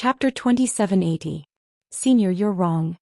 Chapter 2780. Senior, you're wrong.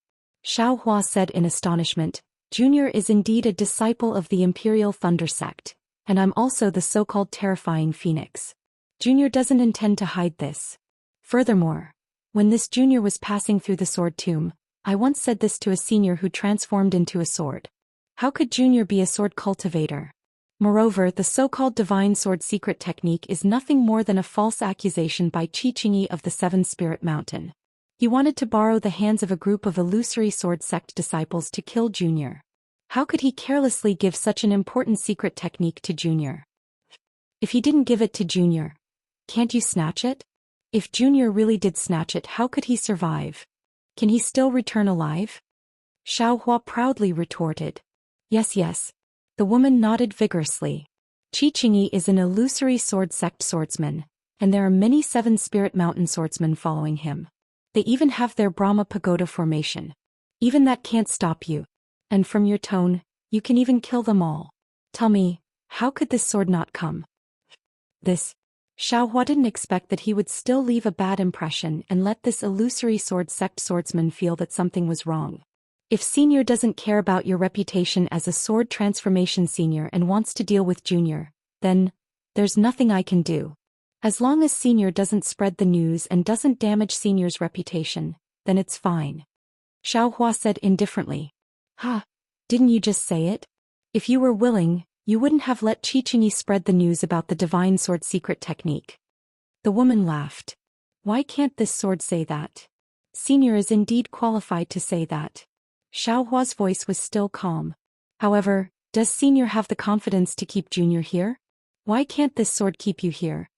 Xiao Hua said in astonishment. Junior is indeed a disciple of the Imperial Thunder Sect, and I'm also the so-called terrifying Phoenix. Junior doesn't intend to hide this. Furthermore, when this Junior was passing through the sword tomb, I once said this to a senior who transformed into a sword. How could Junior be a sword cultivator? Moreover, the so-called divine sword secret technique is nothing more than a false accusation by Qichingi of the Seven Spirit Mountain. He wanted to borrow the hands of a group of illusory sword sect disciples to kill Junior. How could he carelessly give such an important secret technique to Junior? If he didn't give it to Junior, can't you snatch it? If Junior really did snatch it, how could he survive? Can he still return alive? Xiao Hua proudly retorted. Yes. The woman nodded vigorously. Qichingi is an illusory sword sect swordsman, and there are many Seven Spirit Mountain swordsmen following him. They even have their Brahma Pagoda formation. Even that can't stop you. And from your tone, you can even kill them all. Tell me, how could this sword not come? Xiao Hua didn't expect that he would still leave a bad impression and let this illusory sword sect swordsman feel that something was wrong. If Senior doesn't care about your reputation as a sword transformation senior and wants to deal with Junior, then there's nothing I can do. As long as Senior doesn't spread the news and doesn't damage Senior's reputation, then it's fine. Xiao Hua said indifferently. Didn't you just say it? If you were willing, you wouldn't have let Qichingi spread the news about the divine sword secret technique. The woman laughed. Why can't this sword say that? Senior is indeed qualified to say that. Xiao Hua's voice was still calm. However, does Senior have the confidence to keep Junior here? Why can't this sword keep you here?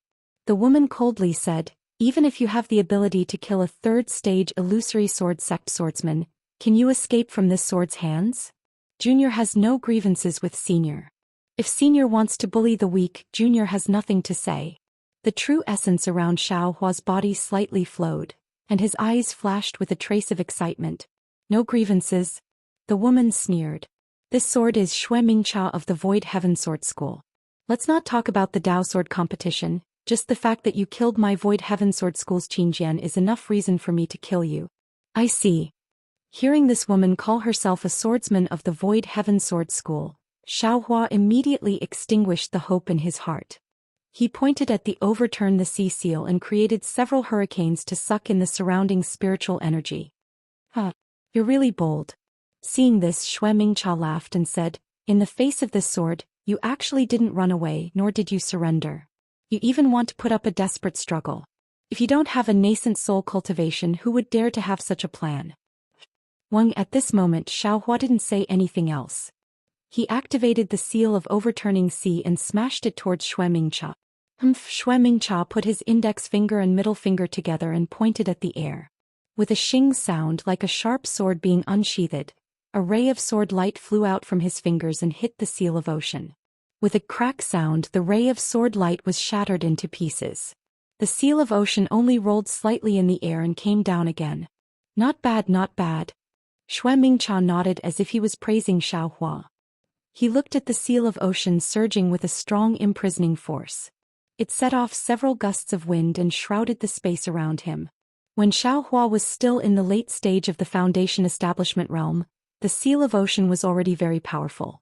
The woman coldly said, even if you have the ability to kill a third-stage illusory sword sect swordsman, can you escape from this sword's hands? Junior has no grievances with Senior. If Senior wants to bully the weak, Junior has nothing to say. The true essence around Xiao Hua's body slightly flowed, and his eyes flashed with a trace of excitement. No grievances? The woman sneered. This sword is Xue Mingcha of the Void Heaven Sword School. Let's not talk about the Dao sword competition, just the fact that you killed my Void Heaven Sword School's Qingjian is enough reason for me to kill you. I see. Hearing this woman call herself a swordsman of the Void Heaven Sword School, Xiao Hua immediately extinguished the hope in his heart. He pointed at the overturn the sea seal and created several hurricanes to suck in the surrounding spiritual energy. You're really bold. Seeing this, Xue Mingcha laughed and said, in the face of this sword, you actually didn't run away nor did you surrender. You even want to put up a desperate struggle. If you don't have a nascent soul cultivation, who would dare to have such a plan? At this moment Xiao Hua didn't say anything else. He activated the seal of overturning sea and smashed it towards Xue Mingcha. Xue Mingcha put his index finger and middle finger together and pointed at the air. With a shing sound like a sharp sword being unsheathed, a ray of sword light flew out from his fingers and hit the seal of ocean. With a crack sound, the ray of sword light was shattered into pieces. The seal of ocean only rolled slightly in the air and came down again. Not bad, not bad. Xue Mingcha nodded as if he was praising Xiao Hua. He looked at the seal of ocean surging with a strong imprisoning force. It set off several gusts of wind and shrouded the space around him. When Xiao Hua was still in the late stage of the Foundation establishment realm, the seal of ocean was already very powerful.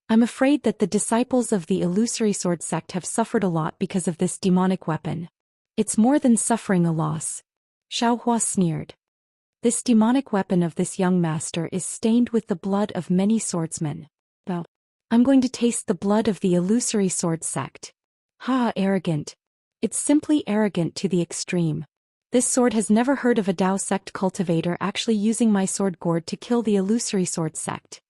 I'm afraid that the disciples of the illusory sword sect have suffered a lot because of this demonic weapon. It's more than suffering a loss. Xiao Hua sneered. This demonic weapon of this young master is stained with the blood of many swordsmen. I'm going to taste the blood of the illusory sword sect. Arrogant. It's simply arrogant to the extreme. This sword has never heard of a Dao sect cultivator actually using my sword gourd to kill the illusory sword sect.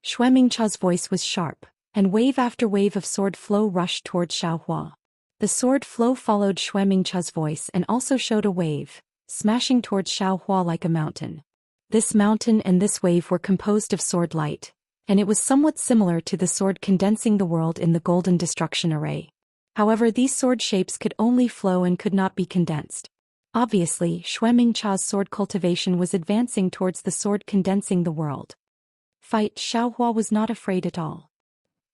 Xue Mingcha's voice was sharp, and wave after wave of sword flow rushed towards Xiao Hua. The sword flow followed Xue Mingcha's voice and also showed a wave, smashing towards Xiao Hua like a mountain. This mountain and this wave were composed of sword light, and it was somewhat similar to the sword condensing the world in the Golden Destruction Array. However, these sword shapes could only flow and could not be condensed. Obviously, Xue Mingcha's sword cultivation was advancing towards the sword condensing the world. Xiao Hua was not afraid at all.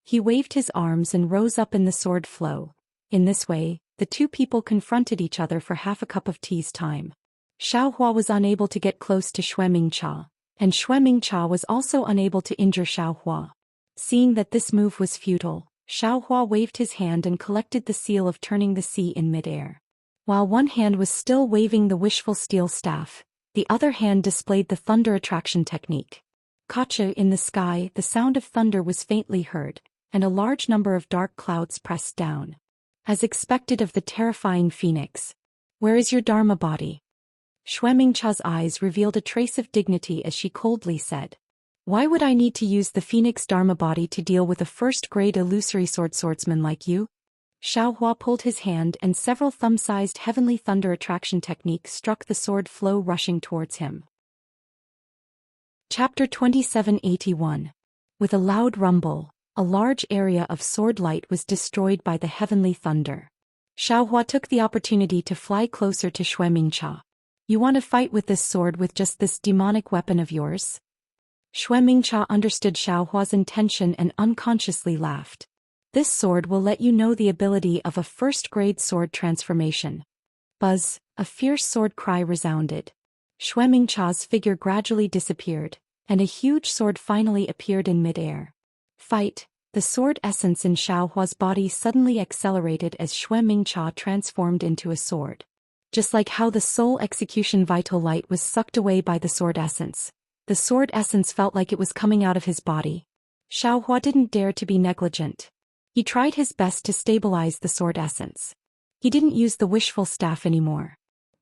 He waved his arms and rose up in the sword flow. In this way, the two people confronted each other for half a cup of tea's time. Xiaohua was unable to get close to Xuemingcha, and Xuemingcha was also unable to injure Xiaohua. Seeing that this move was futile, Xiaohua waved his hand and collected the seal of turning the sea in midair. While one hand was still waving the wishful steel staff, the other hand displayed the thunder attraction technique. Kacha in the sky, the sound of thunder was faintly heard, and a large number of dark clouds pressed down. As expected of the terrifying phoenix. Where is your Dharma body? Xuemingcha's eyes revealed a trace of dignity as she coldly said. Why would I need to use the phoenix Dharma body to deal with a first-grade illusory swordsman like you? Xiaohua pulled his hand and several thumb-sized heavenly thunder attraction techniques struck the sword flow rushing towards him. Chapter 2781. With a loud rumble, a large area of sword light was destroyed by the heavenly thunder. Xiaohua took the opportunity to fly closer to Xuemingcha. You want to fight with this sword with just this demonic weapon of yours? Xuemingcha understood Xiaohua's intention and unconsciously laughed. This sword will let you know the ability of a first-grade sword transformation. Buzz, a fierce sword cry resounded. Xuemingcha's figure gradually disappeared, and a huge sword finally appeared in midair. Fight! The sword essence in Xiaohua's body suddenly accelerated as Xuemingcha transformed into a sword. Just like how the soul execution vital light was sucked away by the sword essence, the sword essence felt like it was coming out of his body. Xiaohua didn't dare to be negligent. He tried his best to stabilize the sword essence. He didn't use the wishful staff anymore.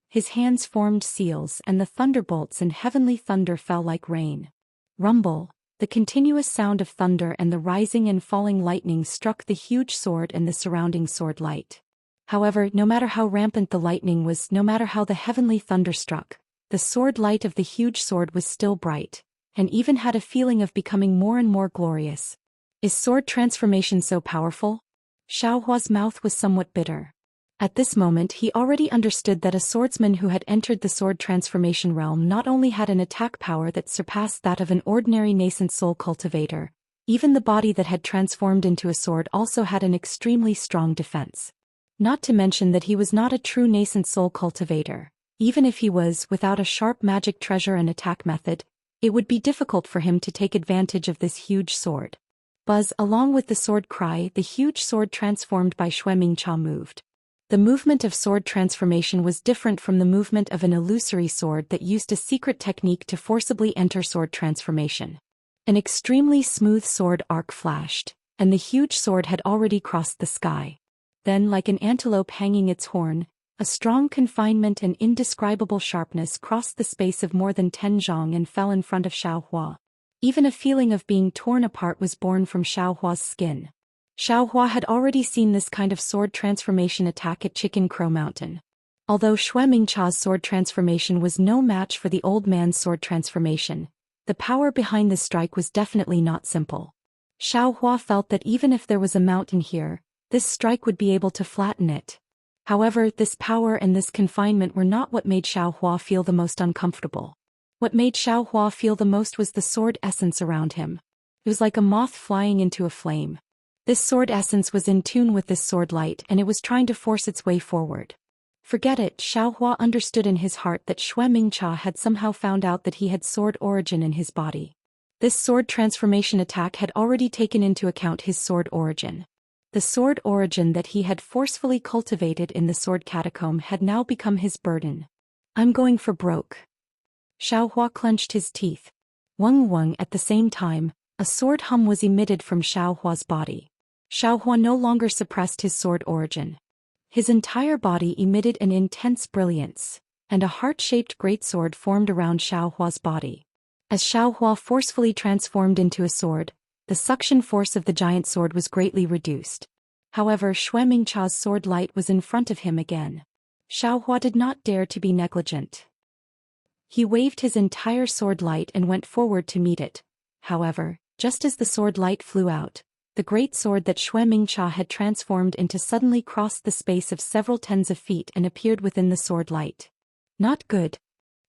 His hands formed seals and the thunderbolts and heavenly thunder fell like rain. Rumble, the continuous sound of thunder and the rising and falling lightning struck the huge sword and the surrounding sword light. However, no matter how rampant the lightning was, no matter how the heavenly thunder struck, the sword light of the huge sword was still bright, and even had a feeling of becoming more and more glorious. Is sword transformation so powerful? Xiaohua's mouth was somewhat bitter. At this moment he already understood that a swordsman who had entered the sword transformation realm not only had an attack power that surpassed that of an ordinary nascent soul cultivator, even the body that had transformed into a sword also had an extremely strong defense. Not to mention that he was not a true nascent soul cultivator. Even if he was, without a sharp magic treasure and attack method, it would be difficult for him to take advantage of this huge sword. Buzz, along with the sword cry, the huge sword transformed by Xuemingcha moved. The movement of sword transformation was different from the movement of an illusory sword that used a secret technique to forcibly enter sword transformation. An extremely smooth sword arc flashed, and the huge sword had already crossed the sky. Then, like an antelope hanging its horn, a strong confinement and indescribable sharpness crossed the space of more than 10 zhang and fell in front of Xiaohua. Even a feeling of being torn apart was born from Xiaohua's skin. Xiaohua had already seen this kind of sword transformation attack at Chicken Crow Mountain. Although Xuemingcha's sword transformation was no match for the old man's sword transformation, the power behind this strike was definitely not simple. Xiaohua felt that even if there was a mountain here, this strike would be able to flatten it. However, this power and this confinement were not what made Xiaohua feel the most uncomfortable. What made Xiaohua feel the most was the sword essence around him. It was like a moth flying into a flame. This sword essence was in tune with this sword light and it was trying to force its way forward. Forget it, Xiaohua understood in his heart that Xuemingcha had somehow found out that he had sword origin in his body. This sword transformation attack had already taken into account his sword origin. The sword origin that he had forcefully cultivated in the sword catacomb had now become his burden. I'm going for broke. Xiaohua clenched his teeth. Wung at the same time, a sword hum was emitted from Xiaohua's body. Xiaohua no longer suppressed his sword origin. His entire body emitted an intense brilliance, and a heart-shaped greatsword formed around Xiaohua's body. As Xiaohua forcefully transformed into a sword, the suction force of the giant sword was greatly reduced. However, Xuemingcha's sword light was in front of him again. Xiaohua did not dare to be negligent. He waved his entire sword light and went forward to meet it. However, just as the sword light flew out, the great sword that Xuemingcha had transformed into suddenly crossed the space of several tens of feet and appeared within the sword light. Not good.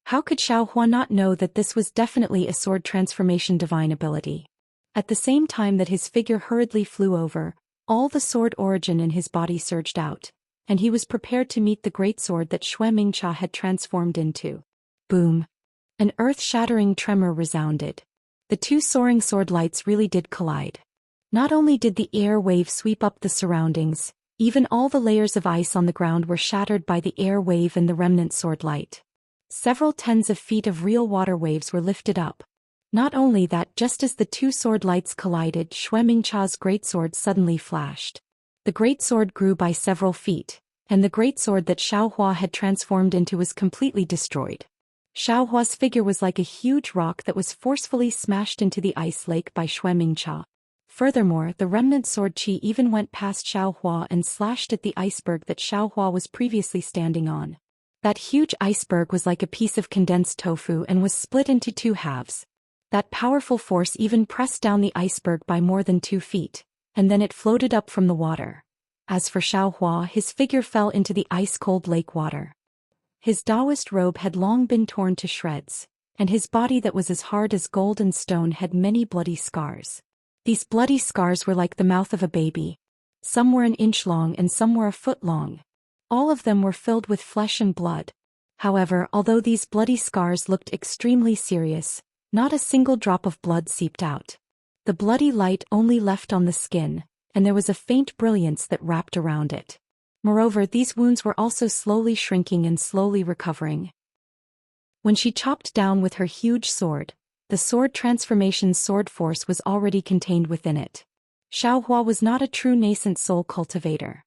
How could Xiaohua not know that this was definitely a sword transformation divine ability? At the same time that his figure hurriedly flew over, all the sword origin in his body surged out, and he was prepared to meet the greatsword that Xue Mingcha had transformed into. Boom! An earth-shattering tremor resounded. The two soaring sword lights really did collide. Not only did the air wave sweep up the surroundings, even all the layers of ice on the ground were shattered by the air wave and the remnant sword light. Several tens of feet of real water waves were lifted up. Not only that, just as the two sword lights collided, Xue Mingcha's greatsword suddenly flashed. The greatsword grew by several feet, and the greatsword that Xiaohua had transformed into was completely destroyed. Xiaohua's figure was like a huge rock that was forcefully smashed into the ice lake by Xue Mingcha. Furthermore, the remnant sword qi even went past Xiaohua and slashed at the iceberg that Xiaohua was previously standing on. That huge iceberg was like a piece of condensed tofu and was split into two halves. That powerful force even pressed down the iceberg by more than 2 feet, and then it floated up from the water. As for Xiaohua, his figure fell into the ice-cold lake water. His Taoist robe had long been torn to shreds, and his body that was as hard as gold and stone had many bloody scars. These bloody scars were like the mouth of a baby. Some were an inch long and some were a foot long. All of them were filled with flesh and blood. However, although these bloody scars looked extremely serious, not a single drop of blood seeped out. The bloody light only left on the skin, and there was a faint brilliance that wrapped around it. Moreover, these wounds were also slowly shrinking and slowly recovering. When she chopped down with her huge sword, the sword transformation's sword force was already contained within it. Xiaohua was not a true nascent soul cultivator.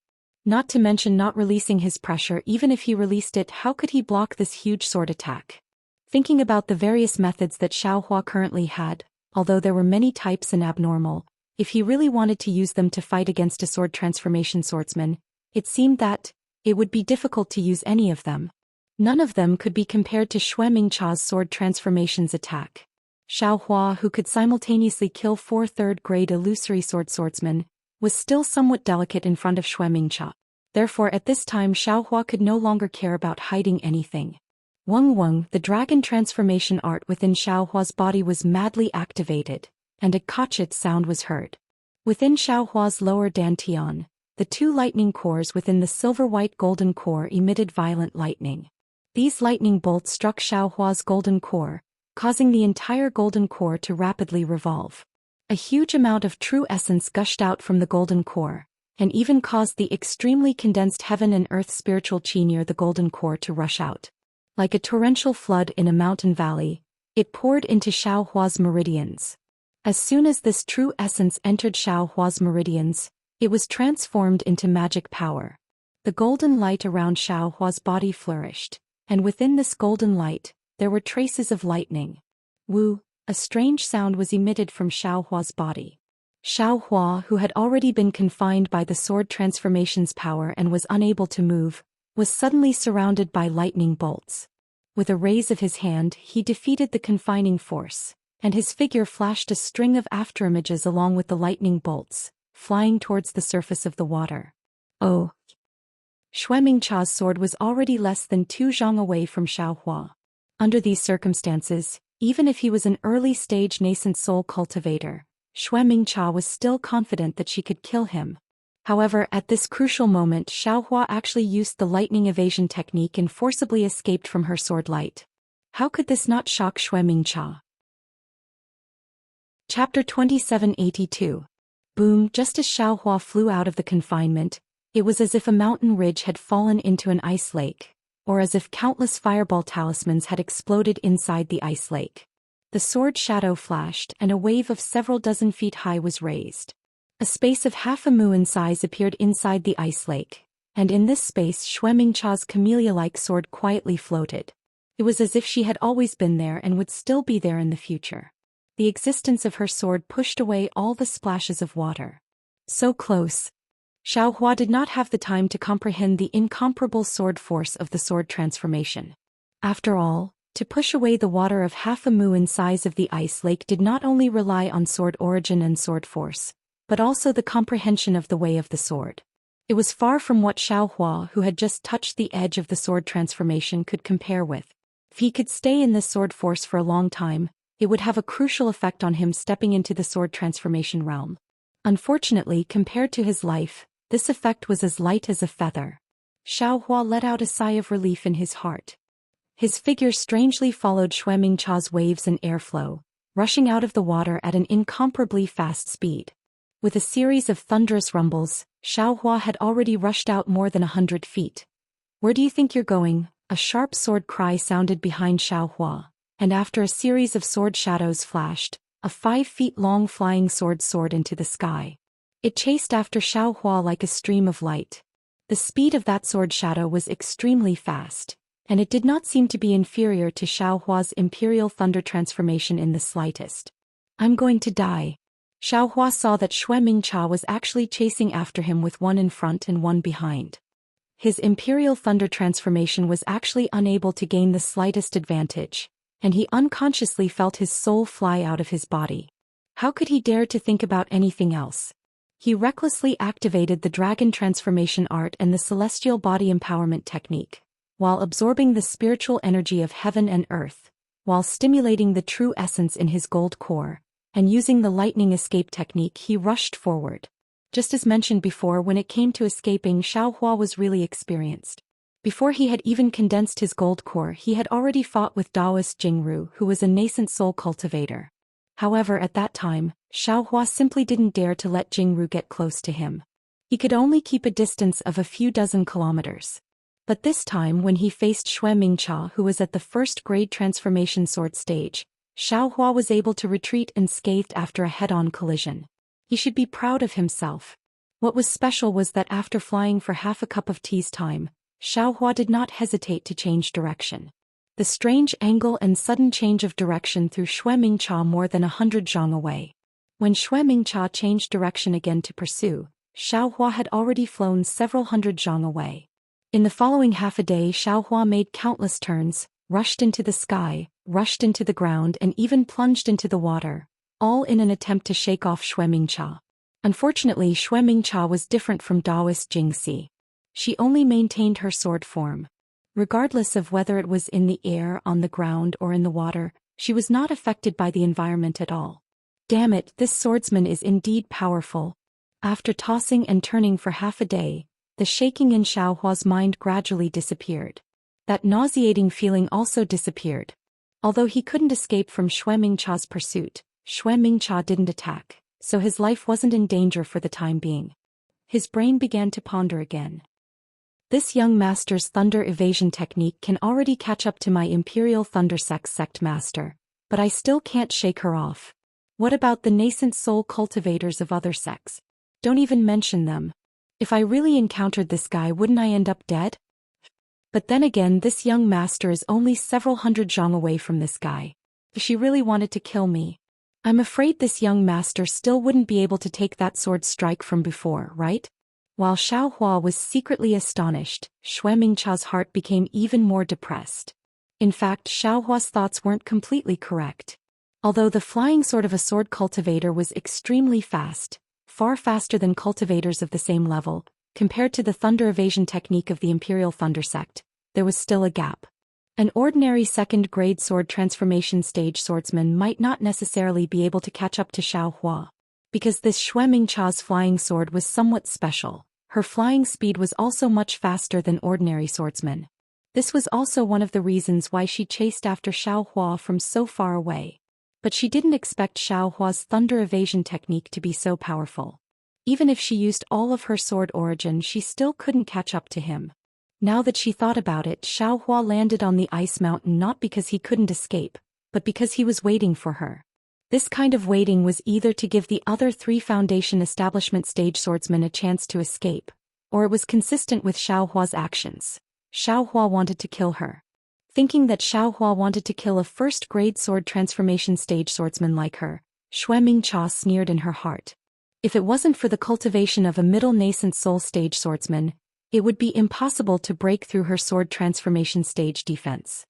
Not to mention not releasing his pressure. Even if he released it, how could he block this huge sword attack? Thinking about the various methods that Xiaohua currently had, although there were many types and abnormal, if he really wanted to use them to fight against a sword transformation swordsman, it seemed that it would be difficult to use any of them. None of them could be compared to Xue Mingcha's sword transformation's attack. Xiaohua, who could simultaneously kill 4 third-grade illusory swordsmen, was still somewhat delicate in front of Xue Mingcha. Therefore at this time Xiaohua could no longer care about hiding anything. Weng, the dragon transformation art within Xiaohua's body was madly activated, and a kachit sound was heard. Within Xiaohua's lower dantian, the 2 lightning cores within the silver-white golden core emitted violent lightning. These lightning bolts struck Xiaohua's golden core, causing the entire golden core to rapidly revolve. A huge amount of true essence gushed out from the golden core, and even caused the extremely condensed heaven and earth spiritual qi near the golden core to rush out. Like a torrential flood in a mountain valley, it poured into Xiaohua's meridians. As soon as this true essence entered Xiaohua's meridians, it was transformed into magic power. The golden light around Xiaohua's body flourished, and within this golden light, there were traces of lightning. Woo, a strange sound was emitted from Xiaohua's body. Xiaohua, who had already been confined by the sword transformation's power and was unable to move, was suddenly surrounded by lightning bolts. With a raise of his hand, he defeated the confining force, and his figure flashed a string of afterimages along with the lightning bolts, flying towards the surface of the water. Oh! Xue Mingcha's sword was already less than 2 zhang away from Xiaohua. Under these circumstances, even if he was an early-stage nascent soul cultivator, Xue Mingcha was still confident that she could kill him. However, at this crucial moment Xiaohua actually used the lightning evasion technique and forcibly escaped from her sword light. How could this not shock Xue Mingcha? Chapter 2782. Boom! Just as Xiaohua flew out of the confinement, it was as if a mountain ridge had fallen into an ice lake, or as if countless fireball talismans had exploded inside the ice lake. The sword shadow flashed and a wave of several dozen feet high was raised. A space of half a mu in size appeared inside the ice lake, and in this space Xue Mingcha's camellia-like sword quietly floated. It was as if she had always been there and would still be there in the future. The existence of her sword pushed away all the splashes of water. So close. Xiaohua did not have the time to comprehend the incomparable sword force of the sword transformation. After all, to push away the water of half a mu in size of the ice lake did not only rely on sword origin and sword force, but also the comprehension of the way of the sword. It was far from what Xiaohua, who had just touched the edge of the sword transformation, could compare with. If he could stay in this sword force for a long time, it would have a crucial effect on him stepping into the sword transformation realm. Unfortunately, compared to his life, this effect was as light as a feather. Xiaohua let out a sigh of relief in his heart. His figure strangely followed Xue Mingcha's waves and airflow, rushing out of the water at an incomparably fast speed. With a series of thunderous rumbles, Xiaohua had already rushed out more than 100 feet. "Where do you think you're going?" A sharp sword cry sounded behind Xiaohua, and after a series of sword shadows flashed, a 5-feet-long flying sword soared into the sky. It chased after Xiaohua like a stream of light. The speed of that sword shadow was extremely fast, and it did not seem to be inferior to Xiaohua's Imperial Thunder transformation in the slightest. "I'm going to die." Xiaohua saw that Xue Mingcha was actually chasing after him with one in front and one behind. His Imperial Thunder transformation was actually unable to gain the slightest advantage, and he unconsciously felt his soul fly out of his body. How could he dare to think about anything else? He recklessly activated the Dragon Transformation Art and the Celestial Body Empowerment Technique, while absorbing the spiritual energy of heaven and earth, while stimulating the true essence in his gold core, and using the Lightning Escape technique he rushed forward. Just as mentioned before, when it came to escaping, Xiaohua was really experienced. Before he had even condensed his gold core, he had already fought with Taoist Jingru, who was a nascent soul cultivator. However, at that time, Xiaohua simply didn't dare to let Jingru get close to him. He could only keep a distance of a few dozen kilometers. But this time, when he faced Xue Mingcha, who was at the first grade transformation sword stage, Xiaohua was able to retreat unscathed after a head-on collision. He should be proud of himself. What was special was that after flying for half a cup of tea's time, Xiaohua did not hesitate to change direction. The strange angle and sudden change of direction threw Xue Mingcha more than 100 zhang away. When Xue Mingcha changed direction again to pursue, Xiaohua had already flown several hundred zhang away. In the following half a day, Xiaohua made countless turns, rushed into the sky, rushed into the ground, and even plunged into the water, all in an attempt to shake off Xue Mingcha. Unfortunately, Xue Mingcha was different from Taoist Jingxi. She only maintained her sword form. Regardless of whether it was in the air, on the ground, or in the water, she was not affected by the environment at all. Damn it, this swordsman is indeed powerful. After tossing and turning for half a day, the shaking in Xiaohua's mind gradually disappeared. That nauseating feeling also disappeared. Although he couldn't escape from Xue Mingcha's pursuit, Xue Mingcha didn't attack, so his life wasn't in danger for the time being. His brain began to ponder again. This young master's thunder evasion technique can already catch up to my Imperial Thunder sect master, but I still can't shake her off. What about the nascent soul cultivators of other sects? Don't even mention them. If I really encountered this guy, wouldn't I end up dead? But then again, this young master is only several hundred zhang away from this guy. If she really wanted to kill me, I'm afraid this young master still wouldn't be able to take that sword strike from before, right? While Xiaohua was secretly astonished, Xue Mingcha's heart became even more depressed. In fact, Xiaohua's thoughts weren't completely correct. Although the flying sword of a sword cultivator was extremely fast, far faster than cultivators of the same level, compared to the thunder evasion technique of the Imperial Thunder sect, there was still a gap. An ordinary second-grade sword transformation stage swordsman might not necessarily be able to catch up to Xiaohua. Because this Xue Mingcha's flying sword was somewhat special, her flying speed was also much faster than ordinary swordsmen. This was also one of the reasons why she chased after Xiaohua from so far away. But she didn't expect Xiaohua's thunder evasion technique to be so powerful. Even if she used all of her sword origin, she still couldn't catch up to him. Now that she thought about it, Xiaohua landed on the ice mountain not because he couldn't escape, but because he was waiting for her. This kind of waiting was either to give the other 3 Foundation Establishment stage swordsmen a chance to escape, or it was consistent with Xiaohua's actions. Xiaohua wanted to kill her. Thinking that Xiaohua wanted to kill a first-grade sword transformation stage swordsman like her, Xue Mingcha sneered in her heart. If it wasn't for the cultivation of a middle nascent soul stage swordsman, it would be impossible to break through her sword transformation stage defense.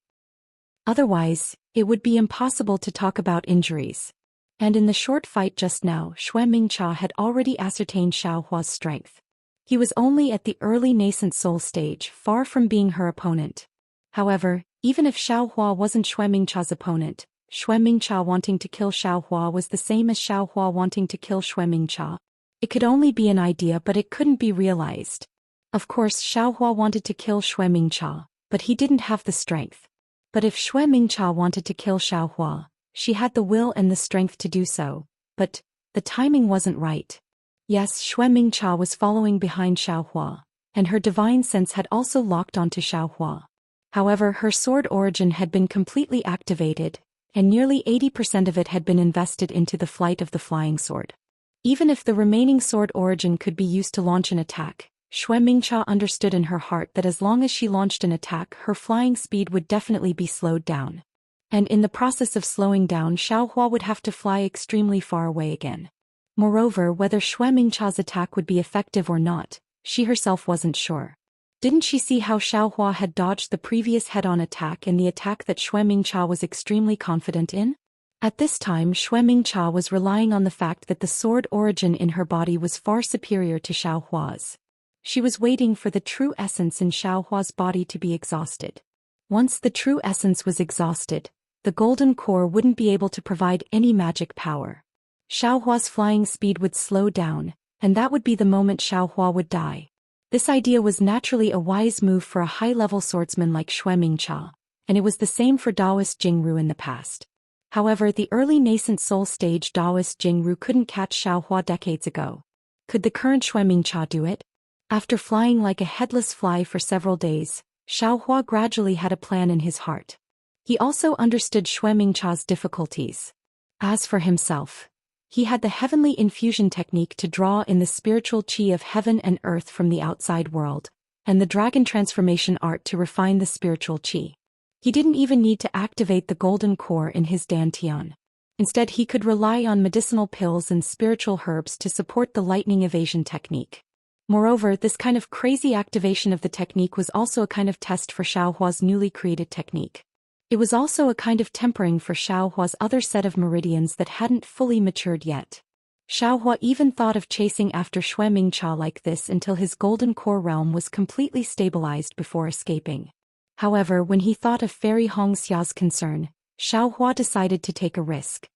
Otherwise, it would be impossible to talk about injuries. And in the short fight just now, Xue Mingcha had already ascertained Xiaohua's strength. He was only at the early nascent soul stage, far from being her opponent. However, even if Xiaohua wasn't Xue Mingcha's opponent, Xue Mingcha wanting to kill Xiaohua was the same as Xiaohua wanting to kill Xue Mingcha. It could only be an idea, but it couldn't be realized. Of course Xiaohua wanted to kill Xue Mingcha, but he didn't have the strength. But if Xue Mingcha wanted to kill Xiaohua, she had the will and the strength to do so, but the timing wasn't right. Yes, Xue Mingcha was following behind Xiaohua, and her divine sense had also locked onto Xiaohua. However, her sword origin had been completely activated, and nearly 80% of it had been invested into the flight of the flying sword. Even if the remaining sword origin could be used to launch an attack, Xue Mingcha understood in her heart that as long as she launched an attack, her flying speed would definitely be slowed down. And in the process of slowing down, Xiaohua would have to fly extremely far away again. Moreover, whether Xue Mingcha's attack would be effective or not, she herself wasn't sure. Didn't she see how Xiaohua had dodged the previous head-on attack and the attack that Xue Mingcha was extremely confident in? At this time, Xue Mingcha was relying on the fact that the sword origin in her body was far superior to Xiaohua's. She was waiting for the true essence in Xiaohua's body to be exhausted. Once the true essence was exhausted, the golden core wouldn't be able to provide any magic power. Xiaohua's flying speed would slow down, and that would be the moment Xiaohua would die. This idea was naturally a wise move for a high-level swordsman like Xue Mingcha, and it was the same for Taoist Jingru in the past. However, the early nascent soul stage Taoist Jingru couldn't catch Xiaohua decades ago. Could the current Xue Mingcha do it? After flying like a headless fly for several days, Xiaohua gradually had a plan in his heart. He also understood Xue Mingcha's difficulties. As for himself, he had the heavenly infusion technique to draw in the spiritual qi of heaven and earth from the outside world, and the dragon transformation art to refine the spiritual qi. He didn't even need to activate the golden core in his dantian. Instead, he could rely on medicinal pills and spiritual herbs to support the lightning evasion technique. Moreover, this kind of crazy activation of the technique was also a kind of test for Xiaohua's newly created technique. It was also a kind of tempering for Xiaohua's other set of meridians that hadn't fully matured yet. Xiaohua even thought of chasing after Xue Mingcha like this until his golden core realm was completely stabilized before escaping. However, when he thought of Fairy Hongxia's concern, Xiaohua decided to take a risk.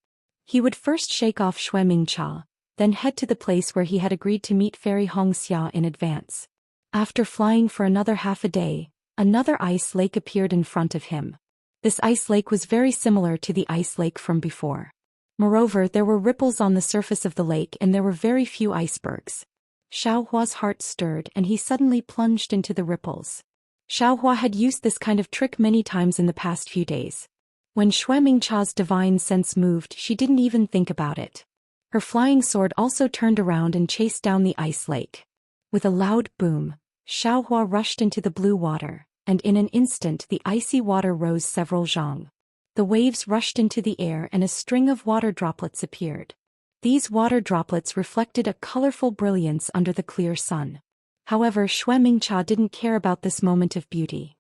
He would first shake off Xue Mingcha, then head to the place where he had agreed to meet Fairy Hongxia in advance. After flying for another half a day, another ice lake appeared in front of him. This ice lake was very similar to the ice lake from before. Moreover, there were ripples on the surface of the lake and there were very few icebergs. Xiaohua's heart stirred and he suddenly plunged into the ripples. Xiaohua had used this kind of trick many times in the past few days. When Xue Mingcha's divine sense moved, she didn't even think about it. Her flying sword also turned around and chased down the ice lake. With a loud boom, Xiaohua rushed into the blue water, and in an instant the icy water rose several zhang. The waves rushed into the air and a string of water droplets appeared. These water droplets reflected a colorful brilliance under the clear sun. However, Xue Mingcha didn't care about this moment of beauty.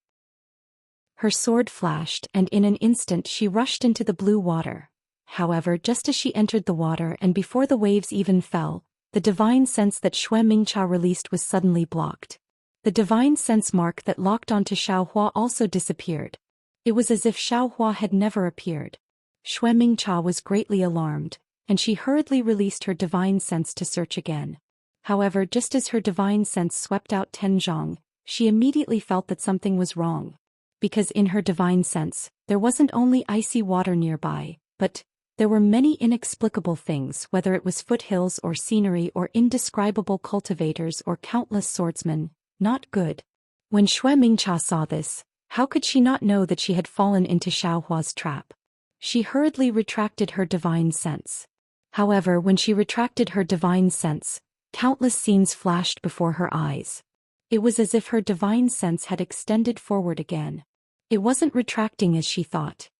Her sword flashed and in an instant she rushed into the blue water. However, just as she entered the water and before the waves even fell, the divine sense that Xue Mingcha released was suddenly blocked. The divine sense mark that locked onto Xiaohua also disappeared. It was as if Xiaohua had never appeared. Xue Mingcha was greatly alarmed, and she hurriedly released her divine sense to search again. However, just as her divine sense swept out 10 zhang, she immediately felt that something was wrong. Because in her divine sense, there wasn't only icy water nearby, but there were many inexplicable things, whether it was foothills or scenery or indescribable cultivators or countless swordsmen. Not good. When Xue Mingcha saw this, how could she not know that she had fallen into Xiaohua's trap? She hurriedly retracted her divine sense. However, when she retracted her divine sense, countless scenes flashed before her eyes. It was as if her divine sense had extended forward again. It wasn't retracting as she thought.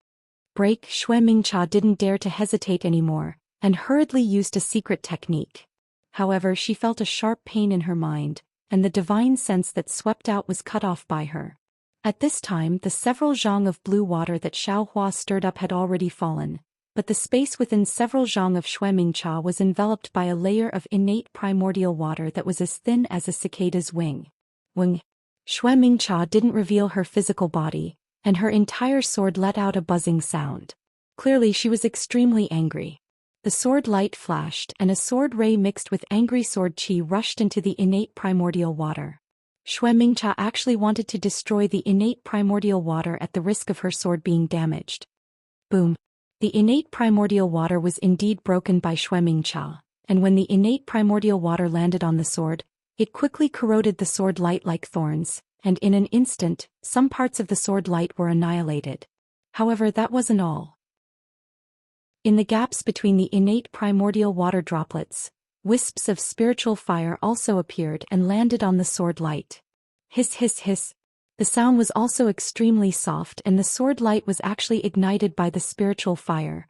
Break. Xue Mingcha didn't dare to hesitate anymore, and hurriedly used a secret technique. However, she felt a sharp pain in her mind, and the divine sense that swept out was cut off by her. At this time, the several zhang of blue water that Xiaohua stirred up had already fallen, but the space within several zhang of Xue Mingcha was enveloped by a layer of innate primordial water that was as thin as a cicada's wing. Xue Mingcha didn't reveal her physical body, and her entire sword let out a buzzing sound. Clearly she was extremely angry. The sword light flashed and a sword ray mixed with angry sword chi rushed into the innate primordial water. Xue Mingcha actually wanted to destroy the innate primordial water at the risk of her sword being damaged. Boom. The innate primordial water was indeed broken by Xue Mingcha, and when the innate primordial water landed on the sword, it quickly corroded the sword light like thorns, and in an instant, some parts of the sword light were annihilated. However, that wasn't all. In the gaps between the innate primordial water droplets, wisps of spiritual fire also appeared and landed on the sword light. Hiss hiss hiss. The sound was also extremely soft and the sword light was actually ignited by the spiritual fire.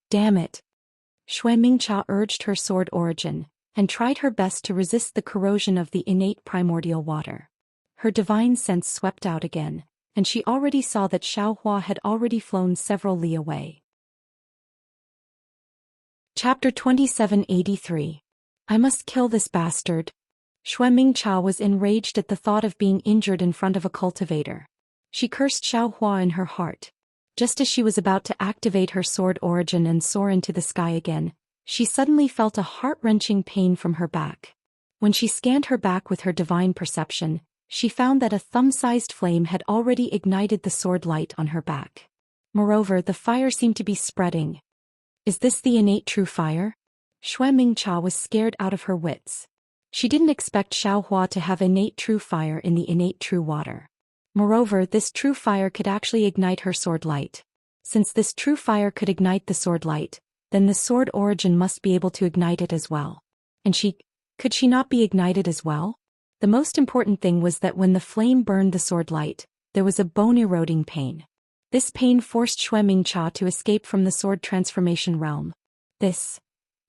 Damn it. Xue Mingcha urged her sword origin, and tried her best to resist the corrosion of the innate primordial water. Her divine sense swept out again, and she already saw that Xiaohua had already flown several li away. Chapter 2783. I must kill this bastard. Xue Mingcha was enraged at the thought of being injured in front of a cultivator. She cursed Xiaohua in her heart. Just as she was about to activate her sword origin and soar into the sky again, she suddenly felt a heart-wrenching pain from her back. When she scanned her back with her divine perception, she found that a thumb-sized flame had already ignited the sword light on her back. Moreover, the fire seemed to be spreading. Is this the innate true fire? Xue Mingcha was scared out of her wits. She didn't expect Xiaohua to have innate true fire in the innate true water. Moreover, this true fire could actually ignite her sword light. Since this true fire could ignite the sword light, then the sword origin must be able to ignite it as well. And could she not be ignited as well? The most important thing was that when the flame burned the sword light, there was a bone-eroding pain. This pain forced Xue Mingcha to escape from the sword transformation realm. This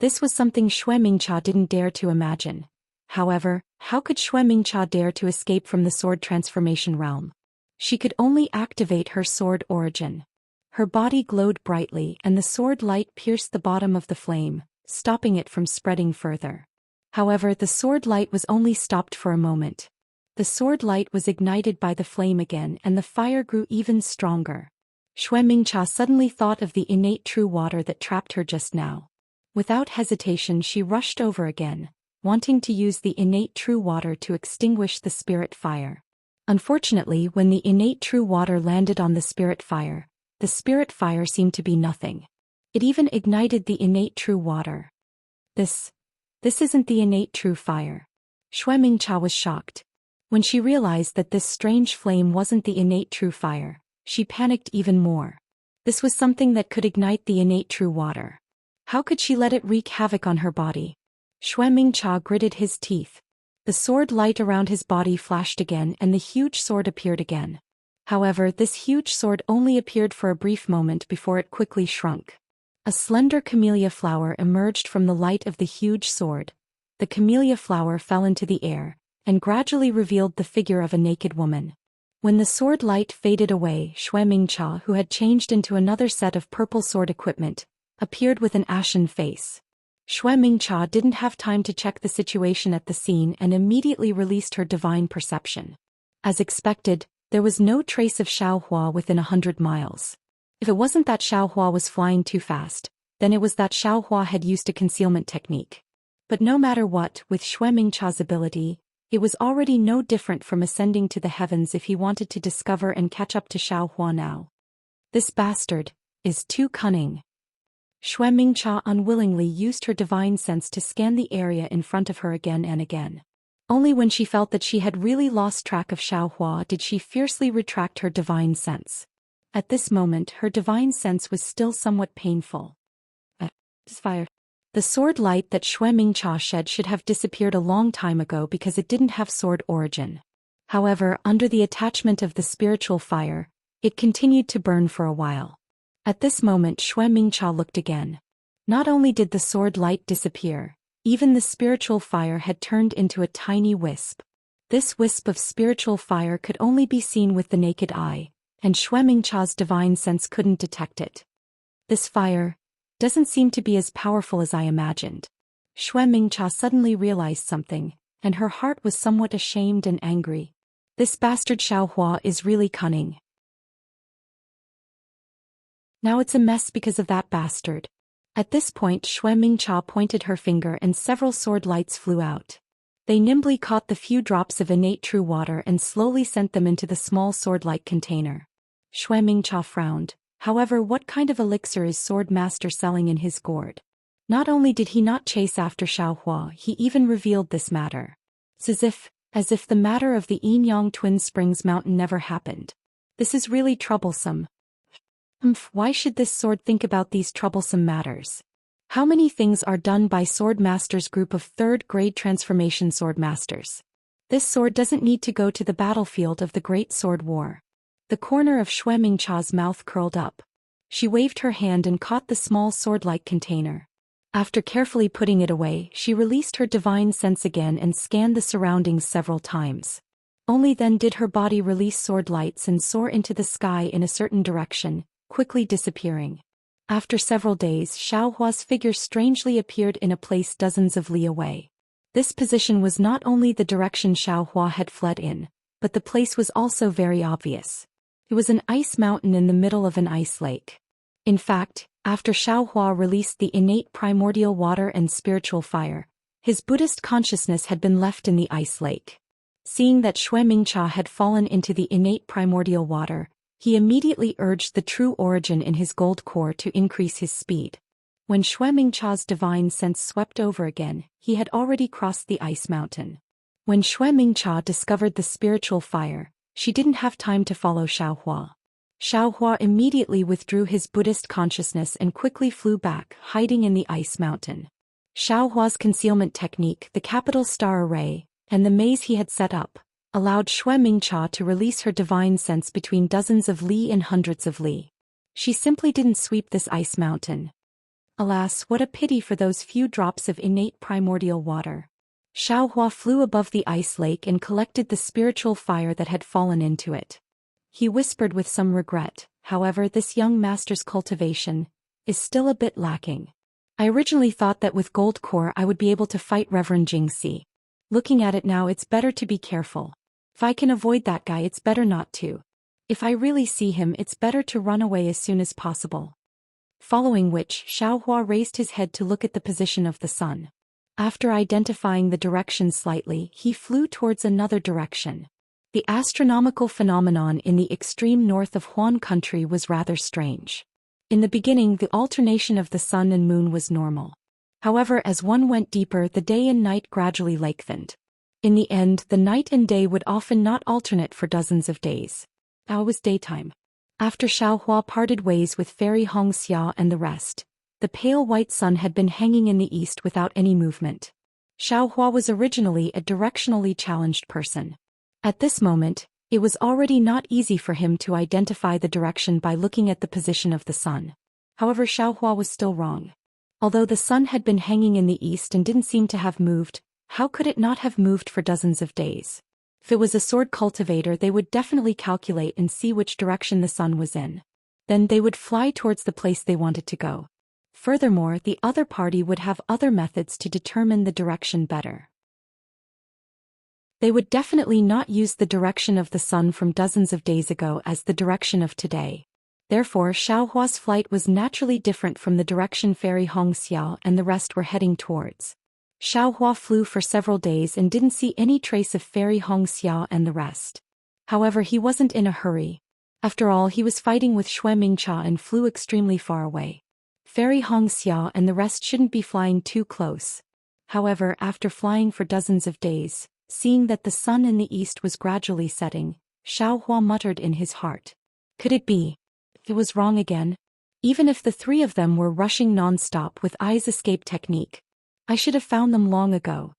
was something Xue Mingcha didn't dare to imagine. However, how could Xue Mingcha dare to escape from the sword transformation realm? She could only activate her sword origin. Her body glowed brightly and the sword light pierced the bottom of the flame, stopping it from spreading further. However, the sword light was only stopped for a moment. The sword light was ignited by the flame again and the fire grew even stronger. Xue Mingcha suddenly thought of the innate true water that trapped her just now. Without hesitation she rushed over again, wanting to use the innate true water to extinguish the spirit fire. Unfortunately, when the innate true water landed on the spirit fire seemed to be nothing. It even ignited the innate true water. This isn't the innate true fire. Xue Mingcha was shocked. When she realized that this strange flame wasn't the innate true fire, she panicked even more. This was something that could ignite the innate true water. How could she let it wreak havoc on her body? Xue Mingcha gritted his teeth. The sword light around his body flashed again and the huge sword appeared again. However, this huge sword only appeared for a brief moment before it quickly shrunk. A slender camellia flower emerged from the light of the huge sword. The camellia flower fell into the air, and gradually revealed the figure of a naked woman. When the sword light faded away, Xue Mingcha, who had changed into another set of purple sword equipment, appeared with an ashen face. Xue Mingcha didn't have time to check the situation at the scene and immediately released her divine perception. As expected, there was no trace of Xiaohua within 100 miles. If it wasn't that Xiaohua was flying too fast, then it was that Xiaohua had used a concealment technique. But no matter what, with Xue Mingcha's ability, it was already no different from ascending to the heavens if he wanted to discover and catch up to Xiaohua now. This bastard is too cunning. Xue Mingcha unwillingly used her divine sense to scan the area in front of her again and again. Only when she felt that she had really lost track of Xiaohua did she fiercely retract her divine sense. At this moment her divine sense was still somewhat painful. Fire. The sword light that Xue Mingcha shed should have disappeared a long time ago because it didn't have sword origin. However, under the attachment of the spiritual fire, it continued to burn for a while. At this moment Xue Mingcha looked again. Not only did the sword light disappear, even the spiritual fire had turned into a tiny wisp. This wisp of spiritual fire could only be seen with the naked eye, and Xue Mingcha's divine sense couldn't detect it. This fire doesn't seem to be as powerful as I imagined. Xue Mingcha suddenly realized something, and her heart was somewhat ashamed and angry. This bastard Xiaohua is really cunning. Now it's a mess because of that bastard. At this point Xue Mingcha pointed her finger and several sword lights flew out. They nimbly caught the few drops of innate true water and slowly sent them into the small sword-like container. Xue Mingcha frowned. However, what kind of elixir is Sword Master selling in his gourd? Not only did he not chase after Xiaohua, he even revealed this matter. It's as if the matter of the Yin-Yang Twin Springs mountain never happened. This is really troublesome. Why should this sword think about these troublesome matters? How many things are done by Sword Master's group of third-grade transformation Sword Masters? This sword doesn't need to go to the battlefield of the Great Sword War. The corner of Xue Mingcha's mouth curled up. She waved her hand and caught the small sword-like container. After carefully putting it away, she released her divine sense again and scanned the surroundings several times. Only then did her body release sword lights and soar into the sky in a certain direction, quickly disappearing. After several days, Xiaohua's figure strangely appeared in a place dozens of li away. This position was not only the direction Xiaohua had fled in, but the place was also very obvious. It was an ice mountain in the middle of an ice lake. In fact, after Xiaohua released the innate primordial water and spiritual fire, his Buddhist consciousness had been left in the ice lake. Seeing that Xue Mingcha had fallen into the innate primordial water, he immediately urged the true origin in his gold core to increase his speed. When Xue Mingcha's divine sense swept over again, he had already crossed the ice mountain. When Xue Mingcha discovered the spiritual fire, she didn't have time to follow Xiaohua. Xiaohua immediately withdrew his Buddhist consciousness and quickly flew back, hiding in the ice mountain. Xiaohua's concealment technique, the capital star array, and the maze he had set up, allowed Xue Mingcha to release her divine sense between dozens of li and hundreds of li. She simply didn't sweep this ice mountain. Alas, what a pity for those few drops of innate primordial water. Xiaohua flew above the ice lake and collected the spiritual fire that had fallen into it. He whispered with some regret, however, this young master's cultivation is still a bit lacking. I originally thought that with gold core I would be able to fight Reverend Jingxi. Looking at it now, it's better to be careful. If I can avoid that guy, it's better not to. If I really see him, it's better to run away as soon as possible. Following which, Xiaohua raised his head to look at the position of the sun. After identifying the direction slightly, he flew towards another direction. The astronomical phenomenon in the extreme north of Huan country was rather strange. In the beginning, the alternation of the sun and moon was normal. However, as one went deeper, the day and night gradually lengthened. In the end, the night and day would often not alternate for dozens of days. Now it was daytime. After Xiaohua parted ways with Fairy Hongxia and the rest, the pale white sun had been hanging in the east without any movement. Xiaohua was originally a directionally challenged person. At this moment, it was already not easy for him to identify the direction by looking at the position of the sun. However, Xiaohua was still wrong. Although the sun had been hanging in the east and didn't seem to have moved, how could it not have moved for dozens of days? If it was a sword cultivator, they would definitely calculate and see which direction the sun was in. Then they would fly towards the place they wanted to go. Furthermore, the other party would have other methods to determine the direction better. They would definitely not use the direction of the sun from dozens of days ago as the direction of today. Therefore, Xiaohua's flight was naturally different from the direction Fairy Hongxia and the rest were heading towards. Xiaohua flew for several days and didn't see any trace of Fairy Hongxia and the rest. However, he wasn't in a hurry. After all, he was fighting with Xue Mingcha and flew extremely far away. Fairy Hongxia and the rest shouldn't be flying too close. However, after flying for dozens of days, seeing that the sun in the east was gradually setting, Xiaohua muttered in his heart. Could it be? It was wrong again. Even if the three of them were rushing non-stop with eyes escape technique, I should have found them long ago.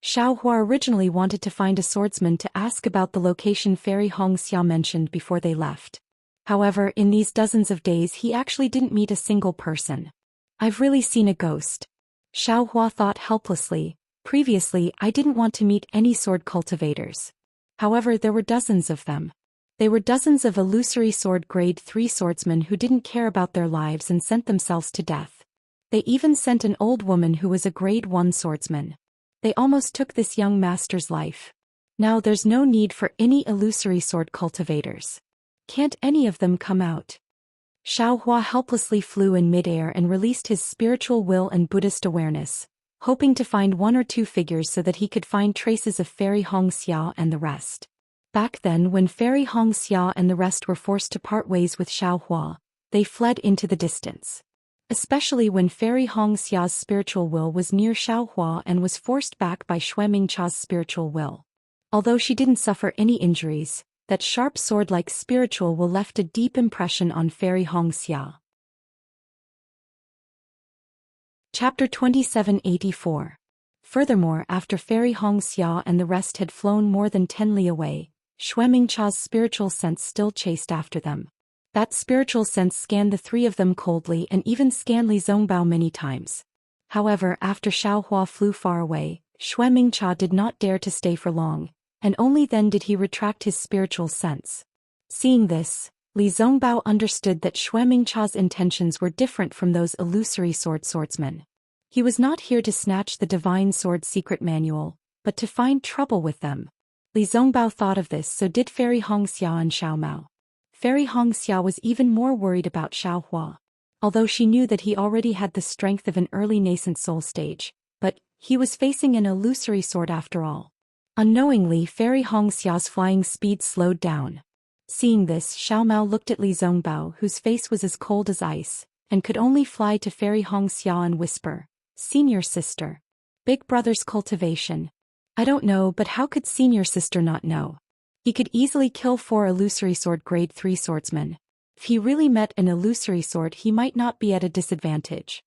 Xiaohua originally wanted to find a swordsman to ask about the location Fairy Hongxia mentioned before they left. However, in these dozens of days he actually didn't meet a single person. I've really seen a ghost. Xiaohua thought helplessly. Previously, I didn't want to meet any sword cultivators. However, there were dozens of them. They were dozens of illusory sword grade 3 swordsmen who didn't care about their lives and sent themselves to death. They even sent an old woman who was a grade 1 swordsman. They almost took this young master's life. Now there's no need for any illusory sword cultivators. Can't any of them come out? Xiaohua helplessly flew in midair and released his spiritual will and Buddhist awareness, hoping to find one or two figures so that he could find traces of Fairy Hongxia and the rest. Back then, when Fairy Hongxia and the rest were forced to part ways with Xiaohua, they fled into the distance. Especially when Fairy Hongxia's spiritual will was near Xiaohua and was forced back by Xuemingcha's spiritual will. Although she didn't suffer any injuries, that sharp sword-like spiritual will left a deep impression on Fairy Hongxia. Chapter 2784. Furthermore, after Fairy Hongxia and the rest had flown more than 10 li away, Xuemingcha's spiritual sense still chased after them. That spiritual sense scanned the three of them coldly and even scanned Li Zongbao many times. However, after Xiaohua flew far away, Xuemingcha did not dare to stay for long, and only then did he retract his spiritual sense. Seeing this, Li Zongbao understood that Xuemingcha's intentions were different from those illusory swordsmen. He was not here to snatch the divine sword secret manual, but to find trouble with them. Li Zongbao thought of this, so did Fairy Hongxia and Xiaomao. Fairy Hongxia was even more worried about Xiaohua. Although she knew that he already had the strength of an early nascent soul stage, but he was facing an illusory sword after all. Unknowingly, Fairy Hongxia's flying speed slowed down. Seeing this, Xiaomao looked at Li Zongbao, whose face was as cold as ice, and could only fly to Fairy Hongxia and whisper, "Senior sister. Big brother's cultivation." I don't know, but how could senior sister not know? He could easily kill 4 illusory sword grade 3 swordsmen. If he really met an illusory sword, he might not be at a disadvantage.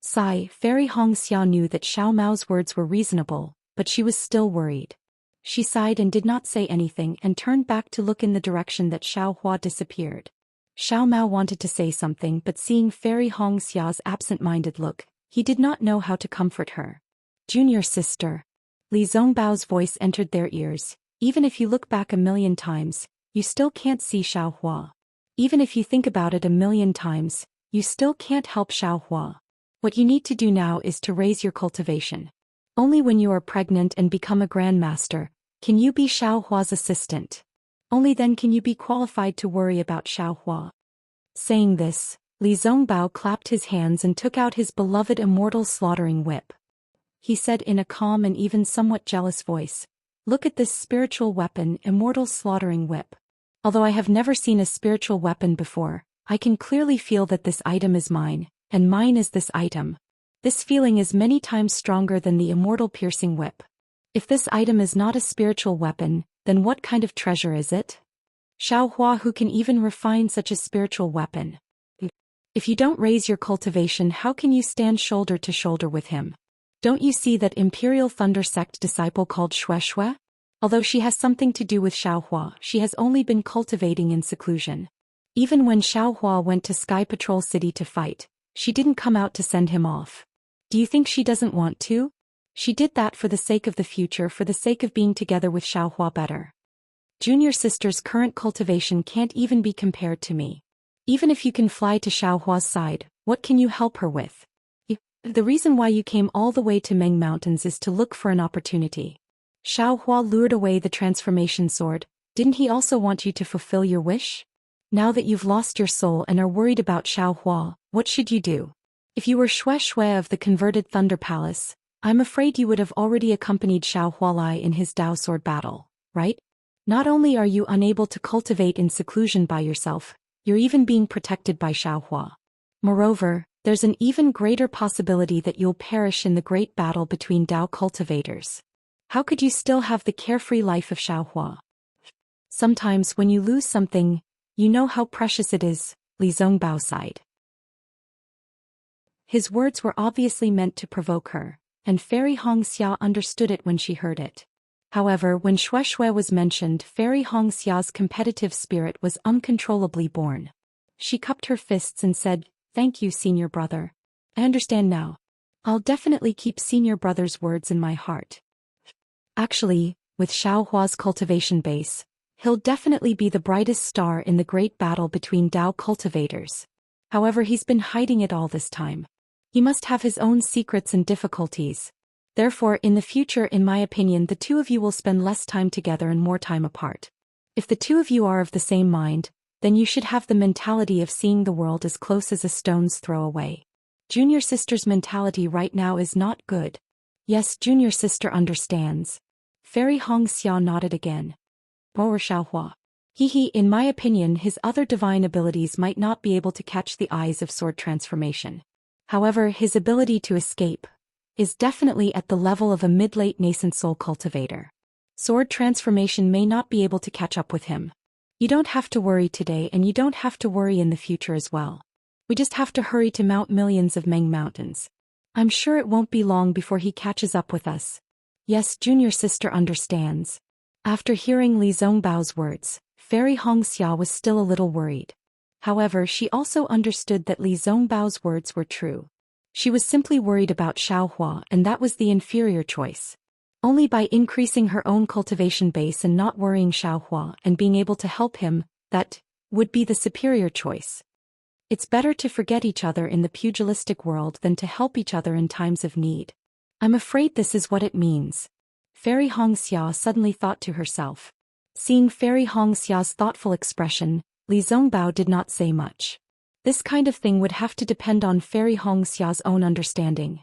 Sigh, Fairy Hongxia knew that Xiaomao's words were reasonable, but she was still worried. She sighed and did not say anything and turned back to look in the direction that Xiaohua disappeared. Xiaomao wanted to say something, but seeing Fairy Hongxia's absent-minded look, he did not know how to comfort her. "Junior sister." Li Zongbao's voice entered their ears. "Even if you look back 1,000,000 times, you still can't see Xiaohua. Even if you think about it 1,000,000 times, you still can't help Xiaohua. What you need to do now is to raise your cultivation. Only when you are pregnant and become a grandmaster can you be Xiaohua's assistant. Only then can you be qualified to worry about Xiaohua." Saying this, Li Zongbao clapped his hands and took out his beloved immortal slaughtering whip. He said in a calm and even somewhat jealous voice, "Look at this spiritual weapon, immortal slaughtering whip. Although I have never seen a spiritual weapon before, I can clearly feel that this item is mine, and mine is this item. This feeling is many times stronger than the immortal piercing whip. If this item is not a spiritual weapon, then what kind of treasure is it? Xiaohua, who can even refine such a spiritual weapon? If you don't raise your cultivation, how can you stand shoulder to shoulder with him? Don't you see that Imperial Thunder Sect disciple called Shui? Although she has something to do with Xiaohua, she has only been cultivating in seclusion. Even when Xiaohua went to Sky Patrol City to fight, she didn't come out to send him off. Do you think she doesn't want to? She did that for the sake of the future, for the sake of being together with Xiaohua better. Junior sister's current cultivation can't even be compared to me. Even if you can fly to Xiaohua's side, what can you help her with? The reason why you came all the way to Meng Mountains is to look for an opportunity. Xiaohua lured away the transformation sword. Didn't he also want you to fulfill your wish? Now that you've lost your soul and are worried about Xiaohua, what should you do? If you were Shui of the converted Thunder Palace, I'm afraid you would have already accompanied Xiaohualai in his Dao sword battle, right? Not only are you unable to cultivate in seclusion by yourself, you're even being protected by Xiaohua. Moreover, there's an even greater possibility that you'll perish in the great battle between Dao cultivators. How could you still have the carefree life of Xiaohua? Sometimes when you lose something, you know how precious it is, Li Zongbao sighed. His words were obviously meant to provoke her, and Fairy Hongxia understood it when she heard it. However, when Shui was mentioned, Fairy Hongxia's competitive spirit was uncontrollably born. She cupped her fists and said, "Thank you, senior brother. I understand now. I'll definitely keep senior brother's words in my heart." Actually, with Xiaohua's cultivation base, he'll definitely be the brightest star in the great battle between Dao cultivators. However, he's been hiding it all this time. He must have his own secrets and difficulties. Therefore, in the future, in my opinion, the two of you will spend less time together and more time apart. If the two of you are of the same mind, then you should have the mentality of seeing the world as close as a stone's throw away. Junior sister's mentality right now is not good. Yes, junior sister understands. Fairy Hong Xia nodded again. Boer Xiaohua. In my opinion his other divine abilities might not be able to catch the eyes of sword transformation. However, his ability to escape is definitely at the level of a mid-late nascent soul cultivator. Sword transformation may not be able to catch up with him. You don't have to worry today and you don't have to worry in the future as well. We just have to hurry to mount millions of Meng mountains. I'm sure it won't be long before he catches up with us. Yes, junior sister understands. After hearing Li Zongbao's words, Fairy Hong Xia was still a little worried. However, she also understood that Li Zongbao's words were true. She was simply worried about Xiaohua, and that was the inferior choice. Only by increasing her own cultivation base and not worrying Xiaohua and being able to help him, that would be the superior choice. It's better to forget each other in the pugilistic world than to help each other in times of need. I'm afraid this is what it means. Fairy Hong Xia suddenly thought to herself. Seeing Fairy Hong Xia's thoughtful expression, Li Zongbao did not say much. This kind of thing would have to depend on Fairy Hong Xia's own understanding.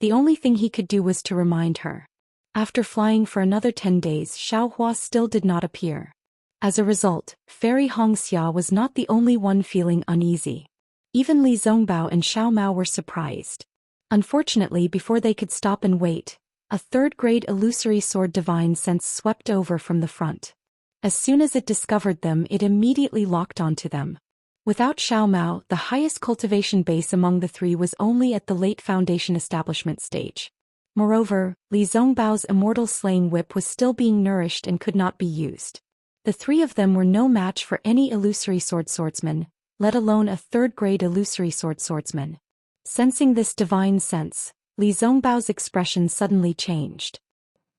The only thing he could do was to remind her. After flying for another 10 days, Xiaohua still did not appear. As a result, Fairy Hong Xia was not the only one feeling uneasy. Even Li Zongbao and Xiao Mao were surprised. Unfortunately, before they could stop and wait, a third-grade illusory sword divine sense swept over from the front. As soon as it discovered them, it immediately locked onto them. Without Xiao Mao, the highest cultivation base among the three was only at the late foundation establishment stage. Moreover, Li Zongbao's immortal slaying whip was still being nourished and could not be used. The three of them were no match for any illusory swordsman, let alone a third-grade illusory swordsman. Sensing this divine sense, Li Zongbao's expression suddenly changed.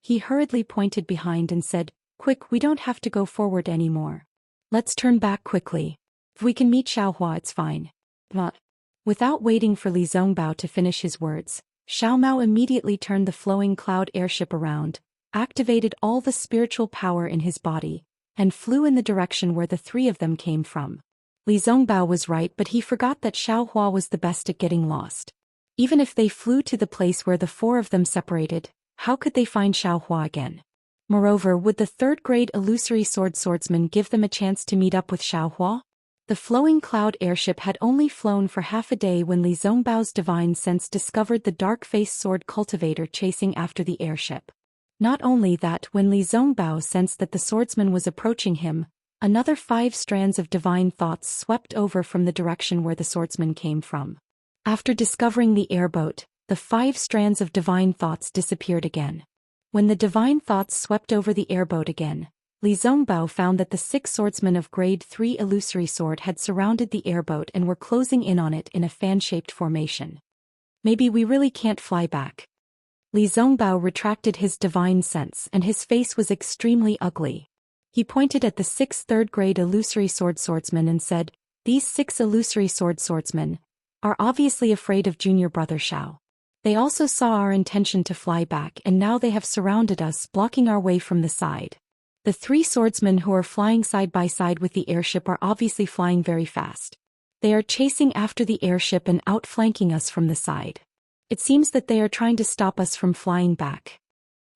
He hurriedly pointed behind and said, "Quick, we don't have to go forward anymore. Let's turn back quickly. If we can meet Xiaohua, it's fine." But without waiting for Li Zongbao to finish his words, Xiao Mao immediately turned the flowing cloud airship around, activated all the spiritual power in his body, and flew in the direction where the three of them came from. Li Zongbao was right, but he forgot that Xiaohua was the best at getting lost. Even if they flew to the place where the four of them separated, how could they find Xiaohua again? Moreover, would the third-grade illusory swordsman give them a chance to meet up with Xiaohua? The flowing cloud airship had only flown for half a day when Li Zongbao's divine sense discovered the dark-faced sword cultivator chasing after the airship. Not only that, when Li Zongbao sensed that the swordsman was approaching him, another 5 strands of divine thoughts swept over from the direction where the swordsman came from. After discovering the airboat, the 5 strands of divine thoughts disappeared again. When the divine thoughts swept over the airboat again, Li Zongbao found that the 6 swordsmen of grade 3 illusory sword had surrounded the airboat and were closing in on it in a fan-shaped formation. Maybe we really can't fly back. Li Zongbao retracted his divine sense and his face was extremely ugly. He pointed at the 6 third-grade illusory swordsmen and said, "These 6 illusory swordsmen are obviously afraid of junior brother Xiao. They also saw our intention to fly back and now they have surrounded us, blocking our way from the side. The 3 swordsmen who are flying side by side with the airship are obviously flying very fast. They are chasing after the airship and outflanking us from the side. It seems that they are trying to stop us from flying back."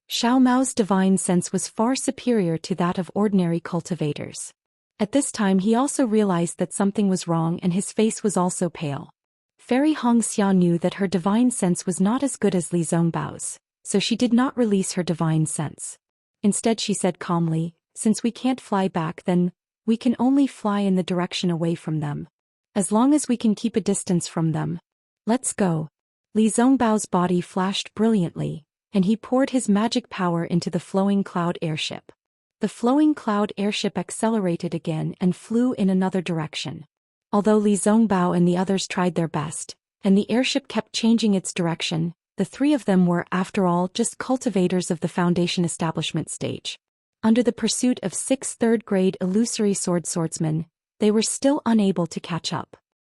Xiao Mao's divine sense was far superior to that of ordinary cultivators. At this time he also realized that something was wrong and his face was also pale. Fairy Hong Xia knew that her divine sense was not as good as Li Zongbao's, so she did not release her divine sense. Instead she said calmly, "Since we can't fly back, then we can only fly in the direction away from them. As long as we can keep a distance from them. Let's go." Li Zongbao's body flashed brilliantly, and he poured his magic power into the flowing cloud airship. The flowing cloud airship accelerated again and flew in another direction. Although Li Zongbao and the others tried their best, and the airship kept changing its direction, the 3 of them were, after all, just cultivators of the foundation establishment stage. Under the pursuit of 6 third-grade illusory swordsmen, they were still unable to catch up.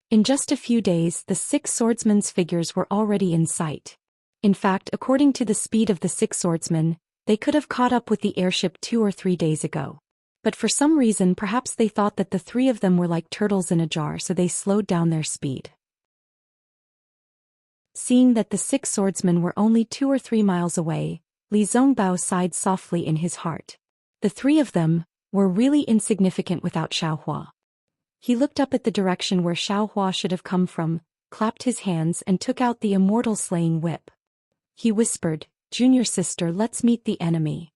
In just a few days, the 6 swordsmen's figures were already in sight. In fact, according to the speed of the 6 swordsmen, they could have caught up with the airship 2 or 3 days ago. But for some reason, perhaps they thought that the 3 of them were like turtles in a jar, so they slowed down their speed. Seeing that the 6 swordsmen were only 2 or 3 miles away, Li Zongbao sighed softly in his heart. The 3 of them were really insignificant without Xiaohua. He looked up at the direction where Xiaohua should have come from, clapped his hands and took out the immortal slaying whip. He whispered, "Junior sister, let's meet the enemy."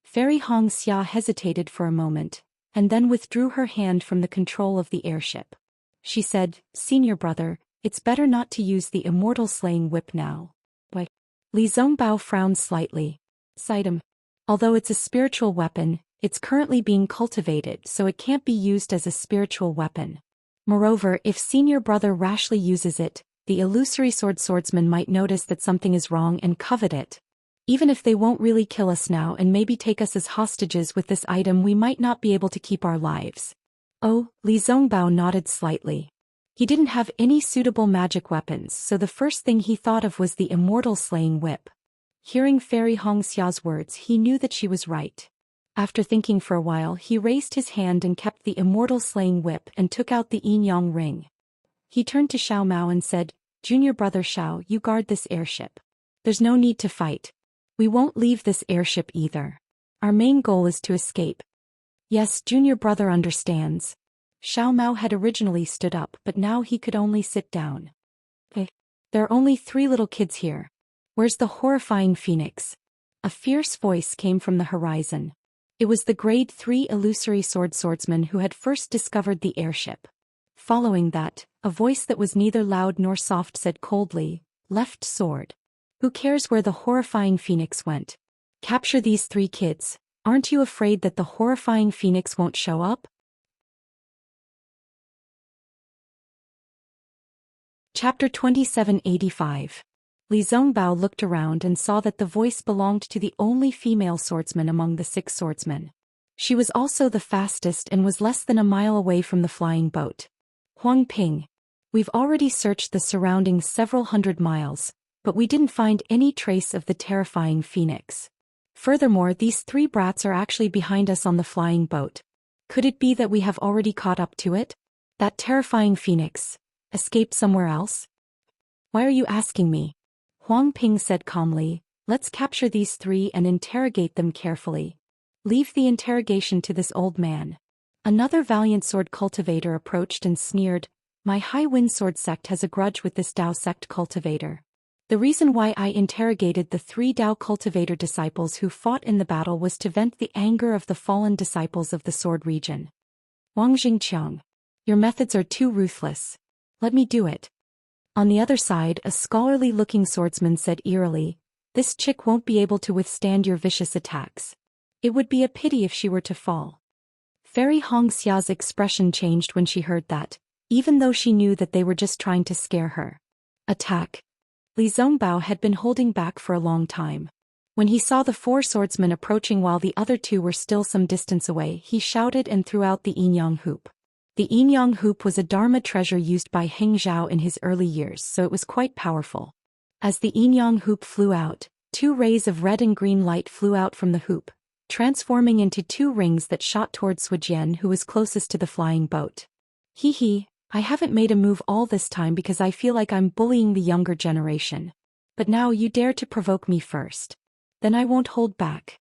Fairy Hong Xia hesitated for a moment, and then withdrew her hand from the control of the airship. She said, "Senior brother, it's better not to use the immortal slaying whip now." Li Zongbao frowned slightly. Sightum. Although it's a spiritual weapon, it's currently being cultivated, so it can't be used as a spiritual weapon. Moreover, if senior brother rashly uses it, the illusory swordsman might notice that something is wrong and covet it. Even if they won't really kill us now and maybe take us as hostages with this item, we might not be able to keep our lives. Oh, Li Zongbao nodded slightly. He didn't have any suitable magic weapons, so the first thing he thought of was the immortal slaying whip. Hearing Fairy Hong Xia's words, he knew that she was right. After thinking for a while, he raised his hand and kept the immortal slaying whip and took out the yin-yang ring. He turned to Xiao Mao and said, "Junior brother Xiao, you guard this airship. There's no need to fight. We won't leave this airship either. Our main goal is to escape." "Yes, junior brother understands." Xiao Mao had originally stood up, but now he could only sit down. There are only 3 little kids here. Where's the horrifying phoenix?" A fierce voice came from the horizon. It was the grade 3 illusory swordsman who had first discovered the airship. Following that, a voice that was neither loud nor soft said coldly, "Left sword. Who cares where the horrifying phoenix went? Capture these 3 kids. Aren't you afraid that the horrifying phoenix won't show up?" Chapter 2785. Li Zongbao looked around and saw that the voice belonged to the only female swordsman among the 6 swordsmen. She was also the fastest and was less than a mile away from the flying boat. "Huang Ping. We've already searched the surroundings several hundred miles, but we didn't find any trace of the terrifying phoenix. Furthermore, these 3 brats are actually behind us on the flying boat. Could it be that we have already caught up to it? That terrifying phoenix escaped somewhere else?" "Why are you asking me?" Huang Ping said calmly, "Let's capture these 3 and interrogate them carefully. Leave the interrogation to this old man." Another valiant sword cultivator approached and sneered, "My High Wind Sword sect has a grudge with this Dao sect cultivator. The reason why I interrogated the 3 Dao cultivator disciples who fought in the battle was to vent the anger of the fallen disciples of the sword region. Wang Jingqiang, your methods are too ruthless. Let me do it." On the other side, a scholarly-looking swordsman said eerily, "This chick won't be able to withstand your vicious attacks. It would be a pity if she were to fall." Fairy Hong Xia's expression changed when she heard that, even though she knew that they were just trying to scare her. Attack. Li Zongbao had been holding back for a long time. When he saw the 4 swordsmen approaching while the other 2 were still some distance away, he shouted and threw out the yin-yang hoop. The yin-yang hoop was a Dharma treasure used by Heng Zhao in his early years, so it was quite powerful. As the yin-yang hoop flew out, 2 rays of red and green light flew out from the hoop, transforming into 2 rings that shot towards Sujian, who was closest to the flying boat. "Hee, I haven't made a move all this time because I feel like I'm bullying the younger generation. But now you dare to provoke me first. Then I won't hold back."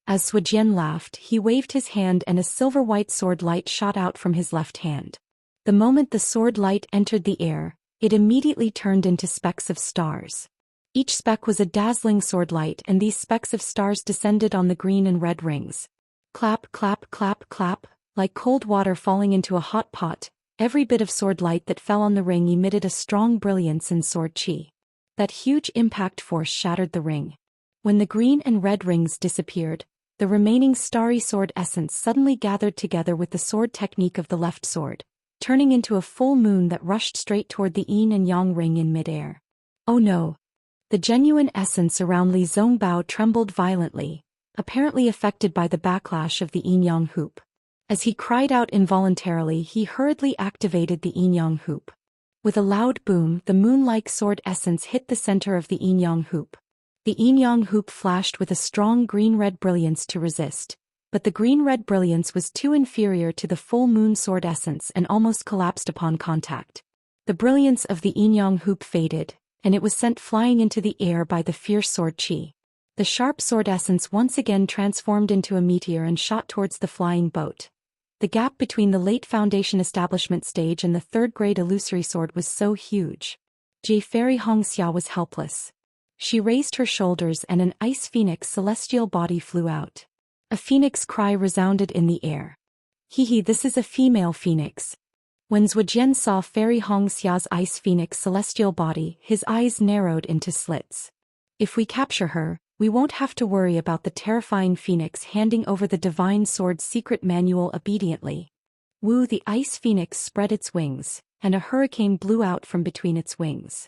As Sujian laughed, he waved his hand and a silver-white sword light shot out from his left hand. The moment the sword light entered the air, it immediately turned into specks of stars. Each speck was a dazzling sword light, and these specks of stars descended on the green and red rings. Clap, clap, clap, clap, like cold water falling into a hot pot, every bit of sword light that fell on the ring emitted a strong brilliance and sword chi. That huge impact force shattered the ring. When the green and red rings disappeared, the remaining starry sword essence suddenly gathered together with the sword technique of the left sword, turning into a full moon that rushed straight toward the yin and yang ring in midair. Oh no! The genuine essence around Li Zongbao trembled violently, apparently affected by the backlash of the yin-yang hoop. As he cried out involuntarily, he hurriedly activated the yin-yang hoop. With a loud boom, the moon-like sword essence hit the center of the yin-yang hoop. The yin-yang hoop flashed with a strong green-red brilliance to resist, but the green-red brilliance was too inferior to the full moon sword essence and almost collapsed upon contact. The brilliance of the Inyang hoop faded, and it was sent flying into the air by the fierce sword chi. The sharp sword essence once again transformed into a meteor and shot towards the flying boat. The gap between the late Foundation establishment stage and the third-grade illusory sword was so huge. Fairy Hongxia was helpless. She raised her shoulders and an ice phoenix celestial body flew out. A phoenix cry resounded in the air. Hee, this is a female phoenix. When Zhujian saw Fairy Hongxia's ice phoenix celestial body, his eyes narrowed into slits. If we capture her, we won't have to worry about the terrifying phoenix handing over the divine sword's secret manual obediently. Wu, the ice phoenix spread its wings, and a hurricane blew out from between its wings.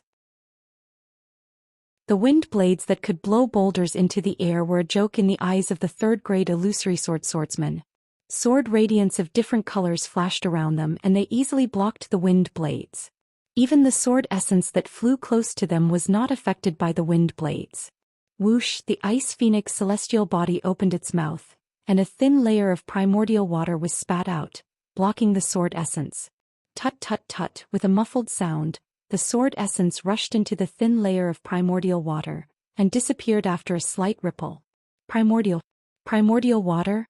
The wind blades that could blow boulders into the air were a joke in the eyes of the third-grade illusory swordsmen. Sword radiance of different colors flashed around them and they easily blocked the wind blades. Even the sword essence that flew close to them was not affected by the wind blades. Whoosh, the ice phoenix celestial body opened its mouth, and a thin layer of primordial water was spat out, blocking the sword essence. Tut tut tut, with a muffled sound, the sword essence rushed into the thin layer of primordial water, and disappeared after a slight ripple. Primordial water?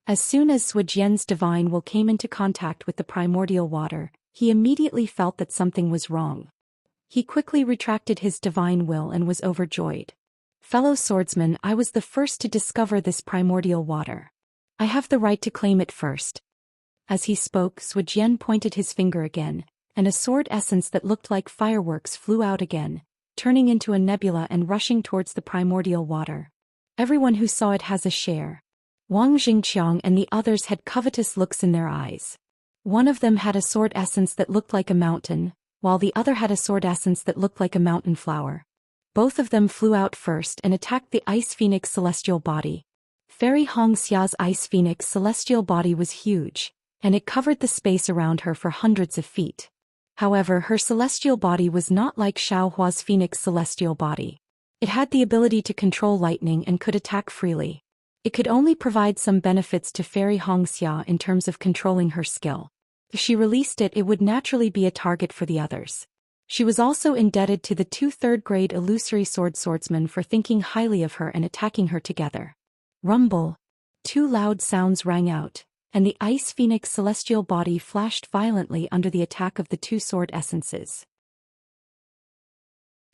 As soon as Zhujian's divine will came into contact with the primordial water, he immediately felt that something was wrong. He quickly retracted his divine will and was overjoyed. Fellow swordsmen, I was the first to discover this primordial water. I have the right to claim it first. As he spoke, Zhujian pointed his finger again, and a sword essence that looked like fireworks flew out again, turning into a nebula and rushing towards the primordial water. Everyone who saw it has a share. Wang Jingqiang and the others had covetous looks in their eyes. One of them had a sword essence that looked like a mountain, while the other had a sword essence that looked like a mountain flower. Both of them flew out first and attacked the ice phoenix celestial body. Fairy Hongxia's ice phoenix celestial body was huge, and it covered the space around her for hundreds of feet. However, her celestial body was not like Xiaohua's phoenix celestial body. It had the ability to control lightning and could attack freely. It could only provide some benefits to Fairy Hongxia in terms of controlling her skill. If she released it, it would naturally be a target for the others. She was also indebted to the two third-grade illusory swordsmen for thinking highly of her and attacking her together. Rumble! Two loud sounds rang out, and the ice phoenix celestial body flashed violently under the attack of the two sword essences.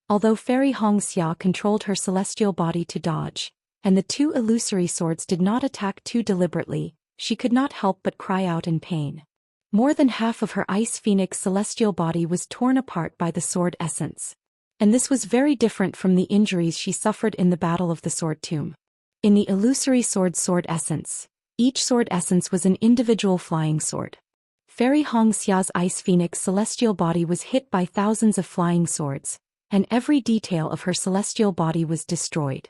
Although Fairy Hongxia controlled her celestial body to dodge, and the two illusory swords did not attack too deliberately, she could not help but cry out in pain. More than half of her ice phoenix celestial body was torn apart by the sword essence. And this was very different from the injuries she suffered in the Battle of the Sword Tomb. In the illusory sword essence, each sword essence was an individual flying sword. Fairy Hongxia's ice phoenix celestial body was hit by thousands of flying swords, and every detail of her celestial body was destroyed.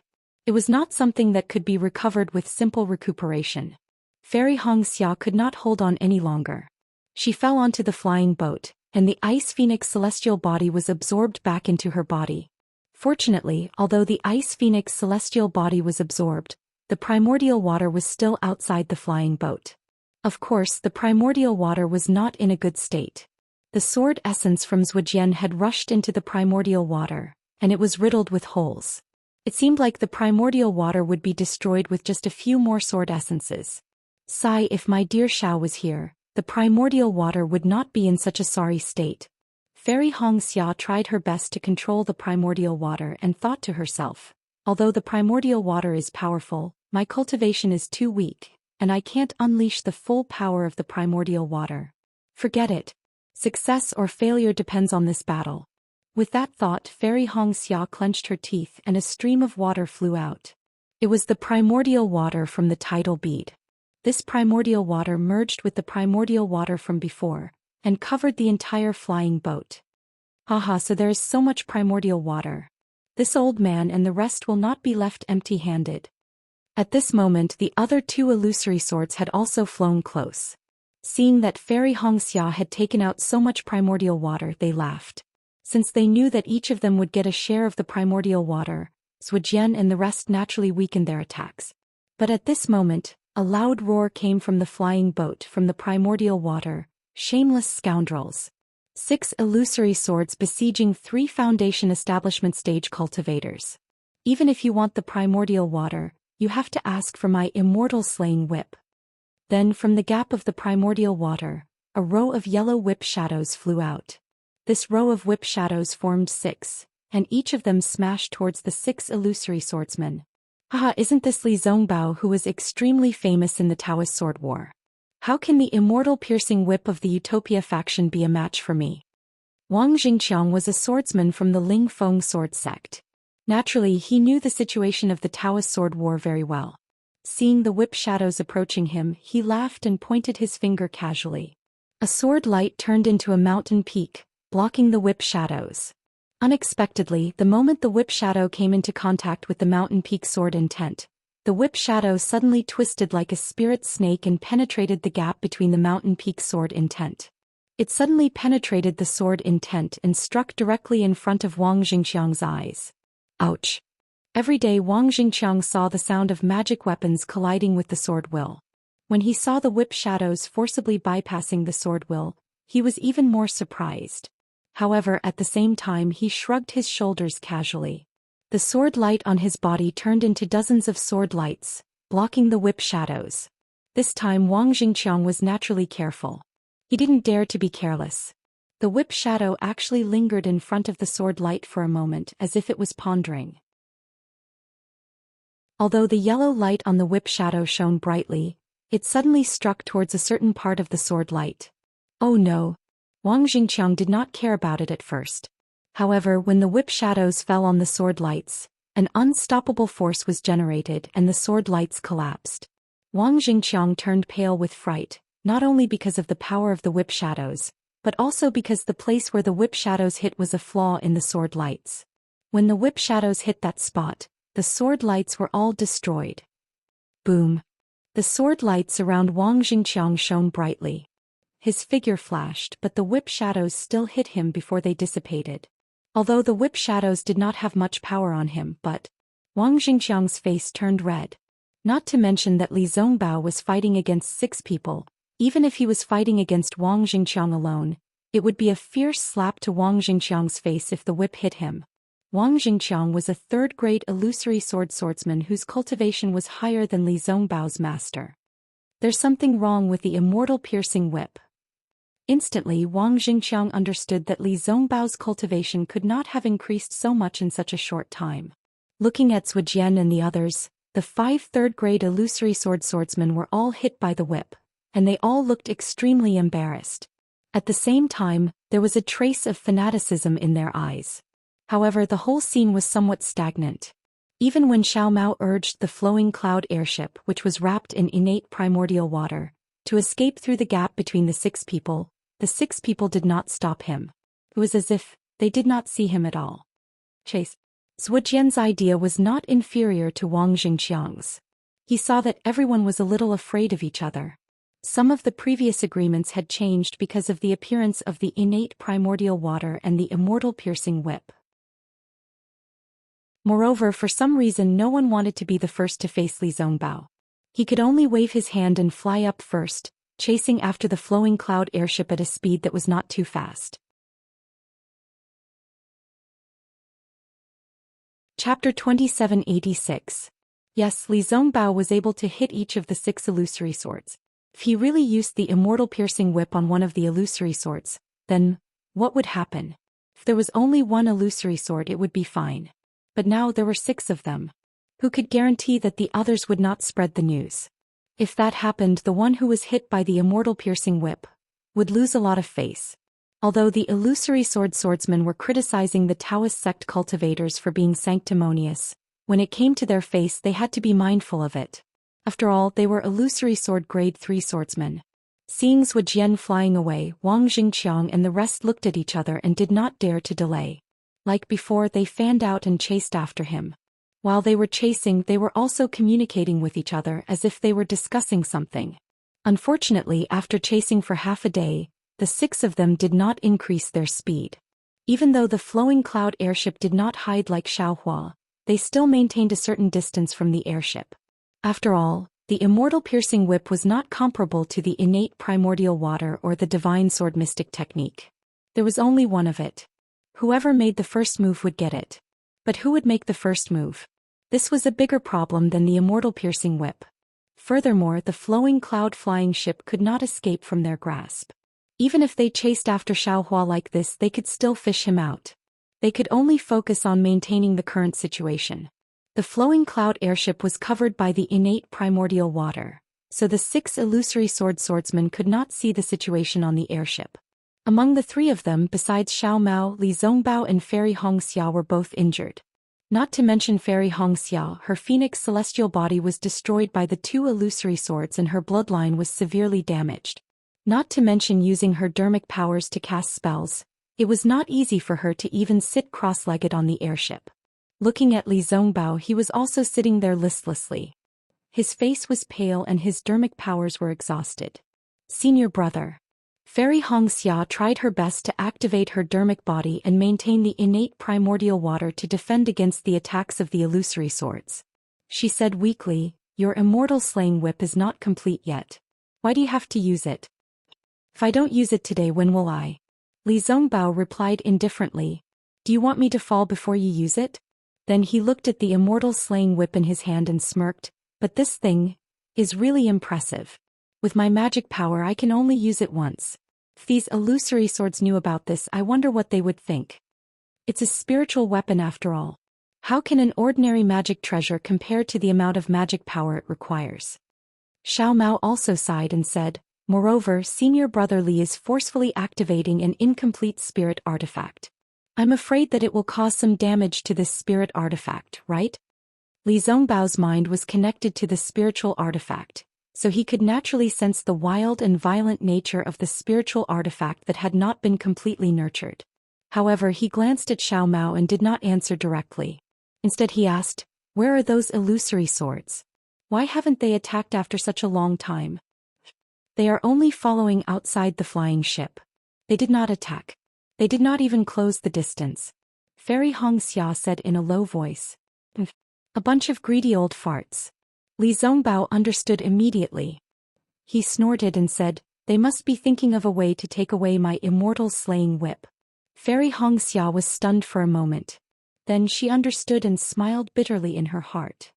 It was not something that could be recovered with simple recuperation. Fairy Hongxia could not hold on any longer. She fell onto the flying boat, and the ice phoenix celestial body was absorbed back into her body. Fortunately, although the ice phoenix celestial body was absorbed, the primordial water was still outside the flying boat. Of course, the primordial water was not in a good state. The sword essence from Zhujian had rushed into the primordial water, and it was riddled with holes. It seemed like the primordial water would be destroyed with just a few more sword essences. Sigh, if my dear Xiao was here, the primordial water would not be in such a sorry state. Fairy Hongxia tried her best to control the primordial water and thought to herself, although the primordial water is powerful, my cultivation is too weak, and I can't unleash the full power of the primordial water. Forget it. Success or failure depends on this battle. With that thought, Fairy Hongxia clenched her teeth and a stream of water flew out. It was the primordial water from the tidal bead. This primordial water merged with the primordial water from before, and covered the entire flying boat. Haha, so there is so much primordial water. This old man and the rest will not be left empty-handed. At this moment the other two illusory swords had also flown close. Seeing that Fairy Hongxia had taken out so much primordial water, they laughed. Since they knew that each of them would get a share of the primordial water, Zhujian and the rest naturally weakened their attacks. But at this moment, a loud roar came from the flying boat from the primordial water. Shameless scoundrels. 6 illusory swords besieging 3 foundation establishment stage cultivators. Even if you want the primordial water, you have to ask for my immortal slaying whip. Then from the gap of the primordial water, a row of yellow whip shadows flew out. This row of whip shadows formed 6, and each of them smashed towards the 6 illusory swordsmen. Haha, isn't this Li Zongbao who was extremely famous in the Taoist sword war? How can the immortal piercing whip of the Utopia faction be a match for me? Wang Jingqiang was a swordsman from the Ling Feng sword sect. Naturally, he knew the situation of the Taoist sword war very well. Seeing the whip shadows approaching him, he laughed and pointed his finger casually. A sword light turned into a mountain peak, blocking the whip shadows. Unexpectedly, the moment the whip shadow came into contact with the mountain peak sword intent, the whip shadow suddenly twisted like a spirit snake and penetrated the gap between the mountain peak sword intent. It suddenly penetrated the sword intent and struck directly in front of Wang Jingqiang's eyes. Ouch! Every day Wang Jingqiang saw the sound of magic weapons colliding with the sword will. When he saw the whip shadows forcibly bypassing the sword will, he was even more surprised. However, at the same time he shrugged his shoulders casually. The sword light on his body turned into dozens of sword lights, blocking the whip shadows. This time Wang Jingqiang was naturally careful. He didn't dare to be careless. The whip shadow actually lingered in front of the sword light for a moment as if it was pondering. Although the yellow light on the whip shadow shone brightly, it suddenly struck towards a certain part of the sword light. Oh no! Wang Jingqiang did not care about it at first. However, when the whip shadows fell on the sword lights, an unstoppable force was generated and the sword lights collapsed. Wang Jingqiang turned pale with fright, not only because of the power of the whip shadows, but also because the place where the whip shadows hit was a flaw in the sword lights. When the whip shadows hit that spot, the sword lights were all destroyed. Boom! The sword lights around Wang Jingqiang shone brightly. His figure flashed, but the whip shadows still hit him before they dissipated. Although the whip shadows did not have much power on him, but Wang Jingqiang's face turned red. Not to mention that Li Zongbao was fighting against 6 people. Even if he was fighting against Wang Jingqiang alone, it would be a fierce slap to Wang Jingqiang's face if the whip hit him. Wang Jingqiang was a 3rd-grade illusory swordsman whose cultivation was higher than Li Zongbao's master. There's something wrong with the immortal piercing whip. Instantly Wang Jingqiang understood that Li Zongbao's cultivation could not have increased so much in such a short time. Looking at Zhujian and the others, the 5 3rd-grade illusory swordsmen were all hit by the whip, and they all looked extremely embarrassed. At the same time, there was a trace of fanaticism in their eyes. However, the whole scene was somewhat stagnant. Even when Xiao Mao urged the flowing cloud airship, which was wrapped in innate primordial water, to escape through the gap between the 6 people, the 6 people did not stop him. It was as if they did not see him at all. Chase. Zhujian's idea was not inferior to Wang Jingqiang's. He saw that everyone was a little afraid of each other. Some of the previous agreements had changed because of the appearance of the innate primordial water and the immortal piercing whip. Moreover, for some reason no one wanted to be the first to face Li Zongbao. He could only wave his hand and fly up first, chasing after the flowing cloud airship at a speed that was not too fast. Chapter 2786. Yes, Li Zongbao was able to hit each of the 6 illusory swords. If he really used the immortal piercing whip on one of the illusory swords, then what would happen? If there was only one illusory sword it would be fine. But now there were 6 of them. Who could guarantee that the others would not spread the news? If that happened, the one who was hit by the immortal piercing whip would lose a lot of face. Although the illusory swordsmen were criticizing the Taoist sect cultivators for being sanctimonious, when it came to their face they had to be mindful of it. After all, they were illusory sword grade 3 swordsmen. Seeing Zhujian flying away, Wang Jingqiang and the rest looked at each other and did not dare to delay. Like before, they fanned out and chased after him. While they were chasing, they were also communicating with each other as if they were discussing something. Unfortunately, after chasing for half a day, the 6 of them did not increase their speed. Even though the flowing cloud airship did not hide like Xiaohua, they still maintained a certain distance from the airship. After all, the immortal piercing whip was not comparable to the innate primordial water or the divine sword mystic technique. There was only one of it. Whoever made the first move would get it. But who would make the first move? This was a bigger problem than the immortal piercing whip. Furthermore, the flowing cloud-flying ship could not escape from their grasp. Even if they chased after Xiaohua like this, they could still fish him out. They could only focus on maintaining the current situation. The flowing cloud airship was covered by the innate primordial water, so the 6 illusory swordsmen could not see the situation on the airship. Among the 3 of them, besides Xiao Mao, Li Zongbao and Fairy Hongxia were both injured. Not to mention Fairy Hongxia, her phoenix celestial body was destroyed by the 2 illusory swords and her bloodline was severely damaged. Not to mention using her dermic powers to cast spells, it was not easy for her to even sit cross-legged on the airship. Looking at Li Zongbao, he was also sitting there listlessly. His face was pale and his dermic powers were exhausted. Senior brother. Fairy Hongxia tried her best to activate her dermic body and maintain the innate primordial water to defend against the attacks of the illusory swords. She said weakly, "Your immortal slaying whip is not complete yet. Why do you have to use it? If I don't use it today, when will I?" Li Zongbao replied indifferently, "Do you want me to fall before you use it?" Then he looked at the immortal slaying whip in his hand and smirked, "But this thing is really impressive. With my magic power I can only use it once. If these illusory swords knew about this, I wonder what they would think. It's a spiritual weapon after all. How can an ordinary magic treasure compare to the amount of magic power it requires?" Xiao Mao also sighed and said, "Moreover, senior brother Li is forcefully activating an incomplete spirit artifact. I'm afraid that it will cause some damage to this spirit artifact, right?" Li Zongbao's mind was connected to the spiritual artifact, so he could naturally sense the wild and violent nature of the spiritual artifact that had not been completely nurtured. However, he glanced at Xiao Mao and did not answer directly. Instead he asked, "Where are those illusory swords? Why haven't they attacked after such a long time?" "They are only following outside the flying ship. They did not attack. They did not even close the distance," Fairy Hongxia said in a low voice. "A bunch of greedy old farts." Li Zongbao understood immediately. He snorted and said, "They must be thinking of a way to take away my immortal slaying whip." Fairy Hongxia was stunned for a moment. Then she understood and smiled bitterly in her heart.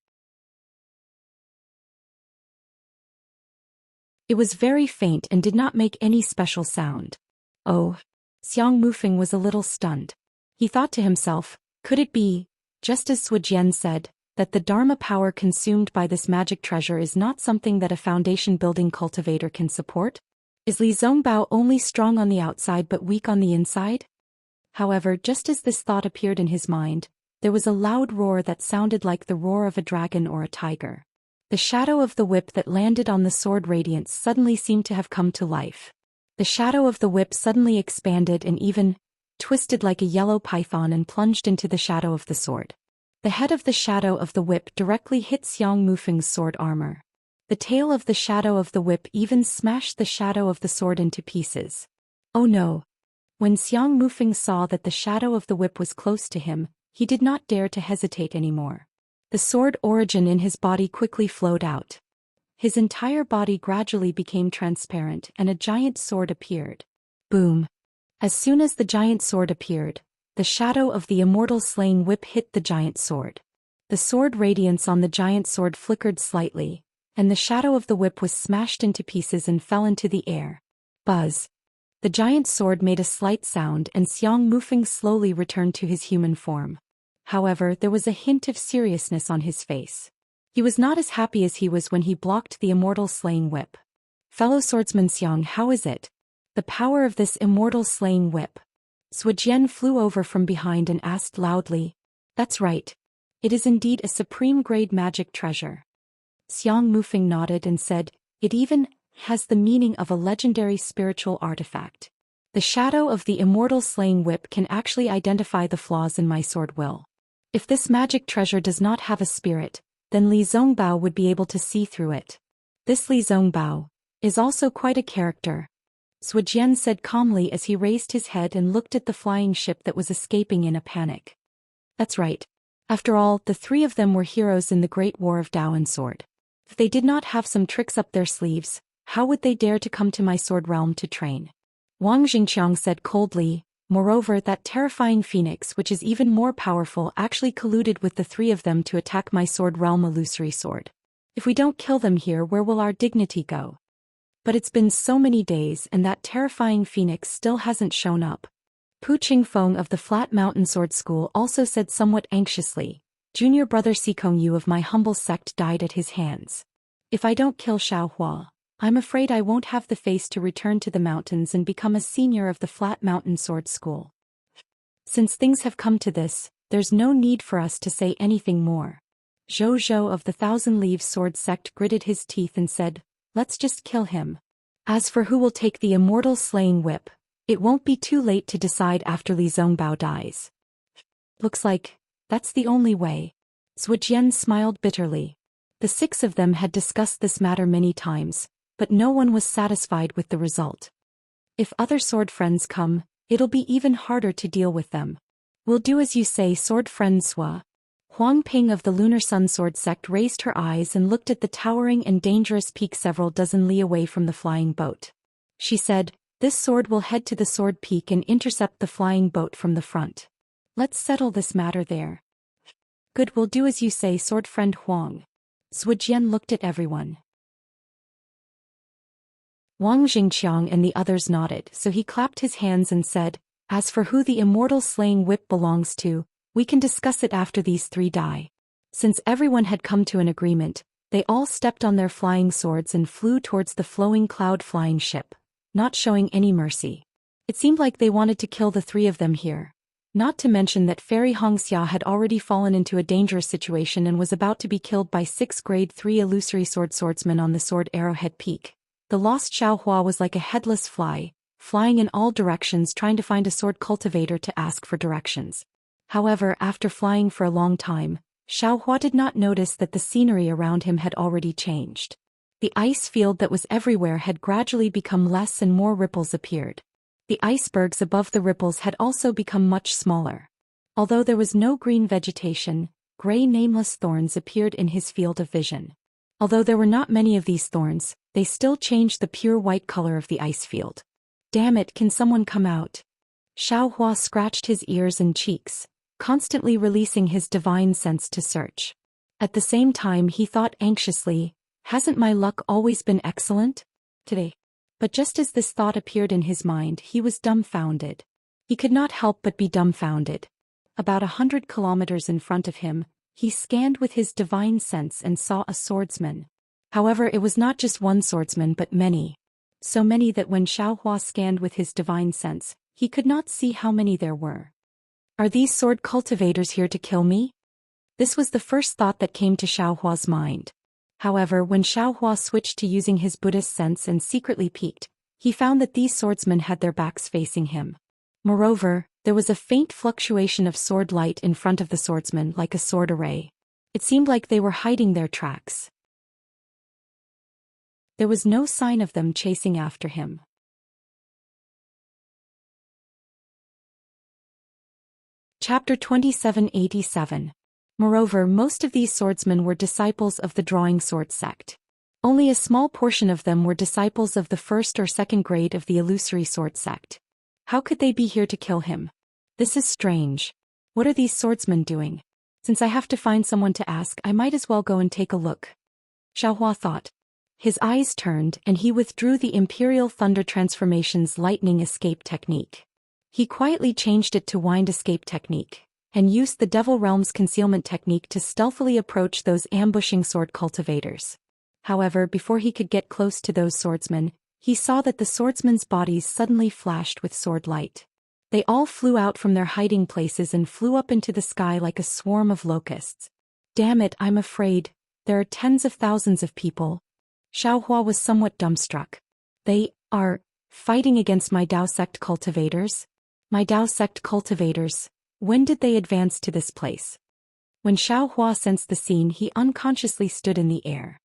It was very faint and did not make any special sound. Oh. Xiang Mufeng was a little stunned. He thought to himself, could it be, just as Sujian said, that the Dharma power consumed by this magic treasure is not something that a foundation-building cultivator can support? Is Li Zongbao only strong on the outside but weak on the inside? However, just as this thought appeared in his mind, there was a loud roar that sounded like the roar of a dragon or a tiger. The shadow of the whip that landed on the sword radiance suddenly seemed to have come to life. The shadow of the whip suddenly expanded and even twisted like a yellow python and plunged into the shadow of the sword. The head of the shadow of the whip directly hit Xiang Mufeng's sword armor. The tail of the shadow of the whip even smashed the shadow of the sword into pieces. Oh no! When Xiang Mufeng saw that the shadow of the whip was close to him, he did not dare to hesitate anymore. The sword origin in his body quickly flowed out. His entire body gradually became transparent and a giant sword appeared. Boom! As soon as the giant sword appeared, the shadow of the immortal slaying whip hit the giant sword. The sword radiance on the giant sword flickered slightly, and the shadow of the whip was smashed into pieces and fell into the air. Buzz! The giant sword made a slight sound and Xiang Mufeng slowly returned to his human form. However, there was a hint of seriousness on his face. He was not as happy as he was when he blocked the immortal slaying whip. "Fellow swordsman Xiang, how is it? The power of this immortal slaying whip." Sujian flew over from behind and asked loudly. "That's right. It is indeed a supreme-grade magic treasure." Xiang Mufeng nodded and said, "It even has the meaning of a legendary spiritual artifact. The shadow of the immortal slaying whip can actually identify the flaws in my sword will. If this magic treasure does not have a spirit, then Li Zongbao would be able to see through it. This Li Zongbao is also quite a character," Sujian said calmly as he raised his head and looked at the flying ship that was escaping in a panic. "That's right. After all, the 3 of them were heroes in the Great War of Dao and Sword. If they did not have some tricks up their sleeves, how would they dare to come to my sword realm to train?" Wang Jingqiang said coldly, Moreover, that terrifying phoenix, which is even more powerful, actually colluded with the three of them to attack my sword realm illusory sword. If we don't kill them here, where will our dignity go? But it's been so many days and that terrifying phoenix still hasn't shown up. Pu Qingfeng of the Flat Mountain Sword School also said somewhat anxiously, "Junior brother Sikong Yu of my humble sect died at his hands. If I don't kill Xiaohua, I'm afraid I won't have the face to return to the mountains and become a senior of the Flat Mountain Sword School. Since things have come to this, there's no need for us to say anything more." Zhou Zhou of the Thousand Leaves Sword Sect gritted his teeth and said, "Let's just kill him. As for who will take the immortal slaying whip, it won't be too late to decide after Li Zongbao dies. Looks like that's the only way." Zhujian smiled bitterly. The six of them had discussed this matter many times, but no one was satisfied with the result. If other sword friends come, it'll be even harder to deal with them. "We'll do as you say, sword friend Sua." Huang Ping of the Lunar Sun Sword Sect raised her eyes and looked at the towering and dangerous peak several dozen li away from the flying boat. She said, "This sword will head to the sword peak and intercept the flying boat from the front. Let's settle this matter there." "Good, we'll do as you say, sword friend Huang." Zhujian looked at everyone. Wang Jingqiang and the others nodded, so he clapped his hands and said, "As for who the immortal slaying whip belongs to, we can discuss it after these three die." Since everyone had come to an agreement, they all stepped on their flying swords and flew towards the flowing cloud-flying ship, not showing any mercy. It seemed like they wanted to kill the three of them here. Not to mention that Fairy Hongxia had already fallen into a dangerous situation and was about to be killed by 6 grade 3 illusory swordsmen on the sword arrowhead peak. The lost Xiaohua was like a headless fly, flying in all directions trying to find a sword cultivator to ask for directions. However, after flying for a long time, Xiaohua did not notice that the scenery around him had already changed. The ice field that was everywhere had gradually become less and more ripples appeared. The icebergs above the ripples had also become much smaller. Although there was no green vegetation, gray nameless thorns appeared in his field of vision. Although there were not many of these thorns, they still changed the pure white color of the ice field. "Damn it, can someone come out?" Xiaohua scratched his ears and cheeks, constantly releasing his divine sense to search. At the same time he thought anxiously, "Hasn't my luck always been excellent today?" But just as this thought appeared in his mind, he was dumbfounded. He could not help but be dumbfounded. About 100 kilometers in front of him, he scanned with his divine sense and saw a swordsman. However, it was not just one swordsman but many. So many that when Xiaohua scanned with his divine sense, he could not see how many there were. "Are these sword cultivators here to kill me?" This was the first thought that came to Xiaohua's mind. However, when Xiaohua switched to using his Buddhist sense and secretly peeked, he found that these swordsmen had their backs facing him. Moreover, there was a faint fluctuation of sword light in front of the swordsmen like a sword array. It seemed like they were hiding their tracks. There was no sign of them chasing after him. Chapter 2787. Moreover, most of these swordsmen were disciples of the Drawing Sword sect. Only a small portion of them were disciples of the first or second grade of the Illusory Sword sect. How could they be here to kill him? This is strange. What are these swordsmen doing? Since I have to find someone to ask, I might as well go and take a look. Xiaohua thought. His eyes turned and he withdrew the Imperial Thunder Transformation's lightning escape technique. He quietly changed it to wind escape technique, and used the Devil Realm's concealment technique to stealthily approach those ambushing sword cultivators. However, before he could get close to those swordsmen, he saw that the swordsmen's bodies suddenly flashed with sword light. They all flew out from their hiding places and flew up into the sky like a swarm of locusts. "Damn it, I'm afraid there are tens of thousands of people." Xiaohua was somewhat dumbstruck. "They are fighting against my Dao sect cultivators? My Dao sect cultivators? When did they advance to this place?" When Xiaohua sensed the scene, he unconsciously stood in the air.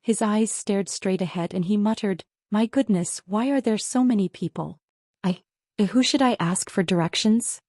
His eyes stared straight ahead and he muttered, "My goodness, why are there so many people? Who should I ask for directions?"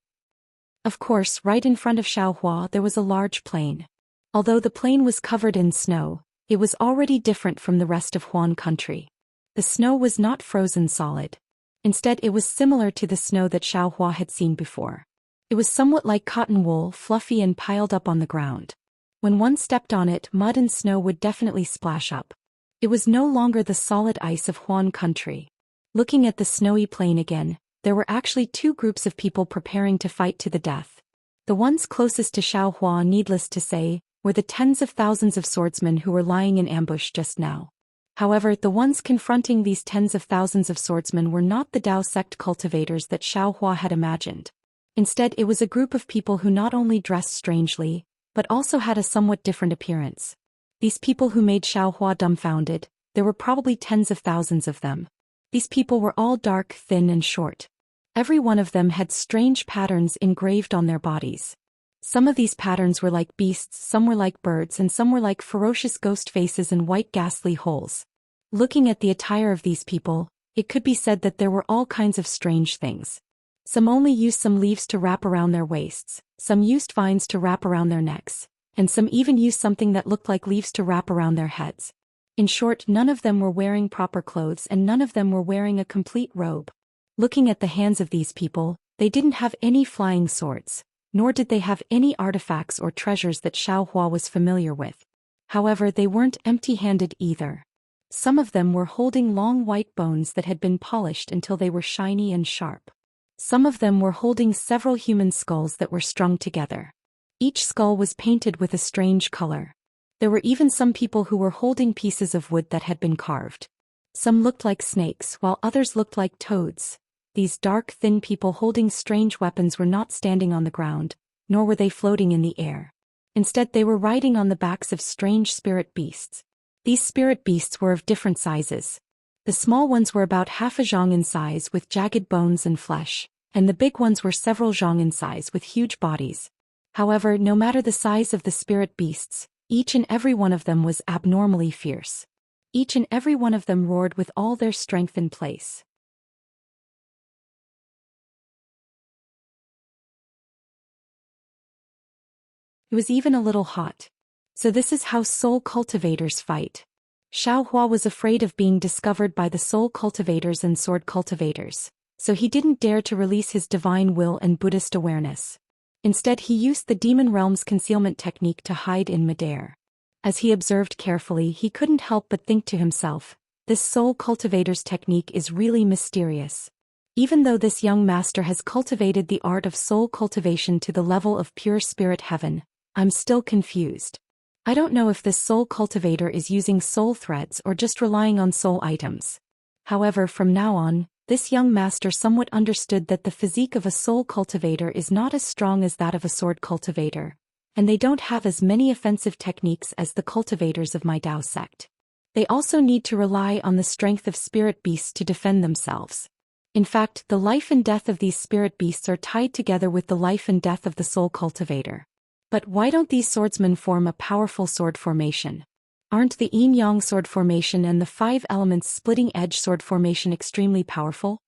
Of course, right in front of Xiaohua there was a large plain. Although the plain was covered in snow, it was already different from the rest of Huan country. The snow was not frozen solid. Instead, it was similar to the snow that Xiao Hua had seen before. It was somewhat like cotton wool, fluffy and piled up on the ground. When one stepped on it, mud and snow would definitely splash up. It was no longer the solid ice of Huan country. Looking at the snowy plain again, there were actually two groups of people preparing to fight to the death. The ones closest to Xiao Hua, needless to say, were the tens of thousands of swordsmen who were lying in ambush just now. However, the ones confronting these tens of thousands of swordsmen were not the Dao sect cultivators that Xiao Hua had imagined. Instead, it was a group of people who not only dressed strangely, but also had a somewhat different appearance. These people who made Xiao Hua dumbfounded, there were probably tens of thousands of them. These people were all dark, thin and short. Every one of them had strange patterns engraved on their bodies. Some of these patterns were like beasts, some were like birds, and some were like ferocious ghost faces and white ghastly holes. Looking at the attire of these people, it could be said that there were all kinds of strange things. Some only used some leaves to wrap around their waists, some used vines to wrap around their necks, and some even used something that looked like leaves to wrap around their heads. In short, none of them were wearing proper clothes and none of them were wearing a complete robe. Looking at the hands of these people, they didn't have any flying swords, nor did they have any artifacts or treasures that Xiao Hua was familiar with. However, they weren't empty-handed either. Some of them were holding long white bones that had been polished until they were shiny and sharp. Some of them were holding several human skulls that were strung together. Each skull was painted with a strange color. There were even some people who were holding pieces of wood that had been carved. Some looked like snakes, while others looked like toads. These dark, thin people holding strange weapons were not standing on the ground, nor were they floating in the air. Instead, they were riding on the backs of strange spirit beasts. These spirit beasts were of different sizes. The small ones were about half a zhang in size with jagged bones and flesh, and the big ones were several zhang in size with huge bodies. However, no matter the size of the spirit beasts, each and every one of them was abnormally fierce. Each and every one of them roared with all their strength in place. It was even a little hot. So this is how soul cultivators fight. Xiao Hua was afraid of being discovered by the soul cultivators and sword cultivators, so he didn't dare to release his divine will and Buddhist awareness. Instead, he used the demon realm's concealment technique to hide in midair. As he observed carefully, he couldn't help but think to himself, this soul cultivator's technique is really mysterious. Even though this young master has cultivated the art of soul cultivation to the level of pure spirit heaven, I'm still confused. I don't know if this soul cultivator is using soul threads or just relying on soul items. However, from now on, this young master somewhat understood that the physique of a soul cultivator is not as strong as that of a sword cultivator, and they don't have as many offensive techniques as the cultivators of my Dao sect. They also need to rely on the strength of spirit beasts to defend themselves. In fact, the life and death of these spirit beasts are tied together with the life and death of the soul cultivator. But why don't these swordsmen form a powerful sword formation? Aren't the yin-yang sword formation and the 5 elements splitting edge sword formation extremely powerful?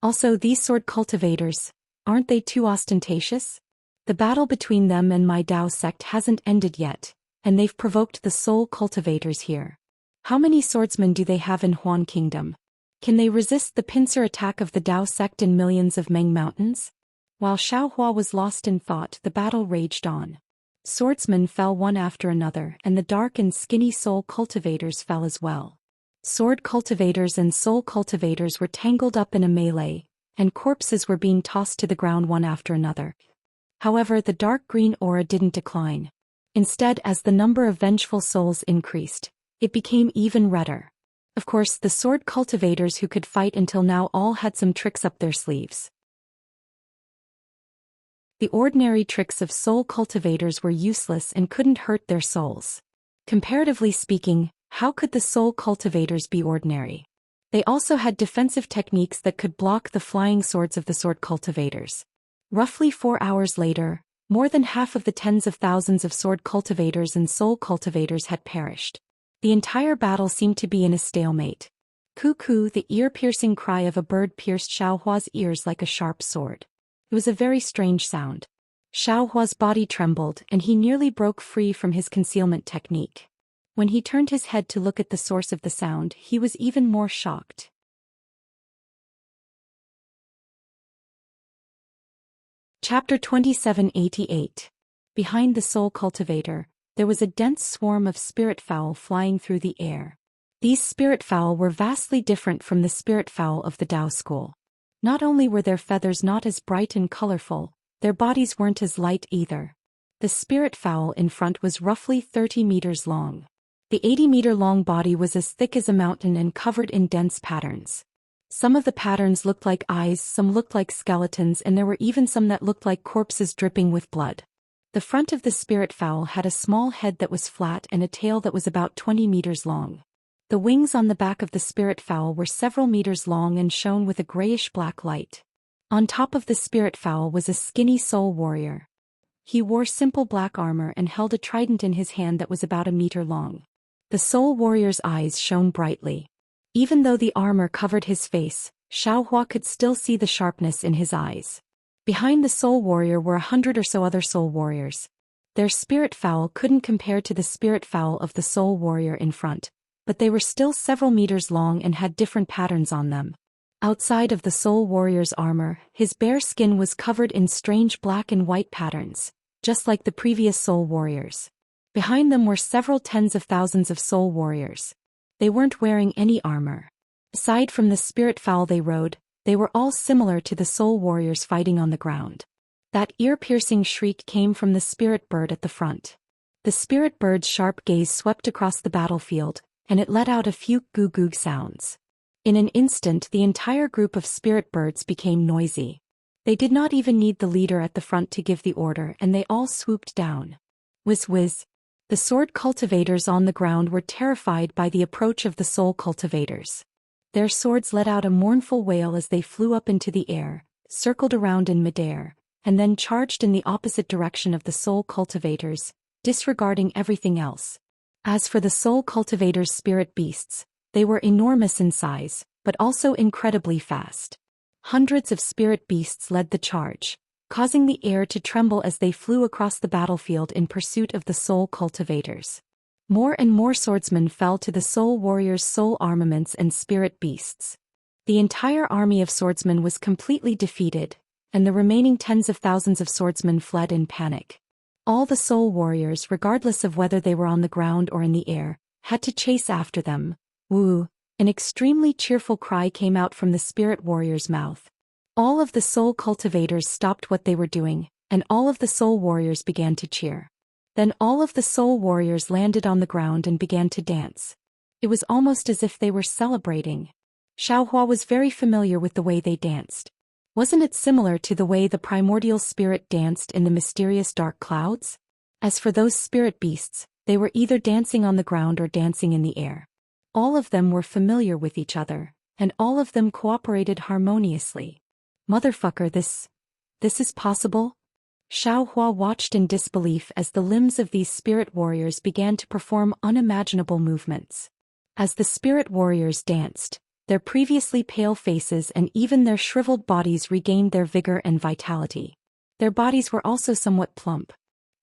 Also, these sword cultivators, aren't they too ostentatious? The battle between them and my Dao sect hasn't ended yet, and they've provoked the soul cultivators here. How many swordsmen do they have in Huan Kingdom? Can they resist the pincer attack of the Dao sect in millions of Meng Mountains? While Xiao Hua was lost in thought, the battle raged on. Swordsmen fell one after another, and the dark and skinny soul cultivators fell as well. Sword cultivators and soul cultivators were tangled up in a melee, and corpses were being tossed to the ground one after another. However, the dark green aura didn't decline. Instead, as the number of vengeful souls increased, it became even redder. Of course, the sword cultivators who could fight until now all had some tricks up their sleeves. The ordinary tricks of soul cultivators were useless and couldn't hurt their souls. Comparatively speaking, how could the soul cultivators be ordinary? They also had defensive techniques that could block the flying swords of the sword cultivators. Roughly 4 hours later, more than half of the tens of thousands of sword cultivators and soul cultivators had perished. The entire battle seemed to be in a stalemate. Cuckoo, the ear-piercing cry of a bird pierced Xiao Hua's ears like a sharp sword. It was a very strange sound. Xiao Hua's body trembled and he nearly broke free from his concealment technique. When he turned his head to look at the source of the sound, he was even more shocked. Chapter 2788. Behind the soul cultivator, there was a dense swarm of spirit fowl flying through the air. These spirit fowl were vastly different from the spirit fowl of the Tao school. Not only were their feathers not as bright and colorful, their bodies weren't as light either. The spirit fowl in front was roughly 30 meters long. The 80-meter-long body was as thick as a mountain and covered in dense patterns. Some of the patterns looked like eyes, some looked like skeletons, and there were even some that looked like corpses dripping with blood. The front of the spirit fowl had a small head that was flat and a tail that was about 20 meters long. The wings on the back of the spirit fowl were several meters long and shone with a grayish-black light. On top of the spirit fowl was a skinny soul warrior. He wore simple black armor and held a trident in his hand that was about a meter long. The soul warrior's eyes shone brightly. Even though the armor covered his face, Xiaohua could still see the sharpness in his eyes. Behind the soul warrior were 100 or so other soul warriors. Their spirit fowl couldn't compare to the spirit fowl of the soul warrior in front, but they were still several meters long and had different patterns on them. Outside of the soul warrior's armor, his bare skin was covered in strange black and white patterns, just like the previous soul warriors. Behind them were several tens of thousands of soul warriors. They weren't wearing any armor. Aside from the spirit fowl they rode, they were all similar to the soul warriors fighting on the ground. That ear-piercing shriek came from the spirit bird at the front. The spirit bird's sharp gaze swept across the battlefield, and it let out a few goo-goo sounds. In an instant the entire group of spirit birds became noisy. They did not even need the leader at the front to give the order, and they all swooped down. Whiz-whiz. The sword cultivators on the ground were terrified by the approach of the soul cultivators. Their swords let out a mournful wail as they flew up into the air, circled around in midair, and then charged in the opposite direction of the soul cultivators, disregarding everything else. As for the soul cultivators' spirit beasts, they were enormous in size, but also incredibly fast. Hundreds of spirit beasts led the charge, causing the air to tremble as they flew across the battlefield in pursuit of the soul cultivators. More and more swordsmen fell to the soul warriors' soul armaments and spirit beasts. The entire army of swordsmen was completely defeated, and the remaining tens of thousands of swordsmen fled in panic. All the soul warriors, regardless of whether they were on the ground or in the air, had to chase after them. Woo! An extremely cheerful cry came out from the spirit warrior's mouth. All of the soul cultivators stopped what they were doing, and all of the soul warriors began to cheer. Then all of the soul warriors landed on the ground and began to dance. It was almost as if they were celebrating. Xiaohua was very familiar with the way they danced. Wasn't it similar to the way the primordial spirit danced in the mysterious dark clouds? As for those spirit beasts, they were either dancing on the ground or dancing in the air. All of them were familiar with each other, and all of them cooperated harmoniously. Motherfucker, this is possible? Xiaohua watched in disbelief as the limbs of these spirit warriors began to perform unimaginable movements. As the spirit warriors danced, their previously pale faces and even their shriveled bodies regained their vigor and vitality. Their bodies were also somewhat plump.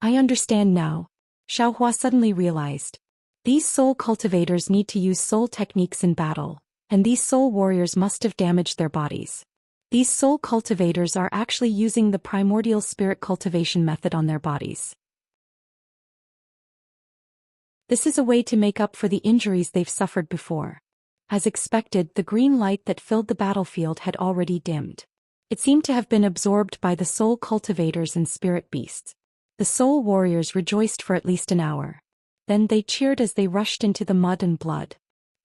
I understand now, Xiaohua suddenly realized. These soul cultivators need to use soul techniques in battle, and these soul warriors must have damaged their bodies. These soul cultivators are actually using the primordial spirit cultivation method on their bodies. This is a way to make up for the injuries they've suffered before. As expected, the green light that filled the battlefield had already dimmed. It seemed to have been absorbed by the soul cultivators and spirit beasts. The soul warriors rejoiced for at least an hour. Then they cheered as they rushed into the mud and blood.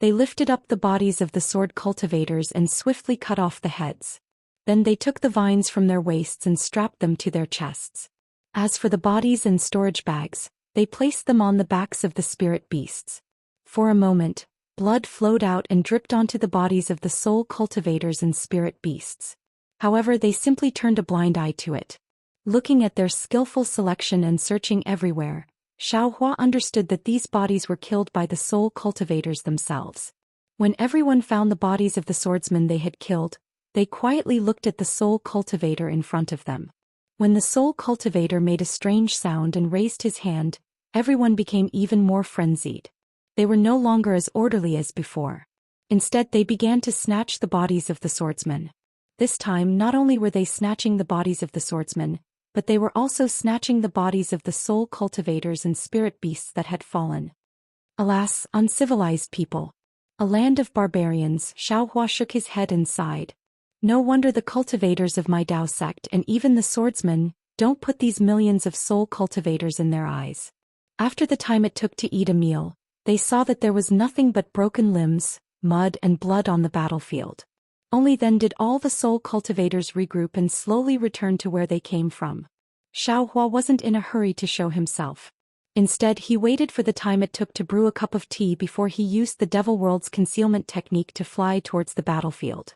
They lifted up the bodies of the sword cultivators and swiftly cut off the heads. Then they took the vines from their waists and strapped them to their chests. As for the bodies and storage bags, they placed them on the backs of the spirit beasts. For a moment, blood flowed out and dripped onto the bodies of the soul cultivators and spirit beasts. However, they simply turned a blind eye to it. Looking at their skillful selection and searching everywhere, Xiaohua understood that these bodies were killed by the soul cultivators themselves. When everyone found the bodies of the swordsmen they had killed, they quietly looked at the soul cultivator in front of them. When the soul cultivator made a strange sound and raised his hand, everyone became even more frenzied. They were no longer as orderly as before. Instead, they began to snatch the bodies of the swordsmen. This time, not only were they snatching the bodies of the swordsmen, but they were also snatching the bodies of the soul cultivators and spirit beasts that had fallen. Alas, uncivilized people. A land of barbarians, Xiaohua shook his head and sighed. No wonder the cultivators of my Dao sect and even the swordsmen don't put these millions of soul cultivators in their eyes. After the time it took to eat a meal, they saw that there was nothing but broken limbs, mud and blood on the battlefield. Only then did all the soul cultivators regroup and slowly return to where they came from. Xiaohua wasn't in a hurry to show himself. Instead, he waited for the time it took to brew a cup of tea before he used the Devil World's concealment technique to fly towards the battlefield.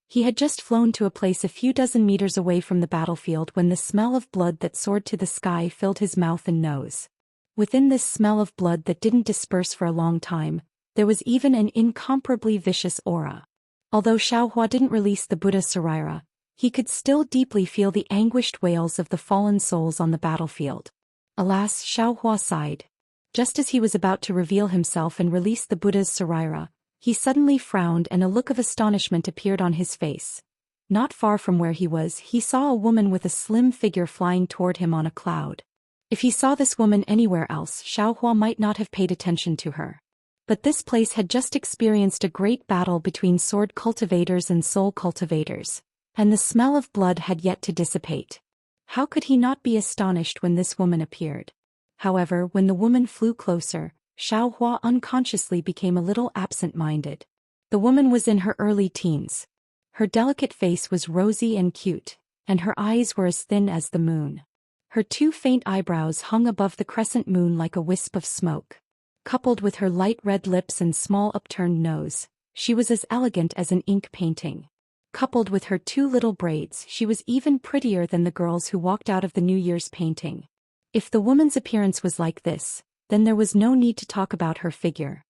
He had just flown to a place a few dozen meters away from the battlefield when the smell of blood that soared to the sky filled his mouth and nose. Within this smell of blood that didn't disperse for a long time, there was even an incomparably vicious aura. Although Xiaohua didn't release the Buddha Saraira, he could still deeply feel the anguished wails of the fallen souls on the battlefield. Alas, Xiaohua sighed. Just as he was about to reveal himself and release the Buddha's Saraira, he suddenly frowned and a look of astonishment appeared on his face. Not far from where he was, he saw a woman with a slim figure flying toward him on a cloud. If he saw this woman anywhere else, Xiaohua might not have paid attention to her. But this place had just experienced a great battle between sword cultivators and soul cultivators, and the smell of blood had yet to dissipate. How could he not be astonished when this woman appeared? However, when the woman flew closer, Xiaohua unconsciously became a little absent-minded. The woman was in her early teens. Her delicate face was rosy and cute, and her eyes were as thin as the moon. Her two faint eyebrows hung above the crescent moon like a wisp of smoke. Coupled with her light red lips and small upturned nose, she was as elegant as an ink painting. Coupled with her two little braids, she was even prettier than the girls who walked out of the New Year's painting. If the woman's appearance was like this, then there was no need to talk about her figure.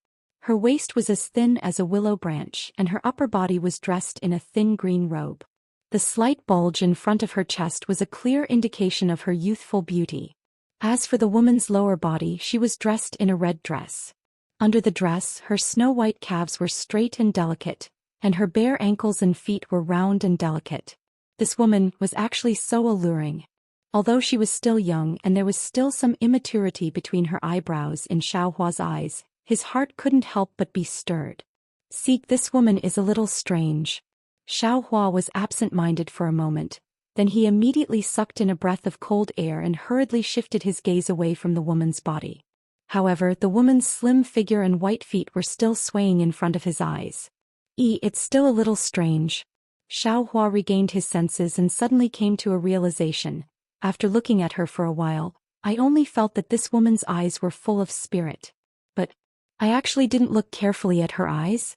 Her waist was as thin as a willow branch and her upper body was dressed in a thin green robe. The slight bulge in front of her chest was a clear indication of her youthful beauty. As for the woman's lower body, she was dressed in a red dress. Under the dress, her snow-white calves were straight and delicate, and her bare ankles and feet were round and delicate. This woman was actually so alluring. Although she was still young and there was still some immaturity between her eyebrows in Xiaohua's eyes, his heart couldn't help but be stirred. See, this woman is a little strange. Xiaohua was absent-minded for a moment, then he immediately sucked in a breath of cold air and hurriedly shifted his gaze away from the woman's body. However, the woman's slim figure and white feet were still swaying in front of his eyes. It's still a little strange. Xiaohua regained his senses and suddenly came to a realization. After looking at her for a while, I only felt that this woman's eyes were full of spirit. But I actually didn't look carefully at her eyes.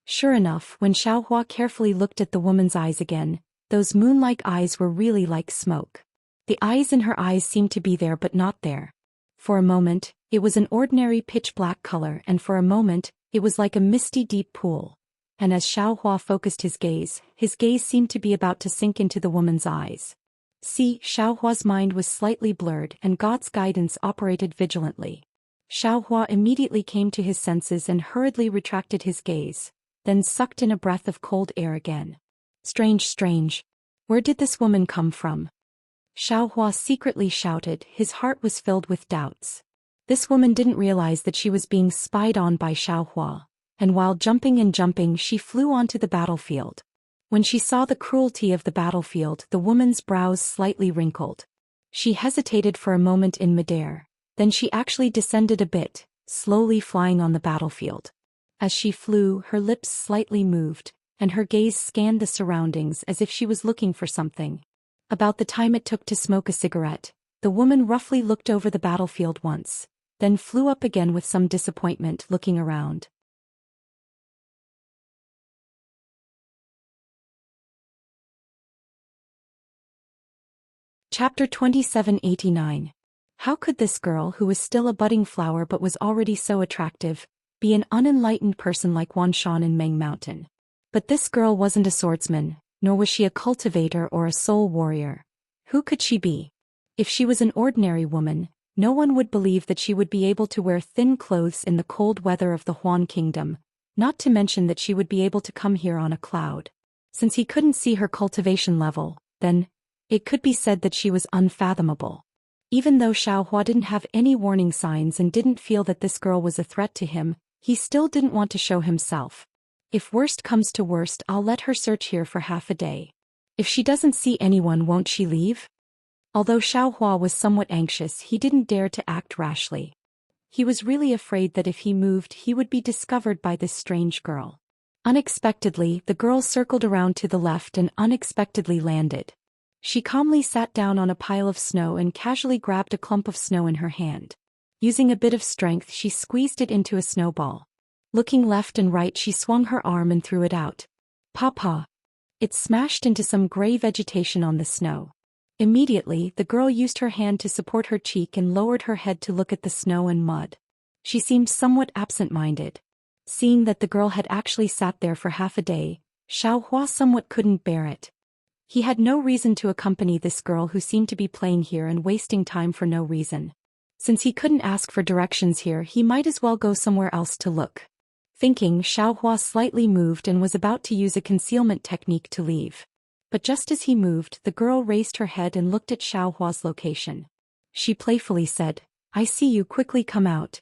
Sure enough, when Xiaohua carefully looked at the woman's eyes again, those moon-like eyes were really like smoke. The eyes in her eyes seemed to be there but not there. For a moment, it was an ordinary pitch-black color and for a moment, it was like a misty deep pool. And as Xiaohua focused his gaze seemed to be about to sink into the woman's eyes. See, Xiaohua's mind was slightly blurred and God's guidance operated vigilantly. Xiaohua immediately came to his senses and hurriedly retracted his gaze, then sucked in a breath of cold air again. Strange. Where did this woman come from? Xiaohua secretly shouted, his heart was filled with doubts. This woman didn't realize that she was being spied on by Xiaohua, and while jumping she flew onto the battlefield. When she saw the cruelty of the battlefield, the woman's brows slightly wrinkled. She hesitated for a moment in midair, then she actually descended a bit, slowly flying on the battlefield. As she flew, her lips slightly moved, and her gaze scanned the surroundings as if she was looking for something. About the time it took to smoke a cigarette, the woman roughly looked over the battlefield once, then flew up again with some disappointment, looking around. Chapter 2789. How could this girl, who was still a budding flower but was already so attractive, be an unenlightened person like Wan Shan in Meng Mountain? But this girl wasn't a swordsman, nor was she a cultivator or a soul warrior. Who could she be? If she was an ordinary woman, no one would believe that she would be able to wear thin clothes in the cold weather of the Huan Kingdom, not to mention that she would be able to come here on a cloud. Since he couldn't see her cultivation level, then it could be said that she was unfathomable. Even though Xiaohua didn't have any warning signs and didn't feel that this girl was a threat to him, he still didn't want to show himself. If worst comes to worst, I'll let her search here for half a day. If she doesn't see anyone, won't she leave? Although Xiaohua was somewhat anxious, he didn't dare to act rashly. He was really afraid that if he moved, he would be discovered by this strange girl. Unexpectedly, the girl circled around to the left and unexpectedly landed. She calmly sat down on a pile of snow and casually grabbed a clump of snow in her hand. Using a bit of strength, she squeezed it into a snowball. Looking left and right, she swung her arm and threw it out. Papa! It smashed into some gray vegetation on the snow. Immediately, the girl used her hand to support her cheek and lowered her head to look at the snow and mud. She seemed somewhat absent-minded. Seeing that the girl had actually sat there for half a day, Xiaohua somewhat couldn't bear it. He had no reason to accompany this girl who seemed to be playing here and wasting time for no reason. Since he couldn't ask for directions here, he might as well go somewhere else to look. Thinking, Xiaohua slightly moved and was about to use a concealment technique to leave. But just as he moved, the girl raised her head and looked at Xiaohua's location. She playfully said, "I see you, quickly come out."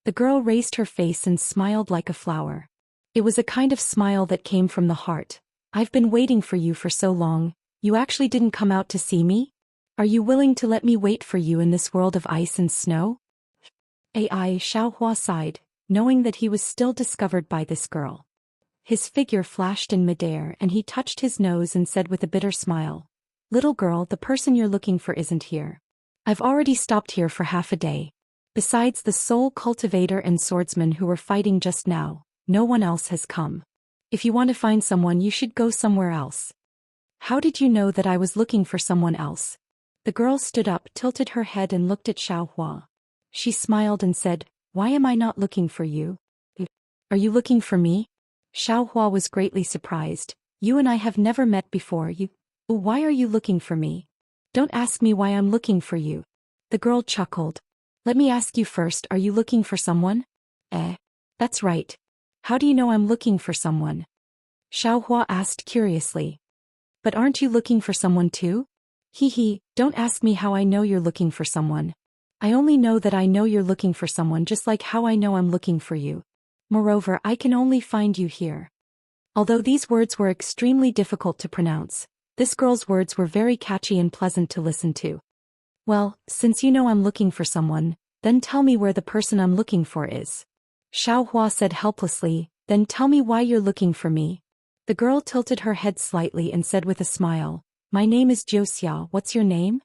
The girl raised her face and smiled like a flower. It was a kind of smile that came from the heart. "I've been waiting for you for so long, you actually didn't come out to see me? Are you willing to let me wait for you in this world of ice and snow?" Xiaohua sighed, knowing that he was still discovered by this girl. His figure flashed in midair and he touched his nose and said with a bitter smile, "Little girl, the person you're looking for isn't here. I've already stopped here for half a day. Besides the sole cultivator and swordsman who were fighting just now, no one else has come. If you want to find someone, you should go somewhere else." "How did you know that I was looking for someone else?" The girl stood up, tilted her head and looked at Xiaohua. She smiled and said, "Why am I not looking for you? Are you looking for me?" Xiaohua was greatly surprised. "You and I have never met before. Why are you looking for me?" "Don't ask me why I'm looking for you." The girl chuckled. "Let me ask you first, are you looking for someone?" That's right. How do you know I'm looking for someone?" Xiaohua asked curiously. "But aren't you looking for someone too?" Don't ask me how I know you're looking for someone. I only know that I know you're looking for someone, just like how I know I'm looking for you. Moreover, I can only find you here." Although these words were extremely difficult to pronounce, this girl's words were very catchy and pleasant to listen to. "Well, since you know I'm looking for someone, then tell me where the person I'm looking for is." Xiaohua said helplessly, "Then tell me why you're looking for me." The girl tilted her head slightly and said with a smile, "My name is Jioxia, what's your name?"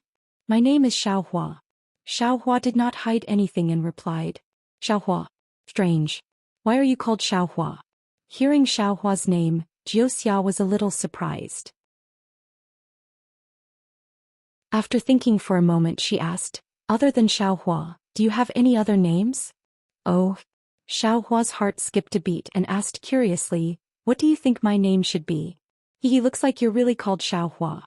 "My name is Xiaohua." Xiaohua did not hide anything and replied, "Xiaohua. Strange. Why are you called Xiaohua?" Hearing Xiaohua's name, Jioxia was a little surprised. After thinking for a moment, she asked, "Other than Xiaohua, do you have any other names?" "Oh." Xiaohua's heart skipped a beat and asked curiously, "What do you think my name should be?" He looks like you're really called Xiaohua."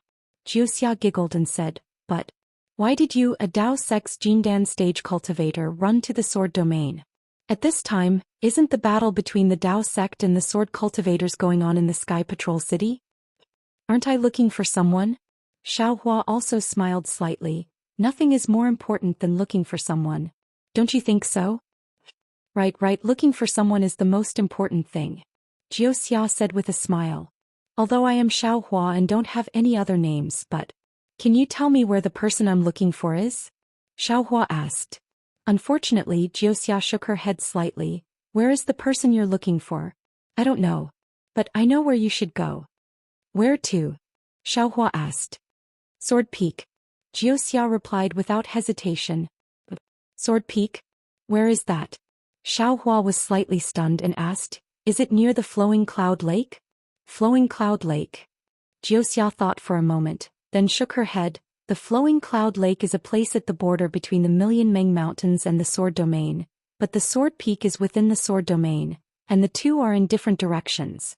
Jioxia giggled and said, "But why did you, a Dao Sex Jindan stage cultivator, run to the sword domain? At this time, isn't the battle between the Dao sect and the sword cultivators going on in the Sky Patrol City? Aren't I looking for someone?" Xiaohua also smiled slightly. "Nothing is more important than looking for someone. Don't you think so?" Right, looking for someone is the most important thing," Jioxia said with a smile. "Although I am Xiaohua and don't have any other names, but can you tell me where the person I'm looking for is?" Xiaohua asked. Unfortunately, Jioxia shook her head slightly. "Where is the person you're looking for?" "I don't know. But I know where you should go." "Where to?" Xiaohua asked. "Sword Peak." Jioxia replied without hesitation. "Sword Peak? Where is that?" Xiaohua was slightly stunned and asked, "Is it near the Flowing Cloud Lake?" "Flowing Cloud Lake." Jioxia thought for a moment, then shook her head. "The Flowing Cloud Lake is a place at the border between the Million Meng Mountains and the Sword Domain, but the Sword Peak is within the Sword Domain, and the two are in different directions."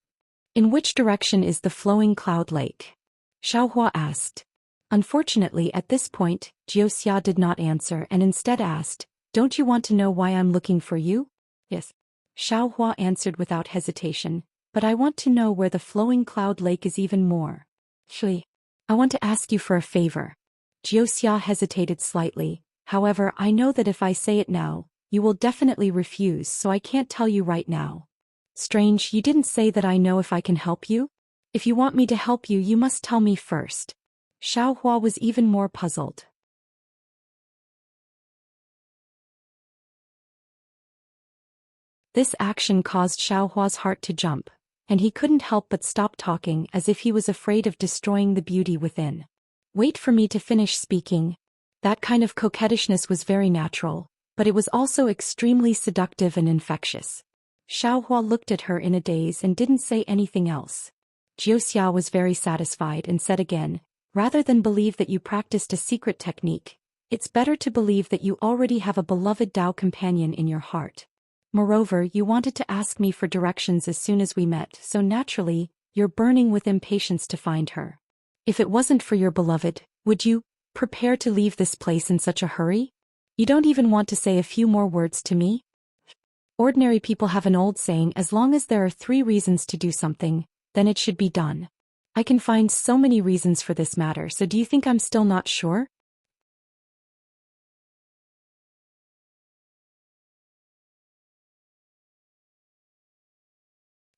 "In which direction is the Flowing Cloud Lake?" Xiaohua asked. Unfortunately, at this point, Jioxia did not answer and instead asked, "Don't you want to know why I'm looking for you?" "Yes." Xiaohua answered without hesitation. But I want to know where the flowing cloud lake is even more. Shui, I want to ask you for a favor. Jiuxia hesitated slightly. However, I know that if I say it now, you will definitely refuse, so I can't tell you right now. Strange, you didn't say that I know if I can help you? If you want me to help you, you must tell me first. Xiaohua was even more puzzled. This action caused Xiaohua's heart to jump, and he couldn't help but stop talking as if he was afraid of destroying the beauty within. Wait for me to finish speaking. That kind of coquettishness was very natural, but it was also extremely seductive and infectious. Xiaohua looked at her in a daze and didn't say anything else. Jiuxia was very satisfied and said again, rather than believe that you practiced a secret technique, it's better to believe that you already have a beloved Tao companion in your heart. Moreover, you wanted to ask me for directions as soon as we met, so naturally, you're burning with impatience to find her. If it wasn't for your beloved, would you prepare to leave this place in such a hurry? You don't even want to say a few more words to me? Ordinary people have an old saying, as long as there are 3 reasons to do something, then it should be done. I can find so many reasons for this matter, so do you think I'm still not sure?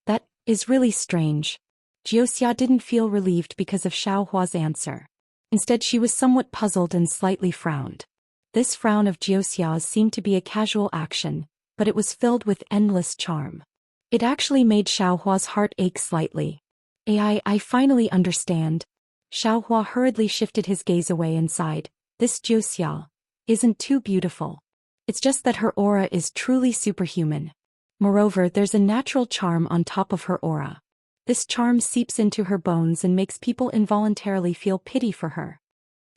That is really strange. Jiuxia didn't feel relieved because of Xiaohua's answer. Instead, she was somewhat puzzled and slightly frowned. This frown of Jiuxia's seemed to be a casual action, but it was filled with endless charm. It actually made Xiaohua's heart ache slightly. I finally understand. Xiaohua hurriedly shifted his gaze away and sighed. This Jiuxia isn't too beautiful. It's just that her aura is truly superhuman. Moreover, there's a natural charm on top of her aura. This charm seeps into her bones and makes people involuntarily feel pity for her.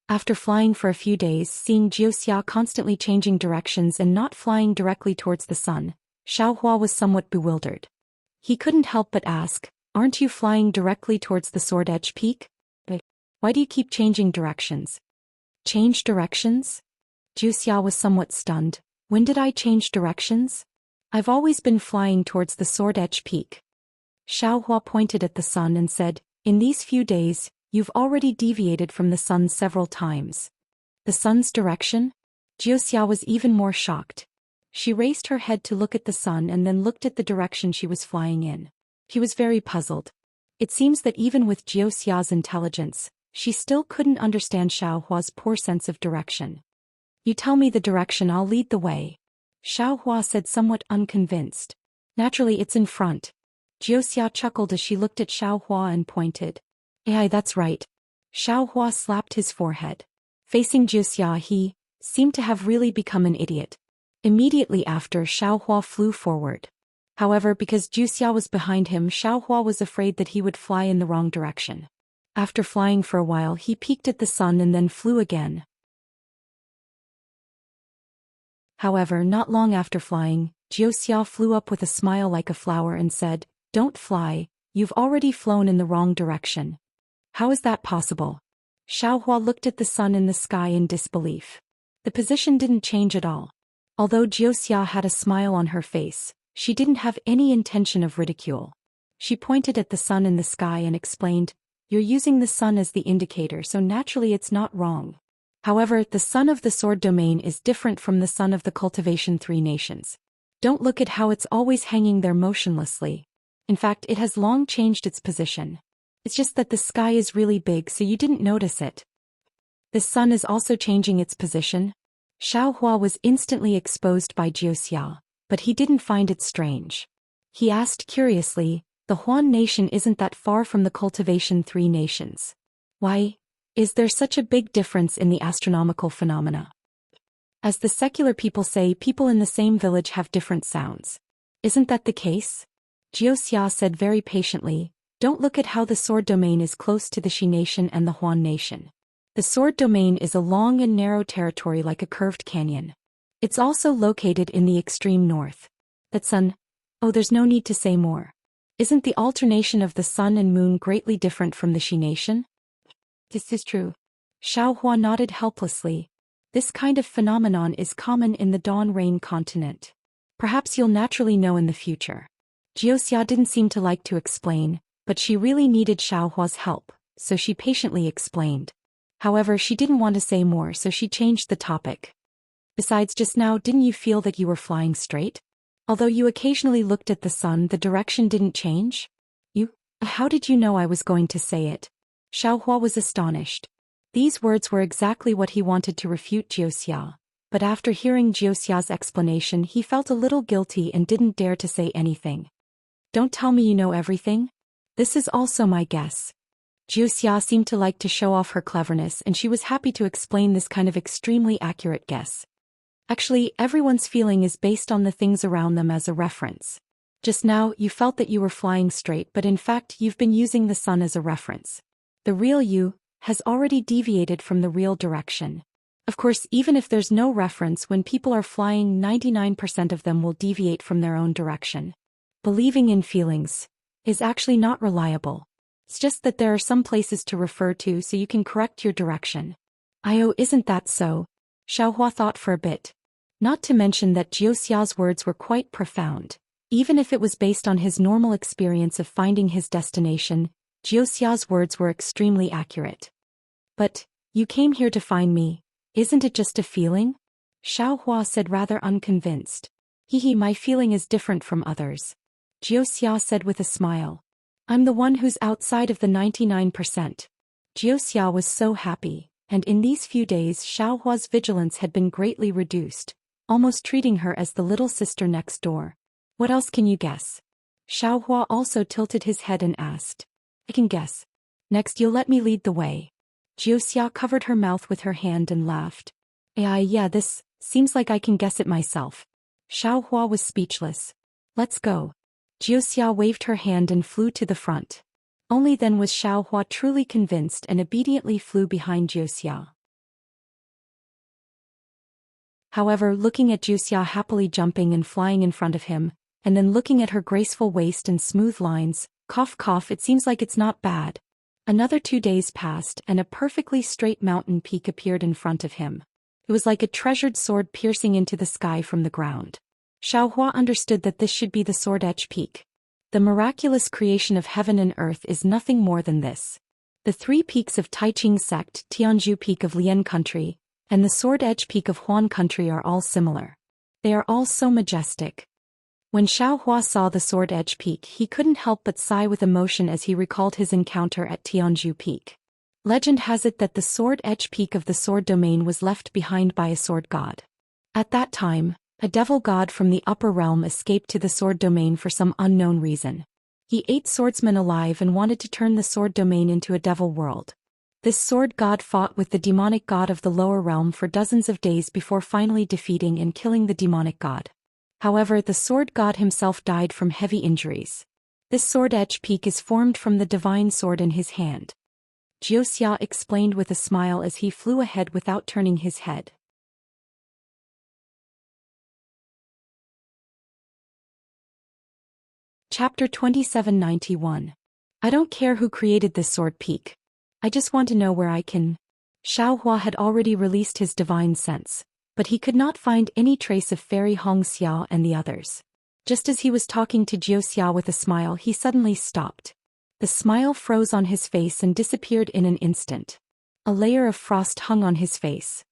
After flying for a few days, seeing Jiuxia constantly changing directions and not flying directly towards the sun, Xiaohua was somewhat bewildered. He couldn't help but ask, aren't you flying directly towards the Sword Edge Peak? But why do you keep changing directions? Change directions? Jiuxia was somewhat stunned. When did I change directions? I've always been flying towards the Sword Edge Peak. Xiaohua pointed at the sun and said, in these few days, you've already deviated from the sun several times. The sun's direction? Jiuxia was even more shocked. She raised her head to look at the sun and then looked at the direction she was flying in. He was very puzzled. It seems that even with Jiuxia's intelligence, she still couldn't understand Xiaohua's poor sense of direction. You tell me the direction, I'll lead the way. Xiaohua said, somewhat unconvinced. Naturally, it's in front. Jiuxia chuckled as she looked at Xiaohua and pointed. That's right. Xiaohua slapped his forehead. Facing Jiuxia, he seemed to have really become an idiot. Immediately after, Xiaohua flew forward. However, because Jiuxia was behind him, Xiaohua was afraid that he would fly in the wrong direction. After flying for a while, he peeked at the sun and then flew again. However, not long after flying, Jiuxia flew up with a smile like a flower and said, don't fly, you've already flown in the wrong direction. How is that possible? Xiaohua looked at the sun in the sky in disbelief. The position didn't change at all. Although Jiuxia had a smile on her face, she didn't have any intention of ridicule. She pointed at the sun in the sky and explained, you're using the sun as the indicator, so naturally it's not wrong. However, the sun of the sword domain is different from the sun of the cultivation 3 nations. Don't look at how it's always hanging there motionlessly. In fact, it has long changed its position. It's just that the sky is really big, so you didn't notice it. The sun is also changing its position. Xiaohua was instantly exposed by Jiuxia, but he didn't find it strange. He asked curiously, the Huan nation isn't that far from the cultivation 3 nations. Why is there such a big difference in the astronomical phenomena? As the secular people say, people in the same village have different sounds. Isn't that the case? Jiuxia said very patiently, don't look at how the sword domain is close to the Shi nation and the Huan nation. The sword domain is a long and narrow territory like a curved canyon. It's also located in the extreme north. That sun, there's no need to say more. Isn't the alternation of the sun and moon greatly different from the Shi nation? This is true. Xiaohua nodded helplessly. This kind of phenomenon is common in the Dawn Rain continent. Perhaps you'll naturally know in the future. Jiuxia didn't seem to like to explain, but she really needed Xiaohua's help, so she patiently explained. However, she didn't want to say more, so she changed the topic. Besides, just now, didn't you feel that you were flying straight? Although you occasionally looked at the sun, the direction didn't change? How did you know I was going to say it? Xiaohua was astonished. These words were exactly what he wanted to refute Jiuxia, but after hearing Jiuxia's explanation he felt a little guilty and didn't dare to say anything. Don't tell me you know everything? This is also my guess. Jiuxia seemed to like to show off her cleverness, and she was happy to explain this kind of extremely accurate guess. Actually, everyone's feeling is based on the things around them as a reference. Just now, you felt that you were flying straight, but in fact you've been using the sun as a reference. The real you has already deviated from the real direction. Of course, even if there's no reference, when people are flying, 99% of them will deviate from their own direction. Believing in feelings is actually not reliable. It's just that there are some places to refer to so you can correct your direction. Isn't that so? Xiaohua thought for a bit. Not to mention that Jiuxia's words were quite profound. Even if it was based on his normal experience of finding his destination, Jiuxia's words were extremely accurate. But, you came here to find me, isn't it just a feeling? Xiaohua said, rather unconvinced. My feeling is different from others. Jiuxia said with a smile. I'm the one who's outside of the 99%. Jiuxia was so happy, and in these few days Xiaohua's vigilance had been greatly reduced, almost treating her as the little sister next door. What else can you guess? Xiaohua also tilted his head and asked. I can guess. Next, you'll let me lead the way. Jiuxia covered her mouth with her hand and laughed. Yeah, this seems like I can guess it myself. Xiaohua was speechless. Let's go. Jiuxia waved her hand and flew to the front. Only then was Xiaohua truly convinced and obediently flew behind Jiuxia. However, looking at Jiuxia happily jumping and flying in front of him, and then looking at her graceful waist and smooth lines, cough, it seems like it's not bad. Another 2 days passed and a perfectly straight mountain peak appeared in front of him. It was like a treasured sword piercing into the sky from the ground. Xiaohua understood that this should be the Sword Edge Peak. The miraculous creation of heaven and earth is nothing more than this. The 3 peaks of Taiqing sect, Tianzhu Peak of Lian Country, and the Sword Edge Peak of Huan Country are all similar. They are all so majestic. When Xiaohua saw the Sword Edge Peak, he couldn't help but sigh with emotion as he recalled his encounter at Tianzhu Peak. Legend has it that the Sword Edge Peak of the Sword Domain was left behind by a sword god. At that time, a devil god from the upper realm escaped to the Sword Domain for some unknown reason. He ate swordsmen alive and wanted to turn the Sword Domain into a devil world. This sword god fought with the demonic god of the lower realm for dozens of days before finally defeating and killing the demonic god. However, the sword god himself died from heavy injuries. This Sword Edge Peak is formed from the divine sword in his hand. Jiuxia explained with a smile as he flew ahead without turning his head. Chapter 2791. I don't care who created this sword peak. I just want to know where I can. Xiaohua had already released his divine sense, but he could not find any trace of Fairy Hong Xiao and the others. Just as he was talking to Jiuxia with a smile, he suddenly stopped. The smile froze on his face and disappeared in an instant. A layer of frost hung on his face.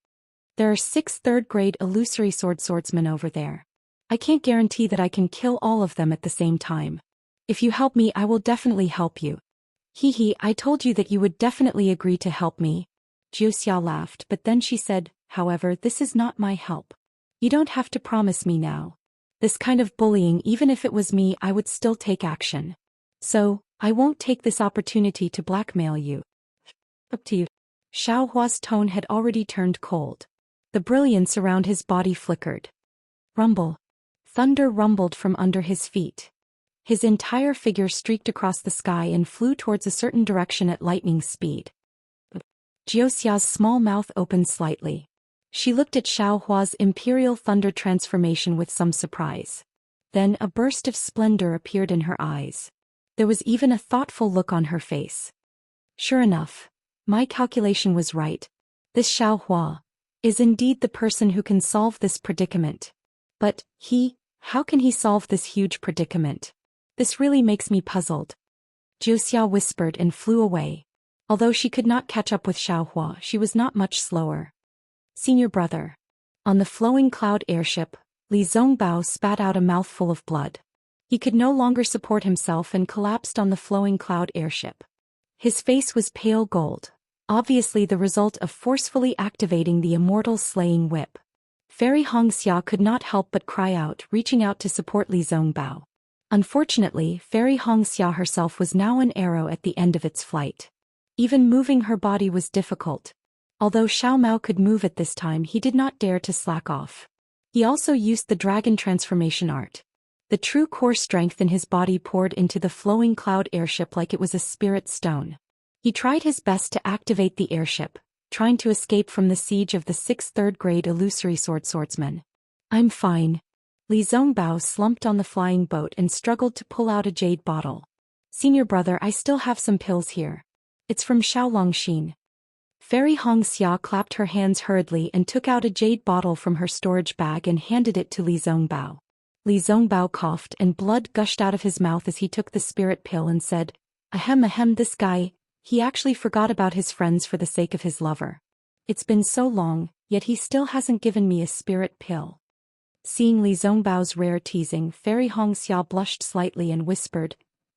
There are 6 third-grade illusory swordsmen over there. I can't guarantee that I can kill all of them at the same time. If you help me, I will definitely help you. I told you that you would definitely agree to help me. Jiuxia laughed, but then she said, however, this is not my help. You don't have to promise me now. This kind of bullying, even if it was me, I would still take action. So, I won't take this opportunity to blackmail you. Up to you. Xiaohua's tone had already turned cold. The brilliance around his body flickered. Rumble. Thunder rumbled from under his feet. His entire figure streaked across the sky and flew towards a certain direction at lightning speed. Jiuxia's small mouth opened slightly. She looked at Xiaohua's imperial thunder transformation with some surprise. Then a burst of splendor appeared in her eyes. There was even a thoughtful look on her face. Sure enough, my calculation was right. This Xiaohua is indeed the person who can solve this predicament. But how can he solve this huge predicament? This really makes me puzzled. Jiuxia whispered and flew away. Although she could not catch up with Xiaohua, she was not much slower. Senior brother. On the flowing cloud airship, Li Zongbao spat out a mouthful of blood. He could no longer support himself and collapsed on the flowing cloud airship. His face was pale gold, obviously the result of forcefully activating the immortal slaying whip. Fairy Hongxia could not help but cry out, reaching out to support Li Zongbao. Unfortunately, Fairy Hongxia herself was now an arrow at the end of its flight. Even moving her body was difficult. Although Xiao Mao could move at this time, he did not dare to slack off. He also used the dragon transformation art. The true core strength in his body poured into the flowing cloud airship like it was a spirit stone. He tried his best to activate the airship, trying to escape from the siege of the 6th third-grade illusory swordsman. I'm fine. Li Zongbao slumped on the flying boat and struggled to pull out a jade bottle. Senior brother, I still have some pills here. It's from Xiaolongxin. Fairy Hongxia clapped her hands hurriedly and took out a jade bottle from her storage bag and handed it to Li Zongbao. Li Zongbao coughed and blood gushed out of his mouth as he took the spirit pill and said, ahem, this guy, he actually forgot about his friends for the sake of his lover. It's been so long, yet he still hasn't given me a spirit pill. Seeing Li Zongbao's rare teasing, Fairy Hongxia blushed slightly and whispered,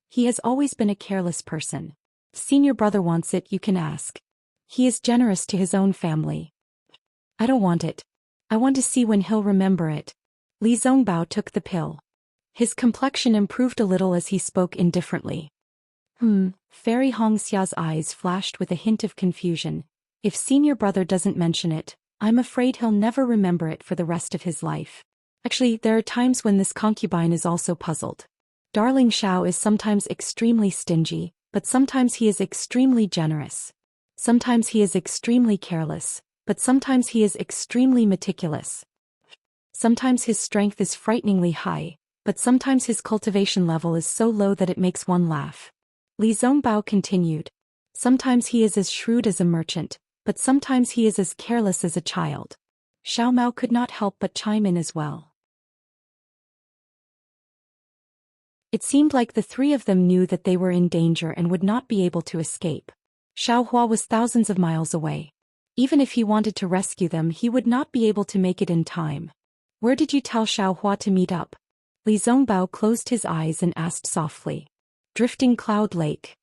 he has always been a careless person. If senior brother wants it, you can ask. He is generous to his own family. I don't want it. I want to see when he'll remember it. Li Zongbao took the pill. His complexion improved a little as he spoke indifferently. Fairy Hongxia's eyes flashed with a hint of confusion. If senior brother doesn't mention it, I'm afraid he'll never remember it for the rest of his life. Actually, there are times when this concubine is also puzzled. Darling Xiao is sometimes extremely stingy, but sometimes he is extremely generous. Sometimes he is extremely careless, but sometimes he is extremely meticulous. Sometimes his strength is frighteningly high, but sometimes his cultivation level is so low that it makes one laugh. Li Zongbao continued. Sometimes he is as shrewd as a merchant, but sometimes he is as careless as a child. Xiao Mao could not help but chime in as well. It seemed like the three of them knew that they were in danger and would not be able to escape. Xiaohua was thousands of miles away. Even if he wanted to rescue them, he would not be able to make it in time. Where did you tell Xiaohua to meet up? Li Zongbao closed his eyes and asked softly. Drifting Cloud Lake.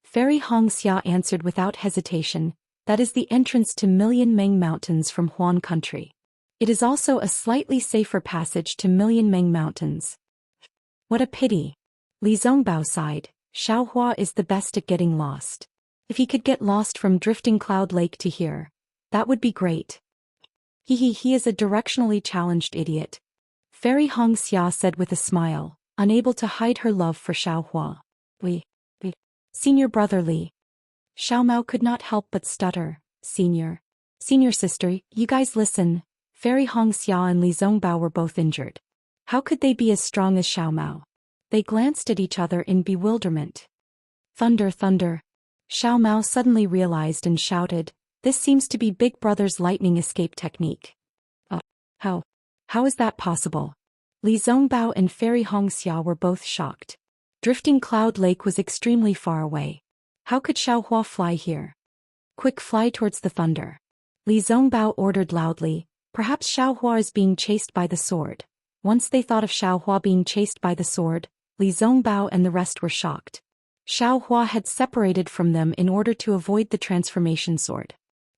Fairy Hongxia answered without hesitation, that is the entrance to Million Meng Mountains from Huan Country. It is also a slightly safer passage to Million Meng Mountains. What a pity. Li Zongbao sighed. Xiaohua is the best at getting lost. If he could get lost from Drifting Cloud Lake to here, that would be great. He is a directionally challenged idiot. Fairy Hongxia said with a smile, unable to hide her love for Xiaohua. Senior brother Li. Xiao Mao could not help but stutter. Senior sister, you guys listen. Fairy Hongxia and Li Zongbao were both injured. How could they be as strong as Xiao Mao? They glanced at each other in bewilderment. Thunder. Xiao Mao suddenly realized and shouted, this seems to be Big Brother's lightning escape technique. How is that possible? Li Zongbao and Fairy Hongxia were both shocked. Drifting Cloud Lake was extremely far away. How could Xiaohua fly here? Quick, fly towards the thunder. Li Zongbao ordered loudly, perhaps Xiaohua is being chased by the sword. Once they thought of Xiaohua being chased by the sword, Li Zongbao and the rest were shocked. Xiaohua had separated from them in order to avoid the transformation sword.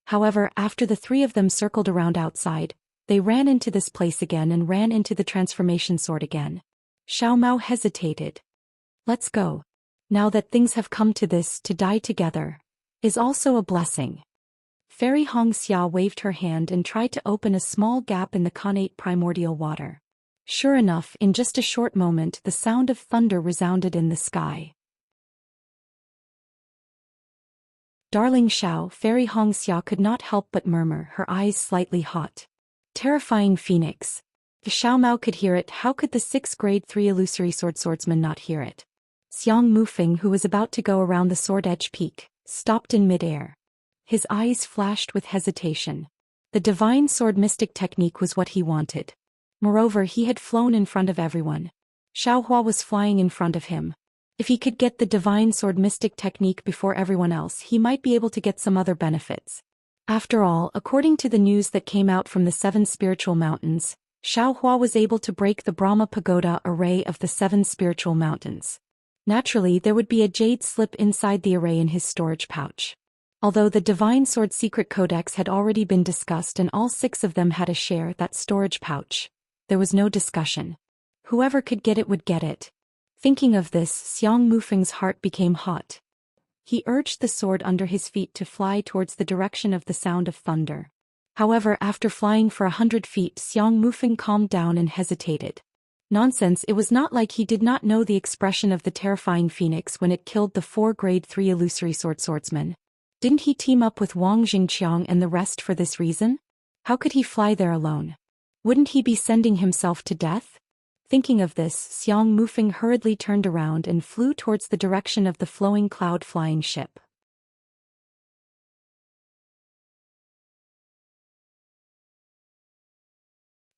However, after the three of them circled around outside, they ran into this place again and ran into the transformation sword again. Xiao Mao hesitated. Let's go. Now that things have come to this, to die together is also a blessing. Fairy Hongxia waved her hand and tried to open a small gap in the connate primordial water. Sure enough, in just a short moment the sound of thunder resounded in the sky. Darling Xiao, Fairy Hongxia could not help but murmur, her eyes slightly hot. Terrifying phoenix. If Xiao Mao could hear it, how could the 6th grade 3 illusory swordsman not hear it? Xiang Mufeng, who was about to go around the sword edge peak, stopped in midair. His eyes flashed with hesitation. The divine sword mystic technique was what he wanted. Moreover, he had flown in front of everyone. Xiaohua was flying in front of him. If he could get the divine sword mystic technique before everyone else, he might be able to get some other benefits. After all, according to the news that came out from the 7 spiritual mountains, Xiaohua was able to break the Brahma Pagoda array of the 7 spiritual mountains. Naturally, there would be a jade slip inside the array in his storage pouch. Although the Divine Sword Secret Codex had already been discussed and all 6 of them had a share that storage pouch, there was no discussion. Whoever could get it would get it. Thinking of this, Xiang Mufeng's heart became hot. He urged the sword under his feet to fly towards the direction of the sound of thunder. However, after flying for 100 feet, Xiang Mufeng calmed down and hesitated. Nonsense, it was not like he did not know the expression of the terrifying phoenix when it killed the 4 grade 3 illusory swordsmen. Didn't he team up with Wang Jingqiang and the rest for this reason? How could he fly there alone? Wouldn't he be sending himself to death? Thinking of this, Xiang Mufeng hurriedly turned around and flew towards the direction of the flowing cloud flying ship.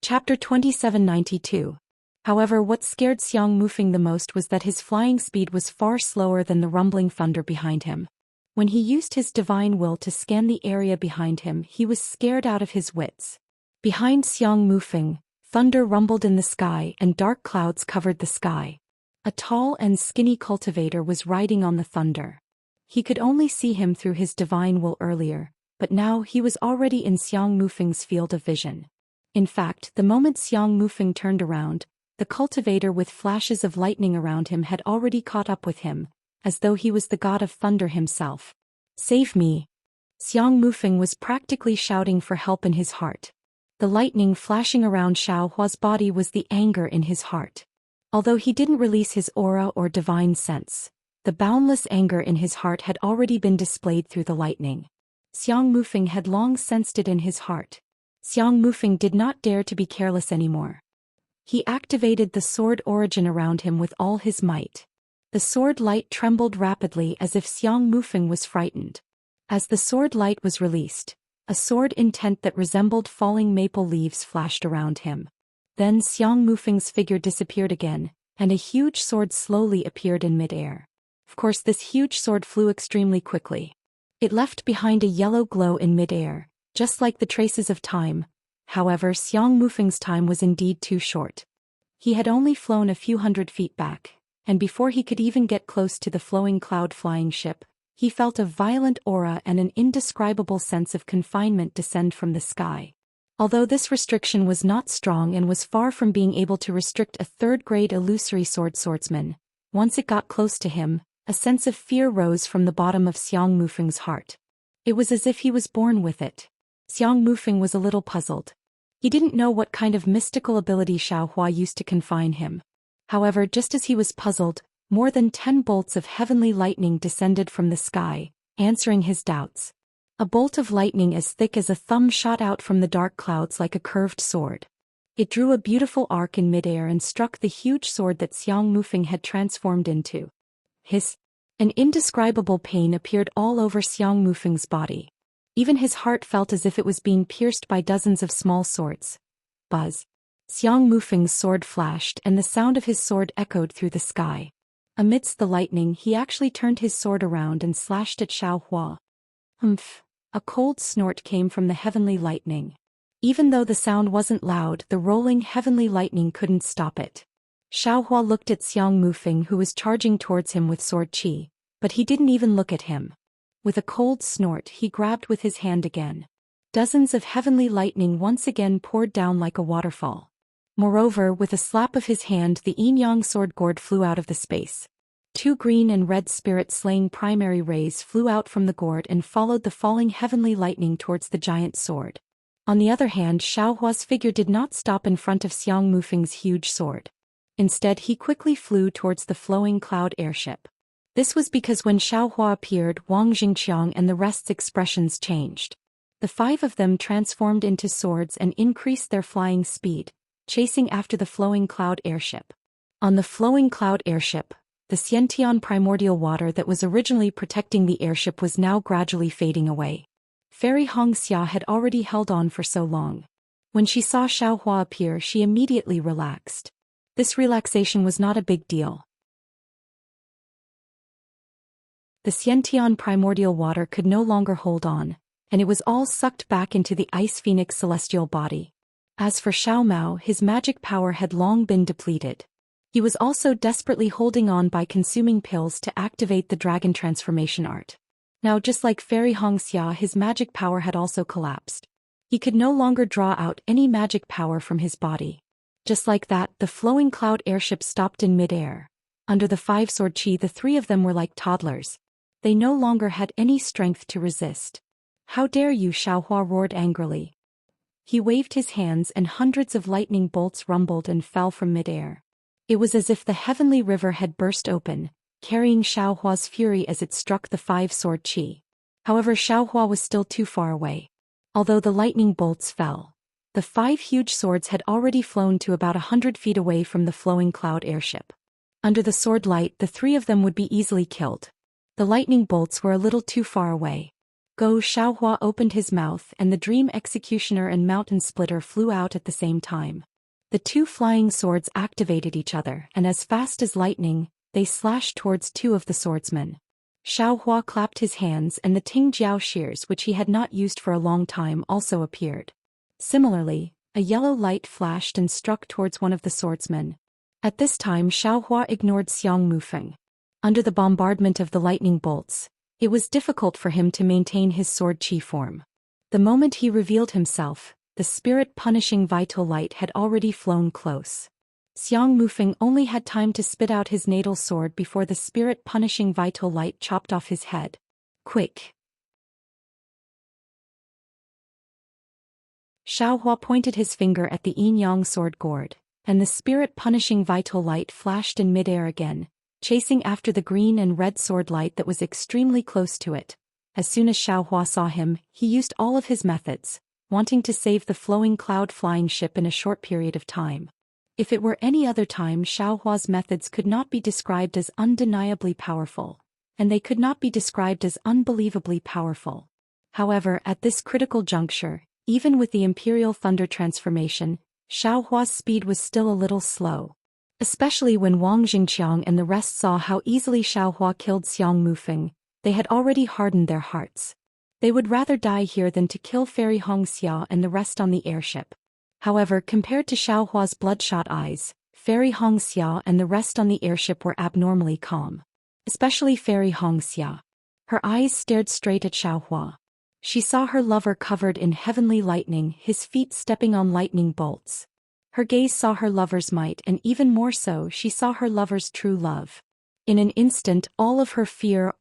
Chapter 2792. However, what scared Xiang Mufeng the most was that his flying speed was far slower than the rumbling thunder behind him. When he used his divine will to scan the area behind him, he was scared out of his wits. Behind Xiang Mufeng, thunder rumbled in the sky and dark clouds covered the sky. A tall and skinny cultivator was riding on the thunder. He could only see him through his divine will earlier, but now he was already in Xiang Mufeng's field of vision. In fact, the moment Xiang Mufeng turned around, the cultivator with flashes of lightning around him had already caught up with him, as though he was the god of thunder himself. "Save me!" Xiang Mufeng was practically shouting for help in his heart. The lightning flashing around Xiaohua's body was the anger in his heart. Although he didn't release his aura or divine sense, the boundless anger in his heart had already been displayed through the lightning. Xiang Mufeng had long sensed it in his heart. Xiang Mufeng did not dare to be careless anymore. He activated the sword origin around him with all his might. The sword light trembled rapidly as if Xiang Mufeng was frightened. As the sword light was released, a sword intent that resembled falling maple leaves flashed around him. Then Xiang Mufeng's figure disappeared again, and a huge sword slowly appeared in midair. Of course, this huge sword flew extremely quickly. It left behind a yellow glow in midair, just like the traces of time. However, Xiang Mufeng's time was indeed too short. He had only flown a few hundred feet back, and before he could even get close to the flowing cloud flying ship, he felt a violent aura and an indescribable sense of confinement descend from the sky. Although this restriction was not strong and was far from being able to restrict a 3rd grade illusory swordsman, once it got close to him, a sense of fear rose from the bottom of Xiang Mufeng's heart. It was as if he was born with it. Xiang Mufeng was a little puzzled. He didn't know what kind of mystical ability Xiaohua used to confine him. However, just as he was puzzled, more than 10 bolts of heavenly lightning descended from the sky, answering his doubts. A bolt of lightning as thick as a thumb shot out from the dark clouds like a curved sword. It drew a beautiful arc in midair and struck the huge sword that Xiang Mufeng had transformed into. An indescribable pain appeared all over Xiang Mufeng's body. Even his heart felt as if it was being pierced by dozens of small swords. Buzz. Xiang Mufeng's sword flashed and the sound of his sword echoed through the sky. Amidst the lightning, he actually turned his sword around and slashed at Xiaohua. Humph! A cold snort came from the heavenly lightning. Even though the sound wasn't loud, the rolling heavenly lightning couldn't stop it. Xiaohua looked at Xiang Mufeng, who was charging towards him with sword qi, but he didn't even look at him. With a cold snort, he grabbed with his hand again. Dozens of heavenly lightning once again poured down like a waterfall. Moreover, with a slap of his hand, the yin-yang sword gourd flew out of the space. 2 green and red spirit-slaying primary rays flew out from the gourd and followed the falling heavenly lightning towards the giant sword. On the other hand, Xiaohua's figure did not stop in front of Xiang Mufeng's huge sword. Instead, he quickly flew towards the flowing cloud airship. This was because when Xiaohua appeared, Wang Jingqiang and the rest's expressions changed. The 5 of them transformed into swords and increased their flying speed, chasing after the flowing cloud airship. On the flowing cloud airship, the Xiantian primordial water that was originally protecting the airship was now gradually fading away. Fairy Hongxia had already held on for so long. When she saw Xiaohua appear, she immediately relaxed. This relaxation was not a big deal. The Xiantian primordial water could no longer hold on, and it was all sucked back into the ice phoenix celestial body. As for Xiao Mao, his magic power had long been depleted. He was also desperately holding on by consuming pills to activate the dragon transformation art. Now, just like Fairy Hongxia, his magic power had also collapsed. He could no longer draw out any magic power from his body. Just like that, the flowing cloud airship stopped in midair. Under the five-sword chi, the three of them were like toddlers. They no longer had any strength to resist. "How dare you!" Xiaohua roared angrily. He waved his hands and hundreds of lightning bolts rumbled and fell from midair. It was as if the heavenly river had burst open, carrying Xiaohua's fury as it struck the five-sword chi. However, Xiaohua was still too far away. Although the lightning bolts fell, the five huge swords had already flown to about 100 feet away from the flowing cloud airship. Under the sword light, the three of them would be easily killed. The lightning bolts were a little too far away. Go! Xiaohua opened his mouth and the Dream Executioner and Mountain Splitter flew out at the same time. The two flying swords activated each other, and as fast as lightning, they slashed towards two of the swordsmen. Xiaohua clapped his hands and the Ting Jiao shears, which he had not used for a long time, also appeared. Similarly, a yellow light flashed and struck towards one of the swordsmen. At this time Xiaohua ignored Xiang Mufeng. Under the bombardment of the lightning bolts, it was difficult for him to maintain his sword chi form. The moment he revealed himself, the spirit-punishing vital light had already flown close. Xiang Mufeng only had time to spit out his natal sword before the spirit-punishing vital light chopped off his head. Quick! Xiaohua pointed his finger at the yin-yang sword gourd, and the spirit-punishing vital light flashed in midair again, chasing after the green and red sword light that was extremely close to it. As soon as Xiaohua saw him, he used all of his methods, wanting to save the flowing cloud flying ship in a short period of time. If it were any other time, Xiaohua's methods could not be described as undeniably powerful, and they could not be described as unbelievably powerful. However, at this critical juncture, even with the Imperial Thunder transformation, Xiaohua's speed was still a little slow. Especially when Wang Jingqiang and the rest saw how easily Xiaohua killed Xiang Mufeng, they had already hardened their hearts. They would rather die here than to kill Fairy Hongxia and the rest on the airship. However, compared to Xiaohua's bloodshot eyes, Fairy Hongxia and the rest on the airship were abnormally calm. Especially Fairy Hongxia. Her eyes stared straight at Xiaohua. She saw her lover covered in heavenly lightning, his feet stepping on lightning bolts. Her gaze saw her lover's might, and even more so, she saw her lover's true love. In an instant, all of her fear,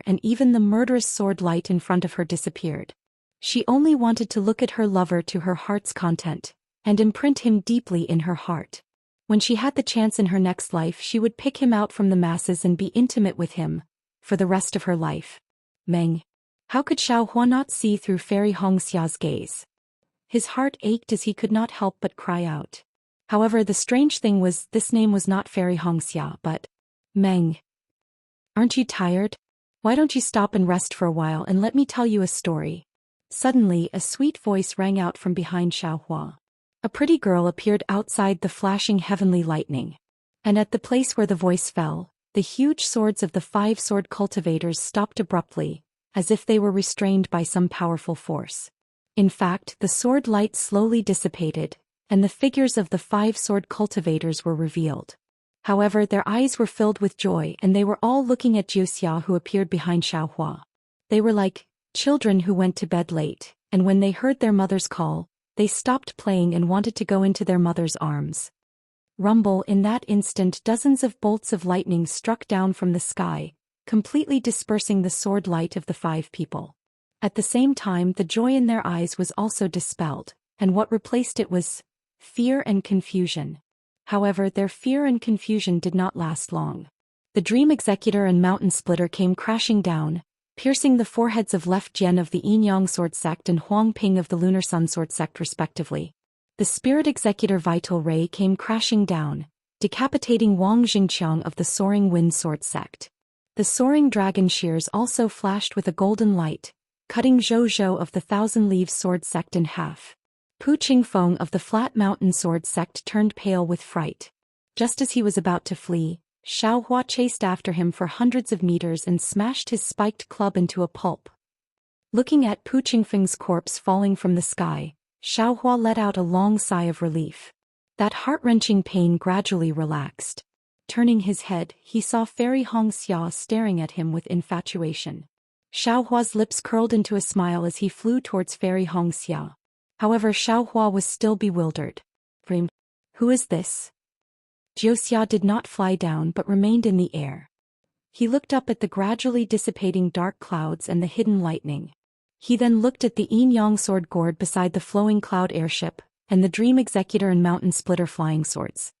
and even the murderous sword light in front of her disappeared. She only wanted to look at her lover to her heart's content, and imprint him deeply in her heart. When she had the chance in her next life, she would pick him out from the masses and be intimate with him, for the rest of her life. Meng. How could Xiaohua not see through Fairy Hongxia's gaze? His heart ached as he could not help but cry out. However, the strange thing was, this name was not Fairy Hongxia but Meng. Aren't you tired? Why don't you stop and rest for a while and let me tell you a story? Suddenly, a sweet voice rang out from behind Xiaohua. A pretty girl appeared outside the flashing heavenly lightning. And at the place where the voice fell, the huge swords of the five-sword cultivators stopped abruptly, as if they were restrained by some powerful force. In fact, the sword light slowly dissipated, and the figures of the five-sword cultivators were revealed. However, their eyes were filled with joy and they were all looking at Jiuxia, who appeared behind Xiaohua. They were like children who went to bed late, and when they heard their mother's call, they stopped playing and wanted to go into their mother's arms. Rumble! In that instant, dozens of bolts of lightning struck down from the sky, completely dispersing the sword light of the five people. At the same time, the joy in their eyes was also dispelled, and what replaced it was fear and confusion. However, their fear and confusion did not last long. The Dream Executor and Mountain Splitter came crashing down, piercing the foreheads of Left Jian of the Yin-Yang Sword Sect and Huang Ping of the Lunar Sun Sword Sect respectively. The Spirit Executor Vital Ray came crashing down, decapitating Wang Jingqiang of the Soaring Wind Sword Sect. The Soaring Dragon Shears also flashed with a golden light, cutting Zhou Zhou of the Thousand Leaves Sword Sect in half. Pu Qingfeng of the Flat Mountain Sword Sect turned pale with fright. Just as he was about to flee, Xiaohua chased after him for hundreds of meters and smashed his spiked club into a pulp. Looking at Pu Qingfeng's corpse falling from the sky, Xiaohua let out a long sigh of relief. That heart-wrenching pain gradually relaxed. Turning his head, he saw Fairy Hongxia staring at him with infatuation. Xiaohua's lips curled into a smile as he flew towards Fairy Hongxia. However, Xiaohua was still bewildered. Who is this? Jiuxia did not fly down but remained in the air. He looked up at the gradually dissipating dark clouds and the hidden lightning. He then looked at the yin-yang sword gourd beside the flowing cloud airship, and the dream executor and mountain splitter flying swords.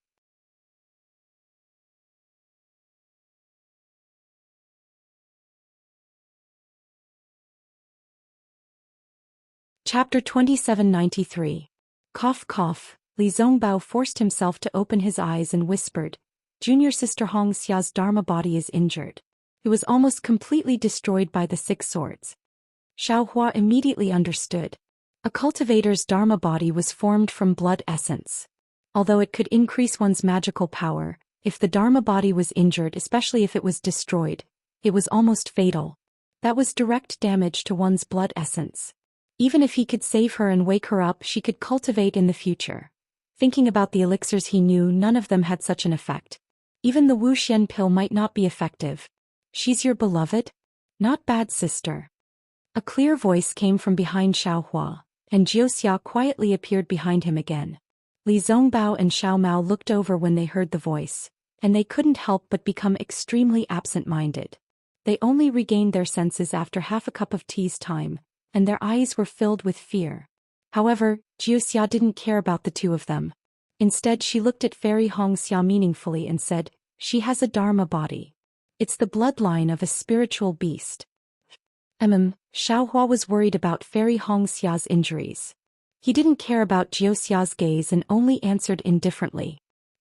Chapter 2793. Cough cough. Li Zongbao forced himself to open his eyes and whispered, Junior Sister Hongxia's Dharma body is injured. It was almost completely destroyed by the 6 swords. Xiaohua immediately understood. A cultivator's Dharma body was formed from blood essence. Although it could increase one's magical power, if the Dharma body was injured, especially if it was destroyed, it was almost fatal. That was direct damage to one's blood essence. Even if he could save her and wake her up, she could cultivate in the future. Thinking about the elixirs he knew, none of them had such an effect. Even the Wu Xian pill might not be effective. She's your beloved? Not bad, sister. A clear voice came from behind Xiaohua, and Jiuxia quietly appeared behind him again. Li Zongbao and Xiao Mao looked over when they heard the voice, and they couldn't help but become extremely absent-minded. They only regained their senses after half a cup of tea's time, and their eyes were filled with fear. However, Jiuxia didn't care about the two of them. Instead, she looked at Fairy Hongxia meaningfully and said, she has a Dharma body. It's the bloodline of a spiritual beast. Xiaohua was worried about Fairy Hongxia's injuries. He didn't care about Jiuxia's gaze and only answered indifferently.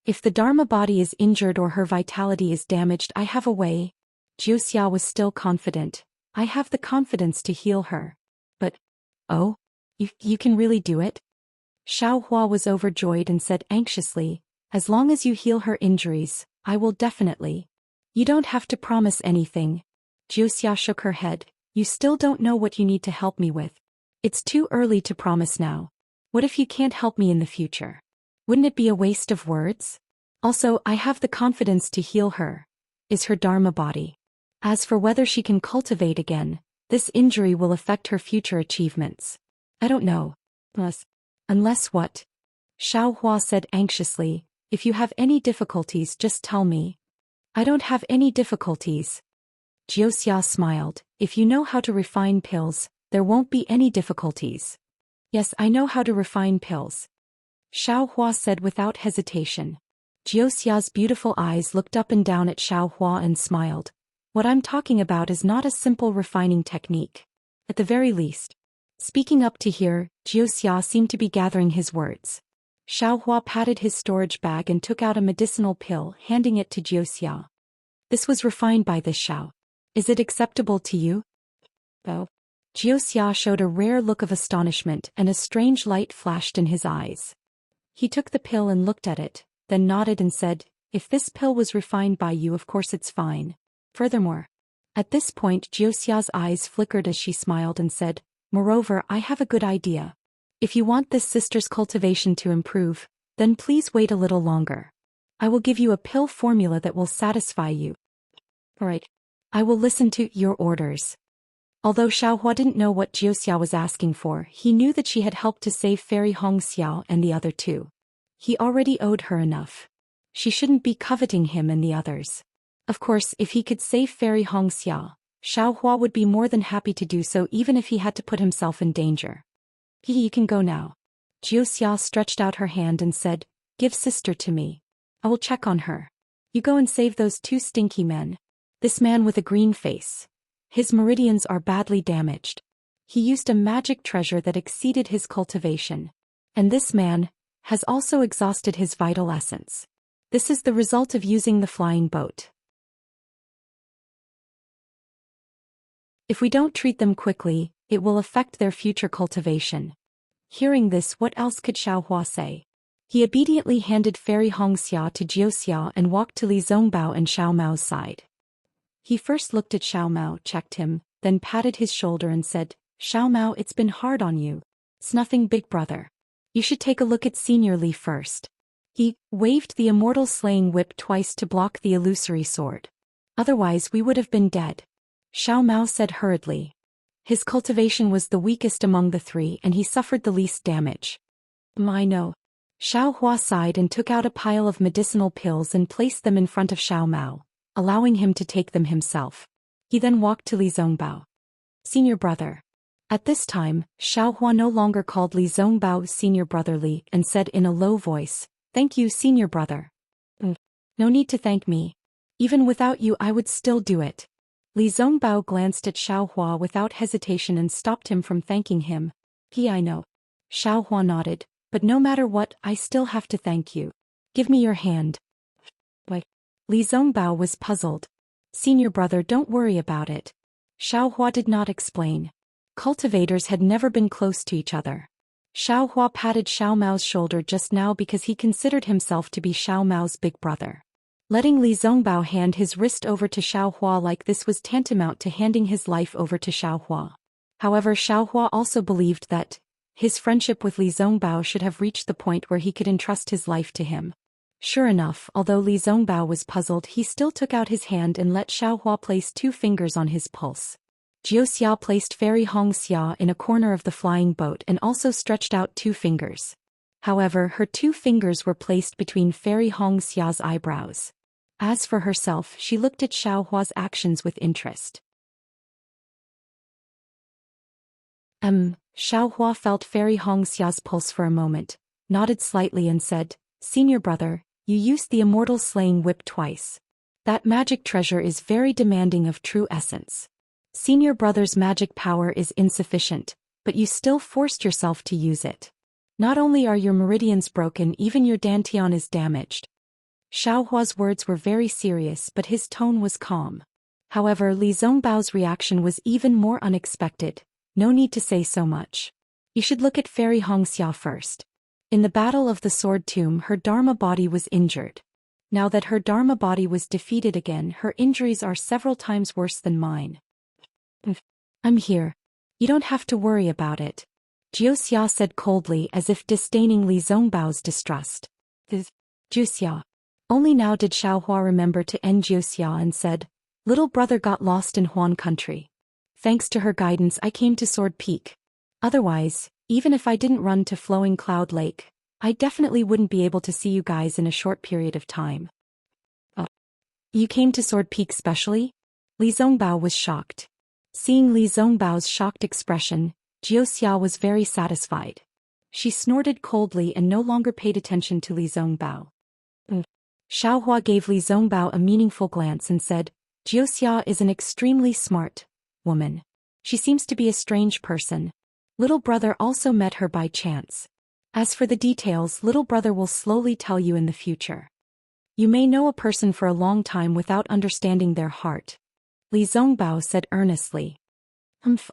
If the Dharma body is injured or her vitality is damaged, I have a way. Jiuxia was still confident. I have the confidence to heal her. But, oh? You can really do it? Xiaohua was overjoyed and said anxiously, as long as you heal her injuries, I will definitely. You don't have to promise anything. Jiuxia shook her head. You still don't know what you need to help me with. It's too early to promise now. What if you can't help me in the future? Wouldn't it be a waste of words? Also, I have the confidence to heal her. Is her Dharma body. As for whether she can cultivate again, this injury will affect her future achievements. I don't know. Unless what? Xiaohua said anxiously, if you have any difficulties, just tell me. I don't have any difficulties. Jiuxia smiled, if you know how to refine pills, there won't be any difficulties. Yes, I know how to refine pills. Xiaohua said without hesitation. Jiuxia's beautiful eyes looked up and down at Xiaohua and smiled. What I'm talking about is not a simple refining technique. At the very least. Speaking up to hear, Jiuxia seemed to be gathering his words. Xiaohua patted his storage bag and took out a medicinal pill, handing it to Jiuxia. This was refined by this Xiao. Is it acceptable to you? Oh. Jiuxia showed a rare look of astonishment and a strange light flashed in his eyes. He took the pill and looked at it, then nodded and said, if this pill was refined by you, of course it's fine. Furthermore. At this point, Jiuxia's eyes flickered as she smiled and said, moreover, I have a good idea. If you want this sister's cultivation to improve, then please wait a little longer. I will give you a pill formula that will satisfy you. Alright. I will listen to your orders. Although Xiaohua didn't know what Jiuxia was asking for, he knew that she had helped to save Fairy Hongxia and the other two. He already owed her enough. She shouldn't be coveting him and the others. Of course, if he could save Fairy Hongxia, Xiaohua would be more than happy to do so even if he had to put himself in danger. You can go now. Jiuxia stretched out her hand and said, give sister to me. I will check on her. You go and save those 2 stinky men. This man with a green face. His meridians are badly damaged. He used a magic treasure that exceeded his cultivation. And this man has also exhausted his vital essence. This is the result of using the flying boat. If we don't treat them quickly, it will affect their future cultivation. Hearing this, what else could Xiaohua say? He obediently handed Fairy Hongxia to Jiuxia and walked to Li Zongbao and Xiao Mao's side. He first looked at Xiao Mao, checked him, then patted his shoulder and said, "Xiao Mao, it's been hard on you. It's nothing, big brother. You should take a look at Senior Li first." He waved the immortal slaying whip twice to block the illusory sword. "Otherwise we would have been dead," Xiao Mao said hurriedly. His cultivation was the weakest among the three and he suffered the least damage. "I know." Xiao Hua sighed and took out a pile of medicinal pills and placed them in front of Xiao Mao, allowing him to take them himself. He then walked to Li Zongbao. "Senior brother." At this time, Xiao Hua no longer called Li Zongbao Senior Brother Li and said in a low voice, "Thank you, Senior Brother." "No need to thank me. Even without you I would still do it." Li Zongbao glanced at Xiao Hua without hesitation and stopped him from thanking him. I know." Xiao Hua nodded, "But no matter what, I still have to thank you. Give me your hand." "Why?" Li Zongbao was puzzled. "Senior brother, don't worry about it." Xiao Hua did not explain. Cultivators had never been close to each other. Xiao Hua patted Xiao Mao's shoulder just now because he considered himself to be Xiao Mao's big brother. Letting Li Zongbao hand his wrist over to Xiao Hua like this was tantamount to handing his life over to Xiao Hua. However, Xiao Hua also believed that his friendship with Li Zongbao should have reached the point where he could entrust his life to him. Sure enough, although Li Zongbao was puzzled, he still took out his hand and let Xiao Hua place 2 fingers on his pulse. Jiuxia placed Fairy Hongxia in a corner of the flying boat and also stretched out 2 fingers. However, her 2 fingers were placed between Fairy Hongxia's eyebrows. As for herself, she looked at Xiao Hua's actions with interest. Xiao Hua felt Fairy Hongxia's pulse for a moment, nodded slightly and said, "Senior brother, you used the immortal slaying whip twice. That magic treasure is very demanding of true essence. Senior brother's magic power is insufficient, but you still forced yourself to use it. Not only are your meridians broken, even your dantian is damaged." Xiao Hua's words were very serious but his tone was calm. However, Li Zongbao's reaction was even more unexpected. "No need to say so much. You should look at Fairy Hongxia first. In the Battle of the Sword Tomb her Dharma body was injured. Now that her Dharma body was defeated again, her injuries are several times worse than mine. I'm here. You don't have to worry about it," Jiuxia said coldly as if disdaining Li Zongbao's distrust. Jiuxia. Only now did Xiao Hua remember to end Jiuxia and said, "Little brother got lost in Huan country. Thanks to her guidance I came to Sword Peak. Otherwise, even if I didn't run to Flowing Cloud Lake, I definitely wouldn't be able to see you guys in a short period of time." "Oh. You came to Sword Peak specially?" Li Zongbao was shocked. Seeing Li Zongbao's shocked expression, Jiuxia was very satisfied. She snorted coldly and no longer paid attention to Li Zongbao. Xiao Hua gave Li Zongbao a meaningful glance and said, "Jiuxia is an extremely smart woman. She seems to be a strange person. Little brother also met her by chance. As for the details, little brother will slowly tell you in the future. You may know a person for a long time without understanding their heart," Li Zongbao said earnestly.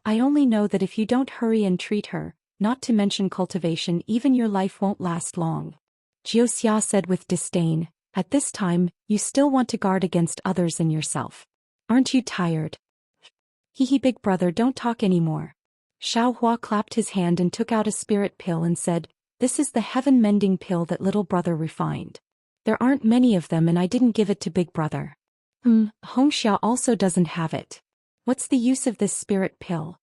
I only know that if you don't hurry and treat her, not to mention cultivation, even your life won't last long," Jiuxia said with disdain. "At this time, you still want to guard against others and yourself. Aren't you tired?" Big brother, don't talk anymore." Xiao Hua clapped his hand and took out a spirit pill and said, "This is the heaven-mending pill that little brother refined. There aren't many of them and I didn't give it to big brother. Hongxia also doesn't have it. What's the use of this spirit pill?"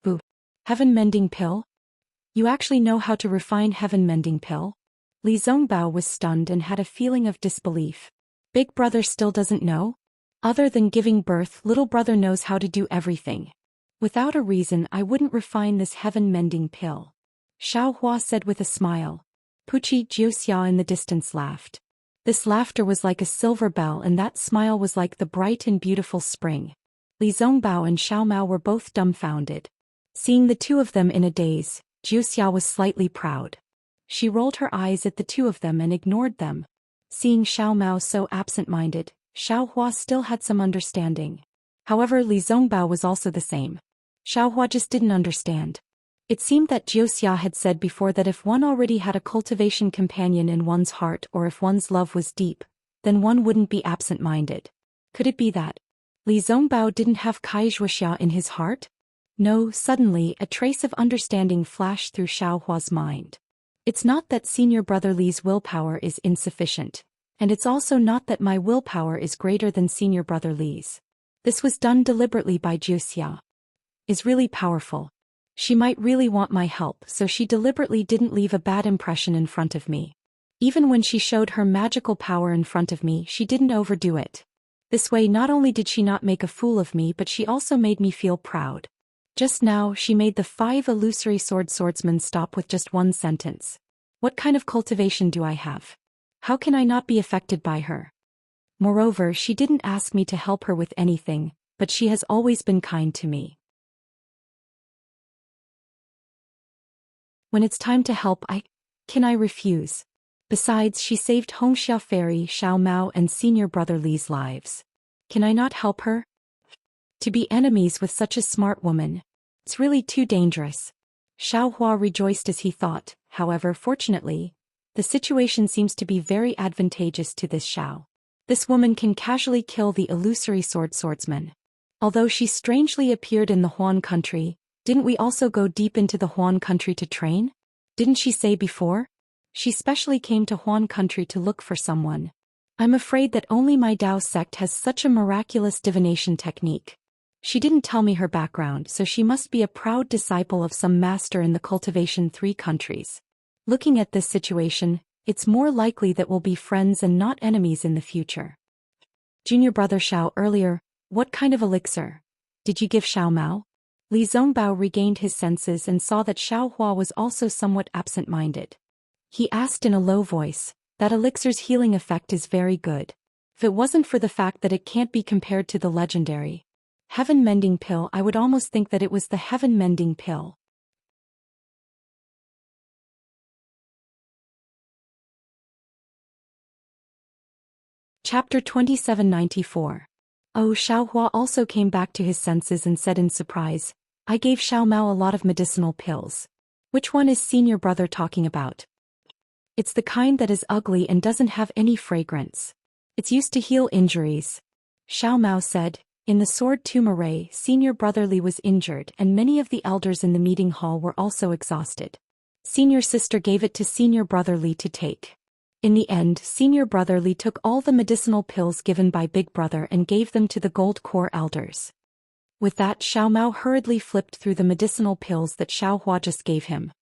"Boo. Heaven-mending pill? You actually know how to refine heaven-mending pill?" Li Zongbao was stunned and had a feeling of disbelief. Big brother still doesn't know? Other than giving birth, little brother knows how to do everything. Without a reason I wouldn't refine this heaven-mending pill," Xiao Hua said with a smile. Puchi Jiuxia in the distance laughed. This laughter was like a silver bell and that smile was like the bright and beautiful spring. Li Zongbao and Xiao Mao were both dumbfounded. Seeing the two of them in a daze, Jiuxia was slightly proud. She rolled her eyes at the two of them and ignored them. Seeing Xiao Mao so absent-minded, Xiao Hua still had some understanding. However, Li Zongbao was also the same. Xiao Hua just didn't understand. It seemed that Jiuxia had said before that if one already had a cultivation companion in one's heart or if one's love was deep, then one wouldn't be absent-minded. Could it be that Li Zongbao didn't have Kaizhuoxia in his heart? No, suddenly a trace of understanding flashed through Xiaohua's mind. It's not that senior brother Li's willpower is insufficient, and it's also not that my willpower is greater than senior brother Li's. This was done deliberately by Jiuxia. Is really powerful. She might really want my help, so she deliberately didn't leave a bad impression in front of me. Even when she showed her magical power in front of me, she didn't overdo it. This way not only did she not make a fool of me, but she also made me feel proud. Just now she made the 5 illusory swordsmen stop with just one sentence. What kind of cultivation do I have? How can I not be affected by her? Moreover, she didn't ask me to help her with anything, but she has always been kind to me. When it's time to help, can I refuse? Besides, she saved Hongxia Fairy, Xiao Mao and senior brother Li's lives. Can I not help her? To be enemies with such a smart woman. It's really too dangerous. Xiaohua rejoiced as he thought, however, fortunately, the situation seems to be very advantageous to this Xiao. This woman can casually kill the illusory swordsman. Although she strangely appeared in the Huan country, didn't we also go deep into the Huan country to train? Didn't she say before? She specially came to Huan country to look for someone. I'm afraid that only my Dao sect has such a miraculous divination technique. She didn't tell me her background, so she must be a proud disciple of some master in the Cultivation 3 countries. Looking at this situation, it's more likely that we'll be friends and not enemies in the future. Junior brother Xiao, earlier, what kind of elixir did you give Xiao Mao? Li Zongbao regained his senses and saw that Xiaohua was also somewhat absent-minded. He asked in a low voice, that elixir's healing effect is very good. If it wasn't for the fact that it can't be compared to the legendary Heaven Mending Pill, I would almost think that it was the Heaven Mending Pill. Chapter 2794. Oh, Xiaohua also came back to his senses and said in surprise, I gave Xiao Mao a lot of medicinal pills. Which one is senior brother talking about? It's the kind that is ugly and doesn't have any fragrance. It's used to heal injuries. Xiao Mao said. In the sword tomb array, senior brother Li was injured and many of the elders in the meeting hall were also exhausted. Senior sister gave it to senior brother Li to take. In the end, senior brother Li took all the medicinal pills given by big brother and gave them to the gold core elders. With that, Xiao Mao hurriedly flipped through the medicinal pills that Xiaohua just gave him.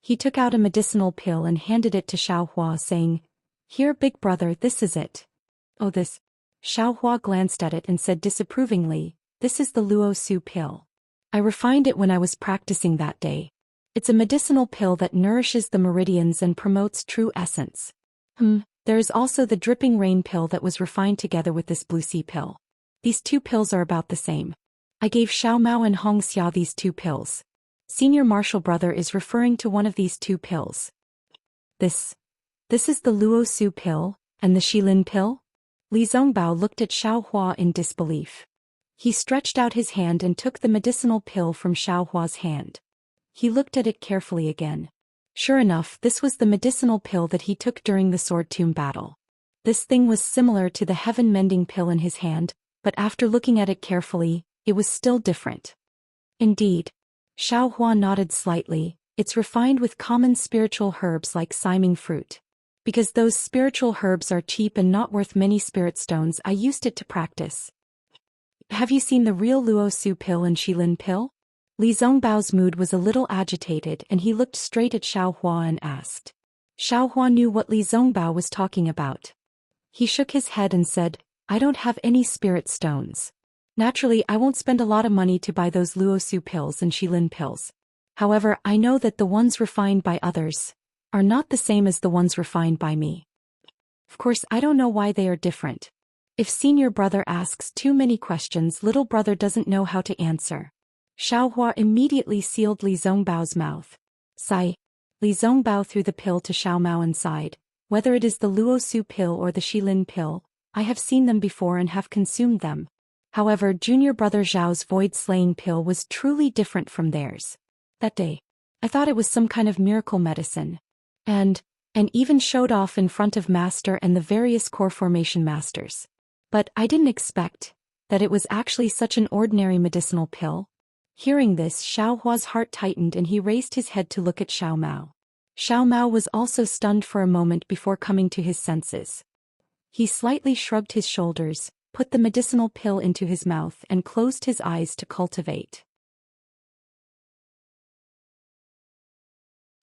He took out a medicinal pill and handed it to Xiaohua, saying, Here, big brother, this is it. Oh, this. Xiaohua glanced at it and said disapprovingly, This is the Luo Su pill. I refined it when I was practicing that day. It's a medicinal pill that nourishes the meridians and promotes true essence. There is also the dripping rain pill that was refined together with this blue sea pill. These 2 pills are about the same. I gave Xiao Mao and Hong Xia these 2 pills. Senior martial brother is referring to one of these 2 pills. This is the Luo Su pill, and the Shilin pill? Li Zongbao looked at Xiaohua in disbelief. He stretched out his hand and took the medicinal pill from Xiaohua's hand. He looked at it carefully again. Sure enough, this was the medicinal pill that he took during the sword tomb battle. This thing was similar to the heaven mending pill in his hand, but after looking at it carefully, it was still different. Indeed. Xiaohua nodded slightly, it's refined with common spiritual herbs like siming fruit. Because those spiritual herbs are cheap and not worth many spirit stones, I used it to practice. Have you seen the real Luo Su pill and Shilin pill? Li Zongbao's mood was a little agitated and he looked straight at Xiaohua and asked. Xiaohua knew what Li Zongbao was talking about. He shook his head and said, I don't have any spirit stones. Naturally, I won't spend a lot of money to buy those Luo Su pills and Shilin pills. However, I know that the ones refined by others are not the same as the ones refined by me. Of course, I don't know why they are different. If senior brother asks too many questions, little brother doesn't know how to answer. Xiaohua immediately sealed Li Zongbao's mouth. Sigh. Li Zongbao threw the pill to Xiao Mao and sighed. Whether it is the Luo Su pill or the Shilin pill, I have seen them before and have consumed them. However, junior brother Zhao's void-slaying pill was truly different from theirs. That day, I thought it was some kind of miracle medicine. And even showed off in front of Master and the various core formation masters. But I didn't expect that it was actually such an ordinary medicinal pill. Hearing this, Xiao Hua's heart tightened and he raised his head to look at Xiao Mao. Xiao Mao was also stunned for a moment before coming to his senses. He slightly shrugged his shoulders, put the medicinal pill into his mouth and closed his eyes to cultivate.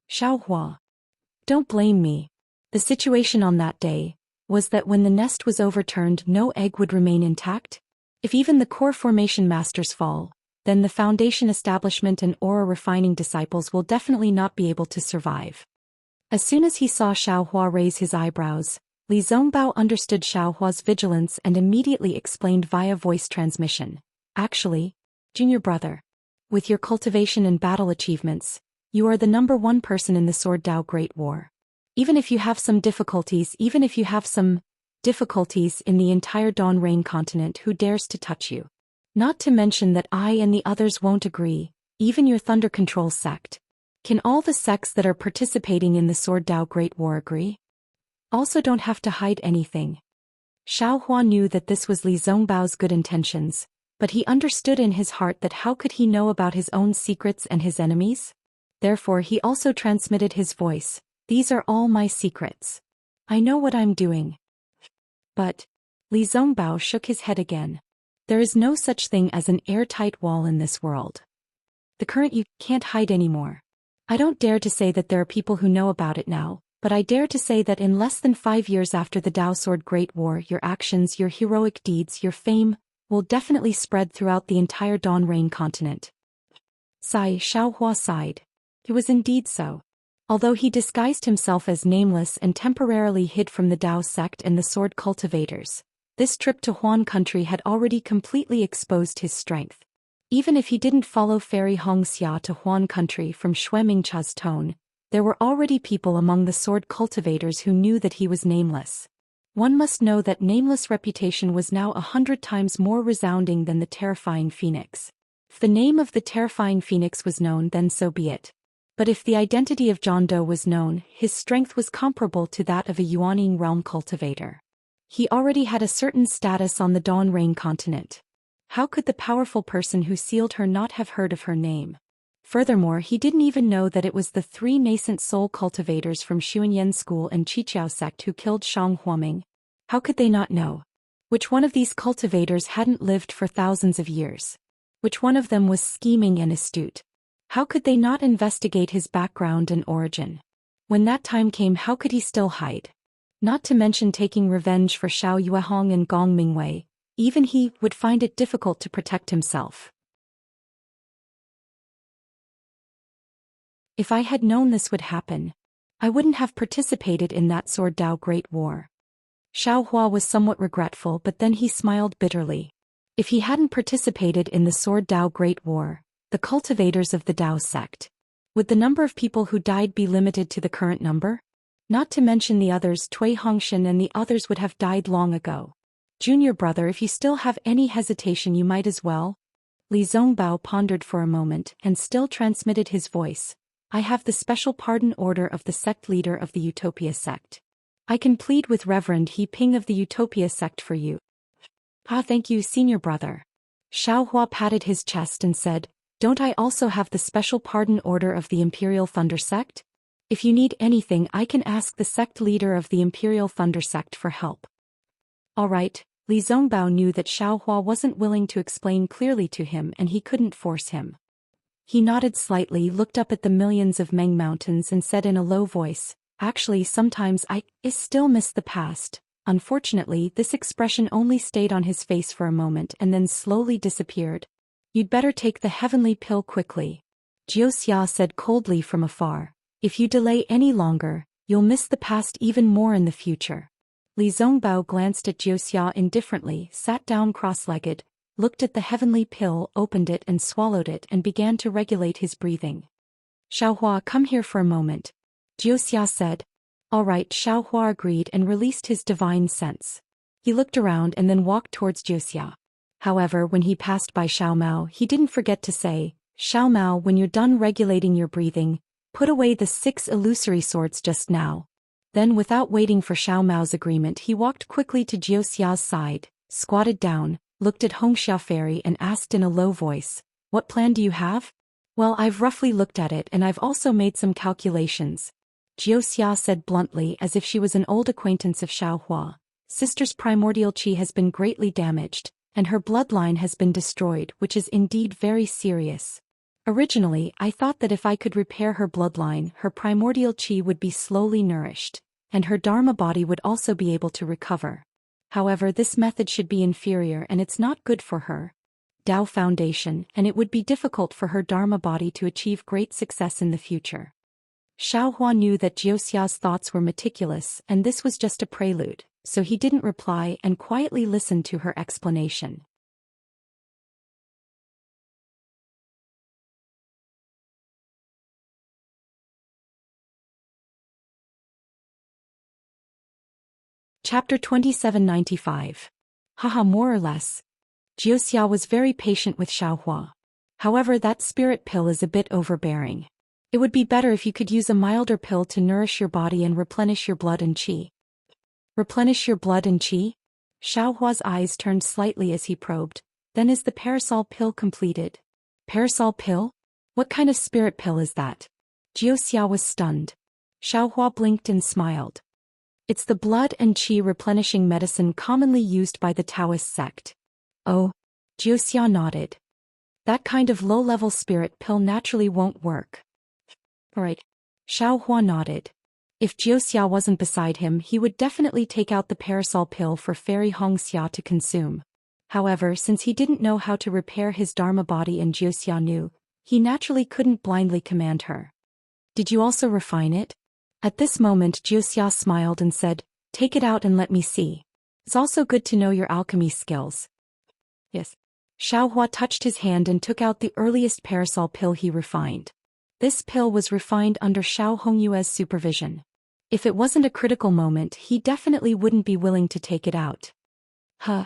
Xiao Hua. Don't blame me. The situation on that day was that when the nest was overturned, no egg would remain intact. If even the core formation masters fall, then the foundation establishment and aura refining disciples will definitely not be able to survive. As soon as he saw Xiao Hua raise his eyebrows, Li Zongbao understood Xiao Hua's vigilance and immediately explained via voice transmission. Actually, junior brother, with your cultivation and battle achievements, you are the #1 person in the Sword Dao Great War. Even if you have some difficulties in the entire Dawn Rain continent, who dares to touch you? Not to mention that I and the others won't agree, even your Thunder Control sect. Can all the sects that are participating in the Sword Dao Great War agree? Also don't have to hide anything. Xiao Hua knew that this was Li Zongbao's good intentions, but he understood in his heart that how could he know about his own secrets and his enemies? Therefore he also transmitted his voice. These are all my secrets. I know what I'm doing. But Li Zongbao shook his head again. There is no such thing as an airtight wall in this world. The current you can't hide anymore. I don't dare to say that there are people who know about it now, but I dare to say that in less than 5 years after the Dao Sword Great War, your actions, your heroic deeds, your fame, will definitely spread throughout the entire Dawn Rain continent. Xiao Hua sighed. It was indeed so. Although he disguised himself as nameless and temporarily hid from the Dao sect and the sword cultivators, this trip to Huan country had already completely exposed his strength. Even if he didn't follow Fairy Hongxia to Huan country from Xuemingcha's tone, there were already people among the sword cultivators who knew that he was nameless. One must know that Nameless' reputation was now 100 times more resounding than the terrifying Phoenix. If the name of the terrifying Phoenix was known, then so be it. But if the identity of John Doe was known, his strength was comparable to that of a Yuaning realm cultivator. He already had a certain status on the Dawn Rain continent. How could the powerful person who sealed her not have heard of her name? Furthermore, he didn't even know that it was the 3 nascent soul cultivators from Xuanyan School and Qiqiao sect who killed Shang Huaming. How could they not know? Which one of these cultivators hadn't lived for thousands of years? Which one of them was scheming and astute? How could they not investigate his background and origin? When that time came, how could he still hide? Not to mention taking revenge for Xiao Yuehong and Gong Mingwei, even he would find it difficult to protect himself. If I had known this would happen, I wouldn't have participated in that Sword Dao Great War. Xiao Hua was somewhat regretful, but then he smiled bitterly. If he hadn't participated in the Sword Dao Great War, the cultivators of the Dao sect, would the number of people who died be limited to the current number? Not to mention the others, Tui Hongshan and the others would have died long ago. Junior brother, if you still have any hesitation, you might as well. Li Zongbao pondered for a moment and still transmitted his voice. I have the special pardon order of the sect leader of the Utopia sect. I can plead with Reverend He Ping of the Utopia sect for you. Ah, thank you, senior brother. Xiao Hua patted his chest and said, don't I also have the special pardon order of the Imperial Thunder sect? If you need anything, I can ask the sect leader of the Imperial Thunder sect for help. All right. Li Zongbao knew that Xiao Hua wasn't willing to explain clearly to him and he couldn't force him. He nodded slightly, looked up at the millions of Meng mountains and said in a low voice, actually sometimes I still miss the past. Unfortunately, this expression only stayed on his face for a moment and then slowly disappeared. You'd better take the heavenly pill quickly. Jiuxia said coldly from afar. If you delay any longer, you'll miss the past even more in the future. Li Zongbao glanced at Jiuxia indifferently, sat down cross-legged, looked at the heavenly pill, opened it and swallowed it and began to regulate his breathing. Xiao Hua, come here for a moment. Jiuxia said. All right, Xiao Hua agreed and released his divine sense. He looked around and then walked towards Jiuxia. However, when he passed by Xiao Mao, he didn't forget to say, Xiao Mao, when you're done regulating your breathing, Put away the 6 illusory swords just now. Then without waiting for Xiao Mao's agreement he walked quickly to Jiu Xia's side, squatted down, looked at Hongxia Fairy and asked in a low voice, "What plan do you have?" "Well, I've roughly looked at it and I've also made some calculations," Jiu Xia said bluntly as if she was an old acquaintance of Xiao Hua. "Sister's primordial qi has been greatly damaged, and her bloodline has been destroyed, which is indeed very serious. Originally, I thought that if I could repair her bloodline, her primordial qi would be slowly nourished, and her dharma body would also be able to recover. However, this method should be inferior and it's not good for her Tao foundation, and it would be difficult for her dharma body to achieve great success in the future." Xiao Hua knew that Jiuxia's thoughts were meticulous and this was just a prelude, so he didn't reply and quietly listened to her explanation. Chapter 2795. Haha, more or less. Jiuxia was very patient with Xiao Hua. However, that spirit pill is a bit overbearing. It would be better if you could use a milder pill to nourish your body and replenish your blood and qi. Replenish your blood and qi? Xiao Hua's eyes turned slightly as he probed. Then is the parasol pill completed? Parasol pill? What kind of spirit pill is that? Jiuxia was stunned. Xiao Hua blinked and smiled. It's the blood and qi replenishing medicine commonly used by the Taoist sect. Oh? Jiuxia nodded. That kind of low-level spirit pill naturally won't work. Right. Xiao Hua nodded. If Jiuxia wasn't beside him, he would definitely take out the parasol pill for Fairy Hongxia to consume. However, since he didn't know how to repair his dharma body and Jiuxia knew, he naturally couldn't blindly command her. Did you also refine it? At this moment Jiuxia smiled and said, "Take it out and let me see. It's also good to know your alchemy skills." Yes. Xiao Hua touched his hand and took out the earliest parasol pill he refined. This pill was refined under Xiao Hongyue's supervision. If it wasn't a critical moment, he definitely wouldn't be willing to take it out. Huh.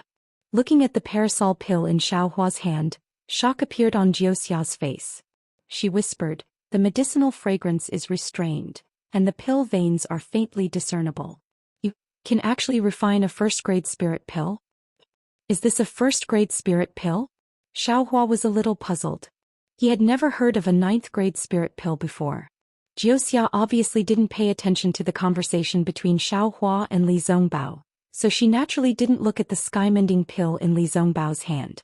Looking at the parasol pill in Xiao Hua's hand, shock appeared on Jiuxia's face. She whispered, "The medicinal fragrance is restrained, and the pill veins are faintly discernible. You can actually refine a first-grade spirit pill? Is this a first-grade spirit pill?" Xiao Hua was a little puzzled. He had never heard of a 9th-grade spirit pill before. Jiuxia obviously didn't pay attention to the conversation between Xiao Hua and Li Zongbao, so she naturally didn't look at the sky-mending pill in Li Zongbao's hand.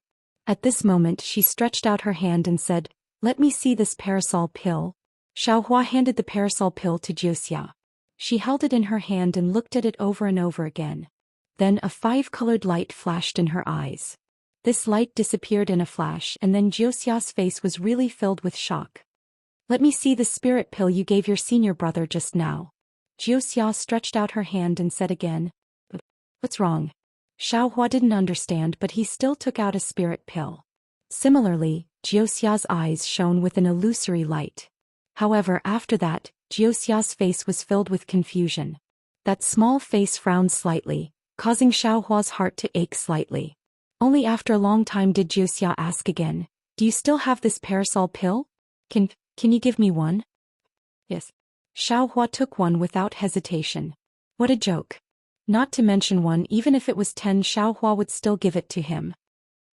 At this moment she stretched out her hand and said, "Let me see this parasol pill." Xiao Hua handed the parasol pill to Jiuxia. She held it in her hand and looked at it over and over again. Then a 5-colored light flashed in her eyes. This light disappeared in a flash and then Jiuxia's face was really filled with shock. "Let me see the spirit pill you gave your senior brother just now." Jiuxia stretched out her hand and said again, "What's wrong?" Xiao Hua didn't understand, but he still took out a spirit pill. Similarly, Jiuxia's eyes shone with an illusory light. However, after that, Jiuxia's face was filled with confusion. That small face frowned slightly, causing Xiao Hua's heart to ache slightly. Only after a long time did Jiuxia ask again, "Do you still have this parasol pill? Can you give me one?" "Yes." Xiao Hua took one without hesitation. What a joke. Not to mention one, even if it was 10, Xiao Hua would still give it to him.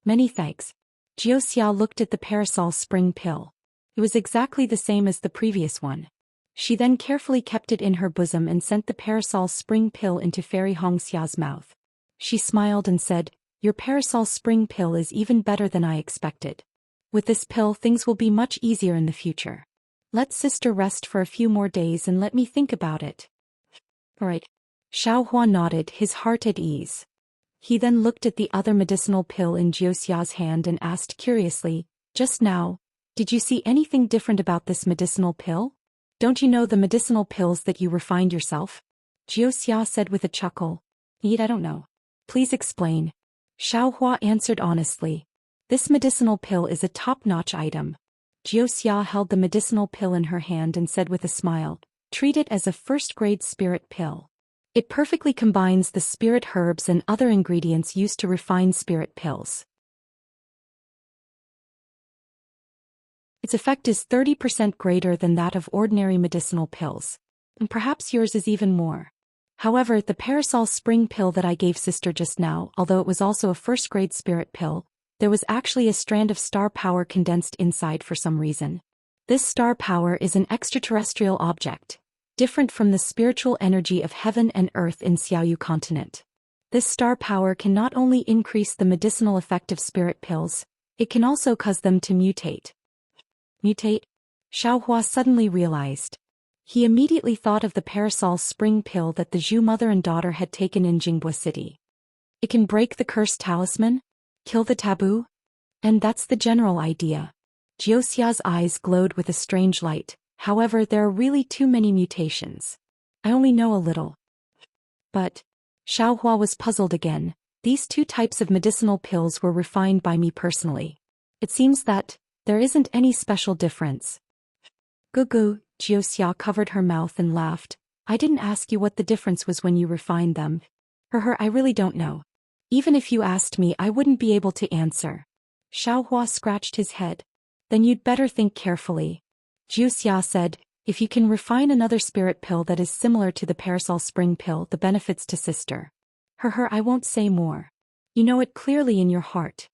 "Many thanks." Jiuxia looked at the parasol spring pill. It was exactly the same as the previous one. She then carefully kept it in her bosom and sent the parasol spring pill into Fairy Hongxia's mouth. She smiled and said, "Your parasol spring pill is even better than I expected. With this pill things will be much easier in the future. Let sister rest for a few more days and let me think about it." "Right." Xiao Hua nodded, his heart at ease. He then looked at the other medicinal pill in Jiuxia's hand and asked curiously, "Just now, did you see anything different about this medicinal pill? Don't you know the medicinal pills that you refined yourself?" Jiuxia said with a chuckle, "I don't know. Please explain." Xiao Hua answered honestly, "This medicinal pill is a top-notch item." Jiuxia held the medicinal pill in her hand and said with a smile, "Treat it as a first-grade spirit pill. It perfectly combines the spirit herbs and other ingredients used to refine spirit pills. Its effect is 30% greater than that of ordinary medicinal pills. And perhaps yours is even more. However, the Parasol Spring pill that I gave sister just now, although it was also a first-grade spirit pill, there was actually a strand of star power condensed inside for some reason. This star power is an extraterrestrial object, different from the spiritual energy of heaven and earth in Xiaoyu continent. This star power can not only increase the medicinal effect of spirit pills, it can also cause them to mutate. Mutate? Xiaohua suddenly realized. He immediately thought of the Parasol Spring pill that the Zhu mother and daughter had taken in Jinghua City. It can break the cursed talisman? Kill the taboo? And that's the general idea. Jiuxia's eyes glowed with a strange light. However, there are really too many mutations. I only know a little. But Xiaohua was puzzled again. These two types of medicinal pills were refined by me personally. It seems that there isn't any special difference. Gugu, Jiuxia covered her mouth and laughed. I didn't ask you what the difference was when you refined them. I really don't know. Even if you asked me, I wouldn't be able to answer. Xiaohua scratched his head. Then you'd better think carefully. Jiuxia said, if you can refine another spirit pill that is similar to the Parasol Spring pill, the benefits to sister. I won't say more. You know it clearly in your heart.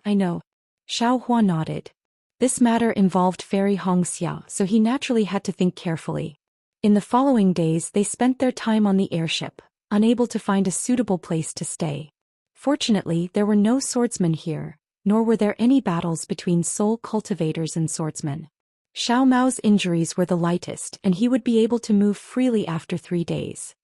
I know. Xiaohua nodded. This matter involved Fairy Hongxia, so he naturally had to think carefully. In the following days they spent their time on the airship, unable to find a suitable place to stay. Fortunately, there were no swordsmen here, nor were there any battles between soul cultivators and swordsmen. Xiao Mao's injuries were the lightest and he would be able to move freely after 3 days.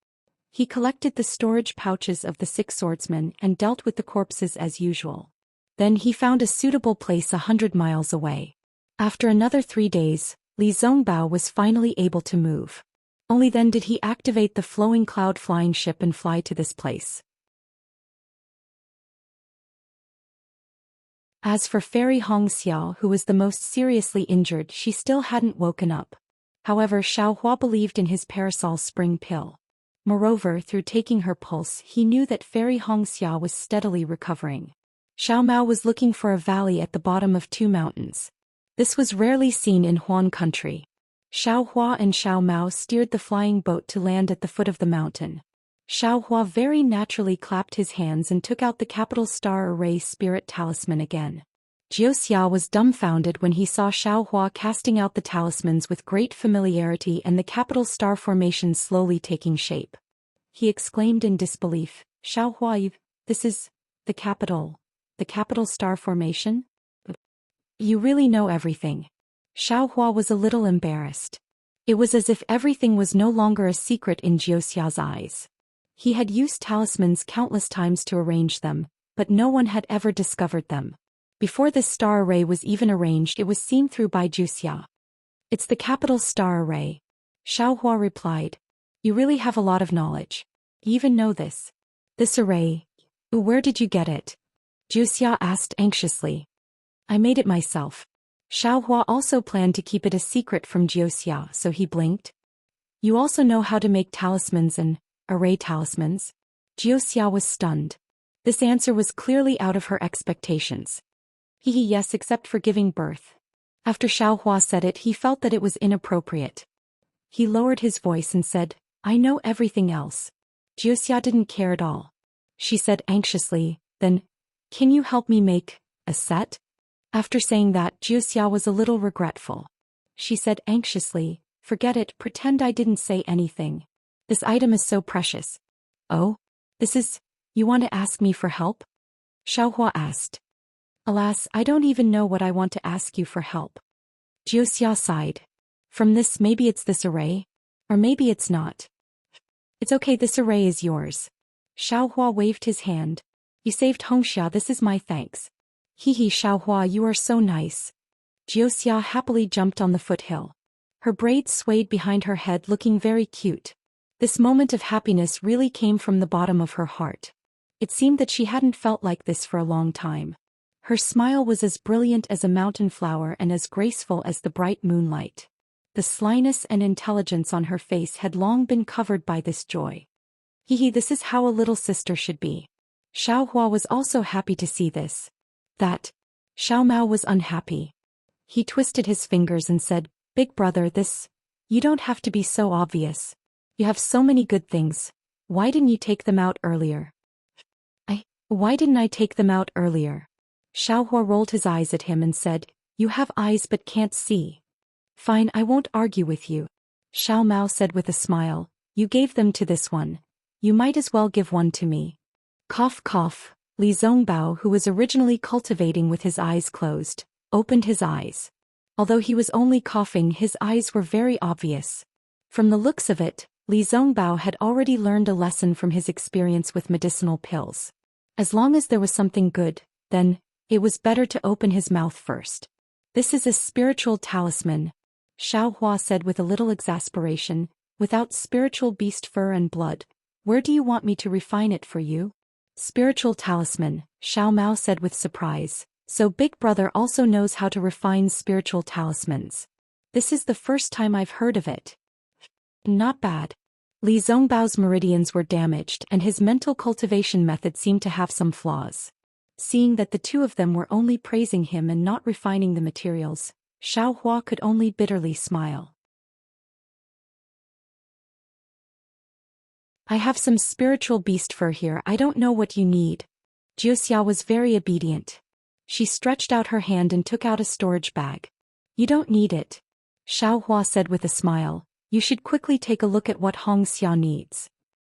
He collected the storage pouches of the 6 swordsmen and dealt with the corpses as usual. Then he found a suitable place 100 miles away. After another 3 days, Li Zongbao was finally able to move. Only then did he activate the flowing cloud flying ship and fly to this place. As for Fairy Hongxia, who was the most seriously injured, she still hadn't woken up. However, Xiaohua believed in his Parasol Spring pill. Moreover, through taking her pulse, he knew that Fairy Hongxia was steadily recovering. Xiao Mao was looking for a valley at the bottom of 2 mountains. This was rarely seen in Huan country. Xiaohua and Xiao Mao steered the flying boat to land at the foot of the mountain. Xiaohua very naturally clapped his hands and took out the capital star array spirit talisman again. Jiuxia was dumbfounded when he saw Xiaohua casting out the talismans with great familiarity and the capital star formation slowly taking shape. He exclaimed in disbelief, Xiaohua, this is the capital star formation? You really know everything. Xiaohua was a little embarrassed. It was as if everything was no longer a secret in Jiuxia's eyes. He had used talismans countless times to arrange them, but no one had ever discovered them. Before this star array was even arranged, it was seen through by Jiuxia. It's the capital star array. Xiaohua replied. You really have a lot of knowledge. You even know this. This array. Where did you get it? Jiuxia asked anxiously. I made it myself. Xiaohua also planned to keep it a secret from Jiuxia, so he blinked. You also know how to make talismans and array talismans? Jiuxia was stunned. This answer was clearly out of her expectations. Yes, except for giving birth. After Xiaohua said it, he felt that it was inappropriate. He lowered his voice and said, I know everything else. Jiuxia didn't care at all. She said anxiously, then, can you help me make a set? After saying that, Jiuxia was a little regretful. She said anxiously, forget it, pretend I didn't say anything. This item is so precious. Oh? You want to ask me for help? Xiaohua asked. Alas, I don't even know what I want to ask you for help. Jiuxia sighed. From this, maybe it's this array? Or maybe it's not. It's okay, this array is yours. Xiaohua waved his hand. You saved Hongxia, this is my thanks. Xiaohua, you are so nice. Jiuxia happily jumped on the foothill. Her braids swayed behind her head, looking very cute. This moment of happiness really came from the bottom of her heart. It seemed that she hadn't felt like this for a long time. Her smile was as brilliant as a mountain flower and as graceful as the bright moonlight. The slyness and intelligence on her face had long been covered by this joy. This is how a little sister should be. Xiaohua was also happy to see this. That Xiao Mao was unhappy. He twisted his fingers and said, "Big brother, you don't have to be so obvious. You have so many good things. Why didn't you take them out earlier?" Why didn't I take them out earlier? Xiaohua rolled his eyes at him and said, "You have eyes but can't see." "Fine, I won't argue with you." Xiao Mao said with a smile, "You gave them to this one. You might as well give one to me." Cough cough. Li Zongbao, who was originally cultivating with his eyes closed, opened his eyes. Although he was only coughing, his eyes were very obvious. From the looks of it, Li Zongbao had already learned a lesson from his experience with medicinal pills. As long as there was something good, then, it was better to open his mouth first. "This is a spiritual talisman," Xiaohua said with a little exasperation. "Without spiritual beast fur and blood, where do you want me to refine it for you?" "Spiritual talisman," Xiao Mao said with surprise. "So Big Brother also knows how to refine spiritual talismans. This is the first time I've heard of it." "Not bad." Li Zongbao's meridians were damaged and his mental cultivation method seemed to have some flaws. Seeing that the two of them were only praising him and not refining the materials, Xiaohua could only bitterly smile. "I have some spiritual beast fur here, I don't know what you need." Jiuxia was very obedient. She stretched out her hand and took out a storage bag. "You don't need it," Xiaohua said with a smile. "You should quickly take a look at what Hong Xia needs."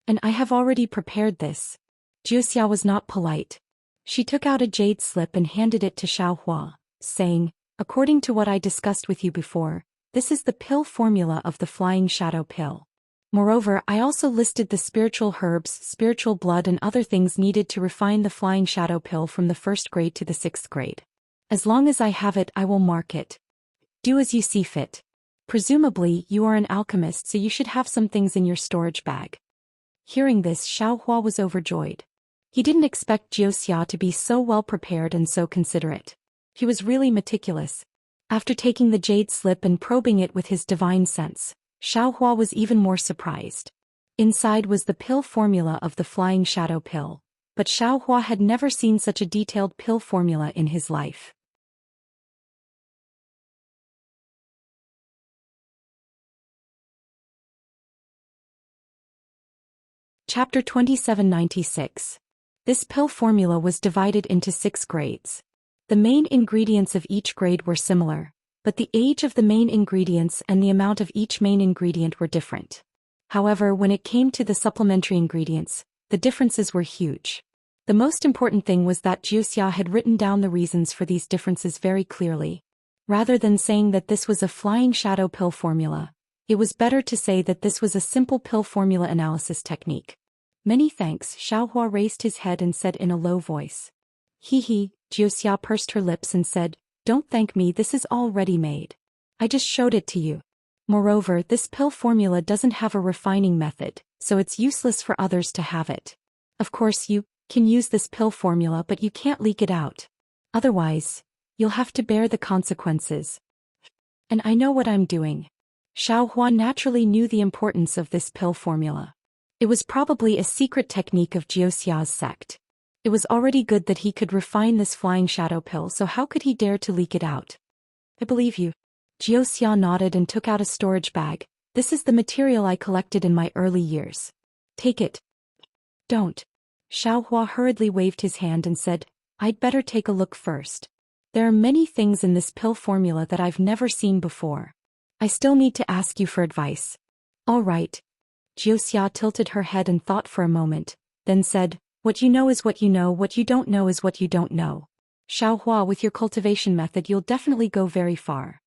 "And I have already prepared this." Jiuxia was not polite. She took out a jade slip and handed it to Xiaohua, saying, "According to what I discussed with you before, this is the pill formula of the Flying Shadow pill. Moreover, I also listed the spiritual herbs, spiritual blood and other things needed to refine the Flying Shadow pill from the 1st grade to the 6th grade. As long as I have it, I will mark it. Do as you see fit. Presumably, you are an alchemist, so you should have some things in your storage bag." Hearing this, Xiaohua was overjoyed. He didn't expect Jiuxia to be so well prepared and so considerate. He was really meticulous. After taking the jade slip and probing it with his divine sense, Xiaohua was even more surprised. Inside was the pill formula of the Flying Shadow pill, but Xiaohua had never seen such a detailed pill formula in his life. Chapter 2796. This pill formula was divided into 6 grades. The main ingredients of each grade were similar, but the age of the main ingredients and the amount of each main ingredient were different. However, when it came to the supplementary ingredients, the differences were huge. The most important thing was that Jiuxia had written down the reasons for these differences very clearly. Rather than saying that this was a Flying Shadow pill formula, it was better to say that this was a simple pill formula analysis technique. "Many thanks," Xiaohua raised his head and said in a low voice. "He," Jiuxia pursed her lips and said, "Don't thank me, this is all ready-made. I just showed it to you. Moreover, this pill formula doesn't have a refining method, so it's useless for others to have it. Of course you can use this pill formula, but you can't leak it out. Otherwise, you'll have to bear the consequences. And I know what I'm doing." Xiaohua naturally knew the importance of this pill formula. It was probably a secret technique of Jiuxia's sect. It was already good that he could refine this Flying Shadow pill, so how could he dare to leak it out? "I believe you." Jiuxia nodded and took out a storage bag. "This is the material I collected in my early years. Take it." "Don't." Xiaohua hurriedly waved his hand and said, "I'd better take a look first. There are many things in this pill formula that I've never seen before. I still need to ask you for advice." "All right." Jiuxia tilted her head and thought for a moment, then said, "What you know is what you know, what you don't know is what you don't know. Xiaohua, with your cultivation method you'll definitely go very far."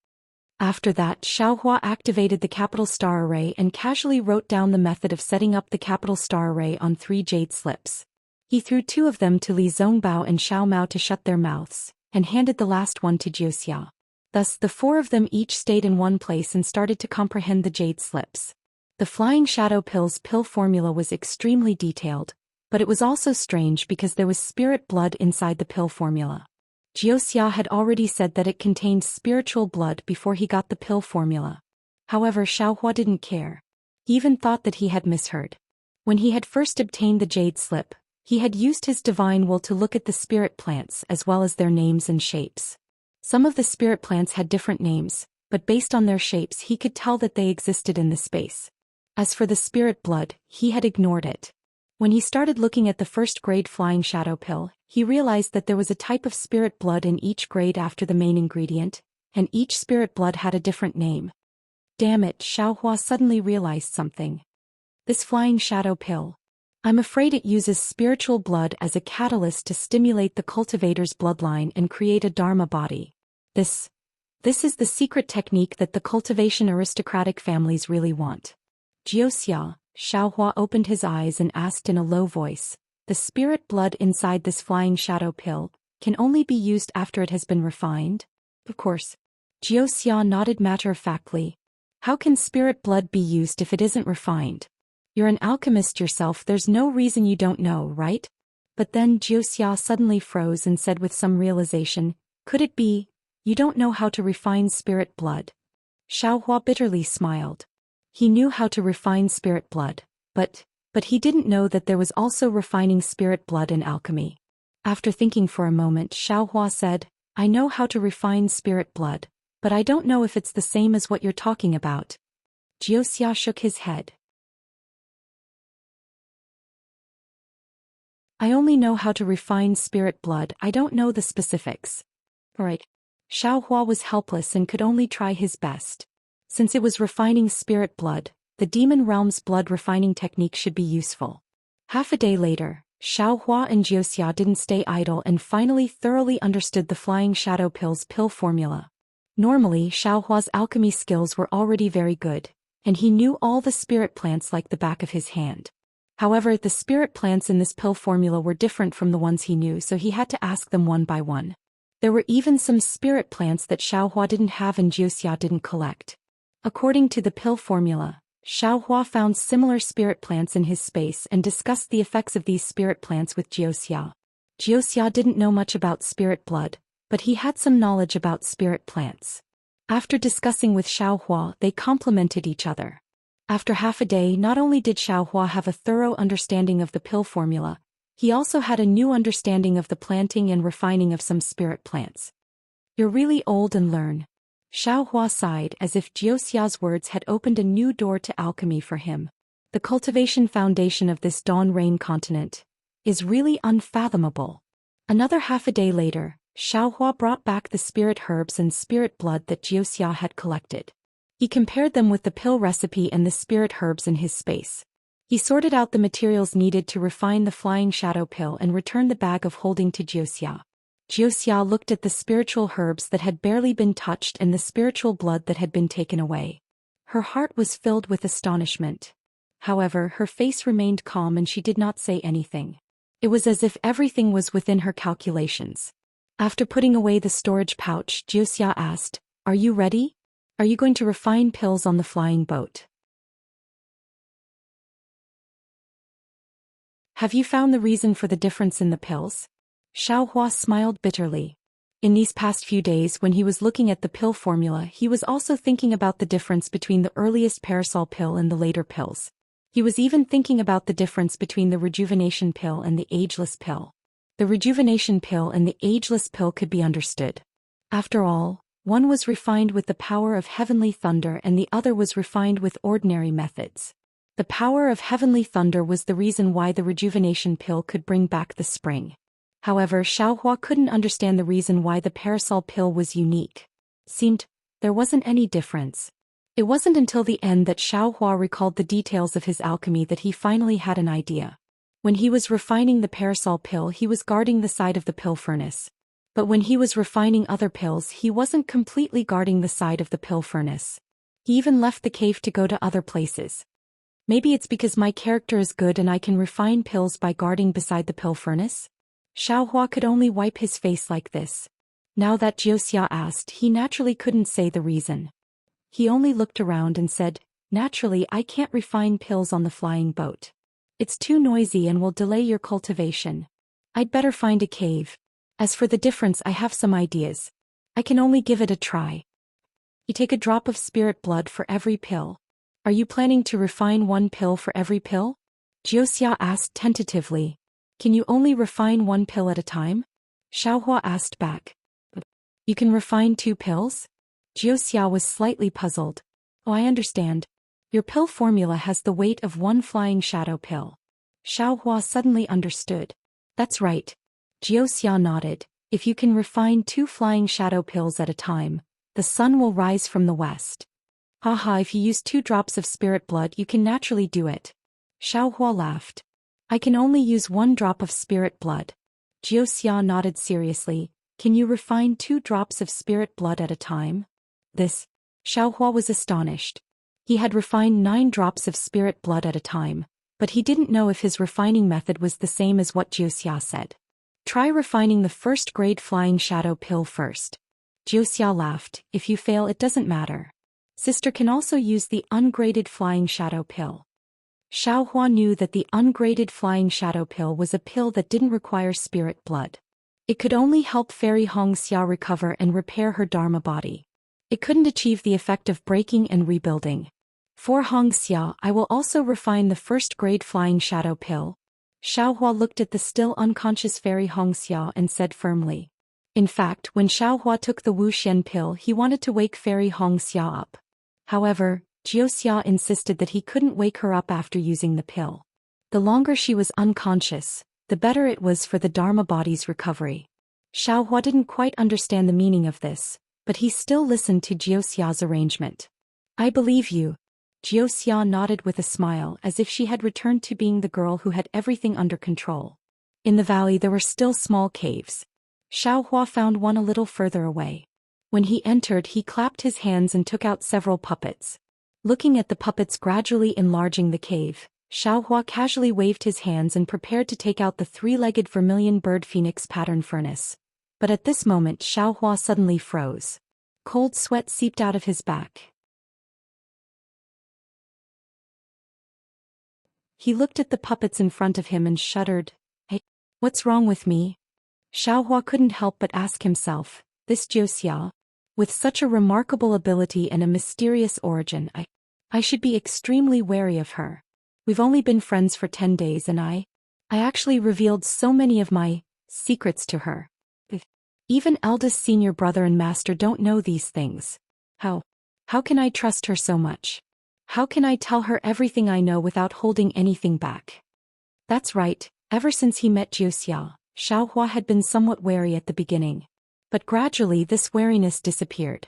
After that, Xiaohua activated the capital star array and casually wrote down the method of setting up the capital star array on 3 jade slips. He threw 2 of them to Li Zongbao and Xiao Mao to shut their mouths, and handed the last one to Jiuxia. Thus the 4 of them each stayed in one place and started to comprehend the jade slips. The Flying Shadow pill's pill formula was extremely detailed, but it was also strange because there was spirit blood inside the pill formula. Jiuxia had already said that it contained spiritual blood before he got the pill formula. However, Xiaohua didn't care. He even thought that he had misheard. When he had first obtained the jade slip, he had used his divine will to look at the spirit plants as well as their names and shapes. Some of the spirit plants had different names, but based on their shapes he could tell that they existed in the space. As for the spirit blood, he had ignored it. When he started looking at the first grade flying shadow pill, he realized that there was a type of spirit blood in each grade after the main ingredient, and each spirit blood had a different name. Damn it, Xiaohua suddenly realized something. This flying shadow pill. I'm afraid it uses spiritual blood as a catalyst to stimulate the cultivator's bloodline and create a dharma body. This is the secret technique that the cultivation aristocratic families really want. Jiuxia, Xiaohua opened his eyes and asked in a low voice, the spirit blood inside this flying shadow pill can only be used after it has been refined? Of course. Jiuxia nodded matter-of-factly. How can spirit blood be used if it isn't refined? You're an alchemist yourself, there's no reason you don't know, right? But then Jiuxia suddenly froze and said with some realization, could it be, you don't know how to refine spirit blood? Xiaohua bitterly smiled. He knew how to refine spirit blood, but he didn't know that there was also refining spirit blood in alchemy. After thinking for a moment, Xiaohua said, I know how to refine spirit blood, but I don't know if it's the same as what you're talking about. Jiuxia shook his head. I only know how to refine spirit blood, I don't know the specifics. Alright. Xiaohua was helpless and could only try his best. Since it was refining spirit blood, the demon realm's blood refining technique should be useful. Half a day later, Xiaohua and Jiuxia didn't stay idle and finally thoroughly understood the flying shadow pill's pill formula. Normally, Xiaohua's alchemy skills were already very good, and he knew all the spirit plants like the back of his hand. However, the spirit plants in this pill formula were different from the ones he knew, so he had to ask them one by one. There were even some spirit plants that Xiaohua didn't have and Jiuxia didn't collect. According to the pill formula, Xiaohua found similar spirit plants in his space and discussed the effects of these spirit plants with Jiuxia. Jiuxia didn't know much about spirit blood, but he had some knowledge about spirit plants. After discussing with Xiaohua, they complemented each other. After half a day, not only did Xiaohua have a thorough understanding of the pill formula, he also had a new understanding of the planting and refining of some spirit plants. You're really old and learn. Xiaohua sighed as if Jiuxia's words had opened a new door to alchemy for him. The cultivation foundation of this dawn rain continent is really unfathomable. Another half a day later, Xiaohua brought back the spirit herbs and spirit blood that Jiuxia had collected. He compared them with the pill recipe and the spirit herbs in his space. He sorted out the materials needed to refine the flying shadow pill and returned the bag of holding to Jiuxia. Jiuxia looked at the spiritual herbs that had barely been touched and the spiritual blood that had been taken away. Her heart was filled with astonishment. However, her face remained calm and she did not say anything. It was as if everything was within her calculations. After putting away the storage pouch, Jiuxia asked, Are you ready? Are you going to refine pills on the flying boat? Have you found the reason for the difference in the pills? Xiaohua smiled bitterly. In these past few days when he was looking at the pill formula, he was also thinking about the difference between the earliest parasol pill and the later pills. He was even thinking about the difference between the rejuvenation pill and the ageless pill. The rejuvenation pill and the ageless pill could be understood. After all, one was refined with the power of heavenly thunder and the other was refined with ordinary methods. The power of heavenly thunder was the reason why the rejuvenation pill could bring back the spring. However, Xiaohua couldn't understand the reason why the parasol pill was unique. Seemed there wasn't any difference. It wasn't until the end that Xiaohua recalled the details of his alchemy that he finally had an idea. When he was refining the parasol pill, he was guarding the side of the pill furnace. But when he was refining other pills, he wasn't completely guarding the side of the pill furnace. He even left the cave to go to other places. Maybe it's because my character is good and I can refine pills by guarding beside the pill furnace? Xiaohua could only wipe his face like this. Now that Jiuxia asked, he naturally couldn't say the reason. He only looked around and said, Naturally, I can't refine pills on the flying boat. It's too noisy and will delay your cultivation. I'd better find a cave. As for the difference, I have some ideas. I can only give it a try. You take a drop of spirit blood for every pill. Are you planning to refine one pill for every pill? Jiuxia asked tentatively. Can you only refine one pill at a time? Xiaohua asked back. You can refine 2 pills? Jiuxia was slightly puzzled. Oh, I understand. Your pill formula has the weight of 1 flying shadow pill. Xiaohua suddenly understood. That's right. Jiuxia nodded. If you can refine 2 flying shadow pills at a time, the sun will rise from the west. Haha, if you use 2 drops of spirit blood you can naturally do it. Xiaohua laughed. I can only use 1 drop of spirit blood. Jiuxia nodded seriously. Can you refine 2 drops of spirit blood at a time? This. Xiaohua was astonished. He had refined 9 drops of spirit blood at a time, but he didn't know if his refining method was the same as what Jiuxia said. Try refining the first-grade flying shadow pill first. Jiuxia laughed. If you fail it doesn't matter. Sister can also use the ungraded flying shadow pill. Xiaohua knew that the ungraded flying shadow pill was a pill that didn't require spirit blood. It could only help Fairy Hongxia recover and repair her Dharma body. It couldn't achieve the effect of breaking and rebuilding. For Hongxia, I will also refine the first-grade flying shadow pill. Xiaohua looked at the still unconscious Fairy Hongxia and said firmly. In fact, when Xiaohua took the Wu Xian pill he wanted to wake Fairy Hongxia up. However, Jiuxia insisted that he couldn't wake her up after using the pill. The longer she was unconscious, the better it was for the Dharma body's recovery. Xiaohua didn't quite understand the meaning of this, but he still listened to Jiuxia's arrangement. I believe you. Jiuxia nodded with a smile as if she had returned to being the girl who had everything under control. In the valley there were still small caves. Xiaohua found one a little further away. When he entered he clapped his hands and took out several puppets. Looking at the puppets gradually enlarging the cave, Xiaohua casually waved his hands and prepared to take out the 3-legged vermilion bird phoenix pattern furnace. But at this moment Xiaohua suddenly froze. Cold sweat seeped out of his back. He looked at the puppets in front of him and shuddered. Hey, what's wrong with me? Xiaohua couldn't help but ask himself, this Jiuxia? With such a remarkable ability and a mysterious origin, I should be extremely wary of her. We've only been friends for 10 days and I actually revealed so many of my secrets to her. Even eldest senior brother and master don't know these things. How can I trust her so much? How can I tell her everything I know without holding anything back? That's right, ever since he met Jiuxia, Xiaohua had been somewhat wary at the beginning. But gradually this wariness disappeared.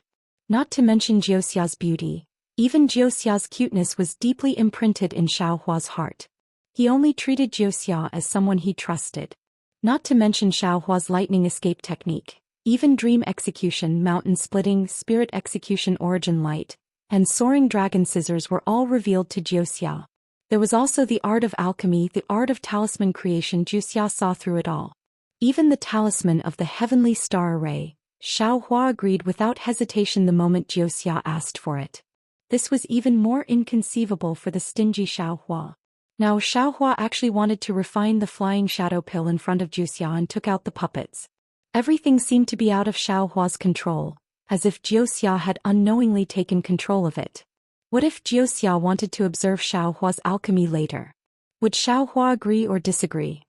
Not to mention Jiuxia's beauty, even Jiuxia's cuteness was deeply imprinted in Xiaohua's heart. He only treated Jiuxia as someone he trusted. Not to mention Xiaohua's lightning escape technique, even dream execution, mountain splitting, spirit execution, origin light, and soaring dragon scissors were all revealed to Jiuxia. There was also the art of alchemy, the art of talisman creation. Jiuxia saw through it all. Even the talisman of the heavenly star array, Xiaohua agreed without hesitation the moment Jiuxia asked for it. This was even more inconceivable for the stingy Xiaohua. Now Xiaohua actually wanted to refine the flying shadow pill in front of Jiuxia and took out the puppets. Everything seemed to be out of Xiaohua's control, as if Jiuxia had unknowingly taken control of it. What if Jiuxia wanted to observe Xiaohua's alchemy later? Would Xiaohua agree or disagree?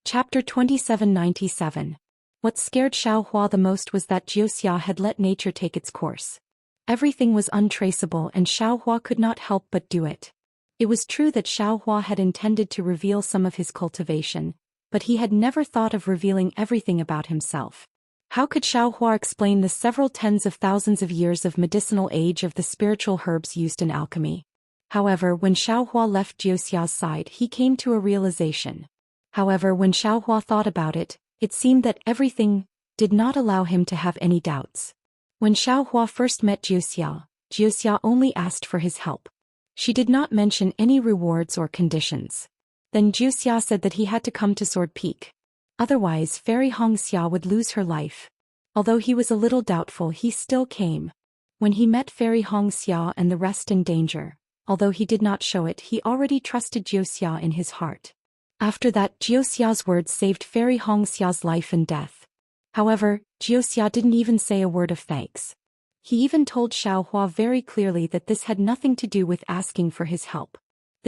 Chapter 2797. What scared Xiaohua the most was that Jiuxia had let nature take its course. Everything was untraceable and Xiaohua could not help but do it. It was true that Xiaohua had intended to reveal some of his cultivation, but he had never thought of revealing everything about himself. How could Xiaohua explain the several tens of thousands of years of medicinal age of the spiritual herbs used in alchemy? However, when Xiaohua left Jiuxia's side he came to a realization. However, when Xiaohua thought about it, it seemed that everything did not allow him to have any doubts. When Xiaohua first met Jiuxia, Jiuxia only asked for his help. She did not mention any rewards or conditions. Then Jiuxia said that he had to come to Sword Peak. Otherwise Fairy Hongxia would lose her life. Although he was a little doubtful he still came. When he met Fairy Hongxia and the rest in danger, although he did not show it he already trusted Jiuxia in his heart. After that Jiuxia's words saved Fairy Hongxia's life and death. However, Jiuxia didn't even say a word of thanks. He even told Xiaohua very clearly that this had nothing to do with asking for his help.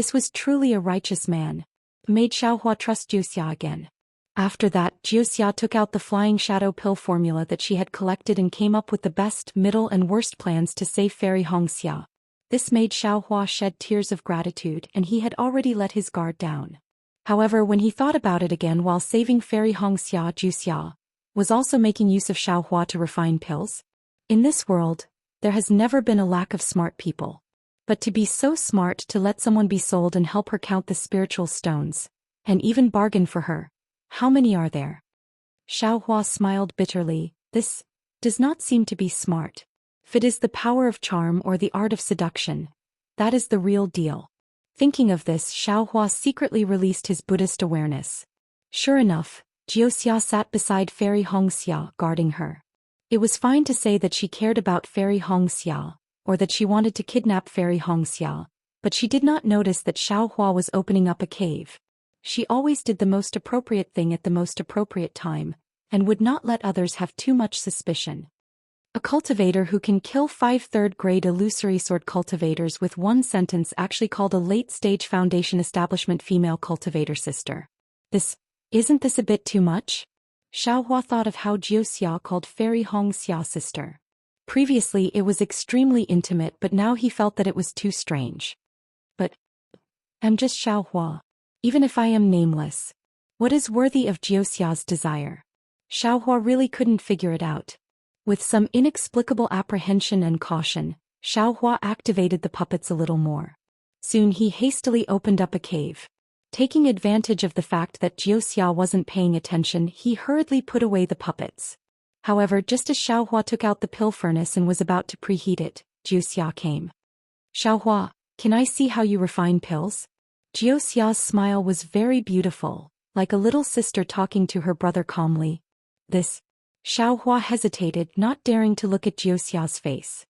This was truly a righteous man. Made Xiaohua trust Jiuxia again. After that, Jiuxia took out the flying shadow pill formula that she had collected and came up with the best, middle and worst plans to save Fairy Hongxia. This made Xiaohua shed tears of gratitude, and he had already let his guard down. However, when he thought about it again while saving Fairy Hongxia, Jiuxia was also making use of Xiaohua to refine pills. In this world, there has never been a lack of smart people. But to be so smart to let someone be sold and help her count the spiritual stones, and even bargain for her, how many are there? Xiaohua smiled bitterly. This does not seem to be smart. If it is the power of charm or the art of seduction, that is the real deal. Thinking of this, Xiaohua secretly released his Buddhist awareness. Sure enough, Jiuxia sat beside Fairy Hongxia, guarding her. It was fine to say that she cared about Fairy Hongxia, or that she wanted to kidnap Fairy Hongxia, but she did not notice that Xiaohua was opening up a cave. She always did the most appropriate thing at the most appropriate time, and would not let others have too much suspicion. A cultivator who can kill 5 third-grade illusory sword cultivators with one sentence actually called a late-stage foundation establishment female cultivator sister. Isn't this a bit too much? Xiaohua thought of how Jiuxia called Fairy Hongxia sister. Previously it was extremely intimate, but now he felt that it was too strange. But I'm just Xiaohua. Even if I am nameless, what is worthy of Jiuxia's desire? Xiaohua really couldn't figure it out. With some inexplicable apprehension and caution, Xiaohua activated the puppets a little more. Soon he hastily opened up a cave. Taking advantage of the fact that Jiuxia wasn't paying attention, he hurriedly put away the puppets. However, just as Xiaohua took out the pill furnace and was about to preheat it, Jiuxia came. Xiaohua, can I see how you refine pills? Jiuxia's smile was very beautiful, like a little sister talking to her brother calmly. Xiaohua hesitated, not daring to look at Jiuxia's face.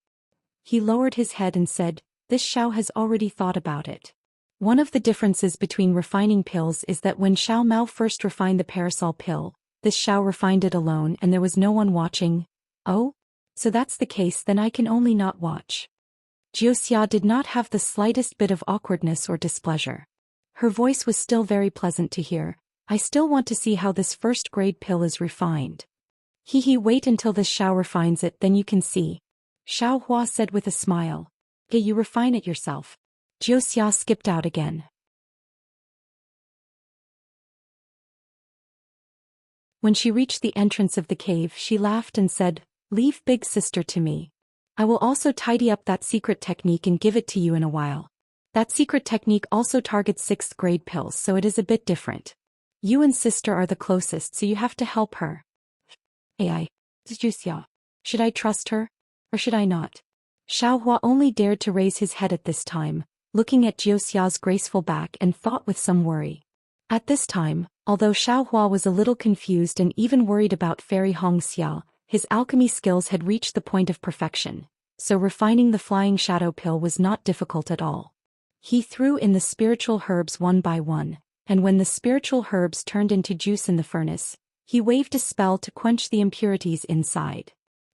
He lowered his head and said, "This Xiao has already thought about it." One of the differences between refining pills is that when Xiao Mao first refined the parasol pill, this Xiao refined it alone and there was no one watching. Oh? So that's the case, then I can only not watch. Jiuxia did not have the slightest bit of awkwardness or displeasure. Her voice was still very pleasant to hear. I still want to see how this first-grade pill is refined. Wait until this Xiao refines it, then you can see. Xiaohua said with a smile. You refine it yourself. Jiuxia skipped out again. When she reached the entrance of the cave, she laughed and said, "Leave big sister to me. I will also tidy up that secret technique and give it to you in a while. That secret technique also targets 6th grade pills, so it is a bit different. You and sister are the closest, so you have to help her." Jiuxia. Should I trust her? Or should I not? Xiaohua only dared to raise his head at this time, looking at Jiuxia's graceful back, and thought with some worry. At this time, although Xiaohua was a little confused and even worried about Fairy Hongxia, his alchemy skills had reached the point of perfection, so refining the flying shadow pill was not difficult at all. He threw in the spiritual herbs one by one, and when the spiritual herbs turned into juice in the furnace, he waved a spell to quench the impurities inside.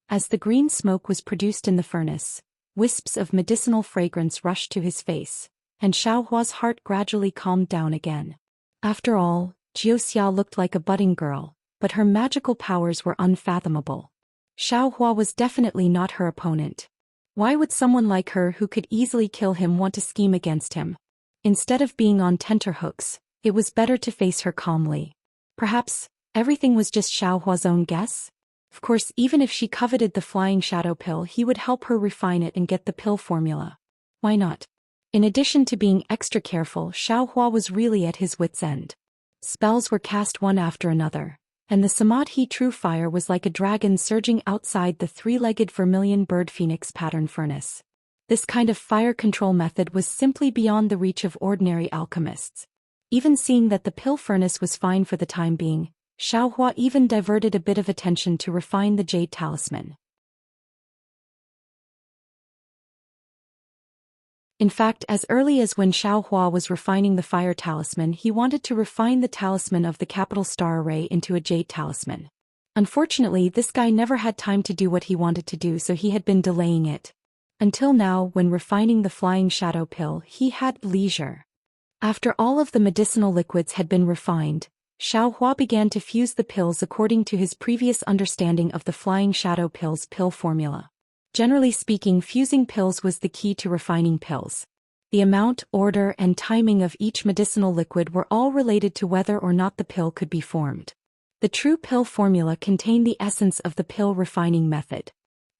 As the green smoke was produced in the furnace, wisps of medicinal fragrance rushed to his face, and Xiaohua's heart gradually calmed down again. After all, Jiuxia looked like a budding girl, but her magical powers were unfathomable. Xiaohua was definitely not her opponent. Why would someone like her who could easily kill him want to scheme against him? Instead of being on tenterhooks, it was better to face her calmly. Perhaps everything was just Xiaohua's own guess? Of course, even if she coveted the flying shadow pill, he would help her refine it and get the pill formula. Why not? In addition to being extra careful, Xiaohua was really at his wit's end. Spells were cast one after another, and the Samadhi True Fire was like a dragon surging outside the 3-legged vermilion bird phoenix pattern furnace. This kind of fire control method was simply beyond the reach of ordinary alchemists. Even seeing that the pill furnace was fine for the time being, Xiaohua even diverted a bit of attention to refine the jade talisman. In fact, as early as when Xiaohua was refining the fire talisman, he wanted to refine the talisman of the capital star array into a jade talisman. Unfortunately, this guy never had time to do what he wanted to do, so he had been delaying it. Until now, when refining the flying shadow pill, he had leisure. After all of the medicinal liquids had been refined, Xiaohua began to fuse the pills according to his previous understanding of the Flying Shadow Pills pill formula. Generally speaking, fusing pills was the key to refining pills. The amount, order, and timing of each medicinal liquid were all related to whether or not the pill could be formed. The true pill formula contained the essence of the pill refining method.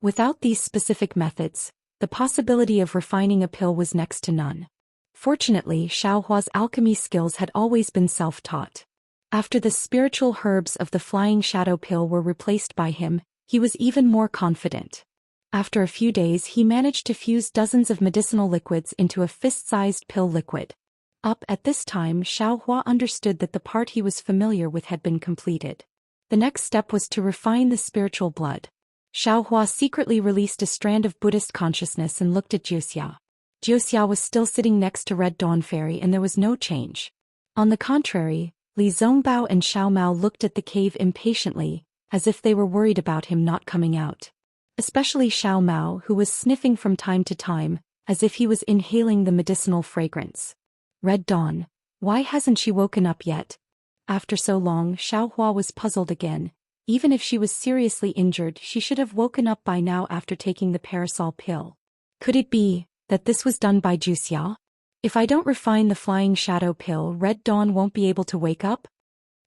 Without these specific methods, the possibility of refining a pill was next to none. Fortunately, Xiaohua's alchemy skills had always been self-taught. After the spiritual herbs of the Flying Shadow Pill were replaced by him, he was even more confident. After a few days, he managed to fuse dozens of medicinal liquids into a fist-sized pill liquid. At this time, Xiaohua understood that the part he was familiar with had been completed. The next step was to refine the spiritual blood. Xiaohua secretly released a strand of Buddhist consciousness and looked at Jiuxia. Jiuxia was still sitting next to Red Dawn Fairy and there was no change. On the contrary, Li Zongbao and Xiao Mao looked at the cave impatiently, as if they were worried about him not coming out. Especially Xiao Mao, who was sniffing from time to time, as if he was inhaling the medicinal fragrance. Red Dawn, why hasn't she woken up yet? After so long, Xiaohua was puzzled again. Even if she was seriously injured, she should have woken up by now after taking the parasol pill. Could it be that this was done by Jiuxia? If I don't refine the Flying Shadow Pill, Red Dawn won't be able to wake up?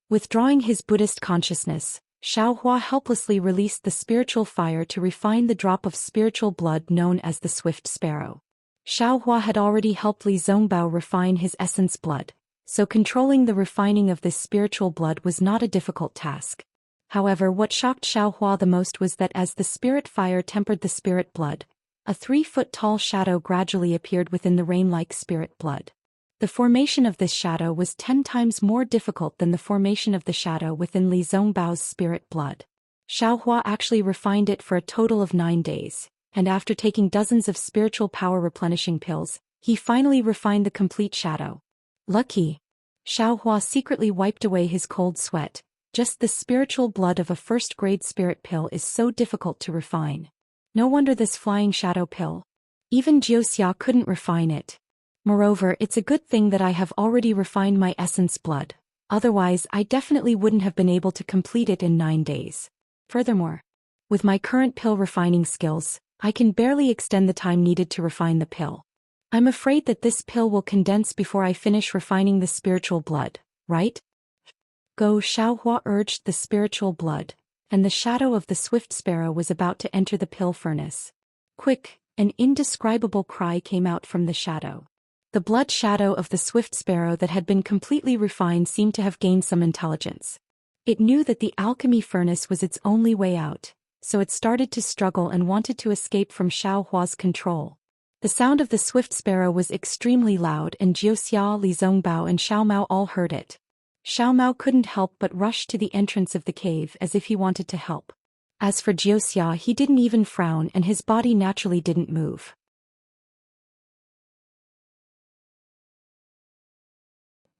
Withdrawing his Buddhist consciousness, Xiaohua helplessly released the spiritual fire to refine the drop of spiritual blood known as the Swift Sparrow. Xiaohua had already helped Li Zongbao refine his essence blood, so controlling the refining of this spiritual blood was not a difficult task. However, what shocked Xiaohua the most was that as the spirit fire tempered the spirit blood, a 3-foot-tall shadow gradually appeared within the rain-like spirit blood. The formation of this shadow was 10 times more difficult than the formation of the shadow within Li Zongbao's spirit blood. Xiaohua actually refined it for a total of 9 days, and after taking dozens of spiritual power replenishing pills, he finally refined the complete shadow. Lucky! Xiaohua secretly wiped away his cold sweat. Just the spiritual blood of a first-grade spirit pill is so difficult to refine. No wonder this Flying Shadow Pill. Even Jiuxia couldn't refine it. Moreover, it's a good thing that I have already refined my essence blood. Otherwise, I definitely wouldn't have been able to complete it in 9 days. Furthermore, with my current pill refining skills, I can barely extend the time needed to refine the pill. I'm afraid that this pill will condense before I finish refining the spiritual blood, right? Go, Xiaohua urged the spiritual blood, and the shadow of the Swift Sparrow was about to enter the pill furnace. Quick, an indescribable cry came out from the shadow. The blood shadow of the Swift Sparrow that had been completely refined seemed to have gained some intelligence. It knew that the alchemy furnace was its only way out, so it started to struggle and wanted to escape from Xiaohua's control. The sound of the Swift Sparrow was extremely loud and Jiuxia, Li Zongbao and Xiao Mao all heard it. Xiao Mao couldn't help but rush to the entrance of the cave as if he wanted to help. As for Jiuxia, he didn't even frown and his body naturally didn't move.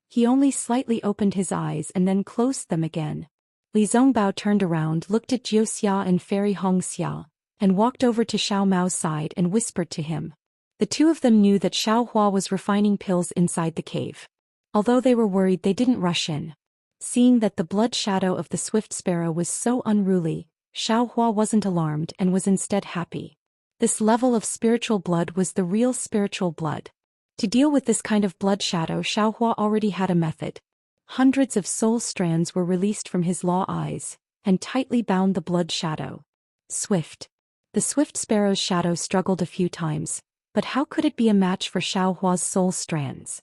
He only slightly opened his eyes and then closed them again. Li Zongbao turned around, looked at Jiuxia and Fairy Hongxia, and walked over to Xiao Mao's side and whispered to him. The two of them knew that Xiaohua was refining pills inside the cave. Although they were worried, they didn't rush in. Seeing that the blood shadow of the Swift Sparrow was so unruly, Xiaohua wasn't alarmed and was instead happy. This level of spiritual blood was the real spiritual blood. To deal with this kind of blood shadow, Xiaohua already had a method. Hundreds of soul strands were released from his law eyes, and tightly bound the blood shadow. Swift. The Swift Sparrow's shadow struggled a few times, but how could it be a match for Xiaohua's soul strands?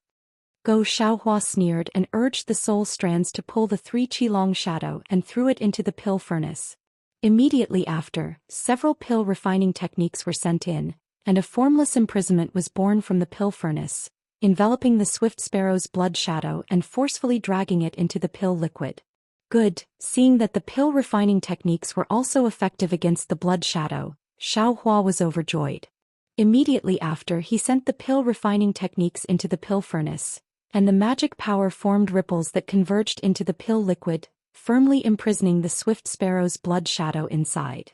Go, Xiaohua sneered and urged the soul strands to pull the 3 qilong shadow and threw it into the pill furnace. Immediately after, several pill refining techniques were sent in, and a formless imprisonment was born from the pill furnace, enveloping the Swift Sparrow's blood shadow and forcefully dragging it into the pill liquid. Good, seeing that the pill refining techniques were also effective against the blood shadow, Xiaohua was overjoyed. Immediately after, he sent the pill refining techniques into the pill furnace, and the magic power formed ripples that converged into the pill liquid, firmly imprisoning the Swift Sparrow's blood shadow inside.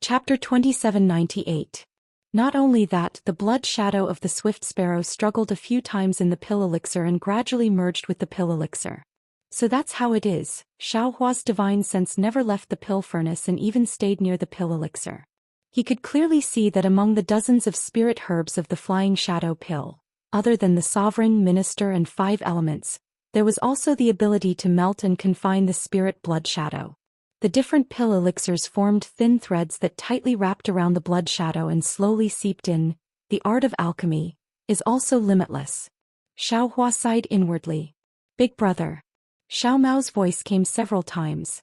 Chapter 2798. Not only that, the blood shadow of the swift sparrow struggled a few times in the pill elixir and gradually merged with the pill elixir. So that's how it is. Xiaohua's divine sense never left the pill furnace and even stayed near the pill elixir. He could clearly see that among the dozens of spirit herbs of the flying shadow pill, other than the sovereign, minister and 5 elements, there was also the ability to melt and confine the spirit blood shadow. The different pill elixirs formed thin threads that tightly wrapped around the blood shadow and slowly seeped in. The art of alchemy is also limitless. Xiaohua sighed inwardly. Big brother. Xiao Mao's voice came several times.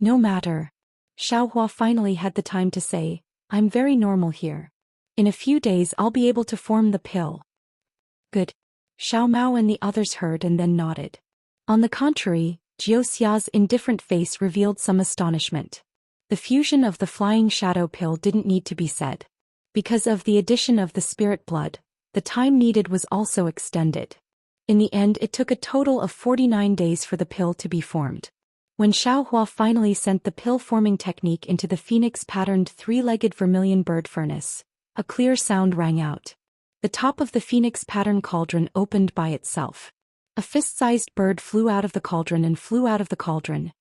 No matter. Xiaohua finally had the time to say, I'm very normal here. In a few days I'll be able to form the pill. Good. Xiao Mao and the others heard and then nodded. On the contrary, Jiuxia's indifferent face revealed some astonishment. The fusion of the flying shadow pill didn't need to be said. Because of the addition of the spirit blood, the time needed was also extended. In the end it took a total of 49 days for the pill to be formed. When Xiaohua finally sent the pill-forming technique into the phoenix-patterned 3-legged vermilion bird furnace, a clear sound rang out. The top of the phoenix-pattern cauldron opened by itself. A fist-sized bird flew out of the cauldron and flew out of the cauldron.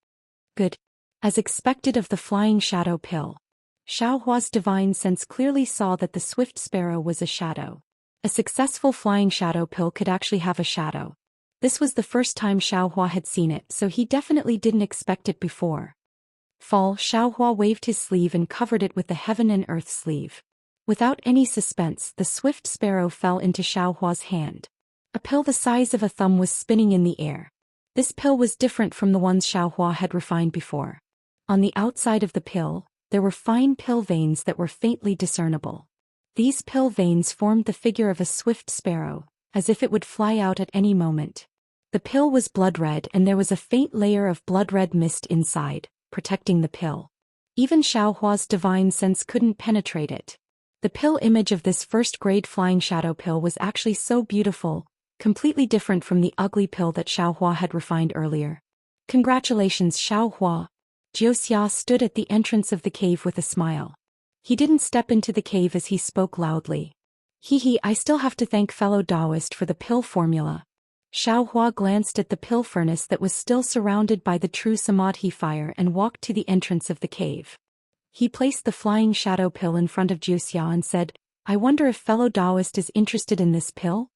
Good. As expected of the flying shadow pill. Xiaohua's divine sense clearly saw that the swift sparrow was a shadow. A successful flying shadow pill could actually have a shadow. This was the first time Xiaohua had seen it, so he definitely didn't expect it before. Xiaohua waved his sleeve and covered it with the heaven and earth sleeve. Without any suspense, the swift sparrow fell into Xiaohua's hand. A pill the size of a thumb was spinning in the air. This pill was different from the ones Xiaohua had refined before. On the outside of the pill, there were fine pill veins that were faintly discernible. These pill veins formed the figure of a swift sparrow, as if it would fly out at any moment. The pill was blood red and there was a faint layer of blood red mist inside, protecting the pill. Even Xiaohua's divine sense couldn't penetrate it. The pill image of this first-grade flying shadow pill was actually so beautiful, completely different from the ugly pill that Xiaohua had refined earlier. Congratulations, Xiaohua. Jiuxia stood at the entrance of the cave with a smile. He didn't step into the cave as he spoke loudly. I still have to thank fellow Taoist for the pill formula. Xiaohua glanced at the pill furnace that was still surrounded by the true samadhi fire and walked to the entrance of the cave. He placed the flying shadow pill in front of Jiuxia and said, I wonder if fellow Taoist is interested in this pill?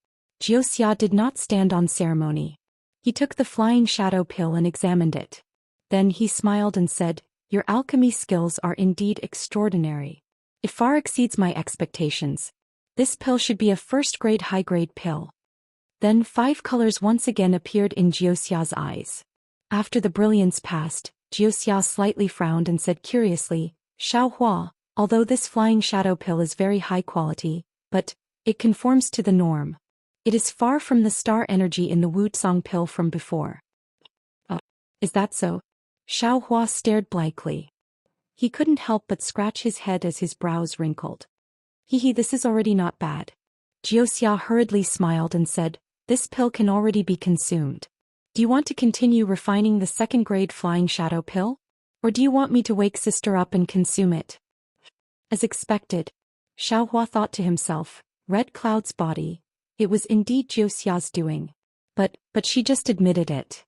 Jiuxia did not stand on ceremony. He took the flying shadow pill and examined it. Then he smiled and said, Your alchemy skills are indeed extraordinary. It far exceeds my expectations. This pill should be a first-grade high-grade pill. Then 5 colors once again appeared in Jiuxia's eyes. After the brilliance passed, Jiuxia slightly frowned and said curiously, Xiaohua, although this flying shadow pill is very high quality, but it conforms to the norm. It is far from the star energy in the Wutsong pill from before. Is that so? Xiaohua stared blankly. He couldn't help but scratch his head as his brows wrinkled. This is already not bad. Jiuxia hurriedly smiled and said, This pill can already be consumed. Do you want to continue refining the second-grade flying shadow pill? Or do you want me to wake sister up and consume it? As expected, Xiaohua thought to himself, Red Cloud's body. It was indeed Jiuxia's doing. But she just admitted it.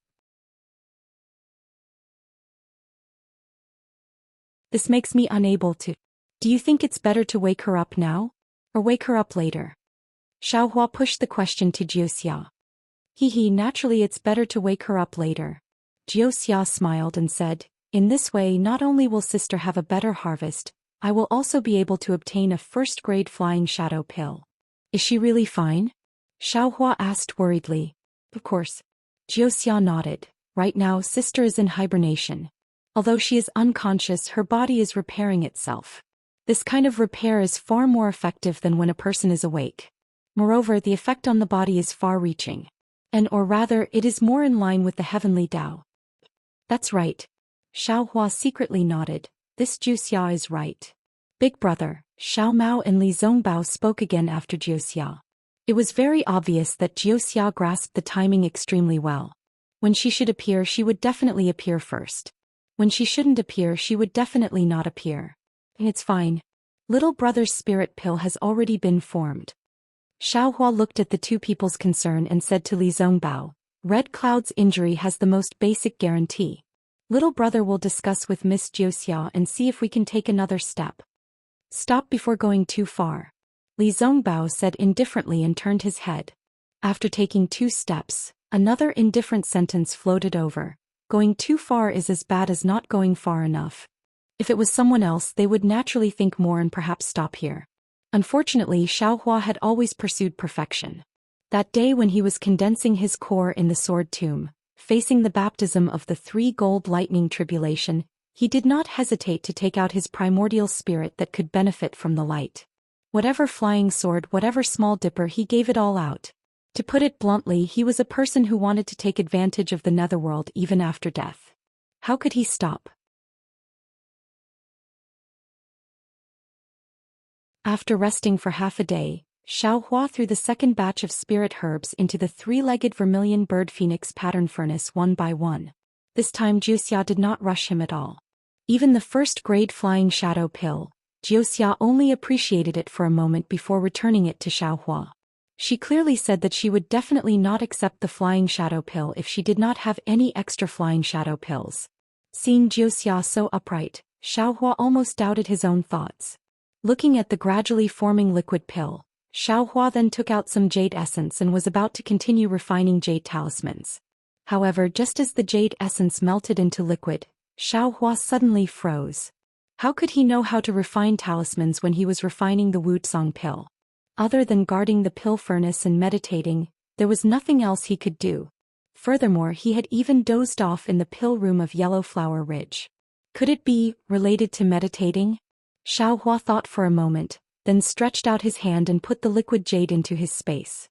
This makes me unable to. Do you think it's better to wake her up now? Or wake her up later? Xiaohua pushed the question to Jiuxia. Naturally it's better to wake her up later. Jiuxia smiled and said, In this way not only will sister have a better harvest, I will also be able to obtain a first-grade flying shadow pill. Is she really fine? Xiaohua asked worriedly. Of course. Jiuxia nodded. Right now sister is in hibernation. Although she is unconscious, her body is repairing itself. This kind of repair is far more effective than when a person is awake. Moreover, the effect on the body is far-reaching. Or rather, it is more in line with the heavenly Tao. That's right. Xiaohua secretly nodded. This Jiuxia is right. Big brother, Xiao Mao and Li Zongbao spoke again after Jiuxia. It was very obvious that Jiuxia grasped the timing extremely well. When she should appear, she would definitely appear first. When she shouldn't appear, she would definitely not appear. It's fine. Little brother's spirit pill has already been formed. Xiaohua looked at the two people's concern and said to Li Zongbao, Red Cloud's injury has the most basic guarantee. Little brother will discuss with Miss Jiuxia and see if we can take another step. Stop before going too far. Li Zongbao said indifferently and turned his head. After taking 2 steps, another indifferent sentence floated over. Going too far is as bad as not going far enough. If it was someone else, they would naturally think more and perhaps stop here. Unfortunately, Xiaohua had always pursued perfection. That day when he was condensing his core in the sword tomb, facing the baptism of the 3 gold lightning tribulation, he did not hesitate to take out his primordial spirit that could benefit from the light. Whatever flying sword, whatever small dipper, he gave it all out. To put it bluntly, he was a person who wanted to take advantage of the netherworld even after death. How could he stop? After resting for half a day, Xiaohua threw the second batch of spirit herbs into the 3-legged vermilion bird phoenix pattern furnace one by one. This time Jiuxia did not rush him at all. Even the first-grade flying shadow pill, Jiuxia only appreciated it for a moment before returning it to Xiaohua. She clearly said that she would definitely not accept the flying shadow pill if she did not have any extra flying shadow pills. Seeing Jiuxia so upright, Xiaohua almost doubted his own thoughts. Looking at the gradually forming liquid pill, Xiaohua then took out some jade essence and was about to continue refining jade talismans. However, just as the jade essence melted into liquid, Xiaohua suddenly froze. How could he know how to refine talismans when he was refining the Wutsong pill? Other than guarding the pill furnace and meditating, there was nothing else he could do. Furthermore, he had even dozed off in the pill room of Yellow Flower Ridge. Could it be related to meditating? Xiaohua thought for a moment, then stretched out his hand and put the liquid jade into his space.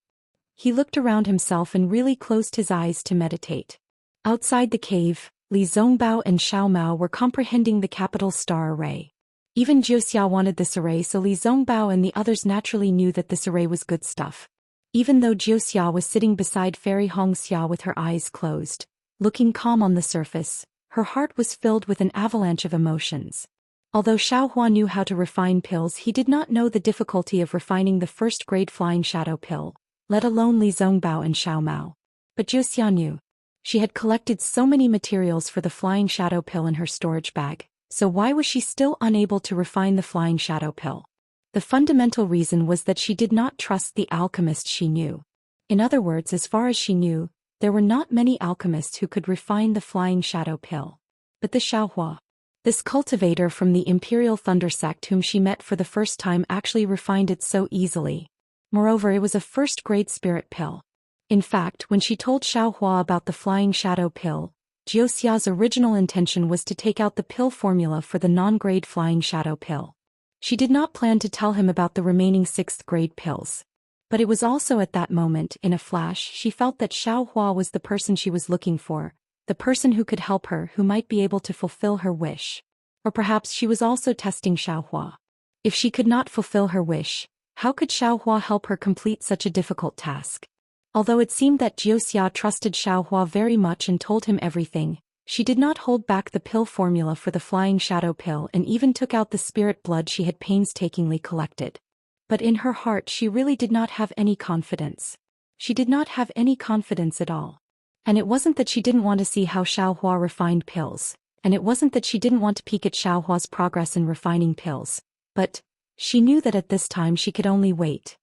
He looked around himself and really closed his eyes to meditate. Outside the cave, Li Zongbao and Xiao Mao were comprehending the capital star array. Even Jiuxia wanted this array, so Li Zongbao and the others naturally knew that this array was good stuff. Even though Jiuxia was sitting beside Fairy Hongxia with her eyes closed, looking calm on the surface, her heart was filled with an avalanche of emotions. Although Xiaohua knew how to refine pills, he did not know the difficulty of refining the first-grade flying shadow pill, let alone Li Zongbao and Xiao Mao. But Jiuxia knew. She had collected so many materials for the flying shadow pill in her storage bag, so why was she still unable to refine the flying shadow pill? The fundamental reason was that she did not trust the alchemist she knew. In other words, as far as she knew, there were not many alchemists who could refine the flying shadow pill. But the Xiaohua, this cultivator from the Imperial Thunder sect whom she met for the first time, actually refined it so easily. Moreover, it was a first-grade spirit pill. In fact, when she told Xiaohua about the flying shadow pill, Jiuxia's original intention was to take out the pill formula for the non-grade flying shadow pill. She did not plan to tell him about the remaining 6th-grade pills. But it was also at that moment, in a flash, she felt that Xiaohua was the person she was looking for, the person who could help her, who might be able to fulfill her wish. Or perhaps she was also testing Xiaohua. If she could not fulfill her wish, how could Xiaohua help her complete such a difficult task? Although it seemed that Jiuxia trusted Xiaohua very much and told him everything, she did not hold back the pill formula for the flying shadow pill and even took out the spirit blood she had painstakingly collected. But in her heart she really did not have any confidence. She did not have any confidence at all. And it wasn't that she didn't want to see how Xiaohua refined pills, and it wasn't that she didn't want to peek at Xiaohua's progress in refining pills, but she knew that at this time she could only wait.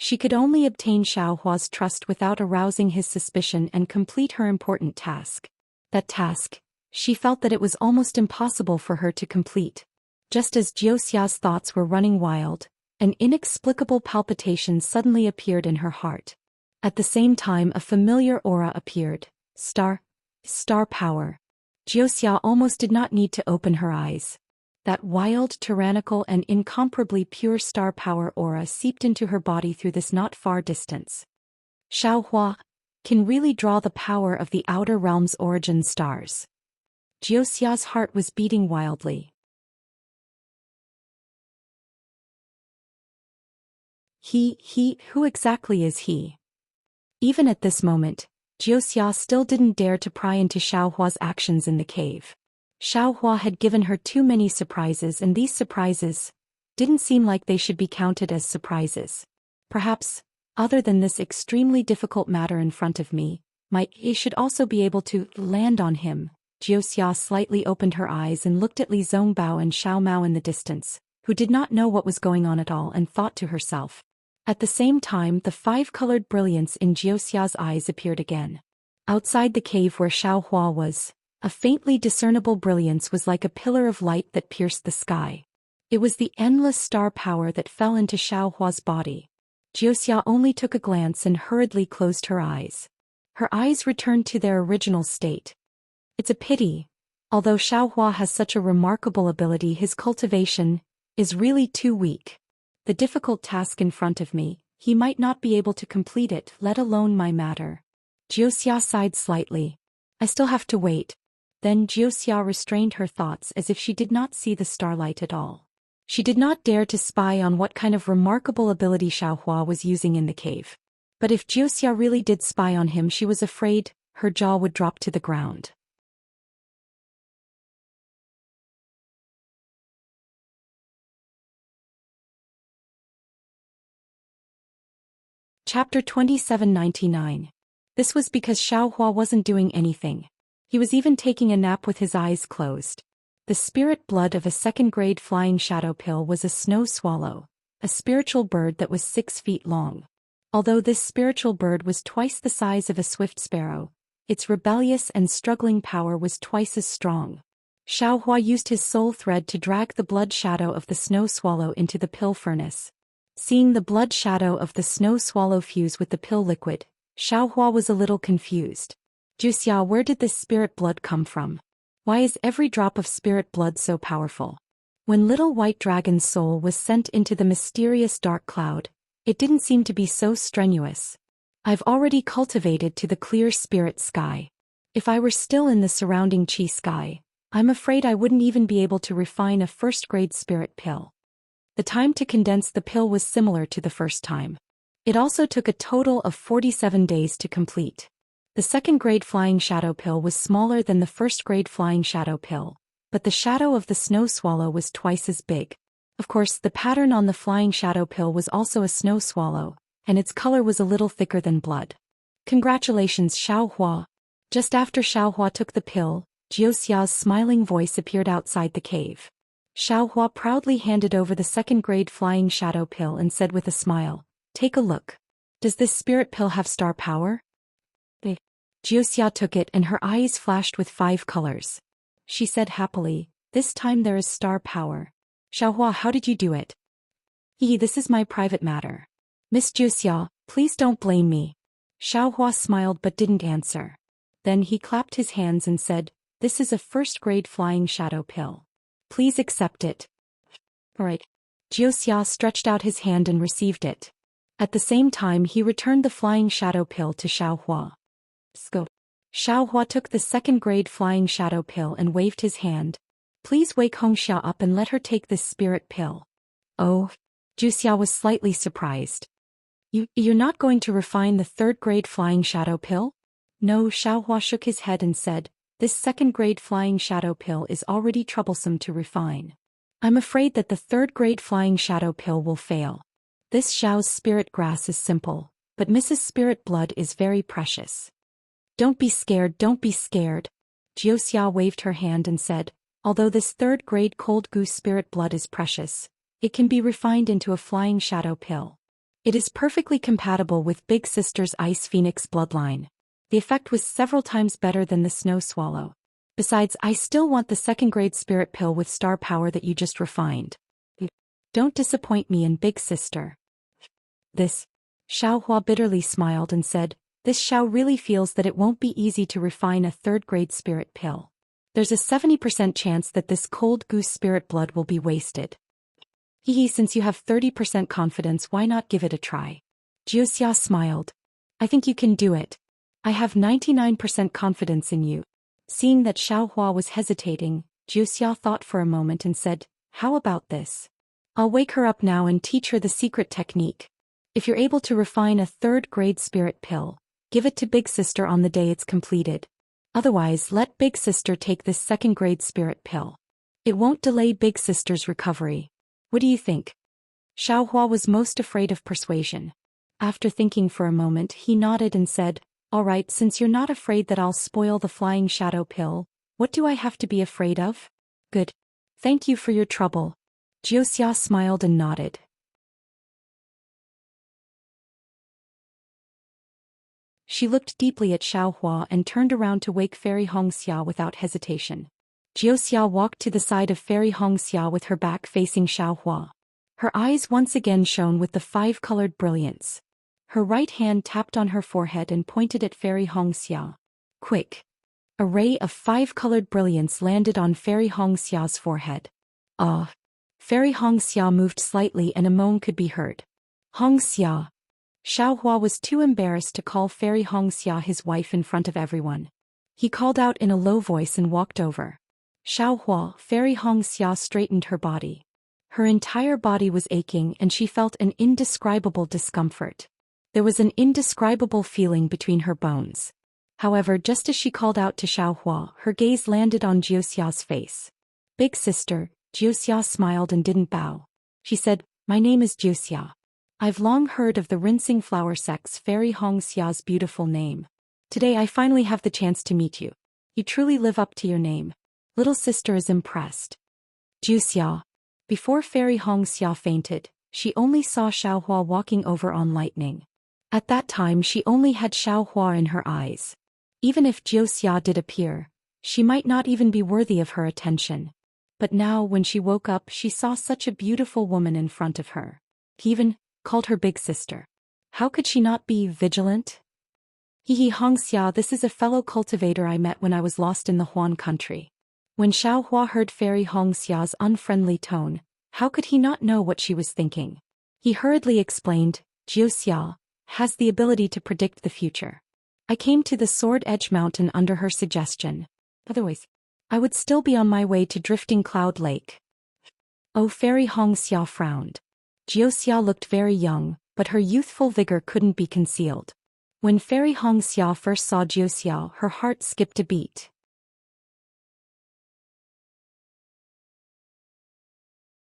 She could only obtain Xiaohua's trust without arousing his suspicion and complete her important task. That task, she felt that it was almost impossible for her to complete. Just as Jiuxia's thoughts were running wild, an inexplicable palpitation suddenly appeared in her heart. At the same time, a familiar aura appeared. Star power. Jiuxia almost did not need to open her eyes. That wild, tyrannical and incomparably pure star power aura seeped into her body through this not far distance. Xiaohua can really draw the power of the outer realm's origin stars. Jiuxia's heart was beating wildly. Who exactly is he? Even at this moment, Jiuxia still didn't dare to pry into Xiaohua's actions in the cave. Xiaohua had given her too many surprises, and these surprises didn't seem like they should be counted as surprises. Perhaps, other than this extremely difficult matter in front of me, I should also be able to land on him. Jiuxia slightly opened her eyes and looked at Li Zongbao and Xiao Mao in the distance, who did not know what was going on at all, and thought to herself. At the same time, the five-colored brilliance in Jiuxia's eyes appeared again. Outside the cave where Xiaohua was, a faintly discernible brilliance was like a pillar of light that pierced the sky. It was the endless star power that fell into Xiaohua's body. Jiuxia only took a glance and hurriedly closed her eyes. Her eyes returned to their original state. It's a pity. Although Xiaohua has such a remarkable ability, his cultivation is really too weak. The difficult task in front of me, he might not be able to complete it, let alone my matter. Jiuxia sighed slightly. I still have to wait. Then Jiuxia restrained her thoughts as if she did not see the starlight at all. She did not dare to spy on what kind of remarkable ability Xiaohua was using in the cave. But if Jiuxia really did spy on him, she was afraid her jaw would drop to the ground. Chapter 2799. This was because Xiaohua wasn't doing anything. He was even taking a nap with his eyes closed. The spirit blood of a second-grade flying shadow pill was a snow swallow, a spiritual bird that was 6 feet long. Although this spiritual bird was twice the size of a swift sparrow, its rebellious and struggling power was twice as strong. Xiaohua used his soul thread to drag the blood shadow of the snow swallow into the pill furnace. Seeing the blood shadow of the snow swallow fuse with the pill liquid, Xiaohua was a little confused. Jiuxia, where did this spirit blood come from? Why is every drop of spirit blood so powerful? When little white dragon's soul was sent into the mysterious dark cloud, it didn't seem to be so strenuous. I've already cultivated to the clear spirit sky. If I were still in the surrounding chi sky, I'm afraid I wouldn't even be able to refine a first-grade spirit pill. The time to condense the pill was similar to the first time. It also took a total of 47 days to complete. The second-grade flying shadow pill was smaller than the first-grade flying shadow pill, but the shadow of the snow swallow was twice as big. Of course, the pattern on the flying shadow pill was also a snow swallow, and its color was a little thicker than blood. Congratulations, Xiaohua. Just after Xiaohua took the pill, Jiuxia's smiling voice appeared outside the cave. Xiaohua proudly handed over the second-grade flying shadow pill and said with a smile, "Take a look. Does this spirit pill have star power?" Jiuxia took it and her eyes flashed with 5 colors. She said happily, "This time there is star power. Xiaohua, how did you do it?" This is my private matter. Miss Jiuxia, please don't blame me." Xiaohua smiled but didn't answer. Then he clapped his hands and said, "This is a first-grade flying shadow pill. Please accept it." Alright. Jiuxia stretched out his hand and received it. At the same time he returned the flying shadow pill to Xiaohua. Go. Xiaohua took the second-grade flying shadow pill and waved his hand. "Please wake Hongxia up and let her take this spirit pill." Oh. Jiuxia was slightly surprised. You're not going to refine the third-grade flying shadow pill?" No, Xiaohua shook his head and said, "This second-grade flying shadow pill is already troublesome to refine. I'm afraid that the third-grade flying shadow pill will fail. This Xiao's spirit grass is simple, but Mrs. Spirit Blood is very precious." Don't be scared, don't be scared." Jiuxia waved her hand and said, "Although this third-grade cold goose spirit blood is precious, it can be refined into a flying shadow pill. It is perfectly compatible with Big Sister's Ice Phoenix bloodline. The effect was several times better than the snow swallow. Besides, I still want the second-grade spirit pill with star power that you just refined. Don't disappoint me in Big Sister." This. Xiaohua bitterly smiled and said, "This Xiao really feels that it won't be easy to refine a third-grade spirit pill. There's a 70% chance that this cold goose spirit blood will be wasted." Since you have 30% confidence, why not give it a try?" Jiuxia smiled. "I think you can do it. I have 99% confidence in you." Seeing that Xiaohua was hesitating, Jiuxia thought for a moment and said, "How about this? I'll wake her up now and teach her the secret technique. If you're able to refine a third-grade spirit pill, give it to Big Sister on the day it's completed. Otherwise, let big sister take this second-grade spirit pill. It won't delay big sister's recovery. What do you think? Xiaohua was most afraid of persuasion. After thinking for a moment, he nodded and said, "All right, since you're not afraid that I'll spoil the flying shadow pill, what do I have to be afraid of?" "Good. Thank you for your trouble." Jiuxia smiled and nodded. She looked deeply at Xiaohua and turned around to wake Fairy Hongxia without hesitation. Jiuxia walked to the side of Fairy Hongxia with her back facing Xiaohua. Her eyes once again shone with the five-colored brilliance. Her right hand tapped on her forehead and pointed at Fairy Hongxia. Quick! A ray of five-colored brilliance landed on Fairy Hongxia's forehead. Ah! Fairy Hongxia moved slightly and a moan could be heard. "Hongxia!" Xiaohua was too embarrassed to call Fairy Hongxia his wife in front of everyone. He called out in a low voice and walked over. "Xiaohua." Fairy Hongxia straightened her body. Her entire body was aching and she felt an indescribable discomfort. There was an indescribable feeling between her bones. However, just as she called out to Xiaohua, her gaze landed on Jiuxia's face. "Big sister." Jiuxia smiled and didn't bow. She said, "My name is Jiuxia. I've long heard of the rinsing flower sex Fairy Hongxia's beautiful name. Today I finally have the chance to meet you. You truly live up to your name. Little sister is impressed." Jiuxia. Before Fairy Hongxia fainted, she only saw Xiaohua walking over on lightning. At that time she only had Xiaohua in her eyes. Even if Jiuxia did appear, she might not even be worthy of her attention. But now when she woke up she saw such a beautiful woman in front of her. He even called her big sister. How could she not be vigilant? "Hehe, Hongxia, this is a fellow cultivator I met when I was lost in the Huan country." When Xiaohua heard Fairy Hongxia's unfriendly tone, how could he not know what she was thinking? He hurriedly explained, "Jiuxia has the ability to predict the future. I came to the Sword Edge Mountain under her suggestion. Otherwise, I would still be on my way to Drifting Cloud Lake." Oh, Fairy Hongxia frowned. Jiuxia looked very young, but her youthful vigor couldn't be concealed. When Fairy Hongxia first saw Jiuxia, her heart skipped a beat.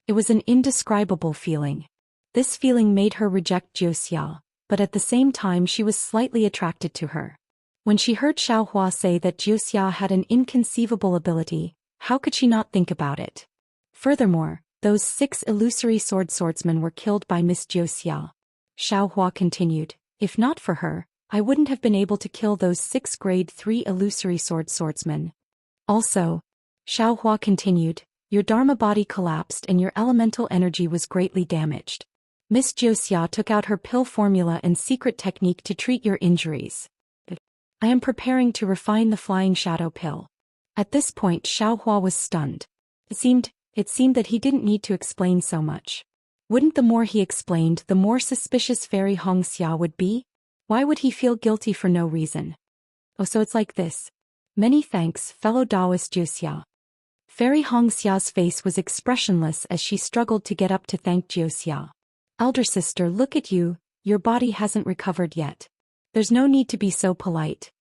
It was an indescribable feeling. This feeling made her reject Jiuxia, but at the same time she was slightly attracted to her. When she heard Xiaohua say that Jiuxia had an inconceivable ability, how could she not think about it? Furthermore, those 6 illusory swordsmen were killed by Miss Jiuxia. Xiaohua continued, "If not for her, I wouldn't have been able to kill those 6 grade 3 illusory swordsmen. Also," Xiaohua continued, "your Dharma body collapsed and your elemental energy was greatly damaged. Miss Jiuxia took out her pill formula and secret technique to treat your injuries. I am preparing to refine the flying shadow pill." At this point Xiaohua was stunned. It seemed that he didn't need to explain so much. Wouldn't the more he explained, the more suspicious Fairy Hongxia would be? Why would he feel guilty for no reason? "Oh, so it's like this. Many thanks, fellow Taoist Jiuxia." Fairy Hongxia's face was expressionless as she struggled to get up to thank Jiuxia. "Elder sister, look at you, your body hasn't recovered yet. There's no need to be so polite."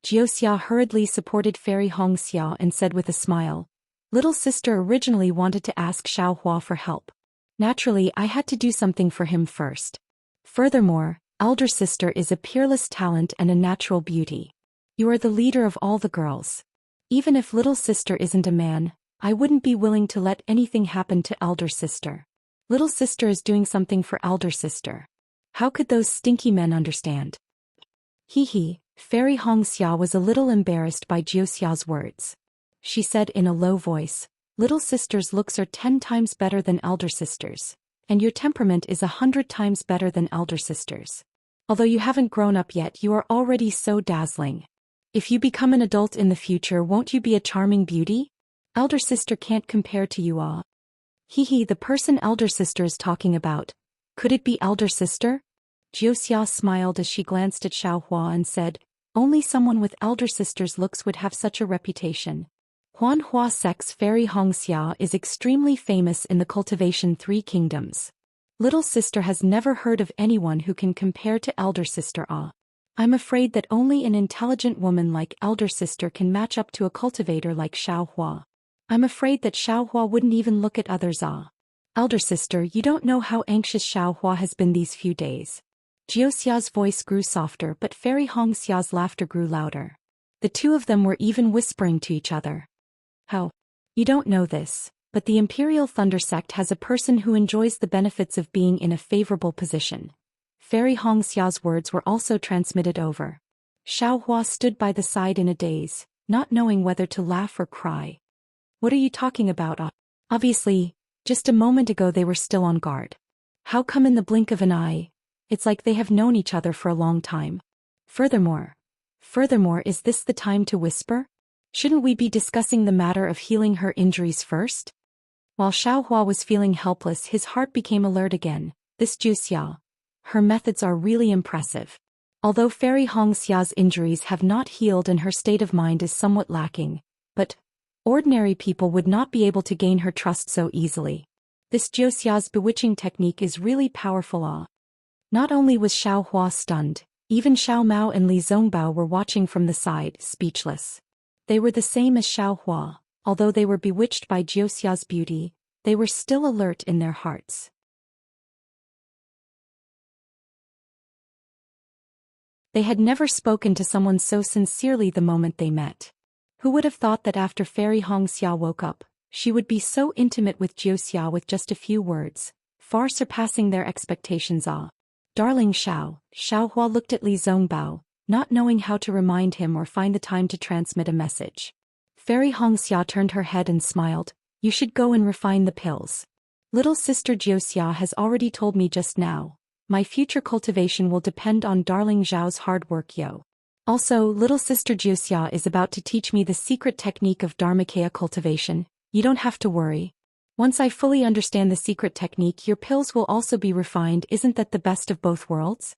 Jiuxia hurriedly supported Fairy Hongxia and said with a smile, "Little sister originally wanted to ask Xiaohua for help. Naturally, I had to do something for him first. Furthermore, elder sister is a peerless talent and a natural beauty. You are the leader of all the girls. Even if little sister isn't a man, I wouldn't be willing to let anything happen to elder sister. Little sister is doing something for elder sister. How could those stinky men understand?" Hehe, Fairy Hongxia was a little embarrassed by Jiuxia's words. She said in a low voice, "Little sister's looks are 10 times better than elder sister's, and your temperament is 100 times better than elder sister's. Although you haven't grown up yet, you are already so dazzling. If you become an adult in the future, won't you be a charming beauty? Elder sister can't compare to you all." Hehe, the person elder sister is talking about. Could it be elder sister? Jiuxia smiled as she glanced at Xiaohua and said, "Only someone with elder sister's looks would have such a reputation. Huanhua sex Fairy Hongxia is extremely famous in the Cultivation 3 kingdoms. Little sister has never heard of anyone who can compare to elder sister Ah." I'm afraid that only an intelligent woman like elder sister can match up to a cultivator like Xiaohua. I'm afraid that Xiaohua wouldn't even look at others. Elder sister, you don't know how anxious Xiaohua has been these few days. Jiuxia's voice grew softer, but Fairy Hongxia's laughter grew louder. The two of them were even whispering to each other. How? You don't know this, but the Imperial Thunder Sect has a person who enjoys the benefits of being in a favorable position. Fairy Hongxia's words were also transmitted over. Xiaohua stood by the side in a daze, not knowing whether to laugh or cry. What are you talking about? Obviously, just a moment ago they were still on guard. How come in the blink of an eye? It's like they have known each other for a long time. Furthermore, is this the time to whisper? Shouldn't we be discussing the matter of healing her injuries first? While Xiaohua was feeling helpless, his heart became alert again. This Jiuxia. Her methods are really impressive. Although Fairy Hongxia's injuries have not healed and her state of mind is somewhat lacking, but ordinary people would not be able to gain her trust so easily. This Jiuxia's bewitching technique is really powerful. Not only was Xiaohua stunned, even Xiao Mao and Li Zongbao were watching from the side, speechless. They were the same as Xiaohua, although they were bewitched by Jiuxia's beauty, they were still alert in their hearts. They had never spoken to someone so sincerely the moment they met. Who would have thought that after Fairy Hongxia woke up, she would be so intimate with Jiuxia with just a few words, far surpassing their expectations. Darling Xiaohua looked at Li Zongbao, not knowing how to remind him or find the time to transmit a message. Fairy Hongxia turned her head and smiled. You should go and refine the pills. Little sister Jiuxia has already told me just now. My future cultivation will depend on darling Zhao's hard work. Also, little sister Jiuxia is about to teach me the secret technique of Dharmakaya cultivation. You don't have to worry. Once I fully understand the secret technique, your pills will also be refined. Isn't that the best of both worlds?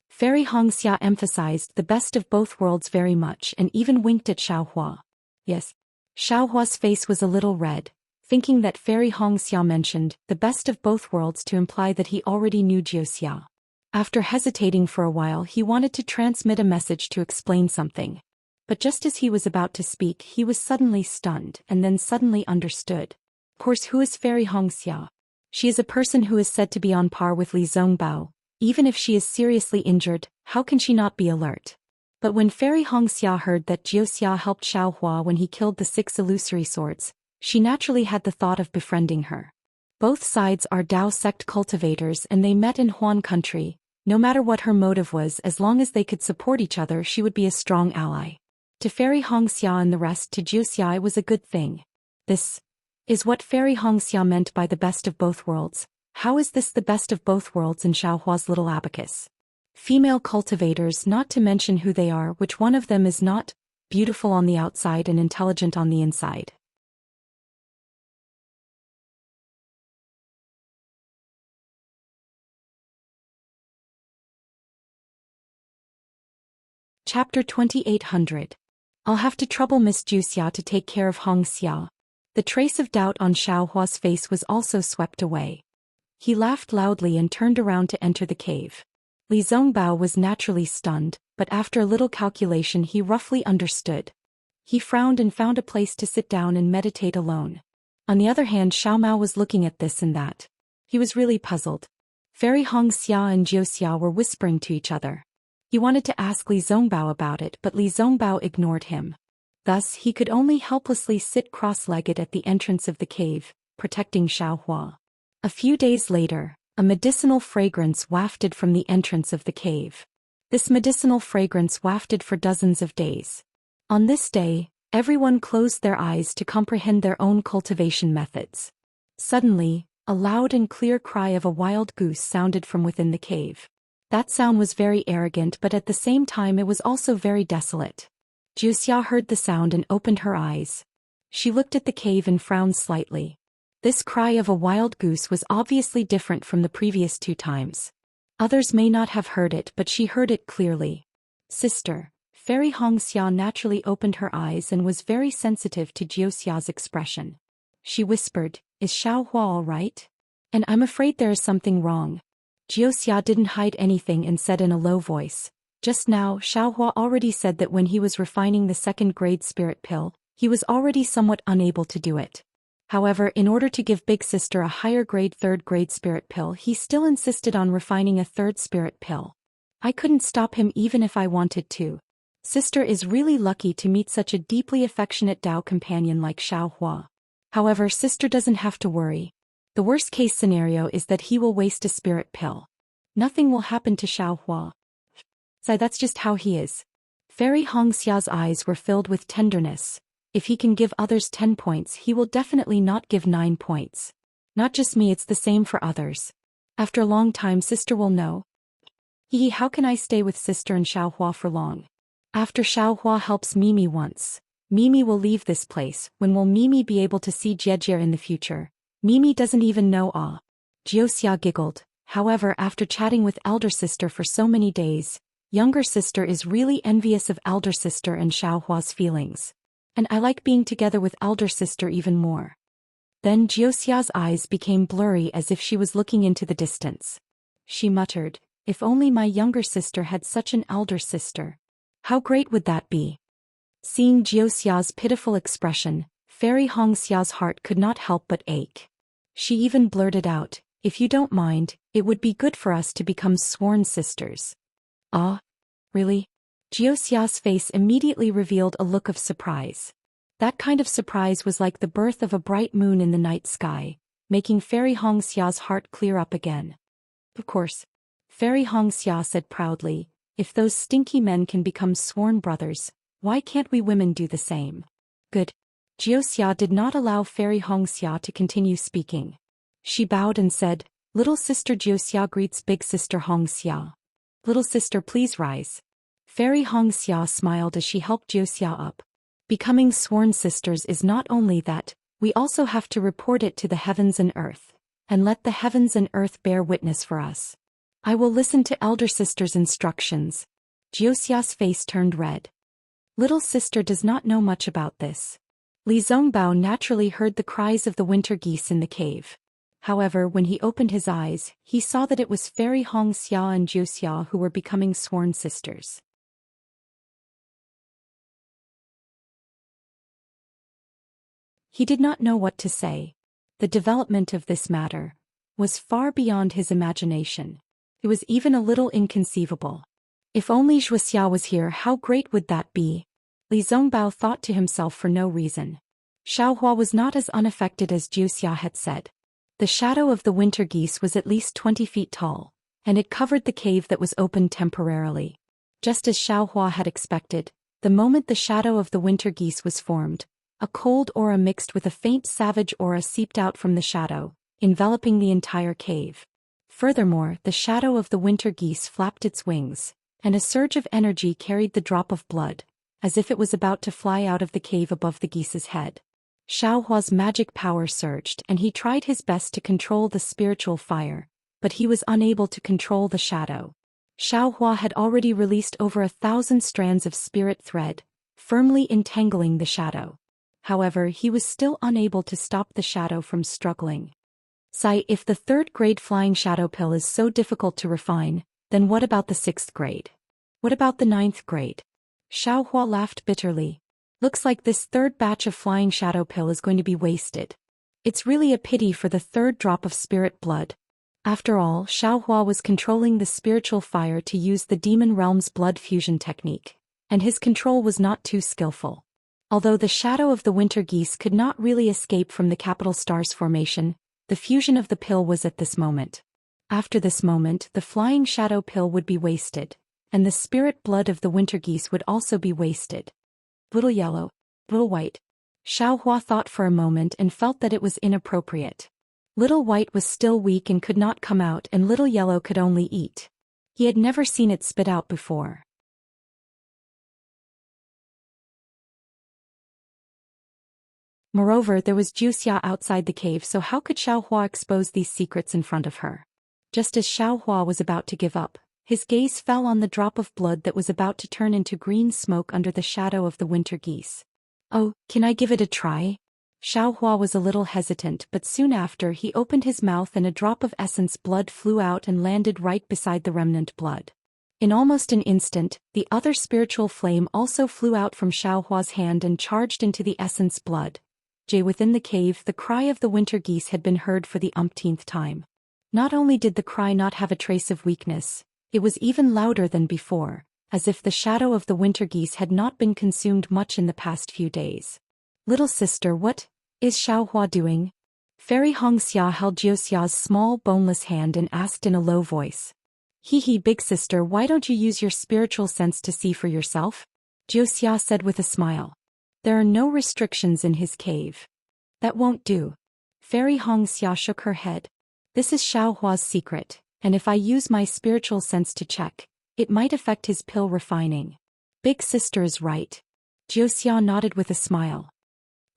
Fairy Hongxia emphasized the best of both worlds very much and even winked at Xiaohua. Yes. Xiaohua's face was a little red, thinking that Fairy Hongxia mentioned the best of both worlds to imply that he already knew Jiuxia. After hesitating for a while, he wanted to transmit a message to explain something. But just as he was about to speak, he was suddenly stunned and then suddenly understood. Of course, who is Fairy Hongxia? She is a person who is said to be on par with Li Zongbao. Even if she is seriously injured, how can she not be alert? But when Fairy Hongxia heard that Jiuxia helped Xiaohua when he killed the 6 illusory swords, she naturally had the thought of befriending her. Both sides are Dao sect cultivators and they met in Huan country. No matter what her motive was, as long as they could support each other, she would be a strong ally. To Fairy Hongxia and the rest, to Jiuxia, it was a good thing. This is what Fairy Hongxia meant by the best of both worlds. How is this the best of both worlds in Xiaohua's little abacus? Female cultivators, not to mention who they are, which one of them is not beautiful on the outside and intelligent on the inside? Chapter 2800. I'll have to trouble Miss Jiuxia to take care of Hongxia. The trace of doubt on Xiaohua's face was also swept away. He laughed loudly and turned around to enter the cave. Li Zongbao was naturally stunned, but after a little calculation he roughly understood. He frowned and found a place to sit down and meditate alone. On the other hand, Xiao Mao was looking at this and that. He was really puzzled. Fairy Hongxia and Jiuxia were whispering to each other. He wanted to ask Li Zongbao about it, but Li Zongbao ignored him. Thus, he could only helplessly sit cross-legged at the entrance of the cave, protecting Xiaohua. A few days later, a medicinal fragrance wafted from the entrance of the cave. This medicinal fragrance wafted for dozens of days. On this day, everyone closed their eyes to comprehend their own cultivation methods. Suddenly, a loud and clear cry of a wild goose sounded from within the cave. That sound was very arrogant, but at the same time it was also very desolate. Jiuxia heard the sound and opened her eyes. She looked at the cave and frowned slightly. This cry of a wild goose was obviously different from the previous 2 times. Others may not have heard it, but she heard it clearly. Sister, Fairy Hongxia naturally opened her eyes and was very sensitive to Jiuxia's expression. She whispered, "Is Xiaohua all right? And I'm afraid there is something wrong." Jiuxia didn't hide anything and said in a low voice, Just now, Xiaohua already said that when he was refining the second-grade spirit pill, he was already somewhat unable to do it. However, in order to give Big Sister a higher-grade third-grade spirit pill, he still insisted on refining a third spirit pill. I couldn't stop him even if I wanted to. Sister is really lucky to meet such a deeply affectionate Dao companion like Xiaohua. However, Sister doesn't have to worry. The worst-case scenario is that he will waste a spirit pill. Nothing will happen to Xiaohua. So that's just how he is. Fairy Hongxia's eyes were filled with tenderness. If he can give others 10 points, he will definitely not give 9 points. Not just me, it's the same for others. After a long time, Sister will know. How can I stay with Sister and Xiaohua for long? After Xiaohua helps Mimi once, Mimi will leave this place. When will Mimi be able to see Jiejie in the future? Mimi doesn't even know. Jiuxia giggled. However, after chatting with elder sister for so many days, younger sister is really envious of elder sister and Xiaohua's feelings. And I like being together with elder sister even more. Then Jiuxia's eyes became blurry as if she was looking into the distance. She muttered, if only my younger sister had such an elder sister. How great would that be? Seeing Jiuxia's pitiful expression, Fairy Hongxia's heart could not help but ache. She even blurted out, if you don't mind, it would be good for us to become sworn sisters. Ah? Really? Jiuxia's face immediately revealed a look of surprise. That kind of surprise was like the birth of a bright moon in the night sky, making Fairy Hongxia's heart clear up again. Of course. Fairy Hongxia said proudly, if those stinky men can become sworn brothers, why can't we women do the same? Good. Jiuxia did not allow Fairy Hongxia to continue speaking. She bowed and said, little sister Jiuxia greets big sister Hongxia. Little sister, please rise. Fairy Hongxia smiled as she helped Jiuxia up. Becoming sworn sisters is not only that, we also have to report it to the heavens and earth, and let the heavens and earth bear witness for us. I will listen to elder sister's instructions. Jiuxia's face turned red. Little sister does not know much about this. Li Zongbao naturally heard the cries of the winter geese in the cave. However, when he opened his eyes, he saw that it was Fairy Hongxia and Jiuxia who were becoming sworn sisters. He did not know what to say. The development of this matter was far beyond his imagination. It was even a little inconceivable. If only Jiuxia was here, how great would that be? Li Zongbao thought to himself for no reason. Xiaohua was not as unaffected as Jiuxia had said. The shadow of the winter geese was at least 20 feet tall, and it covered the cave that was opened temporarily. Just as Xiaohua had expected, the moment the shadow of the winter geese was formed, a cold aura mixed with a faint savage aura seeped out from the shadow, enveloping the entire cave. Furthermore, the shadow of the winter geese flapped its wings, and a surge of energy carried the drop of blood, as if it was about to fly out of the cave above the geese's head. Xiaohua's magic power surged and he tried his best to control the spiritual fire, but he was unable to control the shadow. Xiaohua had already released over 1,000 strands of spirit thread, firmly entangling the shadow. However, he was still unable to stop the shadow from struggling. Sai, if the third-grade flying shadow pill is so difficult to refine, then what about the 6th grade? What about the 9th grade? Xiaohua laughed bitterly. Looks like this third batch of flying shadow pill is going to be wasted. It's really a pity for the third drop of spirit blood. After all, Xiaohua was controlling the spiritual fire to use the demon realm's blood fusion technique, and his control was not too skillful. Although the shadow of the winter geese could not really escape from the capital star's formation, the fusion of the pill was at this moment. After this moment, the flying shadow pill would be wasted, and the spirit blood of the winter geese would also be wasted. Little yellow, little white. Xiaohua thought for a moment and felt that it was inappropriate. Little white was still weak and could not come out, and little yellow could only eat. He had never seen it spit out before. Moreover, there was Jiuxia outside the cave, so how could Xiaohua expose these secrets in front of her? Just as Xiaohua was about to give up, his gaze fell on the drop of blood that was about to turn into green smoke under the shadow of the winter geese. Oh, can I give it a try? Xiaohua was a little hesitant, but soon after he opened his mouth and a drop of essence blood flew out and landed right beside the remnant blood. In almost an instant, the other spiritual flame also flew out from Xiaohua's hand and charged into the essence blood. Within the cave, the cry of the winter geese had been heard for the umpteenth time. Not only did the cry not have a trace of weakness, it was even louder than before, as if the shadow of the winter geese had not been consumed much in the past few days. Little sister, what is Xiaohua doing? Fairy Hongxia held Jiuxia's small boneless hand and asked in a low voice. Hee, big sister, why don't you use your spiritual sense to see for yourself? Jiuxia said with a smile. There are no restrictions in his cave. That won't do. Fairy Hongxia shook her head. This is Xiaohua's secret, and if I use my spiritual sense to check, it might affect his pill refining. Big sister is right. Jiuxia nodded with a smile.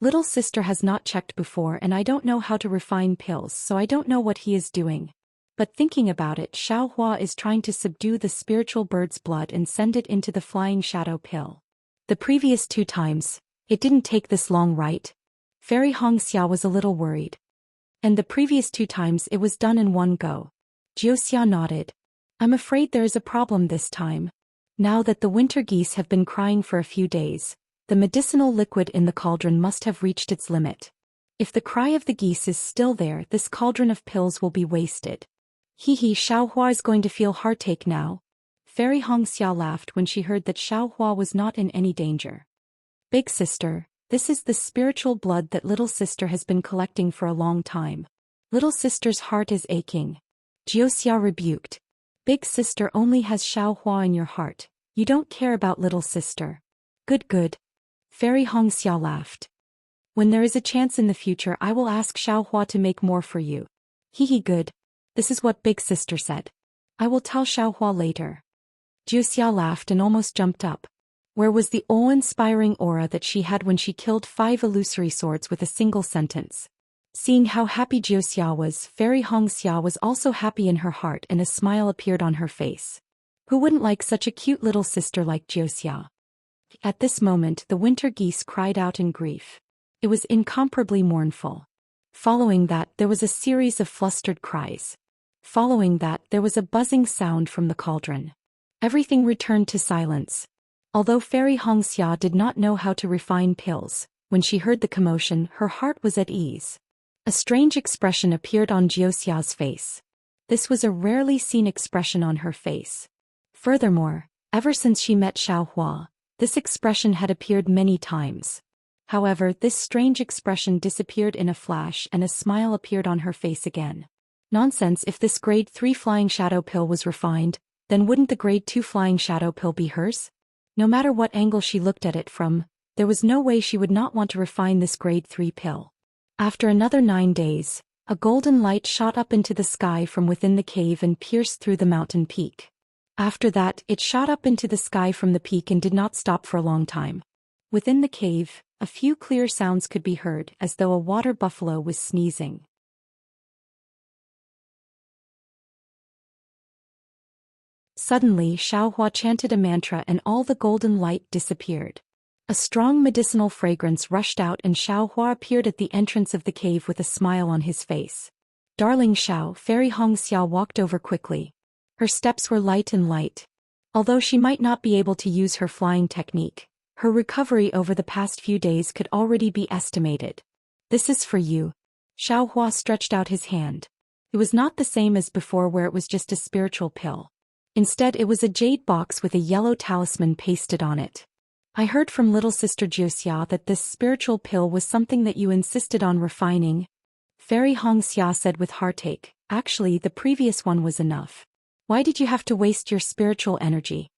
Little sister has not checked before and I don't know how to refine pills, so I don't know what he is doing. But thinking about it, Xiaohua is trying to subdue the spiritual bird's blood and send it into the flying shadow pill. The previous 2 times, it didn't take this long, right? Fairy Hongxia was a little worried. And the previous 2 times it was done in one go. Jiuxia nodded. I'm afraid there is a problem this time. Now that the winter geese have been crying for a few days, the medicinal liquid in the cauldron must have reached its limit. If the cry of the geese is still there, this cauldron of pills will be wasted. Xiaohua is going to feel heartache now. Fairy Hongxia laughed when she heard that Xiaohua was not in any danger. Big sister, this is the spiritual blood that little sister has been collecting for a long time. Little sister's heart is aching. Jiuxia rebuked. Big sister only has Xiaohua in your heart. You don't care about little sister. Good. Fairy Hongxia laughed. When there is a chance in the future, I will ask Xiaohua to make more for you. Good. This is what big sister said. I will tell Xiaohua later. Jiuxia laughed and almost jumped up. Where was the awe-inspiring aura that she had when she killed 5 illusory swords with a single sentence? Seeing how happy Jiuxia was, Fairy Hongxia was also happy in her heart and a smile appeared on her face. Who wouldn't like such a cute little sister like Jiuxia? At this moment, the winter geese cried out in grief. It was incomparably mournful. Following that, there was a series of flustered cries. Following that, there was a buzzing sound from the cauldron. Everything returned to silence. Although Fairy Hongxia did not know how to refine pills, when she heard the commotion, her heart was at ease. A strange expression appeared on Jiuxia's face. This was a rarely seen expression on her face. Furthermore, ever since she met Xiaohua, this expression had appeared many times. However, this strange expression disappeared in a flash and a smile appeared on her face again. Nonsense, if this grade 3 flying shadow pill was refined, then wouldn't the grade 2 flying shadow pill be hers? No matter what angle she looked at it from, there was no way she would not want to refine this grade 3 pill. After another 9 days, a golden light shot up into the sky from within the cave and pierced through the mountain peak. After that, it shot up into the sky from the peak and did not stop for a long time. Within the cave, a few clear sounds could be heard, as though a water buffalo was sneezing. Suddenly, Xiaohua chanted a mantra and all the golden light disappeared. A strong medicinal fragrance rushed out and Xiaohua appeared at the entrance of the cave with a smile on his face. Darling Xiao, Fairy Hongxia walked over quickly. Her steps were light and light. Although she might not be able to use her flying technique, her recovery over the past few days could already be estimated. This is for you. Xiaohua stretched out his hand. It was not the same as before where it was just a spiritual pill. Instead, it was a jade box with a yellow talisman pasted on it. I heard from little sister Jiuxia that this spiritual pill was something that you insisted on refining. Fairy Hongxia said with heartache. Actually, the previous one was enough. Why did you have to waste your spiritual energy?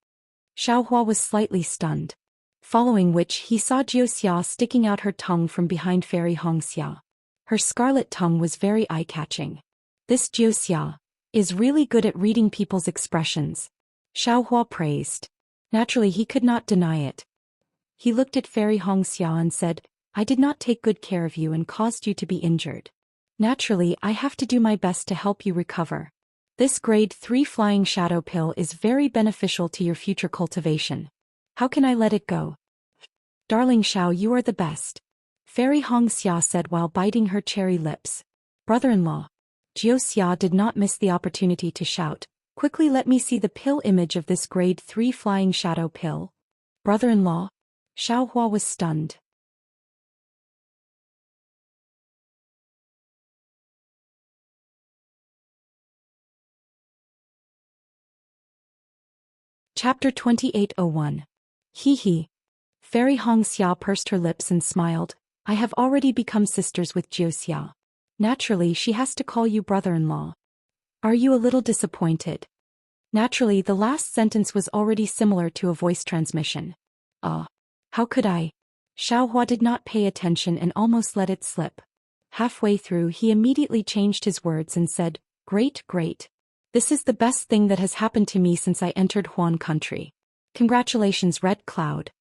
Xiaohua was slightly stunned. Following which, he saw Jiuxia sticking out her tongue from behind Fairy Hongxia. Her scarlet tongue was very eye-catching. This Jiuxia is really good at reading people's expressions. Xiaohua praised. Naturally, he could not deny it. He looked at Fairy Hongxia and said, I did not take good care of you and caused you to be injured. Naturally, I have to do my best to help you recover. This grade 3 flying shadow pill is very beneficial to your future cultivation. How can I let it go? Darling Xiao, you are the best. Fairy Hongxia said while biting her cherry lips. Brother-in-law. Jiuxia did not miss the opportunity to shout, Quickly let me see the pill image of this grade 3 flying shadow pill. Brother-in-law? Xiaohua was stunned. Chapter 2801. Hee hee. Fairy Hongxia pursed her lips and smiled. I have already become sisters with Jiuxia. Naturally she has to call you brother-in-law. Are you a little disappointed? Naturally the last sentence was already similar to a voice transmission. How could I? Xiaohua did not pay attention and almost let it slip. Halfway through he immediately changed his words and said, Great, great. This is the best thing that has happened to me since I entered Huan country. Congratulations, Red Cloud.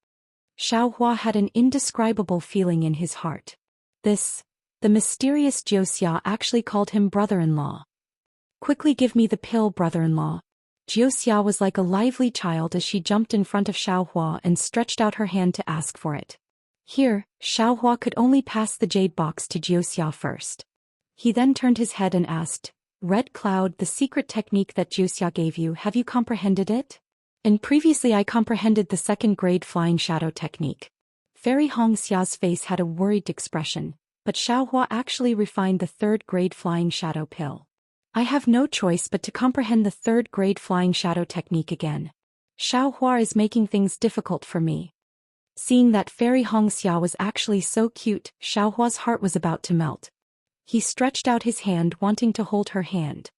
Xiaohua had an indescribable feeling in his heart. The mysterious Jiuxia actually called him brother-in-law. Quickly give me the pill, brother-in-law. Jiuxia was like a lively child as she jumped in front of Xiaohua and stretched out her hand to ask for it. Here, Xiaohua could only pass the jade box to Jiuxia first. He then turned his head and asked, Red Cloud, the secret technique that Jiuxia gave you, have you comprehended it? And previously I comprehended the second grade flying shadow technique. Fairy Hongxia's face had a worried expression, but Xiaohua actually refined the third grade flying shadow pill. I have no choice but to comprehend the third grade flying shadow technique again. Xiaohua is making things difficult for me. Seeing that Fairy Hongxia was actually so cute, Xiaohua's heart was about to melt. He stretched out his hand wanting to hold her hand.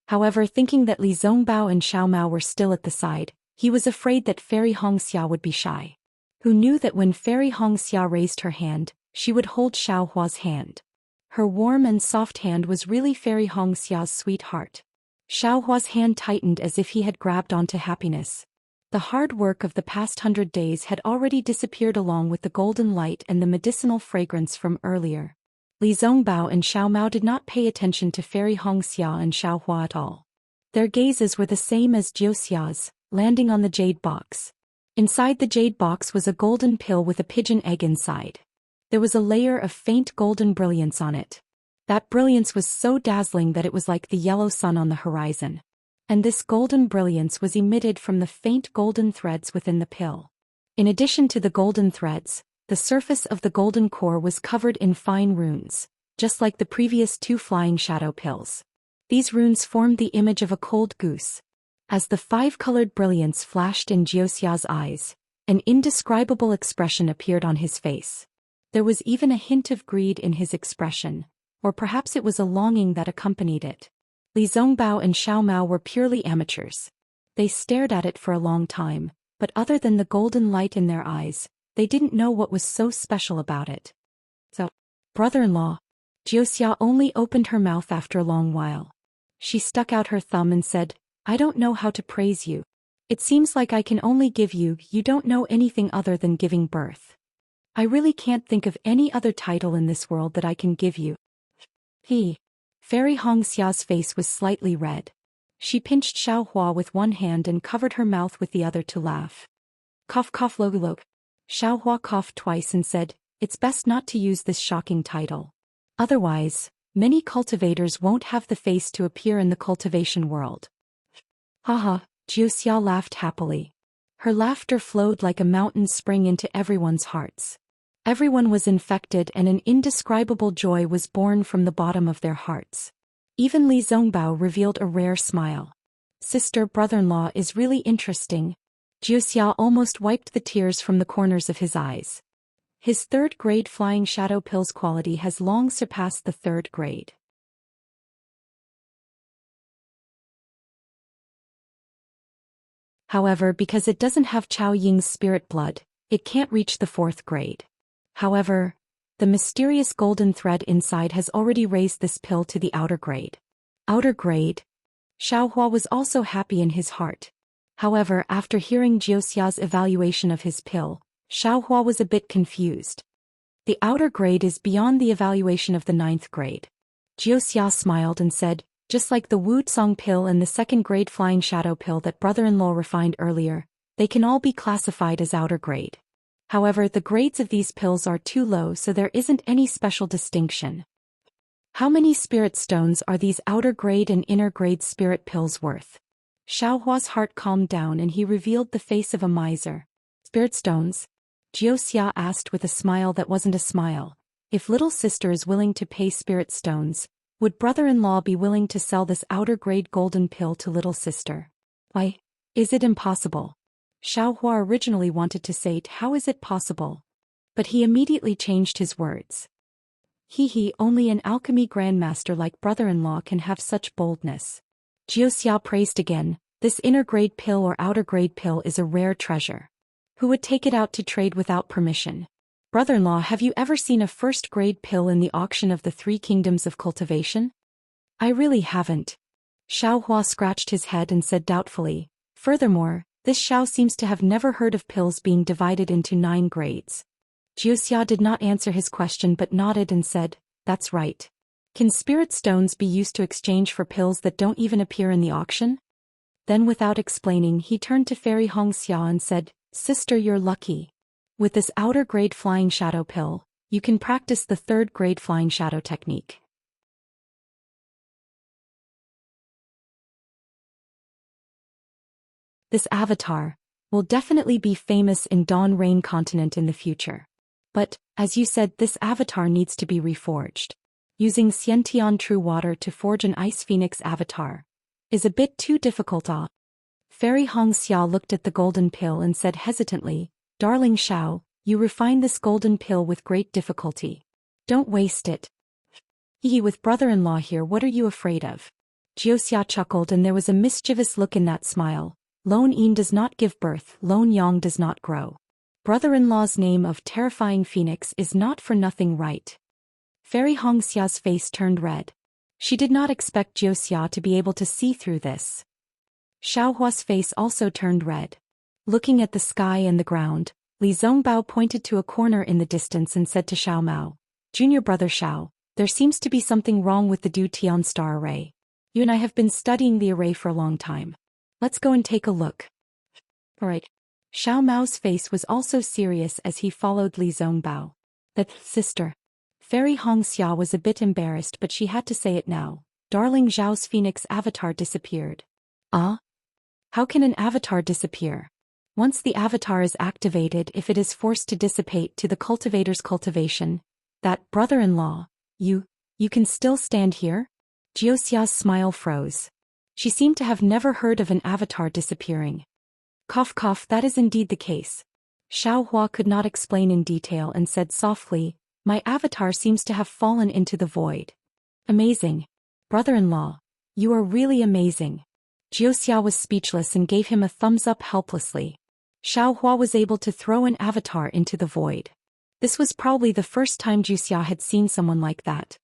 However, thinking that Li Zongbao and Xiao Mao were still at the side, he was afraid that Fairy Hongxia would be shy. Who knew that when Fairy Hongxia raised her hand, she would hold Xiaohua's hand. Her warm and soft hand was really Fairy Hongxia's sweetheart. Xiaohua's hand tightened as if he had grabbed onto happiness. The hard work of the past 100 days had already disappeared along with the golden light and the medicinal fragrance from earlier. Li Zongbao and Xiao Mao did not pay attention to Fairy Hongxia and Xiaohua at all. Their gazes were the same as Jiuxia's, landing on the jade box. Inside the jade box was a golden pill with a pigeon egg inside. There was a layer of faint golden brilliance on it. That brilliance was so dazzling that it was like the yellow sun on the horizon. And this golden brilliance was emitted from the faint golden threads within the pill. In addition to the golden threads, the surface of the golden core was covered in fine runes, just like the previous two flying shadow pills. These runes formed the image of a cold goose. As the five-colored brilliance flashed in Jiuxia's eyes, an indescribable expression appeared on his face. There was even a hint of greed in his expression, or perhaps it was a longing that accompanied it. Li Zongbao and Xiao Mao were purely amateurs. They stared at it for a long time, but other than the golden light in their eyes, they didn't know what was so special about it. So, brother-in-law. Jiuxia only opened her mouth after a long while. She stuck out her thumb and said, I don't know how to praise you. It seems like I can only give you don't know anything other than giving birth. I really can't think of any other title in this world that I can give you. Fairy Hongxia's face was slightly red. She pinched Xiaohua with one hand and covered her mouth with the other to laugh. Cough cough log. Xiaohua coughed twice and said, It's best not to use this shocking title. Otherwise, many cultivators won't have the face to appear in the cultivation world. Haha, Jiuxia laughed happily. Her laughter flowed like a mountain spring into everyone's hearts. Everyone was infected and an indescribable joy was born from the bottom of their hearts. Even Li Zongbao revealed a rare smile. Sister brother-in-law is really interesting. Jiuxia almost wiped the tears from the corners of his eyes. His third grade flying shadow pill's quality has long surpassed the third grade. However, because it doesn't have Chao Ying's spirit blood, it can't reach the fourth grade. However, the mysterious golden thread inside has already raised this pill to the outer grade. Outer grade? Xiaohua was also happy in his heart. However, after hearing Jiuxia's evaluation of his pill, Xiaohua was a bit confused. The outer grade is beyond the evaluation of the 9th grade. Jiuxia smiled and said, just like the Wu Song pill and the second grade flying shadow pill that brother-in-law refined earlier, they can all be classified as outer grade. However, the grades of these pills are too low, so there isn't any special distinction. How many spirit stones are these outer grade and inner grade spirit pills worth? Xiaohua's heart calmed down and he revealed the face of a miser. Spirit stones? Jiuxia asked with a smile that wasn't a smile. If little sister is willing to pay spirit stones, would brother-in-law be willing to sell this outer-grade golden pill to little sister? Why? Is it impossible? Xiaohua originally wanted to say, how is it possible? But he immediately changed his words. Only an alchemy grandmaster like brother-in-law can have such boldness. Jiuxia praised again, this inner-grade pill or outer-grade pill is a rare treasure. Who would take it out to trade without permission? Brother-in-law, have you ever seen a first-grade pill in the auction of the 3 kingdoms of cultivation? I really haven't. Xiaohua scratched his head and said doubtfully, furthermore, this Xiao seems to have never heard of pills being divided into 9 grades. Jiuxia did not answer his question but nodded and said, that's right. Can spirit stones be used to exchange for pills that don't even appear in the auction? Then without explaining he turned to Fairy Hongxia and said, Sister, you're lucky. With this outer grade flying shadow pill, you can practice the 3rd grade flying shadow technique. This avatar will definitely be famous in Dawn Rain continent in the future. But, as you said, this avatar needs to be reforged. Using Xiantian True Water to forge an Ice Phoenix avatar is a bit too difficult. Fairy Hongxia looked at the golden pill and said hesitantly, Darling Xiao, you refine this golden pill with great difficulty. Don't waste it. With brother-in-law here, what are you afraid of? Jiuxia chuckled and there was a mischievous look in that smile. Lone Yin does not give birth, Lone Yang does not grow. Brother-in-law's name of Terrifying Phoenix is not for nothing, right? Fairy Hongxia's face turned red. She did not expect Jiuxia to be able to see through this. Xiaohua's face also turned red. Looking at the sky and the ground, Li Zongbao pointed to a corner in the distance and said to Xiao Mao, Junior brother Xiao, there seems to be something wrong with the Du Tian star array. You and I have been studying the array for a long time. Let's go and take a look. Alright. Xiao Mao's face was also serious as he followed Li Zongbao. That sister. Fairy Hongxia was a bit embarrassed but she had to say it now. Darling Zhao's phoenix avatar disappeared. How can an avatar disappear? Once the avatar is activated, if it is forced to dissipate to the cultivator's cultivation, that brother-in-law, you can still stand here? Jiuxia's smile froze. She seemed to have never heard of an avatar disappearing. Cough cough, that is indeed the case. Xiaohua could not explain in detail and said softly, my avatar seems to have fallen into the void. Amazing. Brother-in-law, you are really amazing. Jiuxia was speechless and gave him a thumbs up helplessly. Xiaohua was able to throw an avatar into the void. This was probably the first time Jiuxia had seen someone like that.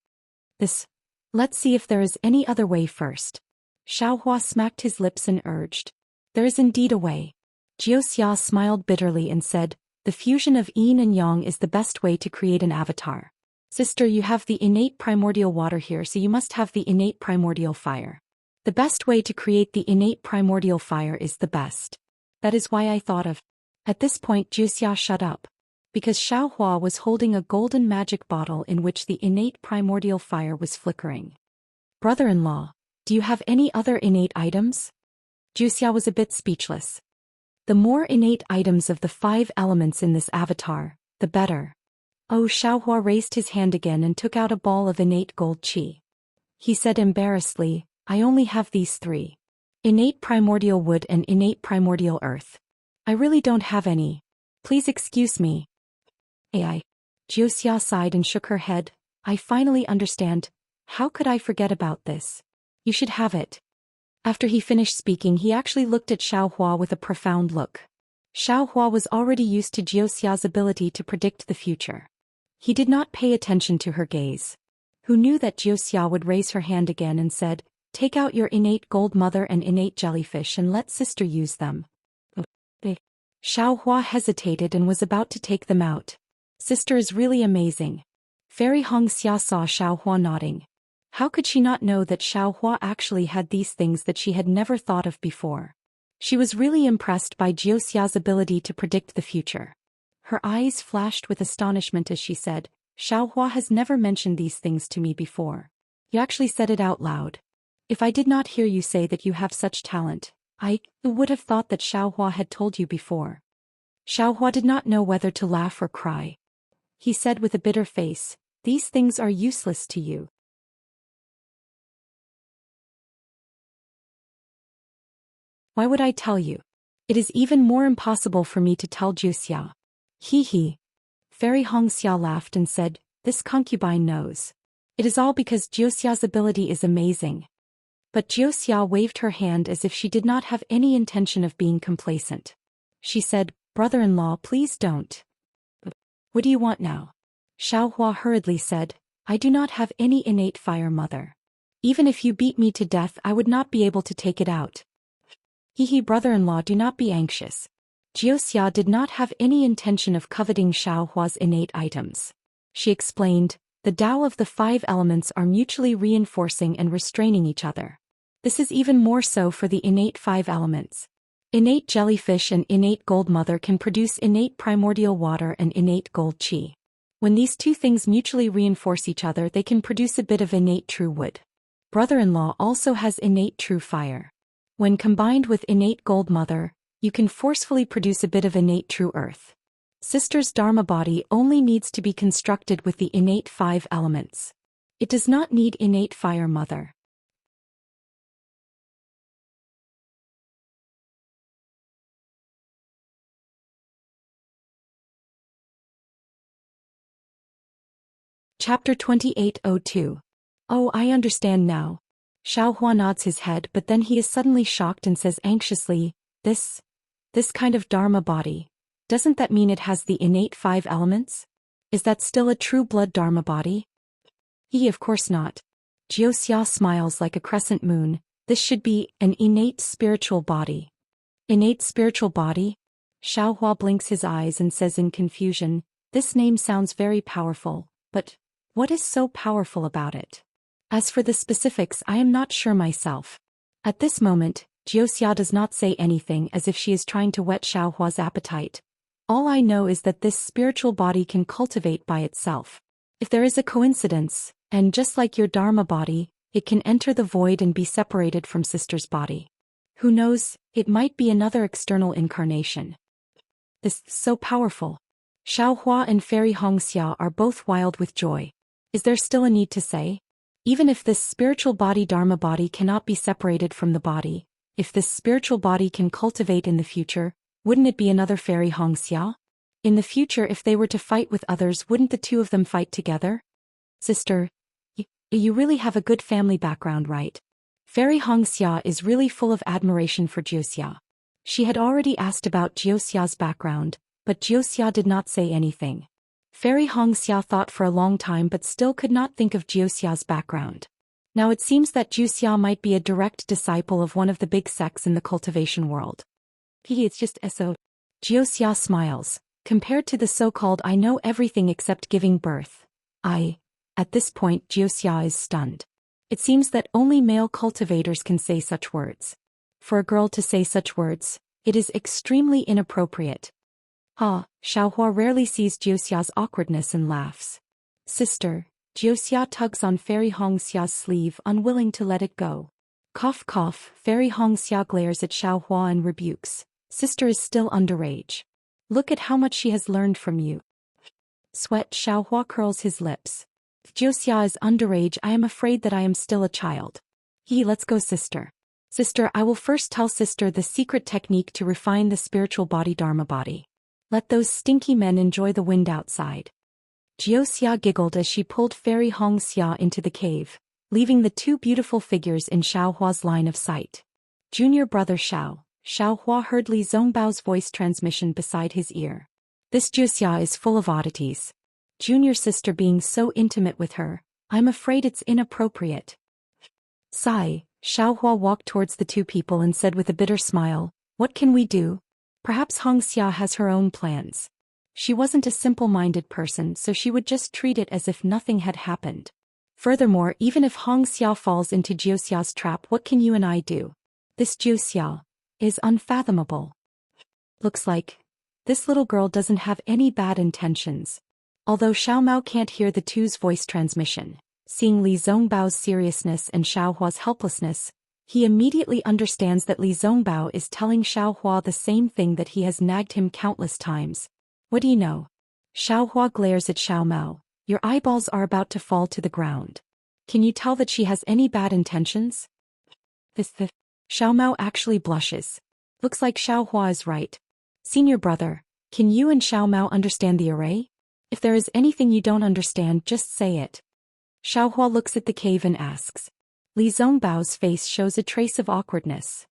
Let's see if there is any other way first. Xiaohua smacked his lips and urged. There is indeed a way. Jiuxia smiled bitterly and said, the fusion of yin and yang is the best way to create an avatar. Sister, you have the innate primordial water here, so you must have the innate primordial fire. The best way to create the innate primordial fire is the best. That is why I thought of. At this point Jiuxia shut up. Because Xiaohua was holding a golden magic bottle in which the innate primordial fire was flickering. Brother-in-law, do you have any other innate items? Jiuxia was a bit speechless. The more innate items of the 5 elements in this avatar, the better. Oh, Xiaohua raised his hand again and took out a ball of innate gold qi. He said embarrassedly, I only have these 3. Innate primordial wood and innate primordial earth. I really don't have any. Please excuse me. AI. Jiuxia sighed and shook her head. I finally understand. How could I forget about this? You should have it. After he finished speaking, he actually looked at Xiaohua with a profound look. Xiaohua was already used to Jiuxia's ability to predict the future. He did not pay attention to her gaze. Who knew that Jiuxia would raise her hand again and said, take out your innate gold mother and innate jellyfish and let sister use them. Xiaohua hesitated and was about to take them out. Sister is really amazing. Fairy Hongxia saw Xiaohua nodding. How could she not know that Xiaohua actually had these things that she had never thought of before? She was really impressed by Jiuxia's ability to predict the future. Her eyes flashed with astonishment as she said, Xiaohua has never mentioned these things to me before. You actually said it out loud. If I did not hear you say that you have such talent, I would have thought that Xiaohua had told you before. Xiaohua did not know whether to laugh or cry. He said with a bitter face, "These things are useless to you. Why would I tell you? It is even more impossible for me to tell Jiuxia." He he. Fairy Hongxia laughed and said, "This concubine knows. It is all because Jiuxia's ability is amazing." But Jiuxia waved her hand as if she did not have any intention of being complacent. She said, "Brother-in-law, please don't." "What do you want now?" Xiaohua hurriedly said, "I do not have any innate fire, mother. Even if you beat me to death, I would not be able to take it out." He brother-in-law, do not be anxious. Jiuxia did not have any intention of coveting Xiaohua's innate items. She explained, "The Tao of the 5 elements are mutually reinforcing and restraining each other. This is even more so for the innate 5 elements. Innate jellyfish and innate gold mother can produce innate primordial water and innate gold qi. When these two things mutually reinforce each other, they can produce a bit of innate true wood. Brother-in-law also has innate true fire. When combined with innate gold mother, you can forcefully produce a bit of innate true earth. Sister's Dharma body only needs to be constructed with the innate 5 elements. It does not need innate fire, mother." Chapter 2802. "Oh, I understand now." Xiaohua nods his head, but then he is suddenly shocked and says anxiously, This kind of Dharma body, doesn't that mean it has the innate 5 elements? Is that still a true blood Dharma body?" Of course not." Jiuxia smiles like a crescent moon. "This should be an innate spiritual body." "Innate spiritual body?" Xiaohua blinks his eyes and says in confusion, "This name sounds very powerful, but what is so powerful about it? As for the specifics, I am not sure myself." At this moment, Jiuxia does not say anything, as if she is trying to whet Xiaohua's appetite. "All I know is that this spiritual body can cultivate by itself. If there is a coincidence, and just like your Dharma body, it can enter the void and be separated from sister's body. Who knows, it might be another external incarnation." This is so powerful. Xiaohua and Fairy Hongxia are both wild with joy. Is there still a need to say? Even if this spiritual body Dharma body cannot be separated from the body, if this spiritual body can cultivate in the future, wouldn't it be another Fairy Hongxia? In the future, if they were to fight with others, wouldn't the two of them fight together? "Sister, you really have a good family background, right?" Fairy Hongxia is really full of admiration for Jiuxia. She had already asked about Jiuxia's background, but Jiuxia did not say anything. Fairy Hongxia thought for a long time but still could not think of Jiuxia's background. Now it seems that Jiuxia might be a direct disciple of one of the big sects in the cultivation world. It's just so. Jiuxia smiles. Compared to the so-called "I know everything except giving birth," At this point Jiuxia is stunned. It seems that only male cultivators can say such words. For a girl to say such words, it is extremely inappropriate. Xiaohua rarely sees Jiuxia's awkwardness and laughs. "Sister," Jiuxia tugs on Fairy Hongxia's sleeve, unwilling to let it go. Cough cough, Fairy Hongxia glares at Xiaohua and rebukes. "Sister is still underage. Look at how much she has learned from you." Sweat, Xiaohua curls his lips. "If Jiuxia is underage, I am afraid that I am still a child." Let's go, sister. "Sister, I will first tell sister the secret technique to refine the spiritual body Dharma body. Let those stinky men enjoy the wind outside." Jiuxia giggled as she pulled Fairy Hongxia into the cave, leaving the two beautiful figures in Xiaohua's line of sight. "Junior brother Xiao," Xiaohua heard Li Zongbao's voice transmission beside his ear. "This Jiuxia is full of oddities. Junior sister being so intimate with her, I'm afraid it's inappropriate." Sigh, Xiaohua walked towards the two people and said with a bitter smile, "What can we do? Perhaps Hongxia has her own plans. She wasn't a simple-minded person, so she would just treat it as if nothing had happened. Furthermore, even if Hongxia falls into Jiuxia's trap, what can you and I do? This Jiuxia is unfathomable. Looks like this little girl doesn't have any bad intentions." Although Xiaomao can't hear the two's voice transmission, seeing Li Zongbao's seriousness and Xiaohua's helplessness, He immediately understands that Li Zongbao is telling Xiaohua the same thing that he has nagged him countless times. What do you know? Xiaohua glares at Xiao Mao. Your eyeballs are about to fall to the ground. Can you tell that she has any bad intentions? Xiao Mao actually blushes. Looks like Xiaohua is right. Senior brother, can you and Xiao Mao understand the array? If there is anything you don't understand, just say it. Xiaohua looks at the cave and asks. Li Zongbao's face shows a trace of awkwardness.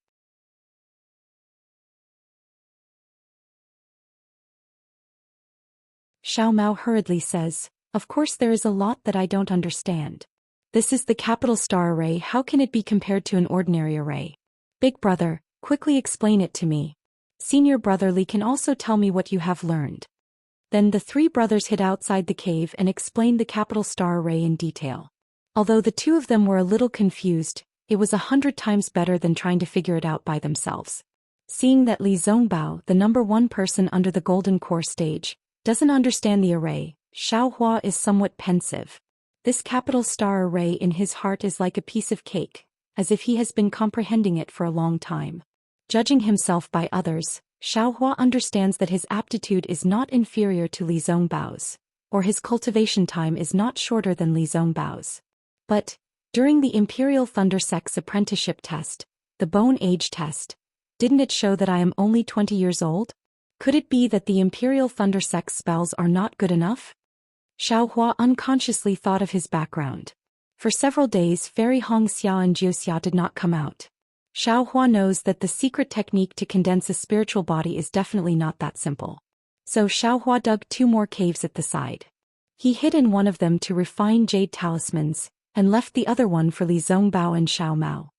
Xiao Mao hurriedly says, of course there is a lot that I don't understand. This is the capital star array, how can it be compared to an ordinary array? Big brother, quickly explain it to me. Senior brother Li can also tell me what you have learned. Then the three brothers hid outside the cave and explained the capital star array in detail. Although the two of them were a little confused, it was 100 times better than trying to figure it out by themselves. Seeing that Li Zongbao, the number one person under the golden core stage, doesn't understand the array, Xiaohua is somewhat pensive. This capital star array in his heart is like a piece of cake, as if he has been comprehending it for a long time. Judging himself by others, Xiaohua understands that his aptitude is not inferior to Li Zongbao's, or his cultivation time is not shorter than Li Zongbao's. But, during the Imperial Thunder Sect's apprenticeship test, the Bone Age test, didn't it show that I am only 20 years old? Could it be that the Imperial Thunder Sect's spells are not good enough? Xiaohua unconsciously thought of his background. For several days Fairy Hongxia and Jiuxia did not come out. Xiaohua knows that the secret technique to condense a spiritual body is definitely not that simple. So Xiaohua dug 2 more caves at the side. He hid in one of them to refine jade talismans, and left the other one for Li Zongbao and Xiao Mao.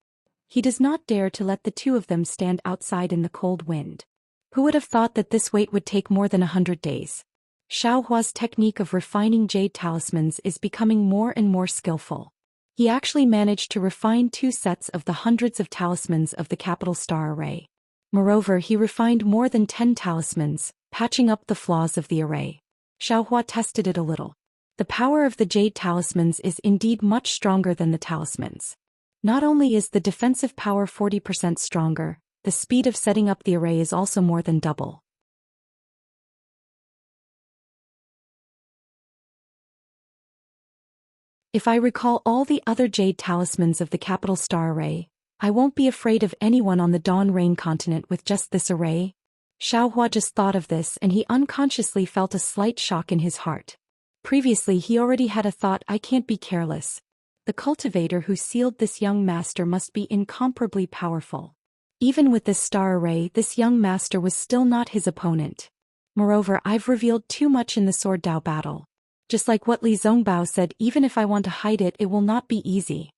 He does not dare to let the two of them stand outside in the cold wind. Who would have thought that this wait would take more than 100 days? Xiaohua's technique of refining jade talismans is becoming more and more skillful. He actually managed to refine 2 sets of the hundreds of talismans of the capital star array. Moreover, he refined more than 10 talismans, patching up the flaws of the array. Xiaohua tested it a little. The power of the jade talismans is indeed much stronger than the talismans. Not only is the defensive power 40% stronger, the speed of setting up the array is also more than double. If I recall all the other jade talismans of the capital star array, I won't be afraid of anyone on the Dawn Rain continent with just this array. Xiaohua just thought of this and he unconsciously felt a slight shock in his heart. Previously he already had a thought, I can't be careless. The cultivator who sealed this young master must be incomparably powerful. Even with this star array, this young master was still not his opponent. Moreover, I've revealed too much in the Sword Dao battle. Just like what Li Zongbao said, even if I want to hide it, it will not be easy.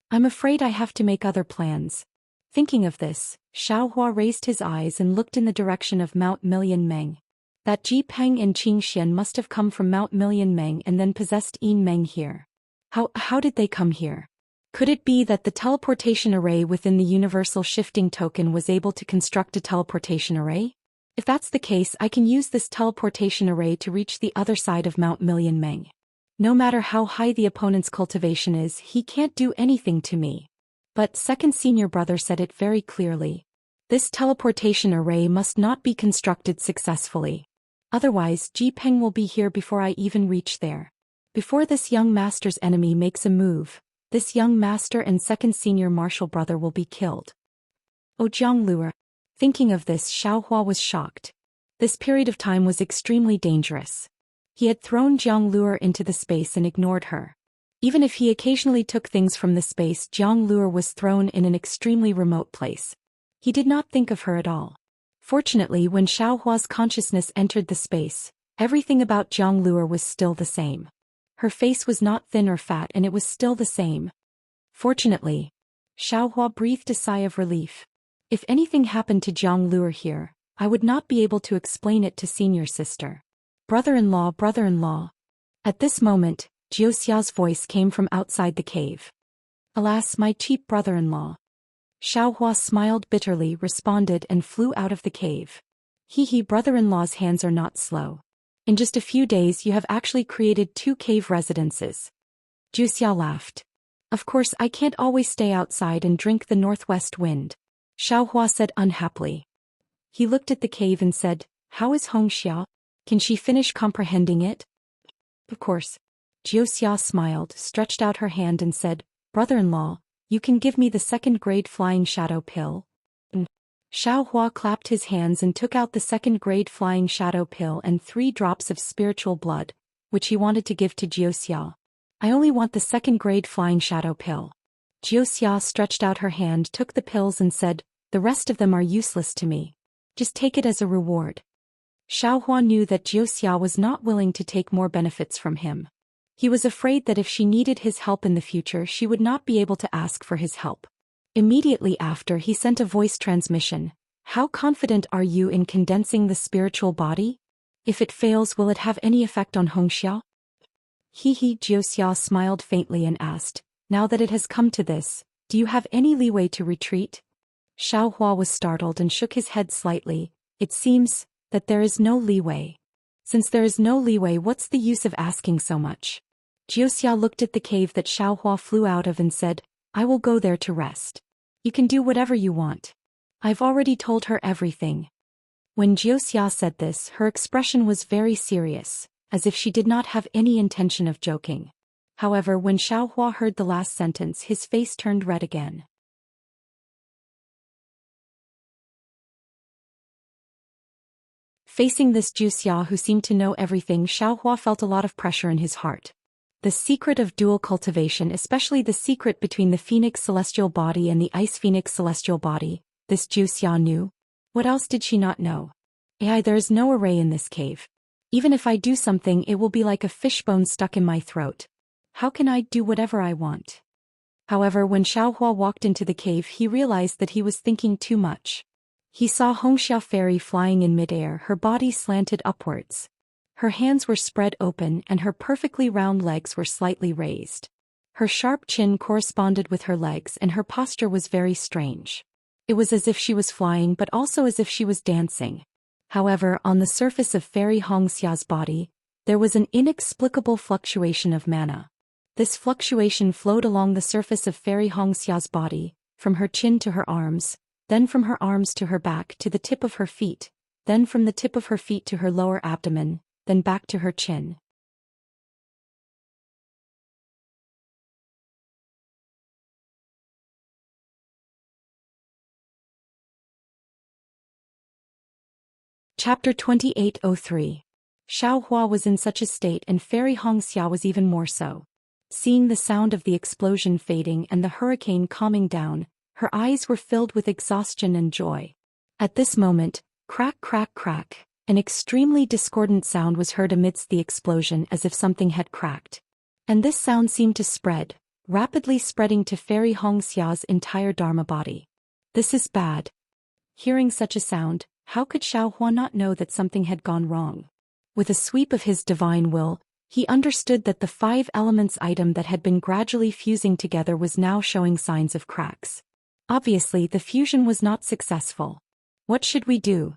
I'm afraid I have to make other plans. Thinking of this, Xiaohua raised his eyes and looked in the direction of Mount Million Meng. That Ji Peng and Qing Xian must have come from Mount Million Meng and then possessed Yin Meng here. How did they come here? Could it be that the teleportation array within the universal shifting token was able to construct a teleportation array? If that's the case, I can use this teleportation array to reach the other side of Mount Million Meng. No matter how high the opponent's cultivation is, he can't do anything to me. But second senior brother said it very clearly. This teleportation array must not be constructed successfully. Otherwise, Ji Peng will be here before I even reach there. Before this young master's enemy makes a move, this young master and second senior martial brother will be killed. Oh Jiangluer. Thinking of this, Xiaohua was shocked. This period of time was extremely dangerous. He had thrown Jiang Luer into the space and ignored her. Even if he occasionally took things from the space, Jiang Luer was thrown in an extremely remote place. He did not think of her at all. Fortunately, when Xiaohua's consciousness entered the space, everything about Jiang Luer was still the same. Her face was not thin or fat and it was still the same. Fortunately, Xiaohua breathed a sigh of relief. If anything happened to Jiang Luer here, I would not be able to explain it to senior sister. Brother-in-law, brother-in-law. At this moment, Jiuxia's voice came from outside the cave. Alas, my cheap brother-in-law. Xiaohua smiled bitterly, responded and flew out of the cave. He brother-in-law's hands are not slow. In just a few days you have actually created 2 cave residences. Jiuxia laughed. Of course I can't always stay outside and drink the northwest wind, Xiao Hua said unhappily. He looked at the cave and said, how is Hongxia? Can she finish comprehending it? Of course. Jiuxia smiled, stretched out her hand and said, brother-in-law, you can give me the second-grade flying shadow pill. Xiao Hua clapped his hands and took out the second-grade flying shadow pill and 3 drops of spiritual blood, which he wanted to give to Jiuxia. I only want the second-grade flying shadow pill. Jiuxia stretched out her hand, took the pills and said, the rest of them are useless to me. Just take it as a reward. Xiao Hua knew that Jiuxia was not willing to take more benefits from him. He was afraid that if she needed his help in the future she would not be able to ask for his help. Immediately after he sent a voice transmission. How confident are you in condensing the spiritual body? If it fails, will it have any effect on Hongxia? Jiuxia smiled faintly and asked, now that it has come to this, do you have any leeway to retreat? Xiao Hua was startled and shook his head slightly. It seems that there is no leeway. Since there is no leeway, what's the use of asking so much? Jiuxia looked at the cave that Xiao Hua flew out of and said, I will go there to rest. You can do whatever you want. I've already told her everything. When Jiuxia said this, her expression was very serious, as if she did not have any intention of joking. However, when Xiao Hua heard the last sentence, his face turned red again. Facing this Jiuxia who seemed to know everything, Xiao Hua felt a lot of pressure in his heart. The secret of dual cultivation, especially the secret between the Phoenix celestial body and the Ice Phoenix celestial body, this Jiuxia knew. What else did she not know? There is no array in this cave. Even if I do something, it will be like a fishbone stuck in my throat. How can I do whatever I want? However, when Xiao Hua walked into the cave, he realized that he was thinking too much. He saw Hongxia Fairy flying in midair, her body slanted upwards. Her hands were spread open and her perfectly round legs were slightly raised. Her sharp chin corresponded with her legs and her posture was very strange. It was as if she was flying but also as if she was dancing. However, on the surface of Fairy Hongxia's body, there was an inexplicable fluctuation of mana. This fluctuation flowed along the surface of Fairy Hongxia's body, from her chin to her arms, then from her arms to her back to the tip of her feet, then from the tip of her feet to her lower abdomen, then back to her chin. Chapter 2803. Xiao Hua was in such a state and Fairy Hongxia was even more so. Seeing the sound of the explosion fading and the hurricane calming down, her eyes were filled with exhaustion and joy. At this moment, crack crack crack, an extremely discordant sound was heard amidst the explosion as if something had cracked. And this sound seemed to spread, rapidly spreading to Fairy Hongxia's entire Dharma body. This is bad. Hearing such a sound, how could Xiao Hua not know that something had gone wrong? With a sweep of his divine will, he understood that the 5 elements item that had been gradually fusing together was now showing signs of cracks. Obviously, the fusion was not successful. What should we do?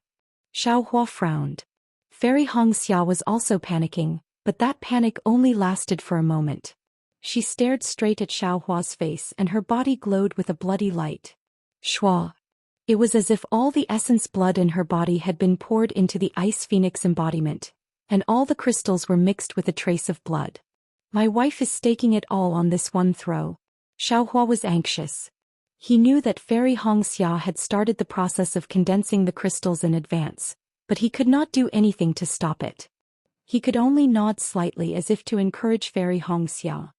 Xiao Hua frowned. Fairy Hongxia was also panicking, but that panic only lasted for a moment. She stared straight at Xiao Hua's face and her body glowed with a bloody light. Shua. It was as if all the essence blood in her body had been poured into the Ice Phoenix embodiment, and all the crystals were mixed with a trace of blood. My wife is staking it all on this one throw. Xiao Hua was anxious. He knew that Fairy Hongxia had started the process of condensing the crystals in advance, but he could not do anything to stop it. He could only nod slightly as if to encourage Fairy Hongxia.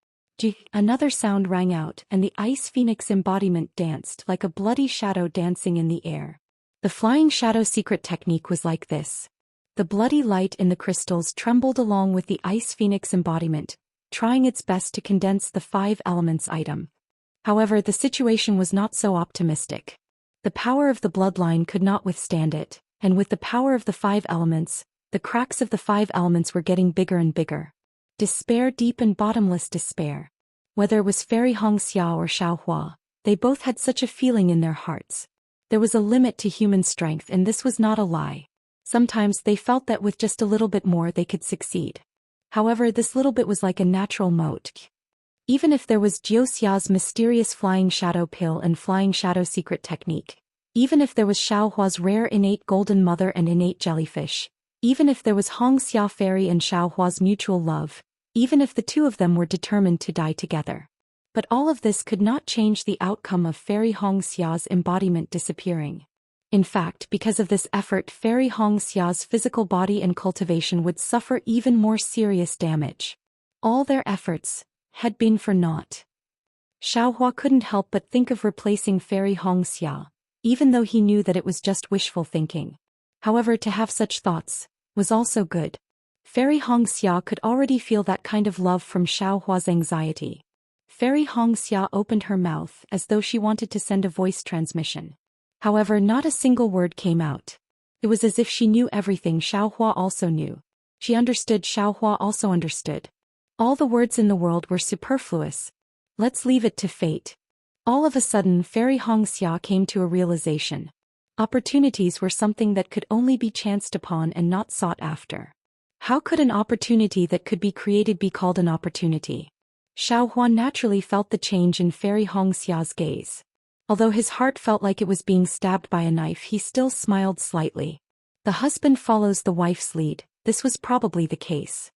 Another sound rang out and the Ice Phoenix embodiment danced like a bloody shadow dancing in the air. The flying shadow secret technique was like this. The bloody light in the crystals trembled along with the Ice Phoenix embodiment, trying its best to condense the 5 elements item. However, the situation was not so optimistic. The power of the bloodline could not withstand it, and with the power of the 5 elements, the cracks of the 5 elements were getting bigger and bigger. Despair, deep and bottomless despair. Whether it was Fairy Hongxia or Xiao Hua, they both had such a feeling in their hearts. There was a limit to human strength and this was not a lie. Sometimes they felt that with just a little bit more they could succeed. However, this little bit was like a natural moat. Even if there was Jiuxia's mysterious flying shadow pill and flying shadow secret technique. Even if there was Xiaohua's rare innate golden mother and innate jellyfish. Even if there was Hongxia Fairy and Xiaohua's mutual love. Even if the two of them were determined to die together. But all of this could not change the outcome of Fairy Hongxia's embodiment disappearing. In fact, because of this effort, Fairy Hongxia's physical body and cultivation would suffer even more serious damage. All their efforts had been for naught. Xiaohua couldn't help but think of replacing Fairy Hongxia, even though he knew that it was just wishful thinking. However, to have such thoughts was also good. Fairy Hongxia could already feel that kind of love from Xiaohua's anxiety. Fairy Hongxia opened her mouth as though she wanted to send a voice transmission. However, not a single word came out. It was as if she knew everything Xiaohua also knew. She understood, Xiaohua also understood. All the words in the world were superfluous. Let's leave it to fate. All of a sudden, Fairy Hongxia came to a realization. Opportunities were something that could only be chanced upon and not sought after. How could an opportunity that could be created be called an opportunity? Xiaohua naturally felt the change in Fairy Hongxia's gaze. Although his heart felt like it was being stabbed by a knife, he still smiled slightly. The husband follows the wife's lead, this was probably the case.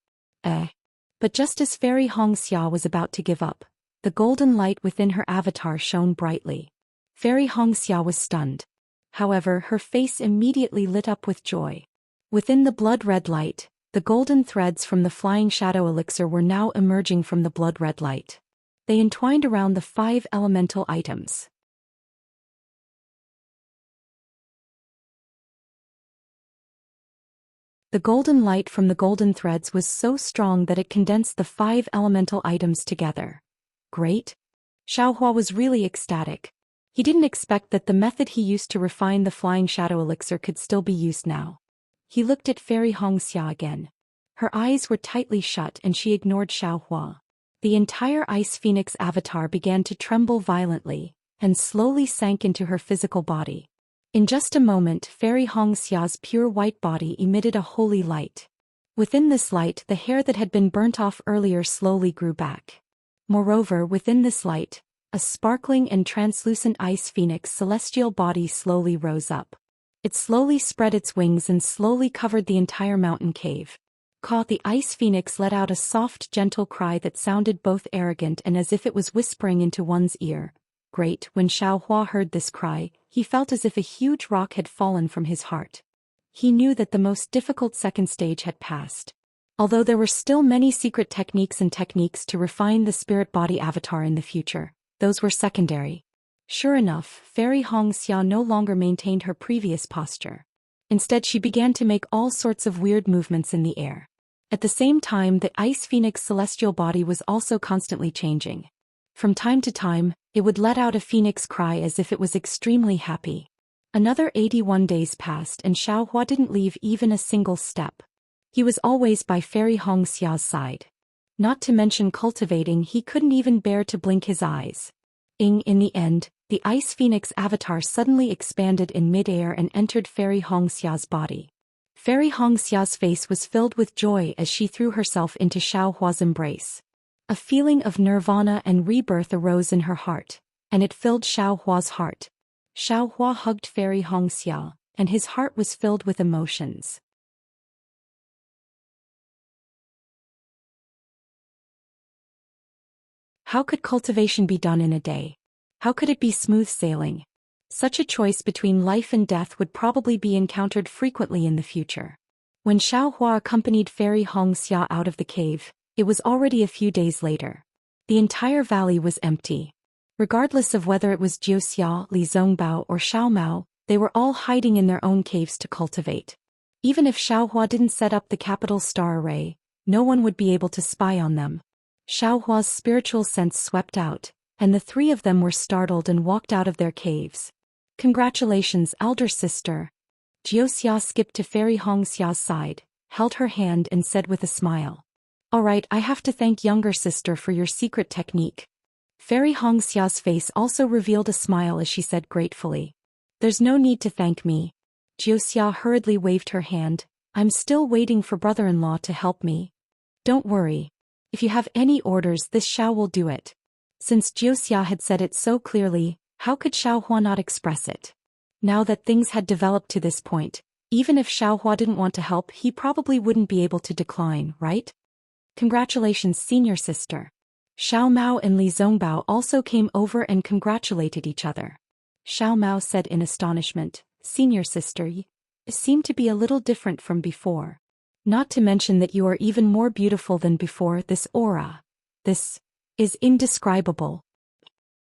But just as Fairy Hongxia was about to give up, the golden light within her avatar shone brightly. Fairy Hongxia was stunned. However, her face immediately lit up with joy. Within the blood-red light, the golden threads from the flying shadow elixir were now emerging from the blood-red light. They entwined around the 5 elemental items. The golden light from the golden threads was so strong that it condensed the 5 elemental items together. Great! Xiaohua was really ecstatic. He didn't expect that the method he used to refine the flying shadow elixir could still be used now. He looked at Fairy Hongxia again. Her eyes were tightly shut and she ignored Xiaohua. The entire Ice Phoenix avatar began to tremble violently, and slowly sank into her physical body. In just a moment, Fairy Hongxia's pure white body emitted a holy light. Within this light, the hair that had been burnt off earlier slowly grew back. Moreover, within this light, a sparkling and translucent Ice Phoenix celestial body slowly rose up. It slowly spread its wings and slowly covered the entire mountain cave. The Ice Phoenix let out a soft, gentle cry that sounded both arrogant and as if it was whispering into one's ear. Great! When Xiaohua heard this cry, he felt as if a huge rock had fallen from his heart. He knew that the most difficult second stage had passed. Although there were still many secret techniques to refine the spirit body avatar in the future, those were secondary. Sure enough, Fairy Hongxia no longer maintained her previous posture. Instead, she began to make all sorts of weird movements in the air. At the same time, the Ice Phoenix celestial body was also constantly changing. From time to time, it would let out a phoenix cry as if it was extremely happy. Another 81 days passed and Xiaohua didn't leave even a single step. He was always by Fairy Hongxia's side. Not to mention cultivating, he couldn't even bear to blink his eyes. In the end, the Ice Phoenix avatar suddenly expanded in mid-air and entered Fairy Hongxia's body. Fairy Hongxia's face was filled with joy as she threw herself into Xiaohua's embrace. A feeling of nirvana and rebirth arose in her heart, and it filled Xiaohua's heart. Xiaohua hugged Fairy Hongxia, and his heart was filled with emotions. How could cultivation be done in a day? How could it be smooth sailing? Such a choice between life and death would probably be encountered frequently in the future. When Xiaohua accompanied Fairy Hongxia out of the cave, it was already a few days later. The entire valley was empty. Regardless of whether it was Jiuxia, Li Zongbao or Xiaomao, they were all hiding in their own caves to cultivate. Even if Xiaohua didn't set up the capital star array, no one would be able to spy on them. Xiaohua's spiritual sense swept out, and the 3 of them were startled and walked out of their caves. Congratulations, elder sister. Jiuxia skipped to Fairy Hongxia's side, held her hand and said with a smile. Alright, I have to thank younger sister for your secret technique. Fairy Hongxia's face also revealed a smile as she said gratefully. There's no need to thank me. Jiuxia hurriedly waved her hand. I'm still waiting for brother-in-law to help me. Don't worry. If you have any orders, this Xiao will do it. Since Jiuxia had said it so clearly, how could Xiaohua not express it? Now that things had developed to this point, even if Xiaohua didn't want to help, he probably wouldn't be able to decline, right? Congratulations, senior sister. Xiao Mao and Li Zongbao also came over and congratulated each other. Xiao Mao said in astonishment, "Senior sister, you seem to be a little different from before. Not to mention that you are even more beautiful than before. This aura. This is indescribable."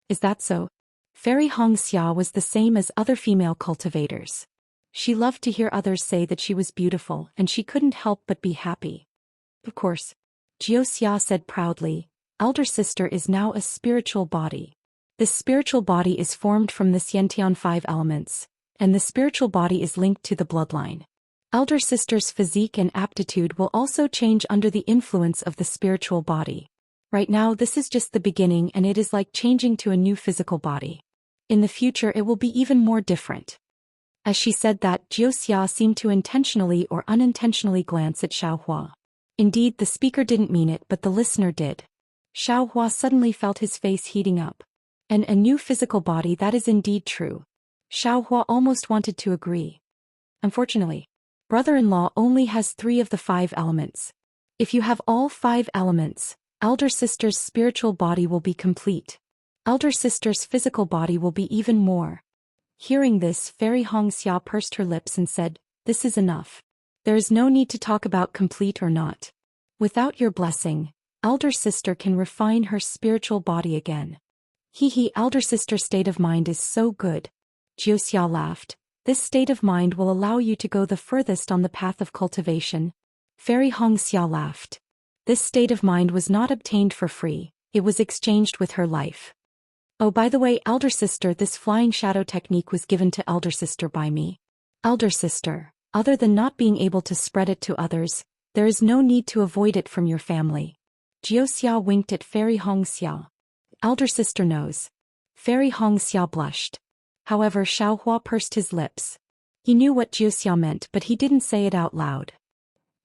Is that so? Fairy Hongxia was the same as other female cultivators. She loved to hear others say that she was beautiful, and she couldn't help but be happy. Of course. Jiuxia said proudly, "Elder sister is now a spiritual body. This spiritual body is formed from the Xiantian 5 elements, and the spiritual body is linked to the bloodline. Elder sister's physique and aptitude will also change under the influence of the spiritual body. Right now this is just the beginning, and it is like changing to a new physical body. In the future it will be even more different." As she said that, Jiuxia seemed to intentionally or unintentionally glance at Xiaohua. Indeed, the speaker didn't mean it, but the listener did. Xiaohua suddenly felt his face heating up. And a new physical body, that is indeed true. Xiaohua almost wanted to agree. Unfortunately, brother-in-law only has 3 of the 5 elements. If you have all 5 elements, elder sister's spiritual body will be complete. Elder sister's physical body will be even more. Hearing this, Fairy Hongxia pursed her lips and said, "This is enough. There is no need to talk about complete or not. Without your blessing, elder sister can refine her spiritual body again." Elder sister's state of mind is so good. Jiuxia laughed. "This state of mind will allow you to go the furthest on the path of cultivation." Fairy Hongxia laughed. This state of mind was not obtained for free, it was exchanged with her life. "Oh, by the way, elder sister, this flying shadow technique was given to elder sister by me. Elder sister, other than not being able to spread it to others, there is no need to avoid it from your family." Jiuxia winked at Fairy Hongxia. "Elder sister knows." Fairy Hongxia blushed. However, Xiaohua pursed his lips. He knew what Jiuxia meant, but he didn't say it out loud.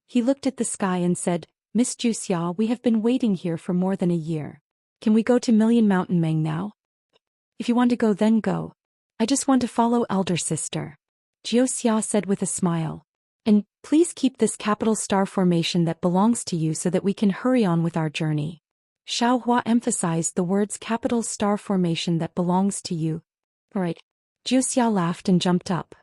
He looked at the sky and said, "Miss Jiuxia, we have been waiting here for more than a year. Can we go to Million Mountain Meng now?" "If you want to go, then go. I just want to follow elder sister," Jiuxia said with a smile. "And please keep this capital star formation that belongs to you so that we can hurry on with our journey." Xiaohua emphasized the words capital star formation that belongs to you. "All right." Jiuxia laughed and jumped up.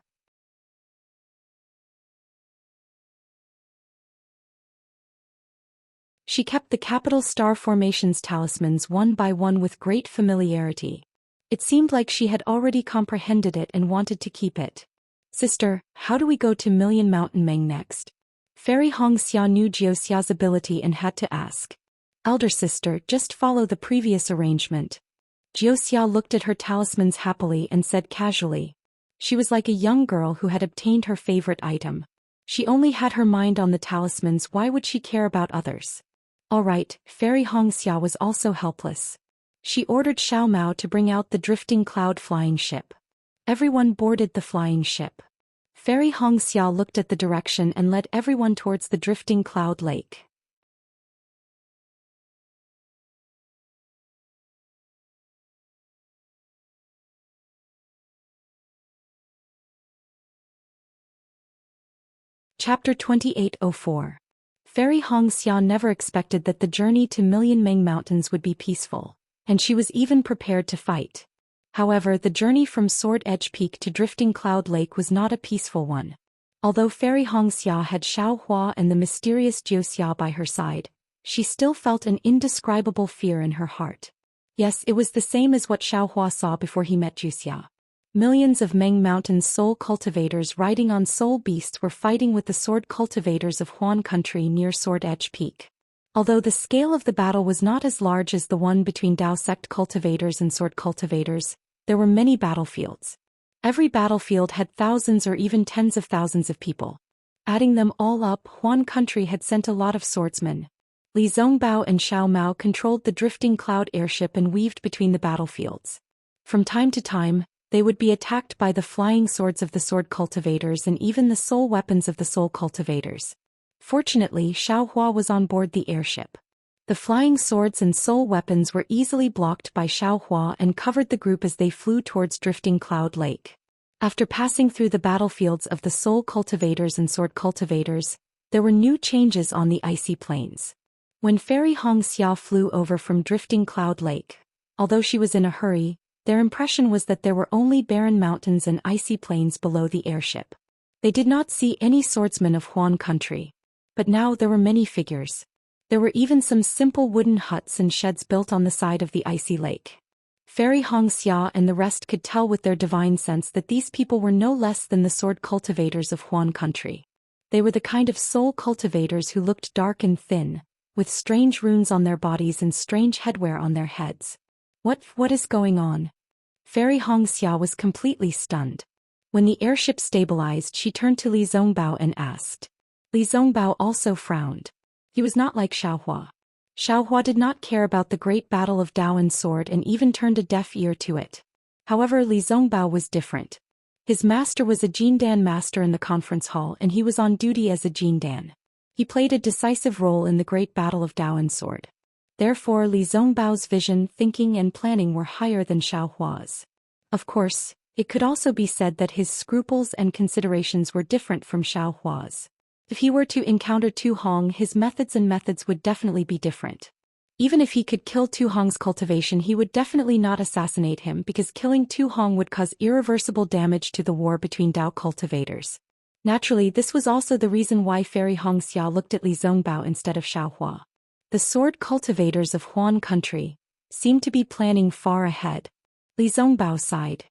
She kept the capital star formation's talismans one by one with great familiarity. It seemed like she had already comprehended it and wanted to keep it. "Sister, how do we go to Million Mountain Meng next?" Fairy Hongxia knew Jiuxia's ability and had to ask. "Elder sister, just follow the previous arrangement." Jiuxia looked at her talismans happily and said casually. She was like a young girl who had obtained her favorite item. She only had her mind on the talismans, why would she care about others? All right, Fairy Hongxia was also helpless. She ordered Xiao Mao to bring out the drifting cloud flying ship. Everyone boarded the flying ship. Fairy Hongxia looked at the direction and led everyone towards the drifting cloud lake. Chapter 2804. Fairy Hongxia never expected that the journey to Million Meng Mountains would be peaceful, and she was even prepared to fight. However, the journey from Sword Edge Peak to Drifting Cloud Lake was not a peaceful one. Although Fairy Hongxia had Xiaohua and the mysterious Jiuxia by her side, she still felt an indescribable fear in her heart. Yes, it was the same as what Xiaohua saw before he met Jiuxia. Millions of Meng Mountain's soul cultivators riding on soul beasts were fighting with the sword cultivators of Huan Country near Sword Edge Peak. Although the scale of the battle was not as large as the one between Dao sect cultivators and sword cultivators, there were many battlefields. Every battlefield had thousands or even tens of thousands of people. Adding them all up, Huan Country had sent a lot of swordsmen. Li Zongbao and Xiao Mao controlled the drifting cloud airship and weaved between the battlefields. From time to time, they would be attacked by the flying swords of the sword cultivators and even the soul weapons of the soul cultivators. Fortunately, Xiaohua was on board the airship. The flying swords and soul weapons were easily blocked by Xiaohua and covered the group as they flew towards Drifting Cloud Lake. After passing through the battlefields of the soul cultivators and sword cultivators, there were new changes on the icy plains. When Fairy Hongxia flew over from Drifting Cloud Lake, although she was in a hurry, their impression was that there were only barren mountains and icy plains below the airship. They did not see any swordsmen of Huan country. But now there were many figures. There were even some simple wooden huts and sheds built on the side of the icy lake. Fairy Hongxia and the rest could tell with their divine sense that these people were no less than the sword cultivators of Huan country. They were the kind of soul cultivators who looked dark and thin, with strange runes on their bodies and strange headwear on their heads. What is going on? Fairy Hongxia was completely stunned. When the airship stabilized, she turned to Li Zongbao and asked. Li Zongbao also frowned. He was not like Xiaohua. Xiaohua did not care about the great battle of Dao and sword and even turned a deaf ear to it. However, Li Zongbao was different. His master was a Jindan master in the conference hall and he was on duty as a Jindan. He played a decisive role in the great battle of Dao and sword. Therefore, Li Zongbao's vision, thinking and planning were higher than Xiaohua's. Of course, it could also be said that his scruples and considerations were different from Xiaohua's. If he were to encounter Tu Hong, his methods would definitely be different. Even if he could kill Tu Hong's cultivation, he would definitely not assassinate him because killing Tu Hong would cause irreversible damage to the war between Dao cultivators. Naturally, this was also the reason why Fairy Hongxia looked at Li Zongbao instead of Xiaohua. The sword cultivators of Huan country seemed to be planning far ahead. Li Zongbao sighed.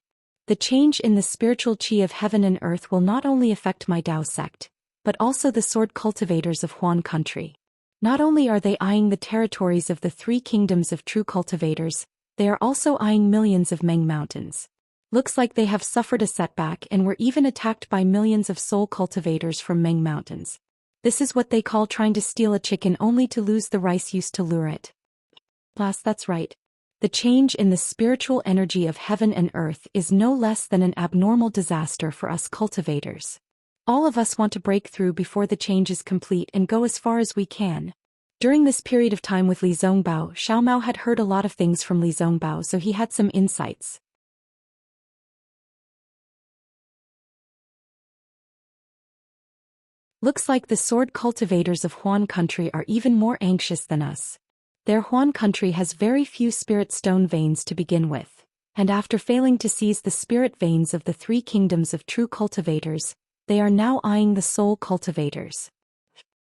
The change in the spiritual qi of heaven and earth will not only affect my Dao sect, but also the sword cultivators of Huan country. Not only are they eyeing the territories of the three kingdoms of true cultivators, they are also eyeing millions of Meng mountains. Looks like they have suffered a setback and were even attacked by millions of soul cultivators from Meng mountains. This is what they call trying to steal a chicken only to lose the rice used to lure it. Plus, that's right. The change in the spiritual energy of heaven and earth is no less than an abnormal disaster for us cultivators. All of us want to break through before the change is complete and go as far as we can. During this period of time with Li Zongbao, Xiaomao had heard a lot of things from Li Zongbao, so he had some insights. Looks like the sword cultivators of Huan country are even more anxious than us. Their Huan country has very few spirit stone veins to begin with, and after failing to seize the spirit veins of the three kingdoms of true cultivators, they are now eyeing the soul cultivators.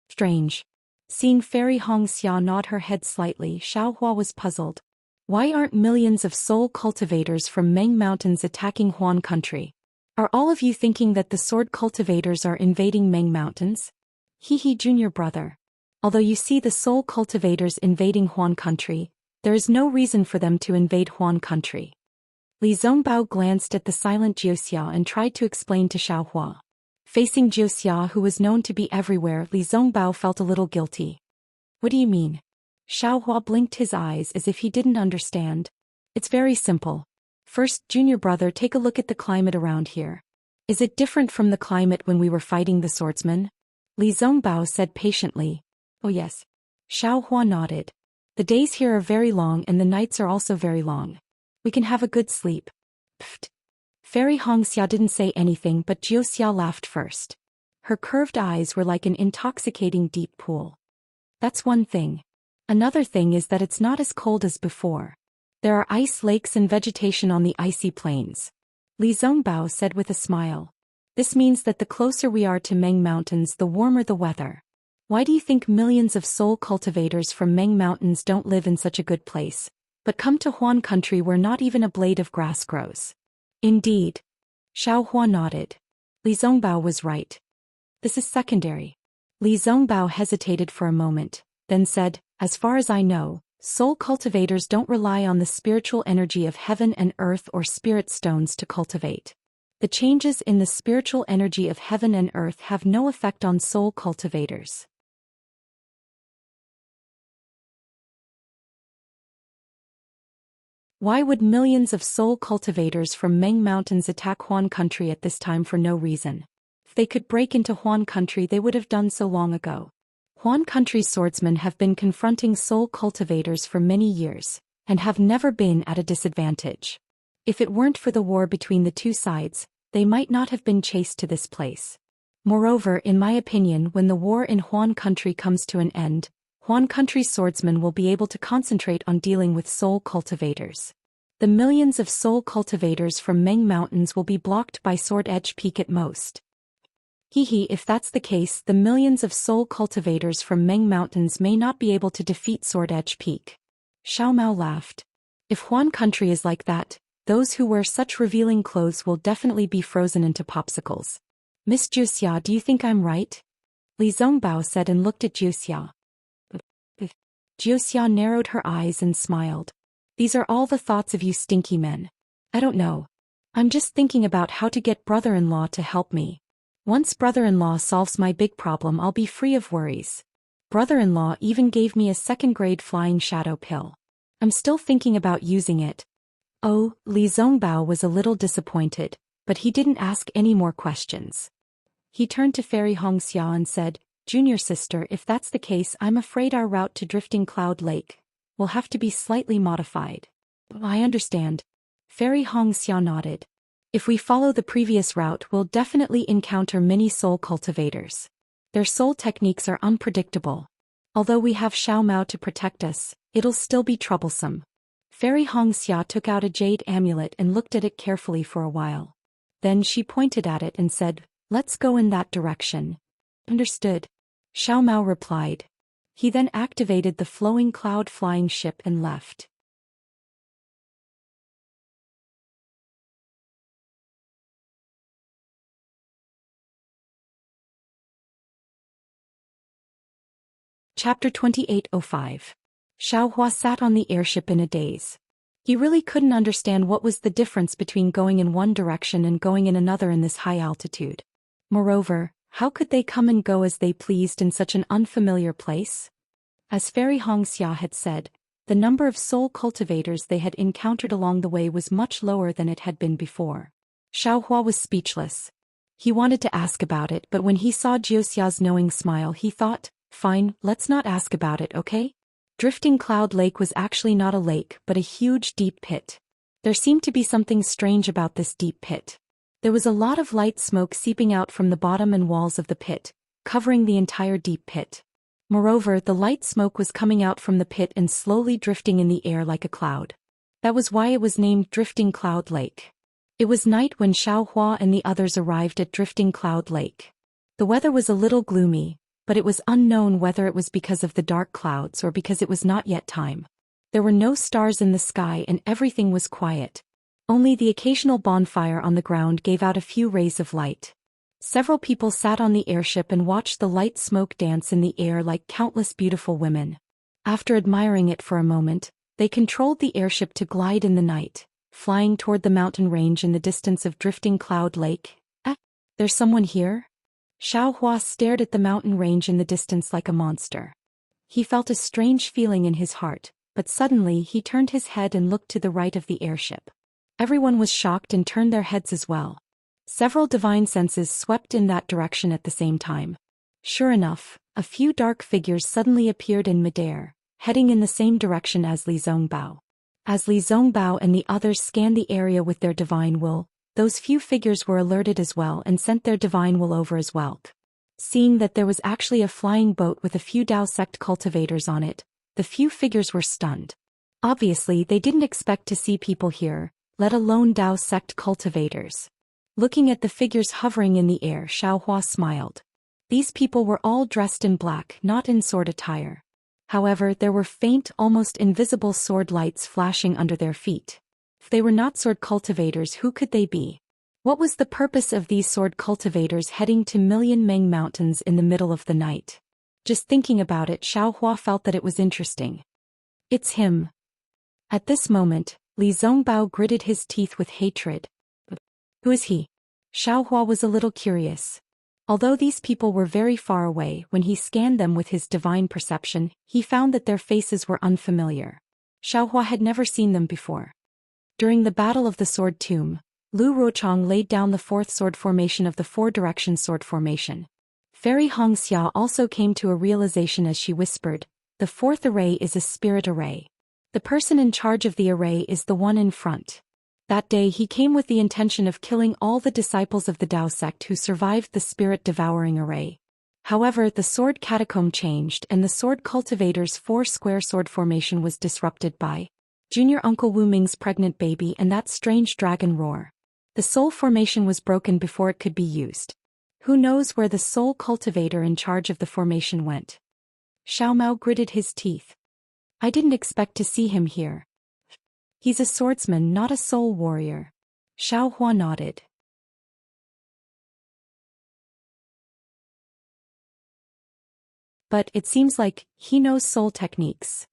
Strange. Seeing Fairy Hongxia nod her head slightly, Xiaohua was puzzled. Why aren't millions of soul cultivators from Meng Mountains attacking Huan country? Are all of you thinking that the sword cultivators are invading Meng Mountains? Junior brother. Although you see the soul cultivators invading Huan country, there is no reason for them to invade Huan country. Li Zongbao glanced at the silent Jiuxia and tried to explain to Xiaohua. Facing Jiuxia, who was known to be everywhere, Li Zongbao felt a little guilty. What do you mean? Xiaohua blinked his eyes as if he didn't understand. It's very simple. First, junior brother, take a look at the climate around here. Is it different from the climate when we were fighting the swordsmen? Li Zongbao said patiently. Oh yes. Xiaohua nodded. The days here are very long and the nights are also very long. We can have a good sleep. Pfft. Fairy Hongxia didn't say anything, but Jiuxia laughed first. Her curved eyes were like an intoxicating deep pool. That's one thing. Another thing is that it's not as cold as before. There are ice lakes and vegetation on the icy plains. Li Zongbao said with a smile. This means that the closer we are to Meng Mountains, the warmer the weather. Why do you think millions of soul cultivators from Meng Mountains don't live in such a good place, but come to Huan country where not even a blade of grass grows? Indeed. Xiaohua nodded. Li Zongbao was right. This is secondary. Li Zongbao hesitated for a moment, then said, as far as I know, soul cultivators don't rely on the spiritual energy of heaven and earth or spirit stones to cultivate. The changes in the spiritual energy of heaven and earth have no effect on soul cultivators. Why would millions of soul cultivators from Meng Mountains attack Huan country at this time for no reason? If they could break into Huan country, they would have done so long ago. Huan country's swordsmen have been confronting soul cultivators for many years, and have never been at a disadvantage. If it weren't for the war between the two sides, they might not have been chased to this place. Moreover, in my opinion, when the war in Huan country comes to an end, Huan country's swordsmen will be able to concentrate on dealing with soul cultivators. The millions of soul cultivators from Meng Mountains will be blocked by Sword Edge Peak at most. If that's the case, the millions of soul cultivators from Meng Mountains may not be able to defeat Sword Edge Peak. Xiao Mao laughed. If Huan country is like that, those who wear such revealing clothes will definitely be frozen into popsicles. Miss Juxia, do you think I'm right? Li Zongbao said and looked at Juxia. Juxia narrowed her eyes and smiled. These are all the thoughts of you stinky men. I don't know. I'm just thinking about how to get brother-in-law to help me. Once brother-in-law solves my big problem, I'll be free of worries. Brother-in-law even gave me a second-grade flying shadow pill. I'm still thinking about using it. Oh, Li Zongbao was a little disappointed, but he didn't ask any more questions. He turned to Fairy Hongxia and said, Junior sister, if that's the case, I'm afraid our route to Drifting Cloud Lake will have to be slightly modified. I understand. Fairy Hongxia nodded. If we follow the previous route, we'll definitely encounter many soul cultivators. Their soul techniques are unpredictable. Although we have Xiao Mao to protect us, it'll still be troublesome. Fairy Hongxia took out a jade amulet and looked at it carefully for a while. Then she pointed at it and said, Let's go in that direction. Understood. Xiao Mao replied. He then activated the flowing cloud flying ship and left. Chapter 2805. Xiao Hua sat on the airship in a daze. He really couldn't understand what was the difference between going in one direction and going in another in this high altitude. Moreover, how could they come and go as they pleased in such an unfamiliar place? As Fairy Hongxia had said, the number of soul cultivators they had encountered along the way was much lower than it had been before. Xiao Hua was speechless. He wanted to ask about it, but when he saw Jiuxia's knowing smile, he thought, Fine, let's not ask about it, okay? Drifting Cloud Lake was actually not a lake but a huge deep pit. There seemed to be something strange about this deep pit. There was a lot of light smoke seeping out from the bottom and walls of the pit, covering the entire deep pit. Moreover, the light smoke was coming out from the pit and slowly drifting in the air like a cloud. That was why it was named Drifting Cloud Lake. It was night when Xiao Hua and the others arrived at Drifting Cloud Lake. The weather was a little gloomy, but it was unknown whether it was because of the dark clouds or because it was not yet time. There were no stars in the sky and everything was quiet. Only the occasional bonfire on the ground gave out a few rays of light. Several people sat on the airship and watched the light smoke dance in the air like countless beautiful women. After admiring it for a moment, they controlled the airship to glide in the night, flying toward the mountain range in the distance of Drifting Cloud Lake. There's someone here? Xiao Hua stared at the mountain range in the distance like a monster. He felt a strange feeling in his heart, but suddenly he turned his head and looked to the right of the airship. Everyone was shocked and turned their heads as well. Several divine senses swept in that direction at the same time. Sure enough, a few dark figures suddenly appeared in midair, heading in the same direction as Li Zongbao. As Li Zongbao and the others scanned the area with their divine will, those few figures were alerted as well and sent their divine will over as well. Seeing that there was actually a flying boat with a few Dao sect cultivators on it, the few figures were stunned. Obviously, they didn't expect to see people here, let alone Dao sect cultivators. Looking at the figures hovering in the air, Xiao Hua smiled. These people were all dressed in black, not in sword attire. However, there were faint, almost invisible sword lights flashing under their feet. If they were not sword cultivators, who could they be? What was the purpose of these sword cultivators heading to Million Meng Mountains in the middle of the night? Just thinking about it, Xiao Hua felt that it was interesting. It's him. At this moment, Li Zongbao gritted his teeth with hatred. Who is he? Xiao Hua was a little curious. Although these people were very far away, when he scanned them with his divine perception, he found that their faces were unfamiliar. Xiao Hua had never seen them before. During the Battle of the Sword Tomb, Lu Ruochang laid down the fourth sword formation of the Four Direction Sword Formation. Fairy Hongxia also came to a realization as she whispered, the fourth array is a spirit array. The person in charge of the array is the one in front. That day he came with the intention of killing all the disciples of the Dao sect who survived the spirit-devouring array. However, the sword catacomb changed and the sword cultivator's four-square sword formation was disrupted by Junior Uncle Wu Ming's pregnant baby and that strange dragon roar. The soul formation was broken before it could be used. Who knows where the soul cultivator in charge of the formation went? Xiao Mao gritted his teeth. I didn't expect to see him here. He's a swordsman, not a soul warrior. Xiao Hua nodded. But it seems like he knows soul techniques.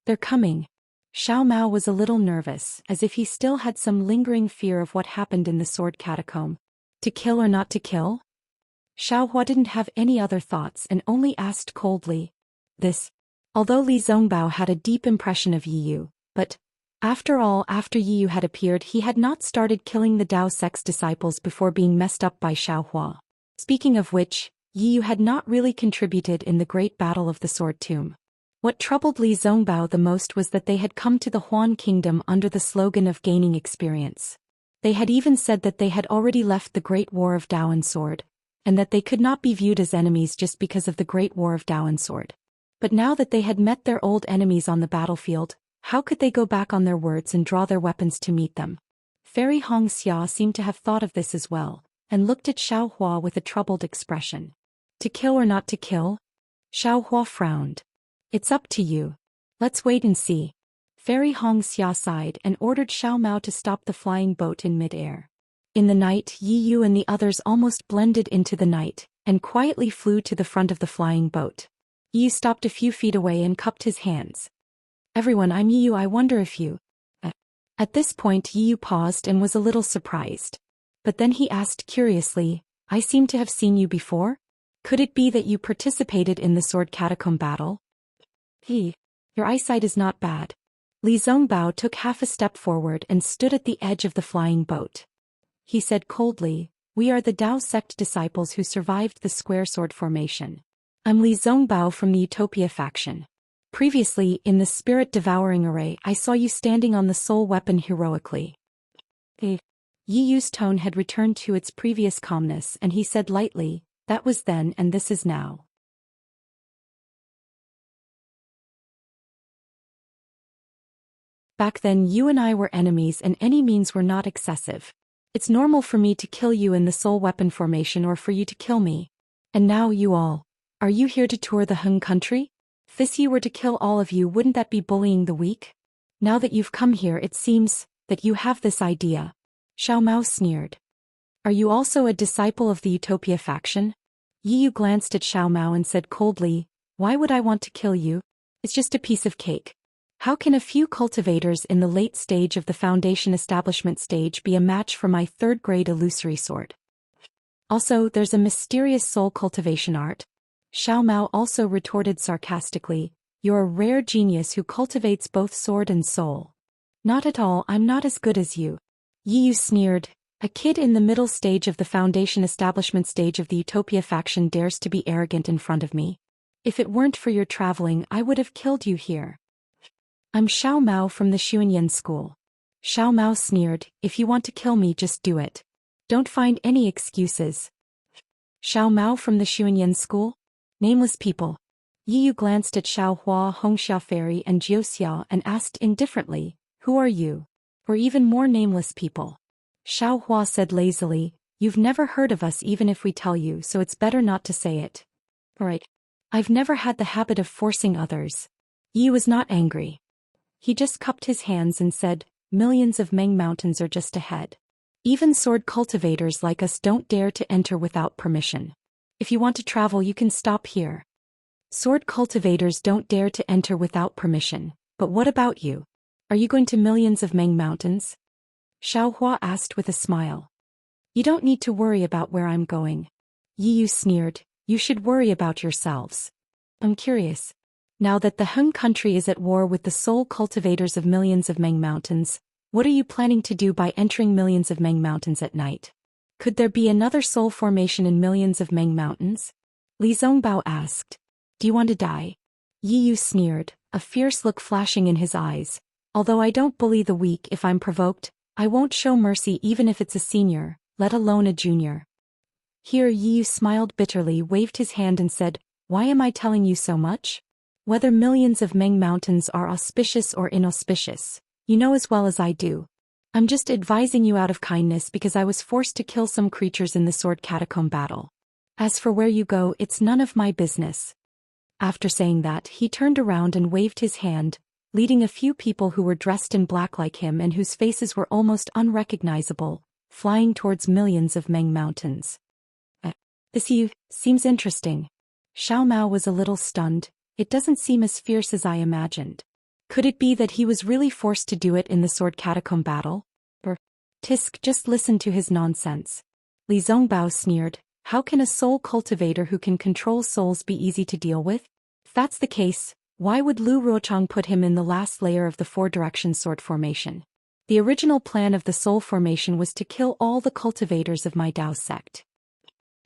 They're coming. Xiao Mao was a little nervous, as if he still had some lingering fear of what happened in the sword catacomb. To kill or not to kill? Xiao Hua didn't have any other thoughts and only asked coldly. This. Although Li Zongbao had a deep impression of Yi Yu, but, after all, after Yi Yu had appeared he had not started killing the Dao sect's disciples before being messed up by Xiao Hua. Speaking of which, Yi Yu had not really contributed in the great battle of the Sword Tomb. What troubled Li Zongbao the most was that they had come to the Huan Kingdom under the slogan of gaining experience. They had even said that they had already left the Great War of Dao and Sword, and that they could not be viewed as enemies just because of the Great War of Dao and Sword. But now that they had met their old enemies on the battlefield, how could they go back on their words and draw their weapons to meet them? Fairy Hongxia seemed to have thought of this as well, and looked at Xiao Hua with a troubled expression. To kill or not to kill? Xiao Hua frowned. It's up to you. Let's wait and see. Fairy Hongxia sighed and ordered Xiao Mao to stop the flying boat in mid-air. In the night, Yi Yu and the others almost blended into the night, and quietly flew to the front of the flying boat. Yi Yu stopped a few feet away and cupped his hands. Everyone, I'm Yi Yu, I wonder if you... At this point Yi Yu paused and was a little surprised. But then he asked curiously, I seem to have seen you before? Could it be that you participated in the sword catacomb battle? Your eyesight is not bad. Li Zongbao took half a step forward and stood at the edge of the flying boat. He said coldly, we are the Dao sect disciples who survived the square sword formation. I'm Li Zongbao from the Utopia faction. Previously, in the spirit-devouring array, I saw you standing on the soul weapon heroically. Yi Yu's tone had returned to its previous calmness and he said lightly, that was then and this is now. Back then you and I were enemies and any means were not excessive. It's normal for me to kill you in the soul weapon formation or for you to kill me. And now you all. Are you here to tour the Hung country? If you were to kill all of you, wouldn't that be bullying the weak? Now that you've come here it seems that you have this idea. Xiao Mao sneered. Are you also a disciple of the Utopia faction? Yi Yu glanced at Xiao Mao and said coldly, why would I want to kill you? It's just a piece of cake. How can a few cultivators in the late stage of the foundation establishment stage be a match for my third-grade illusory sword? Also, there's a mysterious soul cultivation art. Xiao Mao also retorted sarcastically, you're a rare genius who cultivates both sword and soul. Not at all, I'm not as good as you. Yi Yu sneered, a kid in the middle stage of the foundation establishment stage of the Utopia faction dares to be arrogant in front of me. If it weren't for your traveling I would have killed you here. I'm Xiao Mao from the Xuanyan school. Xiao Mao sneered, if you want to kill me just do it. Don't find any excuses. Xiao Mao from the Xuanyan school? Nameless people. Yi Yu glanced at Xiao Hua, Hongxia Fairy and Jiuxiao and asked indifferently, who are you? Or even more nameless people. Xiao Hua said lazily, you've never heard of us even if we tell you, so it's better not to say it. Right. I've never had the habit of forcing others. Yi was not angry. He just cupped his hands and said, millions of Meng mountains are just ahead. Even sword cultivators like us don't dare to enter without permission. If you want to travel you can stop here. Sword cultivators don't dare to enter without permission, but what about you? Are you going to millions of Meng mountains? Xiao Hua asked with a smile. You don't need to worry about where I'm going. Yi Yu sneered, you should worry about yourselves. I'm curious. Now that the Hung country is at war with the soul cultivators of millions of Meng mountains, what are you planning to do by entering millions of Meng mountains at night? Could there be another soul formation in millions of Meng mountains? Li Zongbao asked. Do you want to die? Yi Yu sneered, a fierce look flashing in his eyes. Although I don't bully the weak if I'm provoked, I won't show mercy even if it's a senior, let alone a junior. Here Yi Yu smiled bitterly, waved his hand and said, why am I telling you so much? Whether millions of Meng mountains are auspicious or inauspicious, you know as well as I do. I'm just advising you out of kindness because I was forced to kill some creatures in the sword catacomb battle. As for where you go, it's none of my business. After saying that, he turned around and waved his hand, leading a few people who were dressed in black like him and whose faces were almost unrecognizable, flying towards millions of Meng mountains. This seems interesting. Xiao Mao was a little stunned. It doesn't seem as fierce as I imagined. Could it be that he was really forced to do it in the sword catacomb battle? Tisk, just listen to his nonsense. Li Zongbao sneered. How can a soul cultivator who can control souls be easy to deal with? If that's the case, why would Lu Ruochang put him in the last layer of the four-direction sword formation? The original plan of the soul formation was to kill all the cultivators of my Dao sect.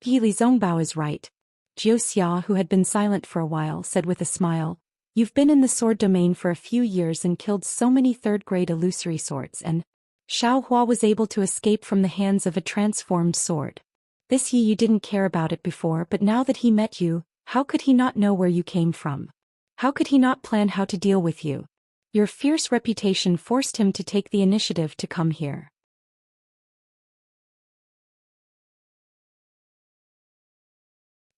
Li Zongbao is right. Jiu Xia, who had been silent for a while, said with a smile, you've been in the sword domain for a few years and killed so many third-grade illusory swords, and Xiao Hua was able to escape from the hands of a transformed sword. This Yi Yu didn't care about it before, but now that he met you, how could he not know where you came from? How could he not plan how to deal with you? Your fierce reputation forced him to take the initiative to come here.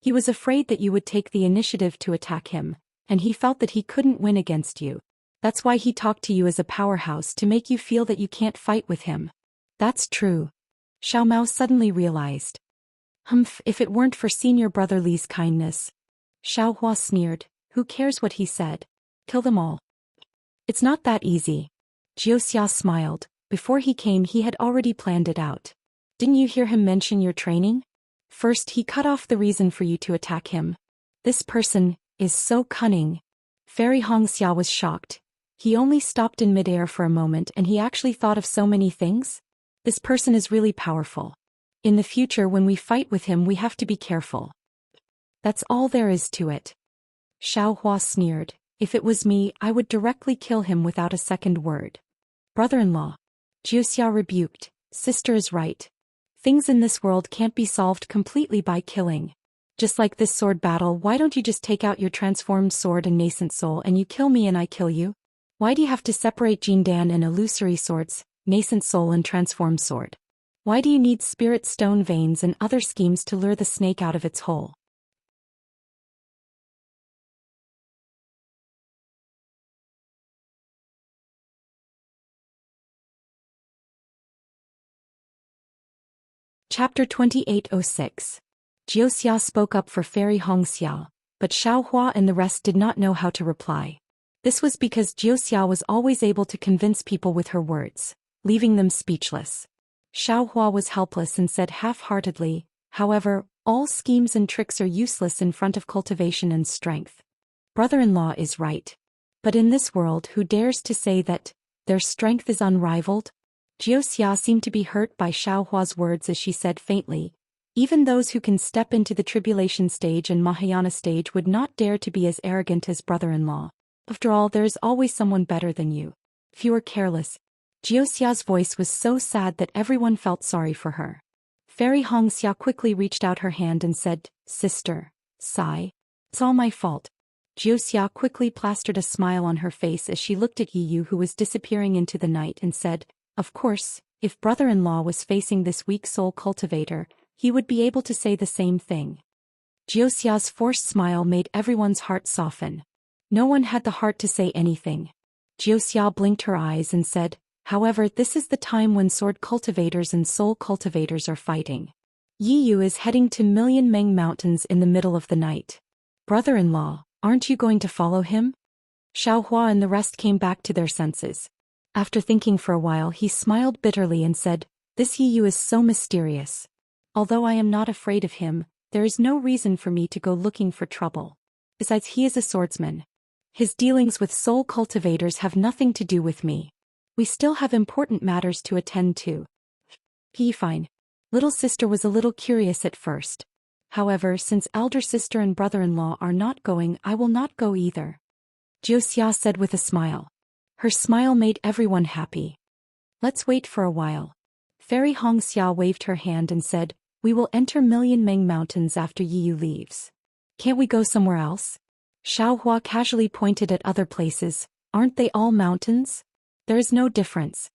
He was afraid that you would take the initiative to attack him, and he felt that he couldn't win against you. That's why he talked to you as a powerhouse to make you feel that you can't fight with him. That's true. Xiao Mao suddenly realized. If it weren't for senior brother Li's kindness. Xiao Hua sneered, who cares what he said? Kill them all. It's not that easy. Jiu Xia smiled. Before he came he had already planned it out. Didn't you hear him mention your training? First he cut off the reason for you to attack him. This person is so cunning. Fairy Hongxia was shocked. He only stopped in midair for a moment and he actually thought of so many things? This person is really powerful. In the future when we fight with him we have to be careful. That's all there is to it. Xiao Hua sneered. If it was me, I would directly kill him without a second word. Brother-in-law. Jiu Xia rebuked. Sister is right. Things in this world can't be solved completely by killing. Just like this sword battle, why don't you just take out your transformed sword and nascent soul and you kill me and I kill you? Why do you have to separate Jindan and illusory swords, nascent soul and transformed sword? Why do you need spirit stone veins and other schemes to lure the snake out of its hole? Chapter 2806. Jiu Xia spoke up for Fairy Hongxia, but Xiao Hua and the rest did not know how to reply. This was because Jiu Xia was always able to convince people with her words, leaving them speechless. Xiao Hua was helpless and said half-heartedly, however, all schemes and tricks are useless in front of cultivation and strength. Brother-in-law is right. But in this world who dares to say that their strength is unrivaled? Jiu Xia seemed to be hurt by Xiao Hua's words as she said faintly, even those who can step into the tribulation stage and Mahayana stage would not dare to be as arrogant as brother-in-law. After all, there is always someone better than you. If you are careless. Jiu Xia's voice was so sad that everyone felt sorry for her. Fairy Hongxia quickly reached out her hand and said, Sister, sigh. It's all my fault. Jiu Xia quickly plastered a smile on her face as she looked at Yi Yu who was disappearing into the night and said, of course, if brother-in-law was facing this weak soul cultivator, he would be able to say the same thing. Jiu Xia's forced smile made everyone's heart soften. No one had the heart to say anything. Jiu Xia blinked her eyes and said, however, this is the time when sword cultivators and soul cultivators are fighting. Yi Yu is heading to Million Meng Mountains in the middle of the night. Brother-in-law, aren't you going to follow him? Xiao Hua and the rest came back to their senses. After thinking for a while he smiled bitterly and said, this Yi Yu is so mysterious. Although I am not afraid of him, there is no reason for me to go looking for trouble. Besides, he is a swordsman. His dealings with soul cultivators have nothing to do with me. We still have important matters to attend to. Fine. Little sister was a little curious at first. However, since elder sister and brother-in-law are not going, I will not go either. Jioxia said with a smile. Her smile made everyone happy. Let's wait for a while. Fairy Hongxia waved her hand and said, we will enter Million Meng Mountains after Yiyu leaves. Can't we go somewhere else? Xiaohua casually pointed at other places. Aren't they all mountains? There is no difference.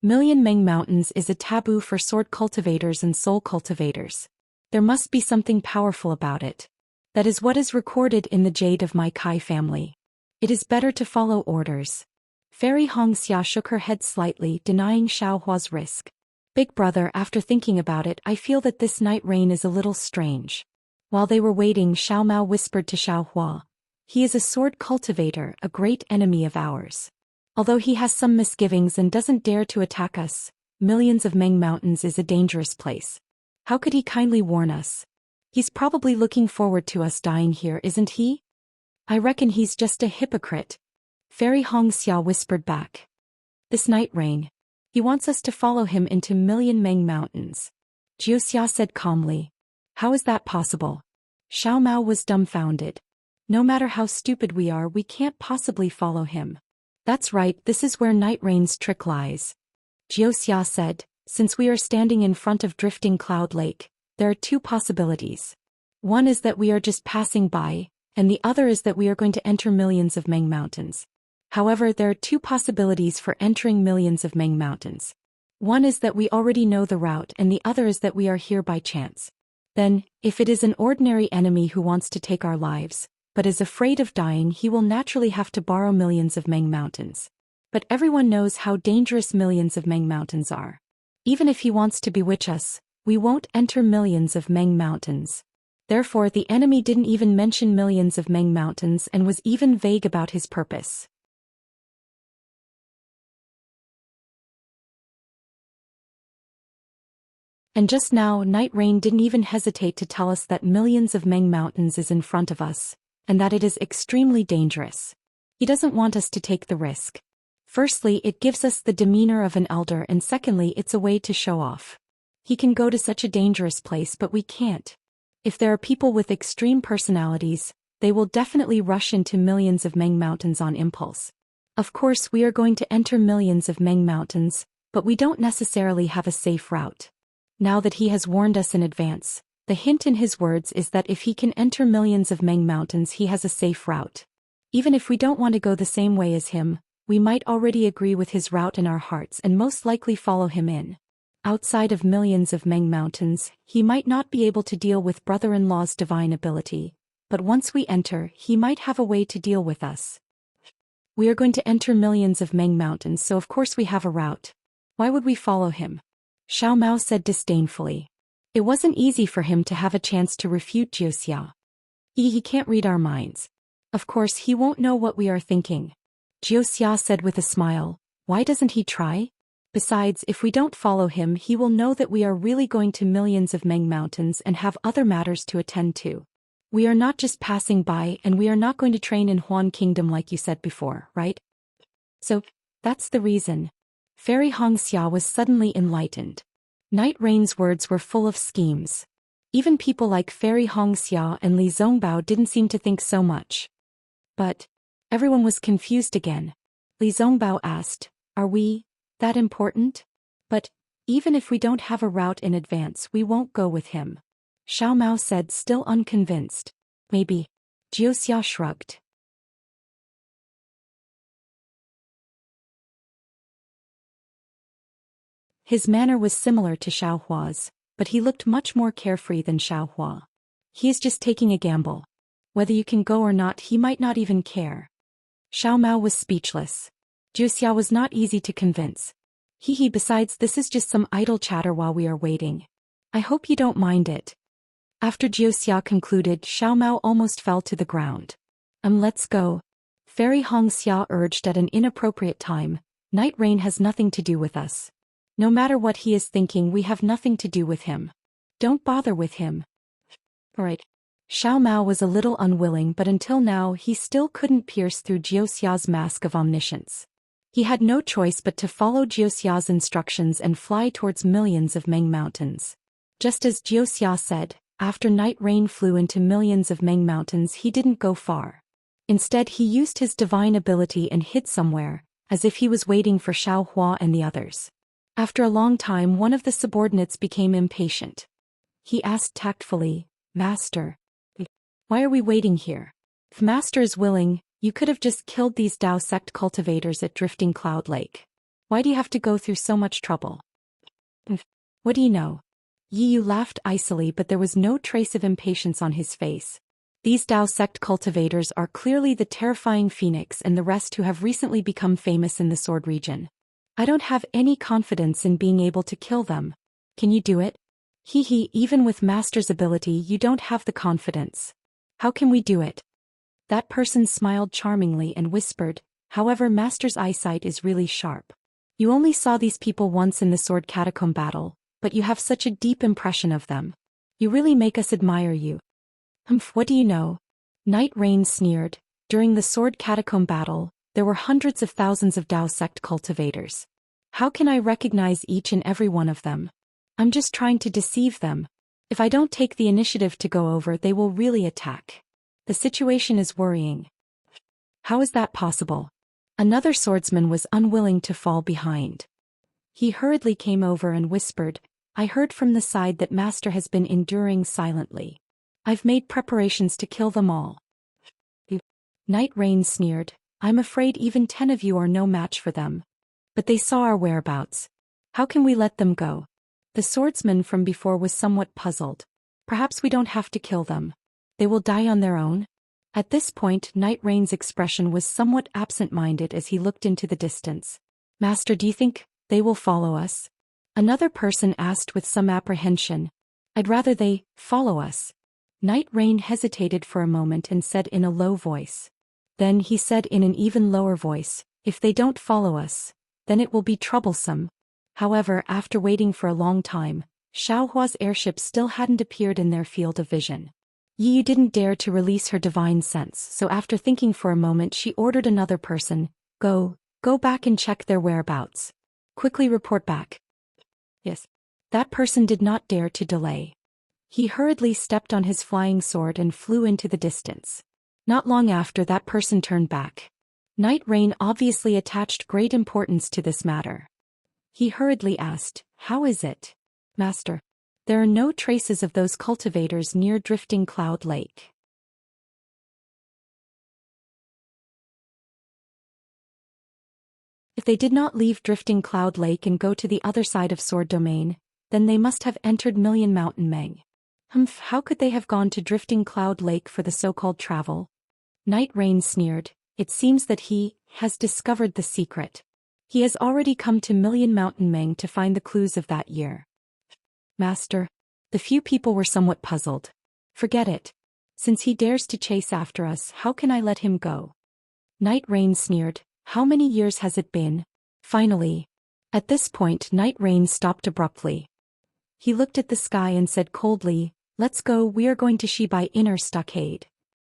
Million Meng Mountains is a taboo for sword cultivators and soul cultivators. There must be something powerful about it. That is what is recorded in the Jade of my Kai family. It is better to follow orders. Fairy Hongxia shook her head slightly, denying Xiaohua's risk. Big brother, after thinking about it, I feel that this night rain is a little strange. While they were waiting, Xiao Mao whispered to Xiaohua. He is a sword cultivator, a great enemy of ours. Although he has some misgivings and doesn't dare to attack us, Millions of Meng Mountains is a dangerous place. How could he kindly warn us? He's probably looking forward to us dying here, isn't he? I reckon he's just a hypocrite. Fairy Hongxia whispered back. This night rain. He wants us to follow him into Million Meng Mountains. Jioxia said calmly. How is that possible? Xiao Mao was dumbfounded. No matter how stupid we are, we can't possibly follow him. That's right, this is where Night Rain's trick lies. Jioxia said, since we are standing in front of Drifting Cloud Lake, there are two possibilities. One is that we are just passing by, and the other is that we are going to enter Millions of Meng Mountains. However, there are two possibilities for entering Millions of Meng Mountains. One is that we already know the route, and the other is that we are here by chance. Then, if it is an ordinary enemy who wants to take our lives, but is afraid of dying, he will naturally have to borrow Millions of Meng Mountains. But everyone knows how dangerous Millions of Meng Mountains are. Even if he wants to bewitch us, we won't enter Millions of Meng Mountains. Therefore, the enemy didn't even mention Millions of Meng Mountains and was even vague about his purpose. And just now, Night Rain didn't even hesitate to tell us that Millions of Meng Mountains is in front of us, and that it is extremely dangerous. He doesn't want us to take the risk. Firstly, it gives us the demeanor of an elder, and secondly, it's a way to show off. He can go to such a dangerous place, but we can't. If there are people with extreme personalities, they will definitely rush into Millions of Meng Mountains on impulse. Of course, we are going to enter Millions of Meng Mountains, but we don't necessarily have a safe route. Now that he has warned us in advance, the hint in his words is that if he can enter Millions of Meng Mountains, he has a safe route. Even if we don't want to go the same way as him, we might already agree with his route in our hearts and most likely follow him in. Outside of Millions of Meng Mountains, he might not be able to deal with brother-in-law's divine ability, but once we enter, he might have a way to deal with us. We are going to enter Millions of Meng Mountains, so of course we have a route. Why would we follow him? Xiao Mao said disdainfully. It wasn't easy for him to have a chance to refute Jioxia. He can't read our minds. Of course he won't know what we are thinking. Jioxia said with a smile, why doesn't he try? Besides, if we don't follow him, he will know that we are really going to Millions of Meng Mountains and have other matters to attend to. We are not just passing by, and we are not going to train in Huan Kingdom like you said before, right? So, that's the reason. Fairy Hongxia was suddenly enlightened. Night Rain's words were full of schemes. Even people like Fairy Hongxia and Li Zongbao didn't seem to think so much. But everyone was confused again. Li Zongbao asked, are we that important? But even if we don't have a route in advance, we won't go with him. Xiao Mao said, still unconvinced. Maybe. Jioxia shrugged. His manner was similar to Xiaohua's, but he looked much more carefree than Xiaohua. He is just taking a gamble. Whether you can go or not, he might not even care. Xiao Mao was speechless. Jioxia was not easy to convince. Besides, this is just some idle chatter while we are waiting. I hope you don't mind it. After Jioxia concluded, Xiao Mao almost fell to the ground. Let's go. Fairy Hongxia urged at an inappropriate time. Night Rain has nothing to do with us. No matter what he is thinking, we have nothing to do with him. Don't bother with him. Alright. Xiao Mao was a little unwilling, but until now he still couldn't pierce through Jioxia's mask of omniscience. He had no choice but to follow Jioxia's instructions and fly towards Millions of Meng Mountains. Just as Jioxia said, After Night Rain flew into millions of Meng mountains, he didn't go far. Instead, he used his divine ability and hid somewhere, as if he was waiting for Xiao Hua and the others. After a long time, one of the subordinates became impatient. He asked tactfully, "Master, why are we waiting here? If Master is willing, you could have just killed these Dao sect cultivators at Drifting Cloud Lake. Why do you have to go through so much trouble?" "What do you know?" Yi Yu laughed icily, but there was no trace of impatience on his face. "These Dao sect cultivators are clearly the terrifying Phoenix and the rest who have recently become famous in the Sword region. I don't have any confidence in being able to kill them. Can you do it?" Even with Master's ability, you don't have the confidence. How can we do it?" That person smiled charmingly and whispered, "However, Master's eyesight is really sharp. You only saw these people once in the Sword Catacomb battle, but you have such a deep impression of them. You really make us admire you." What do you know?" Night Rain sneered. "During the Sword Catacomb battle, there were hundreds of thousands of Dao sect cultivators. How can I recognize each and every one of them? I'm just trying to deceive them. If I don't take the initiative to go over, they will really attack. The situation is worrying." "How is that possible?" Another swordsman was unwilling to fall behind. He hurriedly came over and whispered, "I heard from the side that Master has been enduring silently. I've made preparations to kill them all." Night Rain sneered, "I'm afraid even 10 of you are no match for them. But they saw our whereabouts. How can we let them go?" The swordsman from before was somewhat puzzled. "Perhaps we don't have to kill them. They will die on their own?" At this point, Night Rain's expression was somewhat absent-minded as he looked into the distance. "Master, do you think they will follow us?" Another person asked with some apprehension. "I'd rather they follow us." Night Rain hesitated for a moment and said in a low voice. Then he said in an even lower voice, "If they don't follow us, then it will be troublesome." However, after waiting for a long time, Xiaohua's airship still hadn't appeared in their field of vision. Yi Yu didn't dare to release her divine sense, so after thinking for a moment she ordered another person, Go back and check their whereabouts. Quickly report back." "Yes." That person did not dare to delay. He hurriedly stepped on his flying sword and flew into the distance. Not long after, that person turned back. Night Rain obviously attached great importance to this matter. He hurriedly asked, "How is it, Master?" "There are no traces of those cultivators near Drifting Cloud Lake." If they did not leave Drifting Cloud Lake and go to the other side of Sword Domain, then they must have entered Million Mountain Meng. How could they have gone to Drifting Cloud Lake for the so-called travel? Night Rain sneered. "It seems that he has discovered the secret. He has already come to Million Mountain Meng to find the clues of that year." "Master." The few people were somewhat puzzled. "Forget it. Since he dares to chase after us, how can I let him go?" Night Rain sneered. "How many years has it been?" Finally. At this point, Night Rain stopped abruptly. He looked at the sky and said coldly, "Let's go, we are going to Shibai Inner Stockade."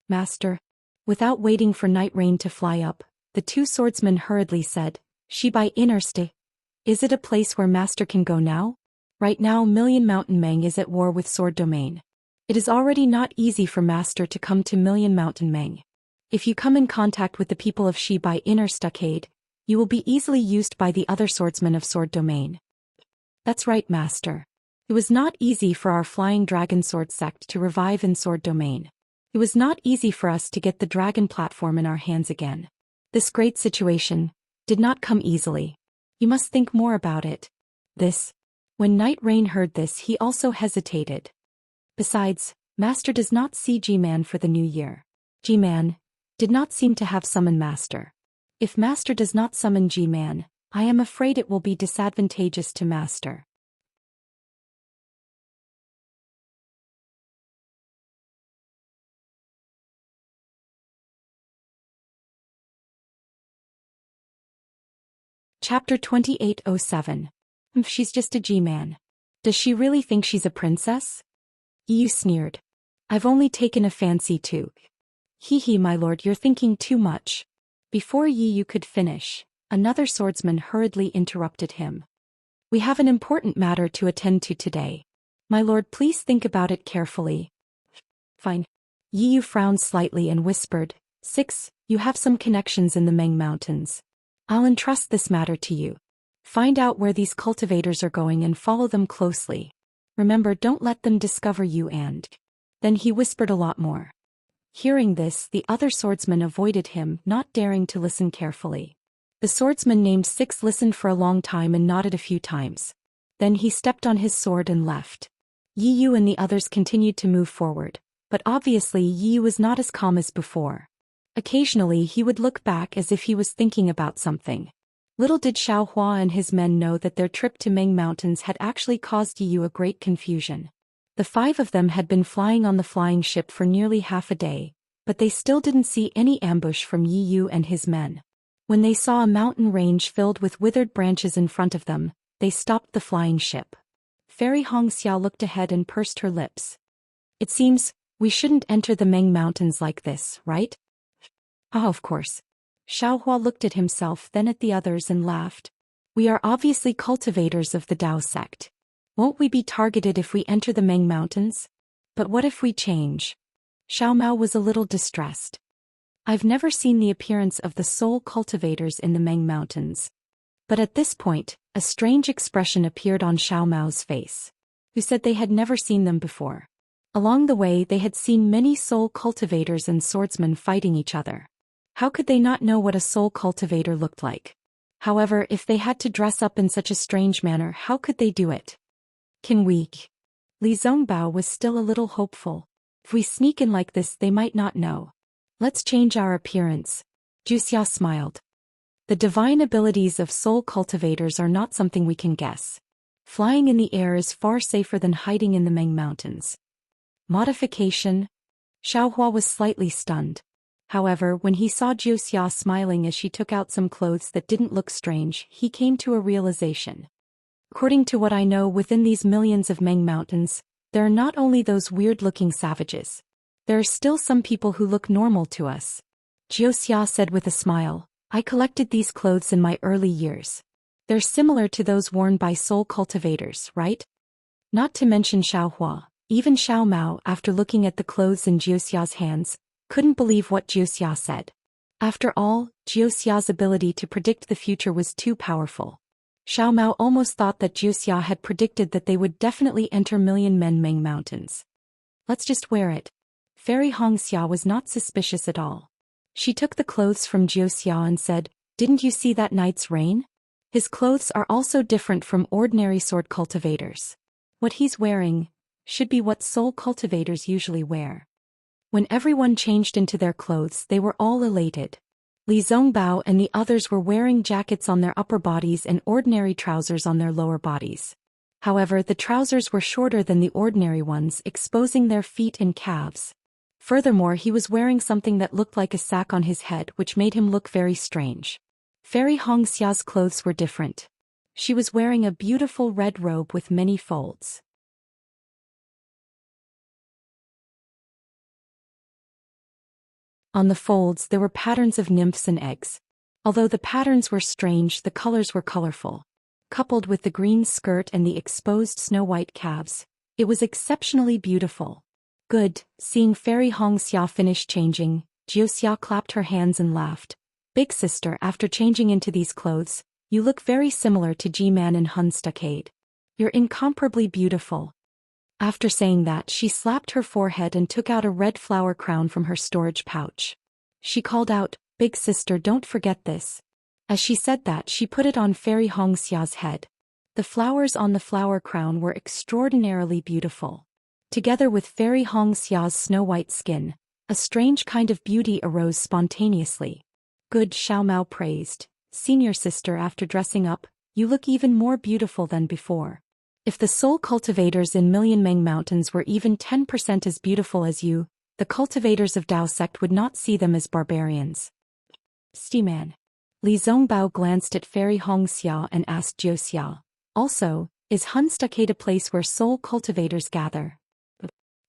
"Master." Without waiting for Night Rain to fly up, the two swordsmen hurriedly said, "Shibai Inner Stockade? Is it a place where Master can go now?" Right now, Million Mountain Meng is at war with Sword Domain. It is already not easy for Master to come to Million Mountain Meng. If you come in contact with the people of Shibai Inner Stockade, you will be easily used by the other swordsmen of Sword Domain. "That's right, Master. It was not easy for our Flying Dragon Sword sect to revive in Sword Domain. It was not easy for us to get the dragon platform in our hands again. This great situation did not come easily. You must think more about it." When Night Rain heard this, he also hesitated. Besides, Master does not see G-Man for the new year. G-Man did not seem to have summoned Master. If Master does not summon G-Man, I am afraid it will be disadvantageous to Master. Chapter 2807. She's just a G-Man. Does she really think she's a princess? Yi Yu sneered. "I've only taken a fancy to." My lord, you're thinking too much." Before Yi Yu could finish, another swordsman hurriedly interrupted him. "We have an important matter to attend to today. My lord, please think about it carefully. Fine. Yi Yu frowned slightly and whispered, 6. You have some connections in the Meng Mountains. I'll entrust this matter to you. Find out where these cultivators are going and follow them closely. Remember, don't let them discover you and... Then he whispered a lot more. Hearing this, the other swordsman avoided him, not daring to listen carefully. The swordsman named 6 listened for a long time and nodded a few times. Then he stepped on his sword and left. Yi Yu and the others continued to move forward, but obviously Yi Yu was not as calm as before. Occasionally he would look back as if he was thinking about something. Little did Xiao Hua and his men know that their trip to Meng Mountains had actually caused Yi Yu a great confusion. The 5 of them had been flying on the flying ship for nearly half a day, but they still didn't see any ambush from Yi Yu and his men. When they saw a mountain range filled with withered branches in front of them, they stopped the flying ship. Fairy Hongxiao looked ahead and pursed her lips. It seems, we shouldn't enter the Meng Mountains like this, right? Ah, of course. Xiao Hua looked at himself, then at the others and laughed. We are obviously cultivators of the Dao sect. Won't we be targeted if we enter the Meng Mountains? But what if we change? Xiao Mao was a little distressed. I've never seen the appearance of the soul cultivators in the Meng Mountains. But at this point, a strange expression appeared on Xiao Mao's face. Who said they had never seen them before? Along the way they had seen many soul cultivators and swordsmen fighting each other. How could they not know what a soul cultivator looked like? However, if they had to dress up in such a strange manner, how could they do it? Can we? Li Zongbao was still a little hopeful. If we sneak in like this, they might not know. Let's change our appearance. Juxia smiled. The divine abilities of soul cultivators are not something we can guess. Flying in the air is far safer than hiding in the Meng Mountains. Modification? Xiao Hua was slightly stunned. However, when he saw Juxia smiling as she took out some clothes that didn't look strange, he came to a realization. According to what I know, within these millions of Meng Mountains, there are not only those weird-looking savages. There are still some people who look normal to us. Juxia said with a smile, I collected these clothes in my early years. They're similar to those worn by soul cultivators, right? Not to mention Xiao Hua, even Xiao Mao, after looking at the clothes in Juxia's hands, couldn't believe what Juxia said. After all, Juxia's ability to predict the future was too powerful. Xiao Mao almost thought that Juxia had predicted that they would definitely enter Million Men Meng Mountains. Let's just wear it. Fairy Hongxia was not suspicious at all. She took the clothes from Juxia and said, Didn't you see that night's rain? His clothes are also different from ordinary sword cultivators. What he's wearing should be what soul cultivators usually wear. When everyone changed into their clothes, they were all elated. Li Zongbao and the others were wearing jackets on their upper bodies and ordinary trousers on their lower bodies. However, the trousers were shorter than the ordinary ones, exposing their feet and calves. Furthermore, he was wearing something that looked like a sack on his head, which made him look very strange. Fairy Hongxia's clothes were different. She was wearing a beautiful red robe with many folds. On the folds there were patterns of nymphs and eggs. Although the patterns were strange, the colors were colorful. Coupled with the green skirt and the exposed snow-white calves, it was exceptionally beautiful. Good. Seeing Fairy Hongxia finish changing, Juxia clapped her hands and laughed. Big sister, after changing into these clothes, you look very similar to G-Man in Hun Stockade. You're incomparably beautiful. After saying that, she slapped her forehead and took out a red flower crown from her storage pouch. She called out, Big sister, don't forget this. As she said that, she put it on Fairy Hongxia's head. The flowers on the flower crown were extraordinarily beautiful. Together with Fairy Hongxia's snow-white skin, a strange kind of beauty arose spontaneously. Good, Xiao Mao praised. Senior sister, after dressing up, you look even more beautiful than before. If the soul cultivators in Million Meng Mountains were even 10% as beautiful as you, the cultivators of Dao sect would not see them as barbarians. Steeman. Li Zongbao glanced at Fairy Hongxia and asked Juxia, also, is Hun Stockade a place where soul cultivators gather?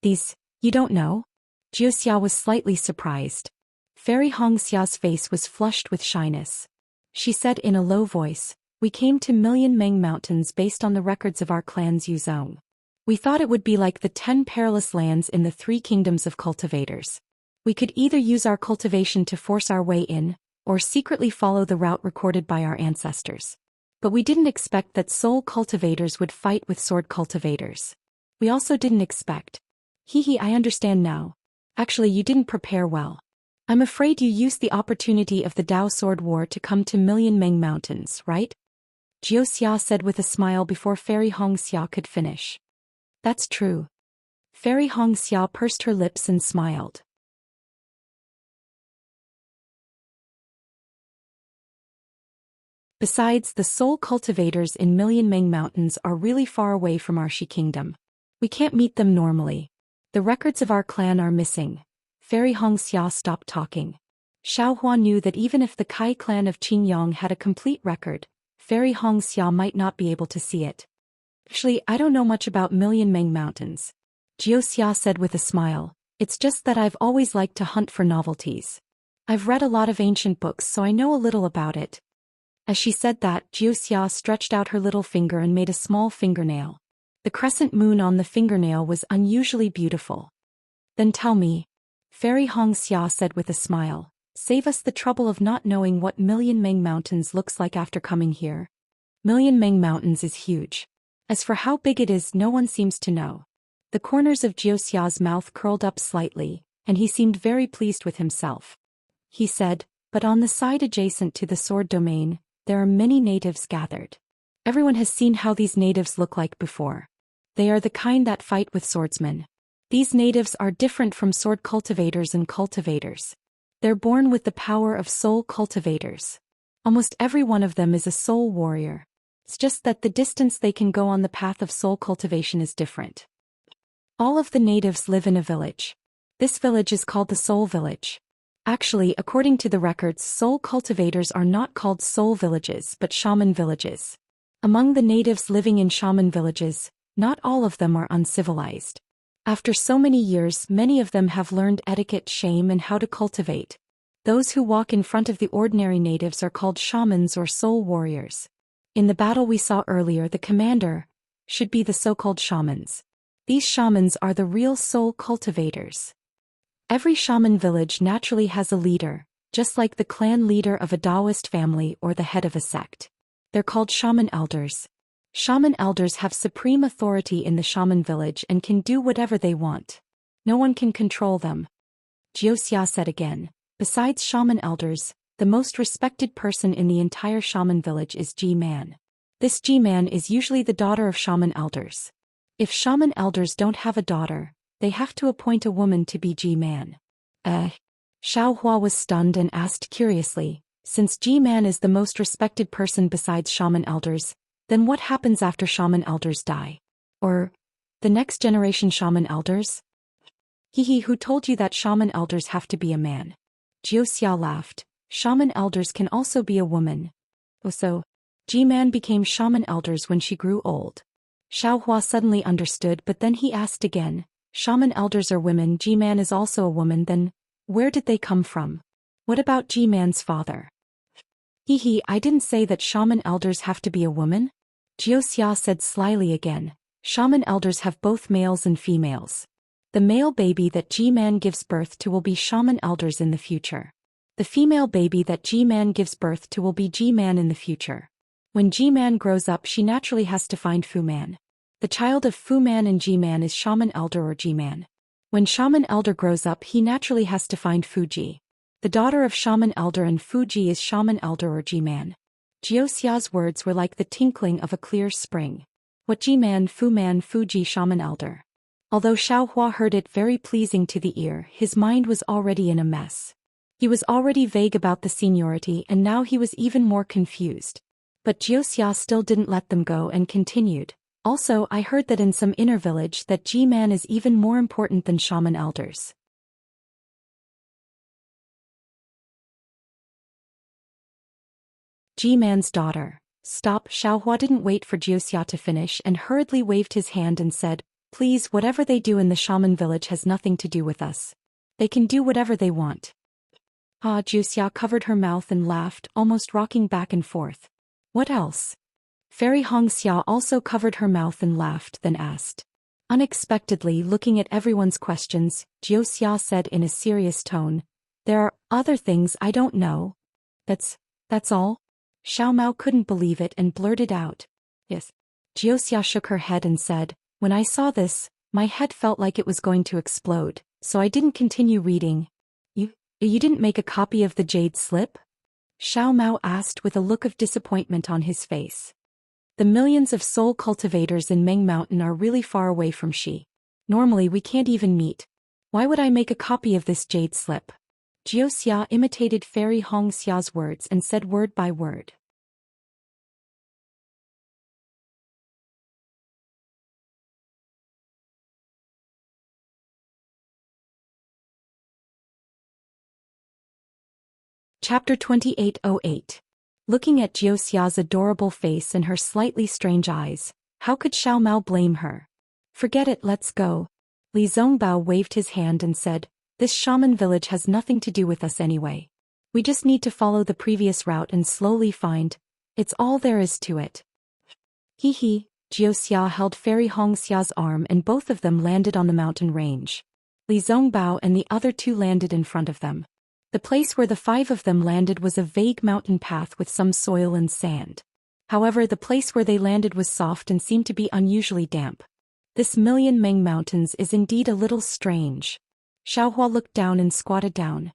These, you don't know? Juxia was slightly surprised. Fairy Hongxia's face was flushed with shyness. She said in a low voice, We came to Million Meng Mountains based on the records of our clan's Yuzong. We thought it would be like the 10 perilous lands in the 3 kingdoms of cultivators. We could either use our cultivation to force our way in, or secretly follow the route recorded by our ancestors. But we didn't expect that soul cultivators would fight with sword cultivators. We also didn't expect. I understand now. Actually, you didn't prepare well. I'm afraid you used the opportunity of the Dao Sword War to come to Million Meng Mountains, right? Jiu Xia said with a smile before Fairy Hong Xia could finish. That's true. Fairy Hong Xia pursed her lips and smiled. Besides, the soul cultivators in Million Meng Mountains are really far away from our Shi Kingdom. We can't meet them normally. The records of our clan are missing. Fairy Hong Xia stopped talking. Xiaohua knew that even if the Kai clan of Qingyang had a complete record, Fairy Hong Xia might not be able to see it. Actually, I don't know much about Million Meng Mountains. Jiu Xia said with a smile. It's just that I've always liked to hunt for novelties. I've read a lot of ancient books, so I know a little about it. As she said that, Jiu Xia stretched out her little finger and made a small fingernail. The crescent moon on the fingernail was unusually beautiful. Then tell me. Fairy Hong Xia said with a smile. Save us the trouble of not knowing what Million Meng Mountains looks like after coming here. Million Meng Mountains is huge. As for how big it is, no one seems to know. The corners of Jiu Xia's mouth curled up slightly, and he seemed very pleased with himself. He said, but on the side adjacent to the sword domain, there are many natives gathered. Everyone has seen how these natives look like before. They are the kind that fight with swordsmen. These natives are different from sword cultivators and cultivators. They're born with the power of soul cultivators. Almost every one of them is a soul warrior. It's just that the distance they can go on the path of soul cultivation is different. All of the natives live in a village. This village is called the Soul Village. Actually, according to the records, soul cultivators are not called soul villages but shaman villages. Among the natives living in shaman villages, not all of them are uncivilized. After so many years, many of them have learned etiquette, shame, and how to cultivate. Those who walk in front of the ordinary natives are called shamans or soul warriors. In the battle we saw earlier, the commander should be the so-called shamans. These shamans are the real soul cultivators. Every shaman village naturally has a leader, just like the clan leader of a Taoist family or the head of a sect. They're called shaman elders. Shaman elders have supreme authority in the shaman village and can do whatever they want. No one can control them. Jiu Xia said again. Besides shaman elders, the most respected person in the entire shaman village is G-Man. This G-Man is usually the daughter of shaman elders. If shaman elders don't have a daughter, they have to appoint a woman to be G-Man. Xiaohua was stunned and asked curiously, since G-Man is the most respected person besides shaman elders, then what happens after shaman elders die? Or the next generation shaman elders? Who told you that shaman elders have to be a man? Jiu Xia laughed. Shaman elders can also be a woman. So, G-Man became shaman elders when she grew old. Xiaohua suddenly understood, but then he asked again, shaman elders are women, G-Man is also a woman, then where did they come from? What about G-Man's father? I didn't say that shaman elders have to be a woman. Jiu Xia said slyly again, shaman elders have both males and females. The male baby that G-Man gives birth to will be shaman elders in the future. The female baby that G-Man gives birth to will be G-Man in the future. When G-Man grows up, she naturally has to find Fu-Man. The child of Fu-Man and G-Man is shaman elder or G-Man. When shaman elder grows up, he naturally has to find Fu-Ji. The daughter of shaman elder and Fu-Ji is shaman elder or G-Man. Jiu Xia's words were like the tinkling of a clear spring. What G-Man, Fu-Man, Fu-Ji, shaman elder. Although Xiaohua heard it very pleasing to the ear, his mind was already in a mess. He was already vague about the seniority and now he was even more confused. But Jiu Xia still didn't let them go and continued. Also, I heard that in some inner village that G-Man is even more important than shaman elders. G-Man's daughter. Stop. Xiaohua didn't wait for Jiu Xia to finish and hurriedly waved his hand and said, please, whatever they do in the shaman village has nothing to do with us. They can do whatever they want. Jiu Xia covered her mouth and laughed, almost rocking back and forth. What else? Fairy Hong Xia also covered her mouth and laughed, then asked. Unexpectedly looking at everyone's questions, Jiuxia said in a serious tone, "There are other things I don't know." That's all? Xiao Mao couldn't believe it and blurted out, "Yes." Jiuxia shook her head and said, "When I saw this, my head felt like it was going to explode, so I didn't continue reading." You didn't make a copy of the jade slip?" Xiao Mao asked with a look of disappointment on his face. "The millions of soul cultivators in Meng Mountain are really far away from Xi. Normally we can't even meet. Why would I make a copy of this jade slip?" Jiuxia imitated Fairy Hongxia's words and said word by word. Chapter 2808. Looking at Jiuxia's adorable face and her slightly strange eyes, how could Xiao Mao blame her? "Forget it, let's go." Li Zongbao waved his hand and said, "This shaman village has nothing to do with us anyway. We just need to follow the previous route and slowly find. It's all there is to it." Hee hee, Jiuxia held Fairy Hongxia's arm and both of them landed on the mountain range. Li Zongbao and the other two landed in front of them. The place where the five of them landed was a vague mountain path with some soil and sand. However, the place where they landed was soft and seemed to be unusually damp. This Million Meng Mountains is indeed a little strange. Xiaohua looked down and squatted down.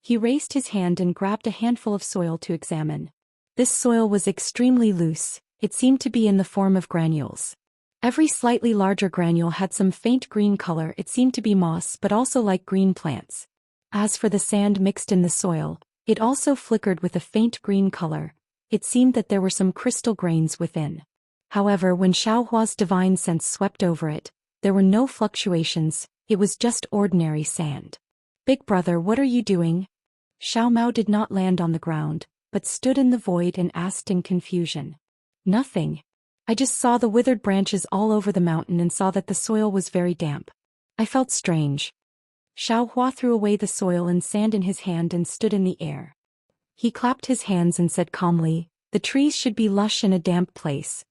He raised his hand and grabbed a handful of soil to examine. This soil was extremely loose, it seemed to be in the form of granules. Every slightly larger granule had some faint green color. It seemed to be moss but also like green plants. As for the sand mixed in the soil, it also flickered with a faint green color. It seemed that there were some crystal grains within. However, when Xiaohua's divine sense swept over it, there were no fluctuations, it was just ordinary sand. "Big brother, what are you doing?" Xiao Mao did not land on the ground, but stood in the void and asked in confusion. "Nothing. I just saw the withered branches all over the mountain and saw that the soil was very damp. I felt strange." Xiaohua threw away the soil and sand in his hand and stood in the air. He clapped his hands and said calmly, "The trees should be lush in a damp place."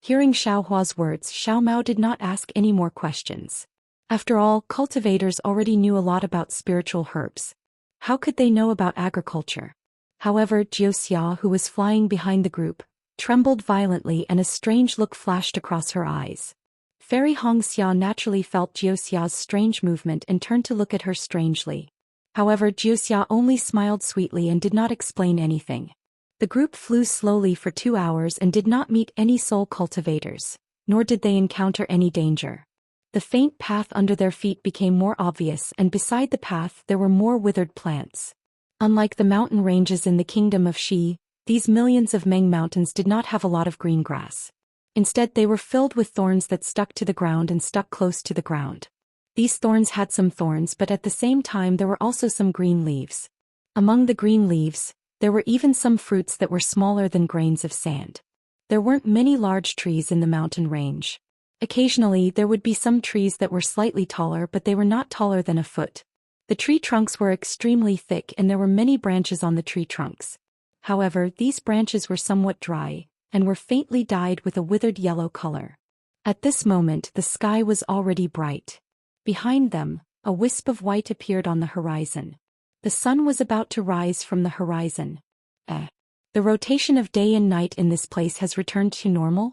Hearing Xiaohua's words, Xiao Mao did not ask any more questions. After all, cultivators already knew a lot about spiritual herbs. How could they know about agriculture? However, Jiuxia, who was flying behind the group, trembled violently and a strange look flashed across her eyes. Fairy Hongxia naturally felt Jiuxia's strange movement and turned to look at her strangely. However, Jiuxia only smiled sweetly and did not explain anything. The group flew slowly for 2 hours and did not meet any soul cultivators, nor did they encounter any danger. The faint path under their feet became more obvious, and beside the path there were more withered plants. Unlike the mountain ranges in the kingdom of Xi, these millions of Meng mountains did not have a lot of green grass. Instead, they were filled with thorns that stuck to the ground and stuck close to the ground. These thorns had some thorns, but at the same time there were also some green leaves. Among the green leaves, there were even some fruits that were smaller than grains of sand. There weren't many large trees in the mountain range. Occasionally there would be some trees that were slightly taller, but they were not taller than a foot. The tree trunks were extremely thick and there were many branches on the tree trunks. However, these branches were somewhat dry, and were faintly dyed with a withered yellow color. At this moment the sky was already bright. Behind them, a wisp of white appeared on the horizon. The sun was about to rise from the horizon. The rotation of day and night in this place has returned to normal?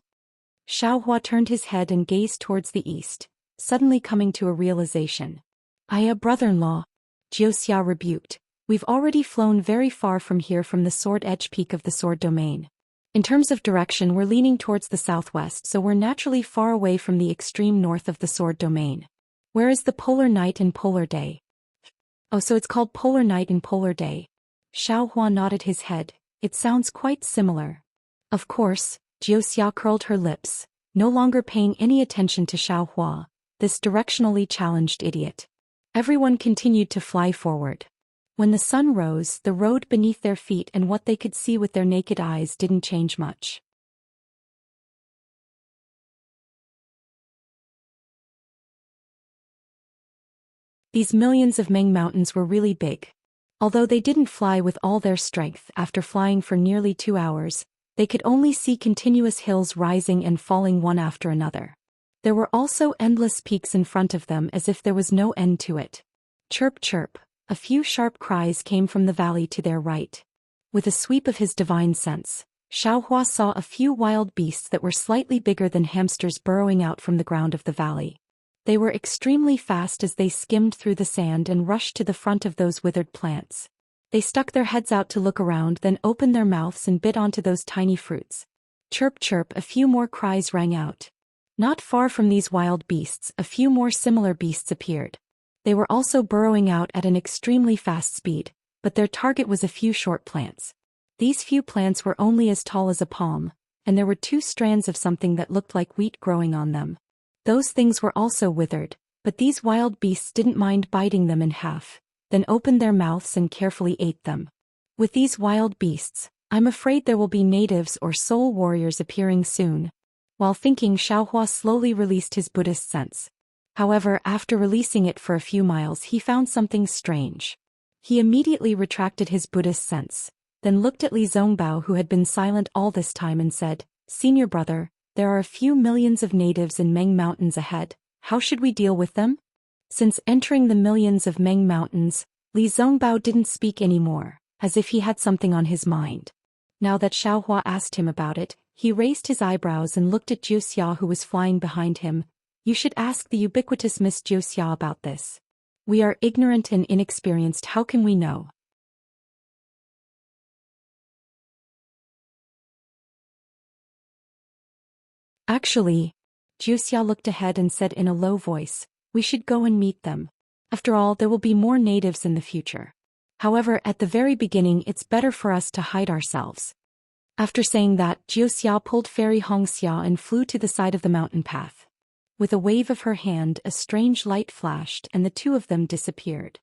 Xiaohua turned his head and gazed towards the east, suddenly coming to a realization. Brother-in-law," Jiuxia rebuked, "we've already flown very far from here from the sword edge peak of the sword domain. In terms of direction, we're leaning towards the southwest, so we're naturally far away from the extreme north of the sword domain. Where is the polar night and polar day?" "Oh, so it's called polar night and polar day." Xiaohua nodded his head. "It sounds quite similar." "Of course," Jiuxia curled her lips, no longer paying any attention to Xiaohua, this directionally challenged idiot. Everyone continued to fly forward. When the sun rose, the road beneath their feet and what they could see with their naked eyes didn't change much. These millions of Meng mountains were really big. Although they didn't fly with all their strength, after flying for nearly 2 hours, they could only see continuous hills rising and falling one after another. There were also endless peaks in front of them as if there was no end to it. Chirp chirp, a few sharp cries came from the valley to their right. With a sweep of his divine sense, Xiaohua saw a few wild beasts that were slightly bigger than hamsters burrowing out from the ground of the valley. They were extremely fast as they skimmed through the sand and rushed to the front of those withered plants. They stuck their heads out to look around, then opened their mouths and bit onto those tiny fruits. Chirp chirp, a few more cries rang out. Not far from these wild beasts, a few more similar beasts appeared. They were also burrowing out at an extremely fast speed, but their target was a few short plants. These few plants were only as tall as a palm, and there were 2 strands of something that looked like wheat growing on them. Those things were also withered, but these wild beasts didn't mind biting them in half, then opened their mouths and carefully ate them. With these wild beasts, I'm afraid there will be natives or soul warriors appearing soon. While thinking, Xiaohua slowly released his Buddhist sense. However, after releasing it for a few miles, he found something strange. He immediately retracted his Buddhist sense, then looked at Li Zongbao, who had been silent all this time, and said, "Senior brother, there are a few millions of natives in Meng Mountains ahead. How should we deal with them?" Since entering the millions of Meng Mountains, Li Zongbao didn't speak anymore, as if he had something on his mind. Now that Xiaohua asked him about it, he raised his eyebrows and looked at Jiuxia, who was flying behind him. "You should ask the ubiquitous Miss Jiuxia about this. We are ignorant and inexperienced. How can we know?" Actually, Jiuxia looked ahead and said in a low voice, "We should go and meet them. After all, there will be more natives in the future. However, at the very beginning it's better for us to hide ourselves." After saying that, Jiuxia pulled Fairy Hongxia and flew to the side of the mountain path. With a wave of her hand, a strange light flashed and the 2 of them disappeared.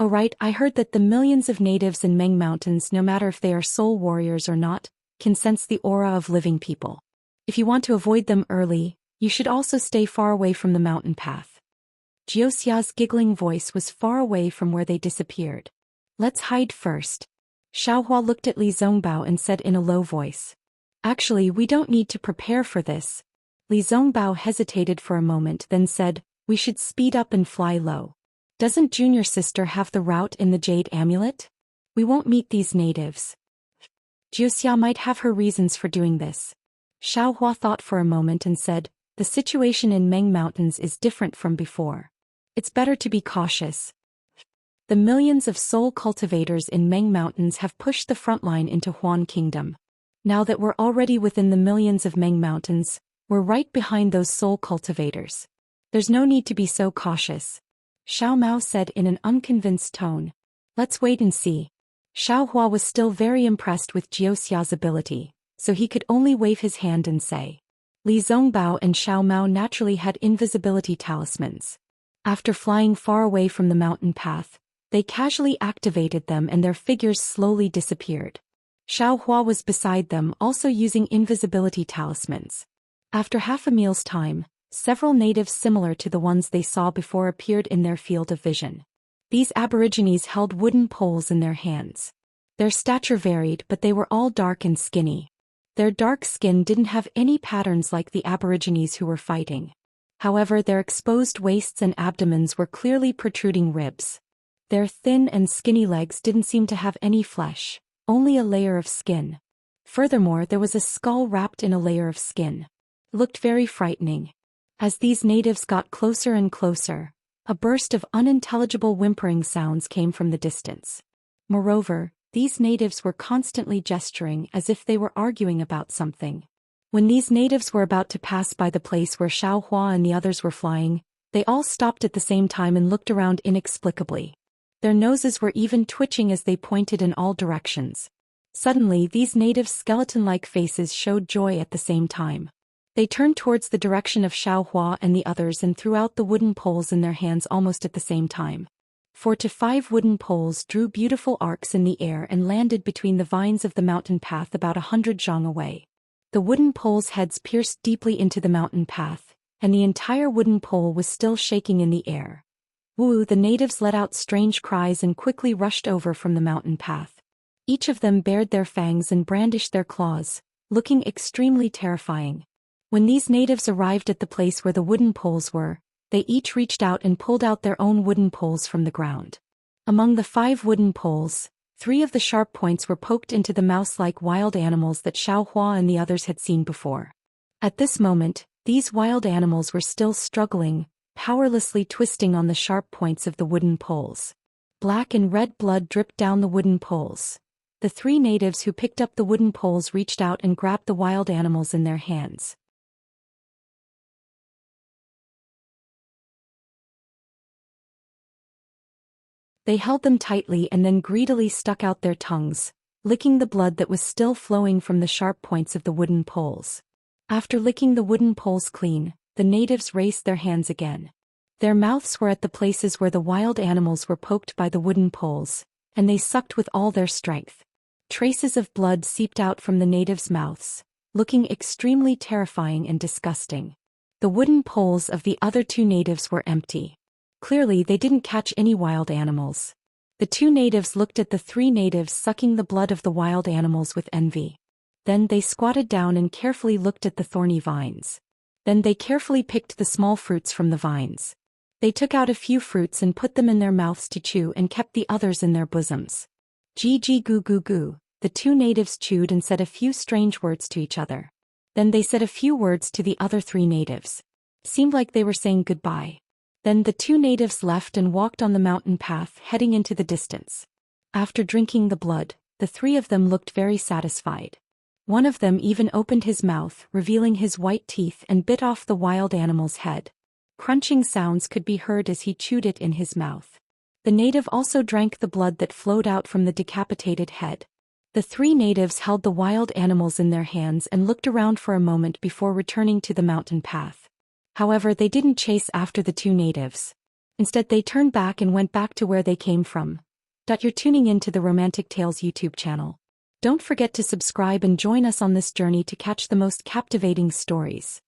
"Oh right, I heard that the millions of natives in Meng Mountains, no matter if they are soul warriors or not, can sense the aura of living people. If you want to avoid them early, you should also stay far away from the mountain path." Jiuxia's giggling voice was far away from where they disappeared. "Let's hide first." Xiaohua looked at Li Zongbao and said in a low voice, "Actually, we don't need to prepare for this." Li Zongbao hesitated for a moment, then said, "We should speed up and fly low. Doesn't Junior Sister have the route in the Jade Amulet? We won't meet these natives." Jiuxia might have her reasons for doing this. Xiaohua thought for a moment and said, "The situation in Meng Mountains is different from before. It's better to be cautious. The millions of soul cultivators in Meng Mountains have pushed the front line into Huan Kingdom. Now that we're already within the millions of Meng Mountains, we're right behind those soul cultivators. There's no need to be so cautious." Xiao Mao said in an unconvinced tone. "Let's wait and see." Xiaohua was still very impressed with Jiuxia's ability, so he could only wave his hand and say. Li Zongbao and Xiao Mao naturally had invisibility talismans. After flying far away from the mountain path, they casually activated them and their figures slowly disappeared. Xiaohua was beside them, also using invisibility talismans. After half a meal's time, several natives similar to the ones they saw before appeared in their field of vision. These aborigines held wooden poles in their hands. Their stature varied, but they were all dark and skinny. Their dark skin didn't have any patterns like the aborigines who were fighting. However, their exposed waists and abdomens were clearly protruding ribs. Their thin and skinny legs didn't seem to have any flesh, only a layer of skin. Furthermore, there was a skull wrapped in a layer of skin. It looked very frightening. As these natives got closer and closer, a burst of unintelligible whimpering sounds came from the distance. Moreover, these natives were constantly gesturing as if they were arguing about something. When these natives were about to pass by the place where Xiaohua and the others were flying, they all stopped at the same time and looked around inexplicably. Their noses were even twitching as they pointed in all directions. Suddenly, these natives' skeleton-like faces showed joy at the same time. They turned towards the direction of Xiaohua and the others and threw out the wooden poles in their hands almost at the same time. 4 to 5 wooden poles drew beautiful arcs in the air and landed between the vines of the mountain path about 100 zhang away. The wooden poles' heads pierced deeply into the mountain path, and the entire wooden pole was still shaking in the air. Woo! The natives let out strange cries and quickly rushed over from the mountain path. Each of them bared their fangs and brandished their claws, looking extremely terrifying. When these natives arrived at the place where the wooden poles were, they each reached out and pulled out their own wooden poles from the ground. Among the 5 wooden poles, 3 of the sharp points were poked into the mouse-like wild animals that Xiao Hua and the others had seen before. At this moment, these wild animals were still struggling, powerlessly twisting on the sharp points of the wooden poles. Black and red blood dripped down the wooden poles. The 3 natives who picked up the wooden poles reached out and grabbed the wild animals in their hands. They held them tightly and then greedily stuck out their tongues, licking the blood that was still flowing from the sharp points of the wooden poles. After licking the wooden poles clean, the natives raised their hands again. Their mouths were at the places where the wild animals were poked by the wooden poles, and they sucked with all their strength. Traces of blood seeped out from the natives' mouths, looking extremely terrifying and disgusting. The wooden poles of the other 2 natives were empty. Clearly they didn't catch any wild animals. The 2 natives looked at the 3 natives sucking the blood of the wild animals with envy. Then they squatted down and carefully looked at the thorny vines. Then they carefully picked the small fruits from the vines. They took out a few fruits and put them in their mouths to chew and kept the others in their bosoms. Gee gee goo goo goo, the 2 natives chewed and said a few strange words to each other. Then they said a few words to the other 3 natives. Seemed like they were saying goodbye. Then the 2 natives left and walked on the mountain path heading into the distance. After drinking the blood, the 3 of them looked very satisfied. One of them even opened his mouth, revealing his white teeth, and bit off the wild animal's head. Crunching sounds could be heard as he chewed it in his mouth. The native also drank the blood that flowed out from the decapitated head. The 3 natives held the wild animals in their hands and looked around for a moment before returning to the mountain path. However, they didn't chase after the 2 natives. Instead, they turned back and went back to where they came from. You're tuning in to the Romantic Tales YouTube channel. Don't forget to subscribe and join us on this journey to catch the most captivating stories.